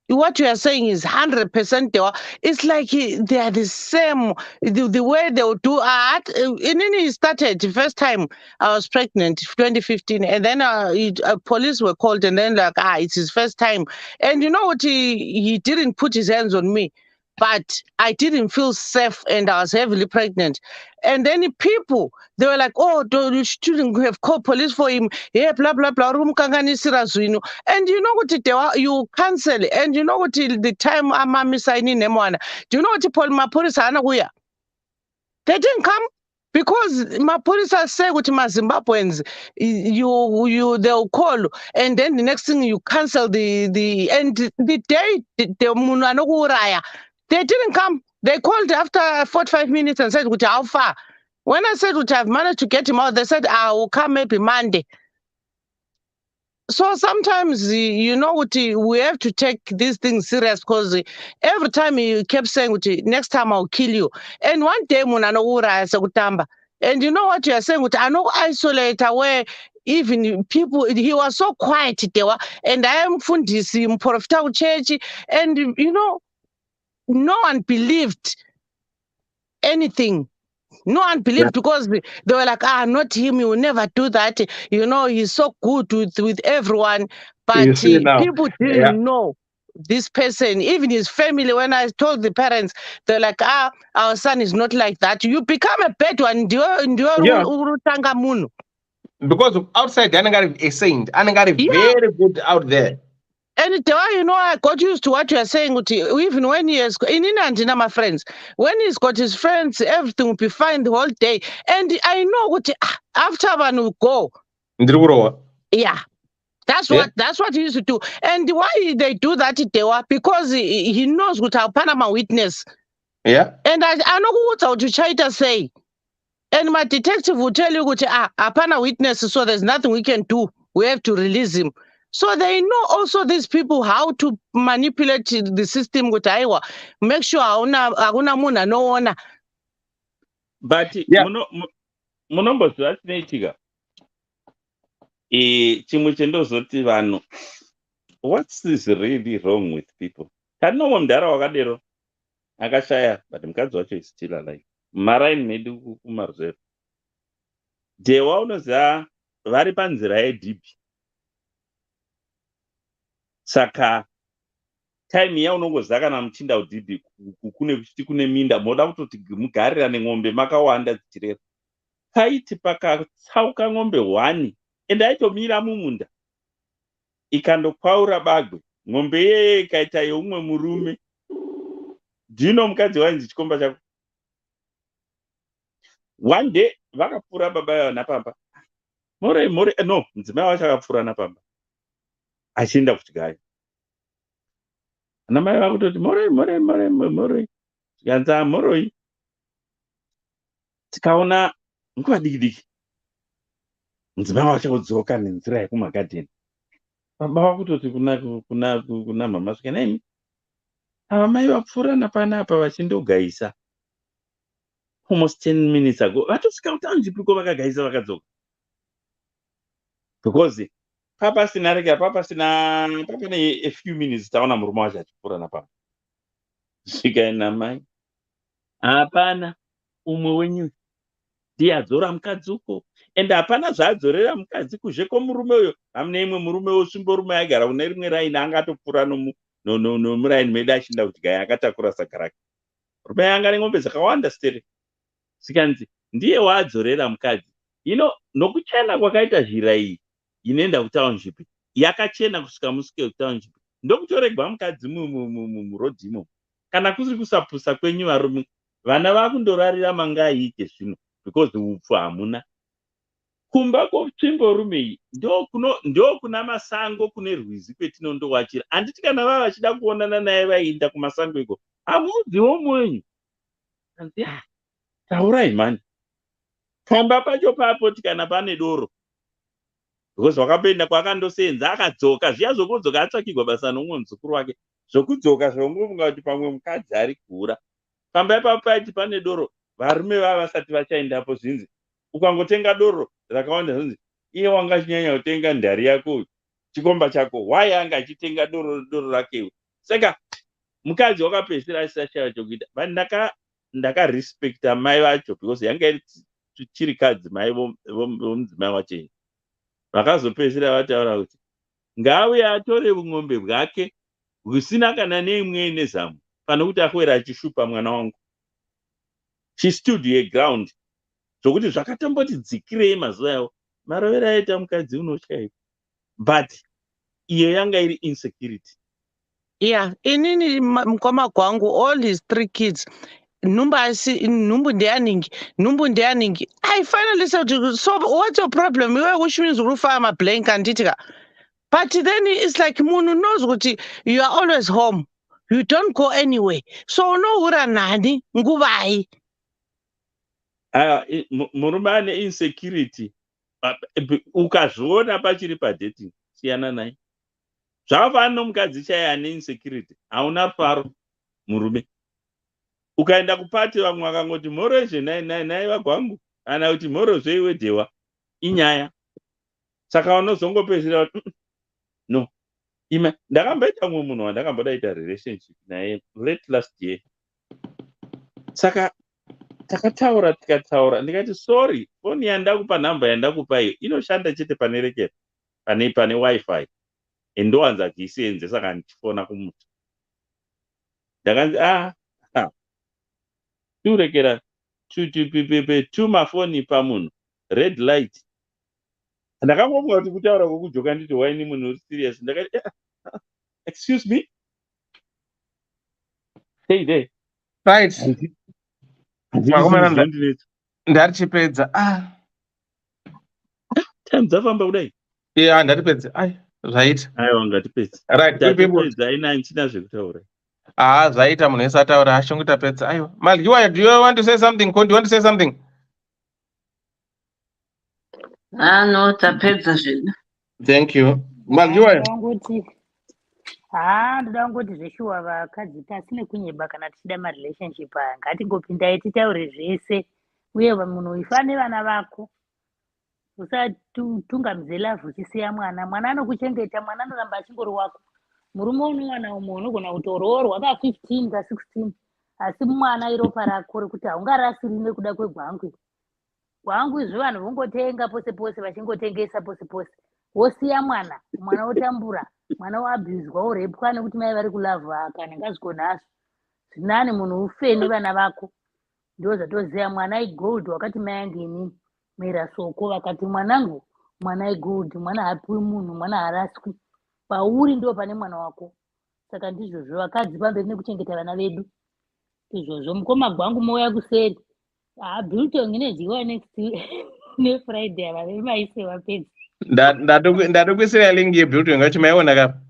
what you are saying is 100%. It's like they are the same. The way they would do art. And then he started the first time I was pregnant, 2015, and then police were called, and then it's his first time. And you know what? He didn't put his hands on me. but I didn't feel safe and I was heavily pregnant. And then people, they were like, oh, you shouldn't have called police for him. Yeah, blah, blah, blah. And you know what, you cancel. And you know what, the time I'm signing them one. Do you know what, Paul, my police are not here? They didn't come. Because my police are saying with my Zimbabweans, they'll call, and then the next thing you cancel and the day they didn't come. They called after 45 minutes and said, how far? When I said, I've managed to get him out, they said, I will come maybe Monday. So sometimes, you know, we have to take these things serious because every time he kept saying, next time I'll kill you. And one day, and you know what you are saying, I know isolator where even people, he was so quiet, and I am fundisi, profita church, and you know, no one believed anything. No one believed because they were like, not him, he will never do that. You know, he's so good with everyone. But You see now. people didn't know this person, even his family. When I told the parents, they're like, our son is not like that. You become a bad one. Because outside, they got a saint, and got very good out there. And you know, I got used to what you are saying. Even when he has, in Inandina, my friends, when he's got his friends, everything will be fine the whole day. And I know what after one will go. Yeah. That's what he used to do. And why they do that, because he knows what our Panama witness. Yeah. And I know what to try to say. And my detective will tell you, our Panama witness, so there's nothing we can do. We have to release him. So they know also these people how to manipulate the system with Iowa. Make sure aguna no one. But munombozvasinetika chimwe chendozoti vanhu, what's this really wrong with people? Tatinomwe mudhara wakadero akashaya, but mukadzi wacho is still alive. Maraini medu kumaruzeve dewa unoziva vari panzira yedhipi. Saka time iya unongoziva kana muchinda udhibhi kune kuchiti kune minda moda kutoti mugarira nemombe makawanda dzichirera. Paiti pakatsauka ng'ombe 1 ende aitomira mumunda ikandokwaura bagwe, ng'ombe iyeye ikaita yeumwe murume. Ndino mukadzi wainzi chikomba chako. One day vakapfuura baba yavo napamba, more no, mudzimai wacho akapfuura napamba achienda kudyaya. Anamai vakutoti moroi tikanza moroi, tikaona nguva diki diki mudzimai wacho kudzoka nenzira yekumagadheni. Baba vakutoti kuna mama svikanai, ava mai vapfuura napanapa vachindogaisa almost 10 minutes ago, vatosvika kutanjipiko vakagaisa vakadzoka. Because papasina a few minutes taona murume wacho achipfuura napapa. Svikaina mai, hapana umwe wenyu ndiye adzora mukadzi uko, ende hapana zvaadzorera mukadzi kuzhe kwomurume uyo. Hamune imwe murume wosvimbo rume aigara kune rimwe raini angatopfuura nomuraini medu achienda kudyaya akatakura saka rake. Rume anga neng'ombe dzakawanda stere. Sikanzi ndiye waadzorera mukadzi. Nokuchena kwakaita zhira iyi inoenda kutownship yakachena kusvika musvike kutownship, ndokutoregwa mukadzi murodhimo. Kana kusiri kusapusa kwenyu varume, vana vakundorarira mangaike zvino because upfu hamuna. Kumba kwetsvimborume iyi ndo kuna masango, kune rwizi kwetinondowachira. Handiti kana vava vachida kuonana naye vaenda kumasango iko, hamudziwo mwenyu. Anzi taurai mani, kamba pacho papo tikana pane doro, because wakapenda kwakandosenza akadzoka zviya zvokudzoka atsvakirwa basa nomumwe muzukuru wake, zvokudzoka zvongofunga kuti pamwe mukadzi ari kura. Pamba ipapo paiti pane doro, varume vava vasati vachaendapo zvinzi ukangotenga doro rakawanda zvinzi iye wanga achinyanya kutenga ndari yako chikomba chako, why anga achitenga doro rake. Saka mukadzi wakapedzisira asisashaya chokuita. But ndakarespekta mai vacho because yanga iri chiri kadzi mai vomudzimai wacho. Vakazopedzisira vataura kuti ngauye atore ng'ombe bwake husina kana neimwe nezamu, pano kuti akwera achishupa mwana wangu. She stood her ground. Zvokuti zvakatomboti dzikirei mazuva ayo. Marovera aita mukadzi unoshaiwa. But iyo yanga iri insecurity. Yeah, inini mukoma kwangu, all his 3 kids. Numbu ndeaningi. I finally said, so what's your problem? Which means Rufa playing Kanditika. But then it's like Munu knows what you are always home. You don't go anywhere. So no ura nani, ngubai. Murume ane insecurity. Ukazviona pachiri padating. Siyana naye. Zvakafanana nomukadzi chaiye ane insecurity. Hauna faro murume. Ukaenda kupati vamwe vakangoti mhorozve nai vagwangu kana kuti mhorozve iwe dhewa inyaya. Saka unozongopedzera kuti no. Ndakamboita mumwe munhu wandakambodaita relationship naye late last year. Saka tikataura ndikati sorry, foni yandakupa nhamba yandakupa iyo inoshanda chete panerekera pane wifi. Ndowanza kuisenze saka ndichifona kumuti. Ndakanzi turekera tuma foni pamunhu red light. Ndakangofunga kuti kutaura kwokujoka nditi waini munhu uri serious. Ndakati excuse me. Hey there. Right. Ndarichipedza. Time dzafamba kudai. Yeah, ndatipedza. Zvaita. Aiwa ngatipedza. Right, good people. Ina nchina zvekutaura. Zvaita munhu wese ataura ashongu tapedza. Aiwa. Malgiwa, do you want to say something? Kondi, do you want to say something? No, tapedza zvinhu. Thank you. Malgiwa. Ndoda kungoti zveshuwa vakadzi pasi nekunyeba kana tichida marelationship aya ngatingopindai titaure zvese uye munhu uifane vana vako usatungamidze lavhu uchisiya mwana anokuchengeta, mwana anoramba achingori wako. Murume unowana umwe unogona kutoroorwa ka15 ka16 asi mwana iropa rako rekuti haungarasiri nekuda kwegwangu. Gwangu izvo vanhu vongotenga pose pose vachingotengesa pose pose wosiya mwana otambura, mwana waabhuzwa orepwa nekuti mai vari kulavhu kana ngazvikonazvo. Zvinani munhu ufeni vana vako. Ndo zvatoziya mwana igold wakati mai yangu inini mera soko vakati mwanangu mwana igold, mwana hapiwi munhu, mwana haraswi. Pauri ndo pane mwana wako. Saka ndizvozvo vakadzi pamberi nekuchengeta vana vedu. Izvozvo mukoma gwangu mouya kuseri. Biltong inoziwa next neFriday avave maise vapedzi. Ndatokuisira link yebiltong ngacho maiona kapa.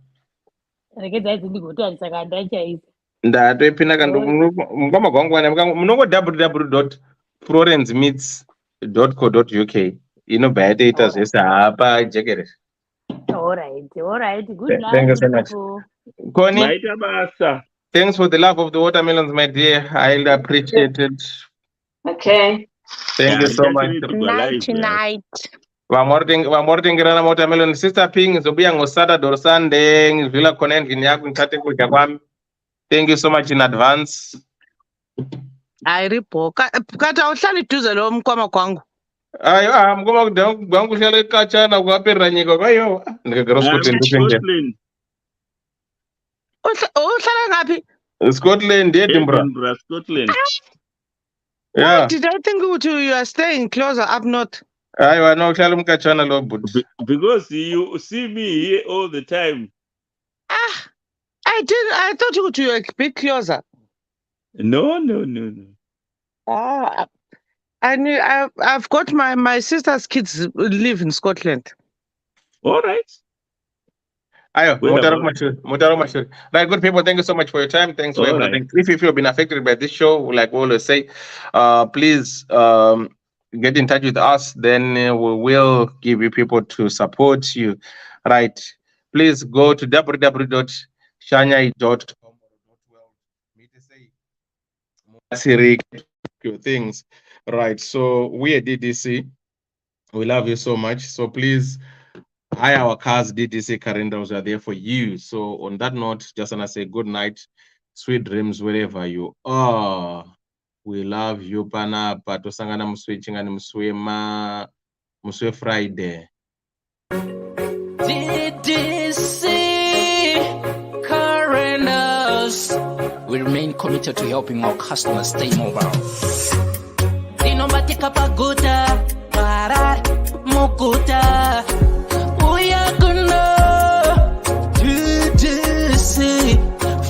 Rekedza idzi ndigotarisa saka handachaisa. Ndatoipinda mukoma gwangu munongo www.florencemeets.co.uk inobva yatoita zvese hapa jekerere. All right. Good night. Thank you so much. Connie, Maita basa. Thanks for the love of the watermelons, my dear. I'll appreciate it. Okay. Thank you so much. Night. Vamoritengerana watermelon. Sister Ping, zobuya ngoSaturday or Sunday. Ngivila khona endlini yakho ngithathe kudya kwami. Thank you so much in advance. Ayiripo. Kati awuhlali duze lo mkwama kwangu. Ayo, mkwama kwangu uhlala eKatshana kwaperera nyika kwayo. Ndikagara Scotland. Uhlala ngaphi? Scotland, Edinburgh. Scotland. Yeah. Did I think you are staying closer up north? Ayo, no, uhlala eKatshana lo but. Because you see me here all the time. I thought you were a bit closer. No. I've got my sister's kids live in Scotland. All right. Ayo, Mutaro Mashuri. Right, good people, thank you so much for your time. Thanks for everything. Right. If you've been affected by this show, like we always say, please get in touch with us. Then we will give you people to support you. Right. Please go to www.shanyai.com. Things. Right. So we at DDC, we love you so much. So please hire our cars. DDC car rentals are there for you. So on that note, just wanna say good night, sweet dreams wherever you are. We love you, pana patosangana muswechingani muswe Friday. DDC car rentals. remain committed to helping our customers stay mobile. Inomatika paguta, para mukuta. Uya kuno, Ddc.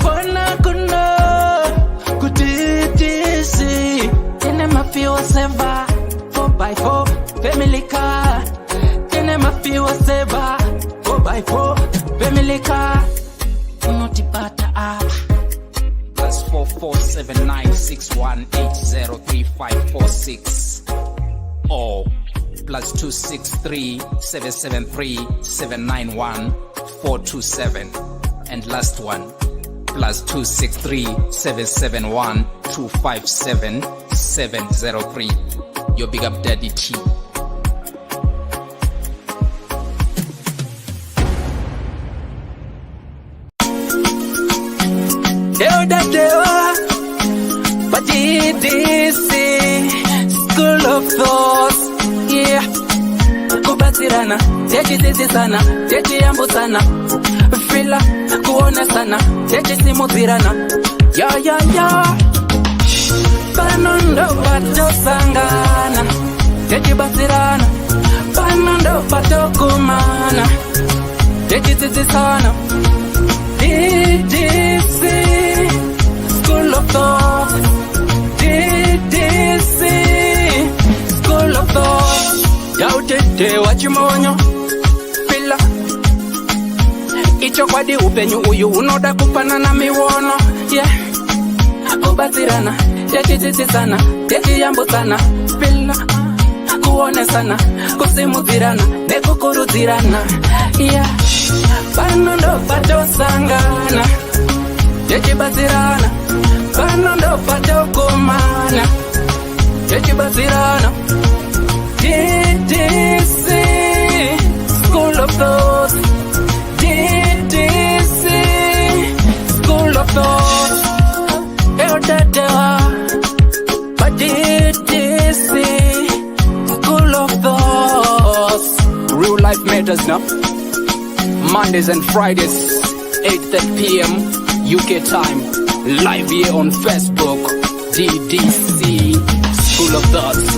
Fona kuno, ku Ddc. Tene mafiwa seva, 4x4, family car. Tene mafiwa seva, 4x4, family car. Unotipata apa. +447961803546 or +263773791 and last one +263771257 your big up daddy T. Ddc Skool of Thoughts, yeah. Kubatirana, techizizana, techiyambusana, fila, kuonesana, techisimudzirana, ya. Panondo patosangana, techibatirana, panondo patokumana, techizizana, Ddc Skool of Thoughts. Ddc Skool of Thoughts. Yautete wachimonyo fila icho kwadi upenyu uyu unoda kupanana miwono, yeah. Kubatirana, techizizana, techiyambusana, fila kuonesana, kusimudzirana, nekukurudzirana, yeah. Panondo patosangana, techibatsirana, panondo patokumana, techibatsirana. Ddc Skool of Thoughts. Ddc Skool of Thoughts. But Ddc Skool of Thoughts. Real life matters now. Mondays and Fridays 8:30 p.m. UK time, live here on Facebook. Ddc Skool of Thoughts.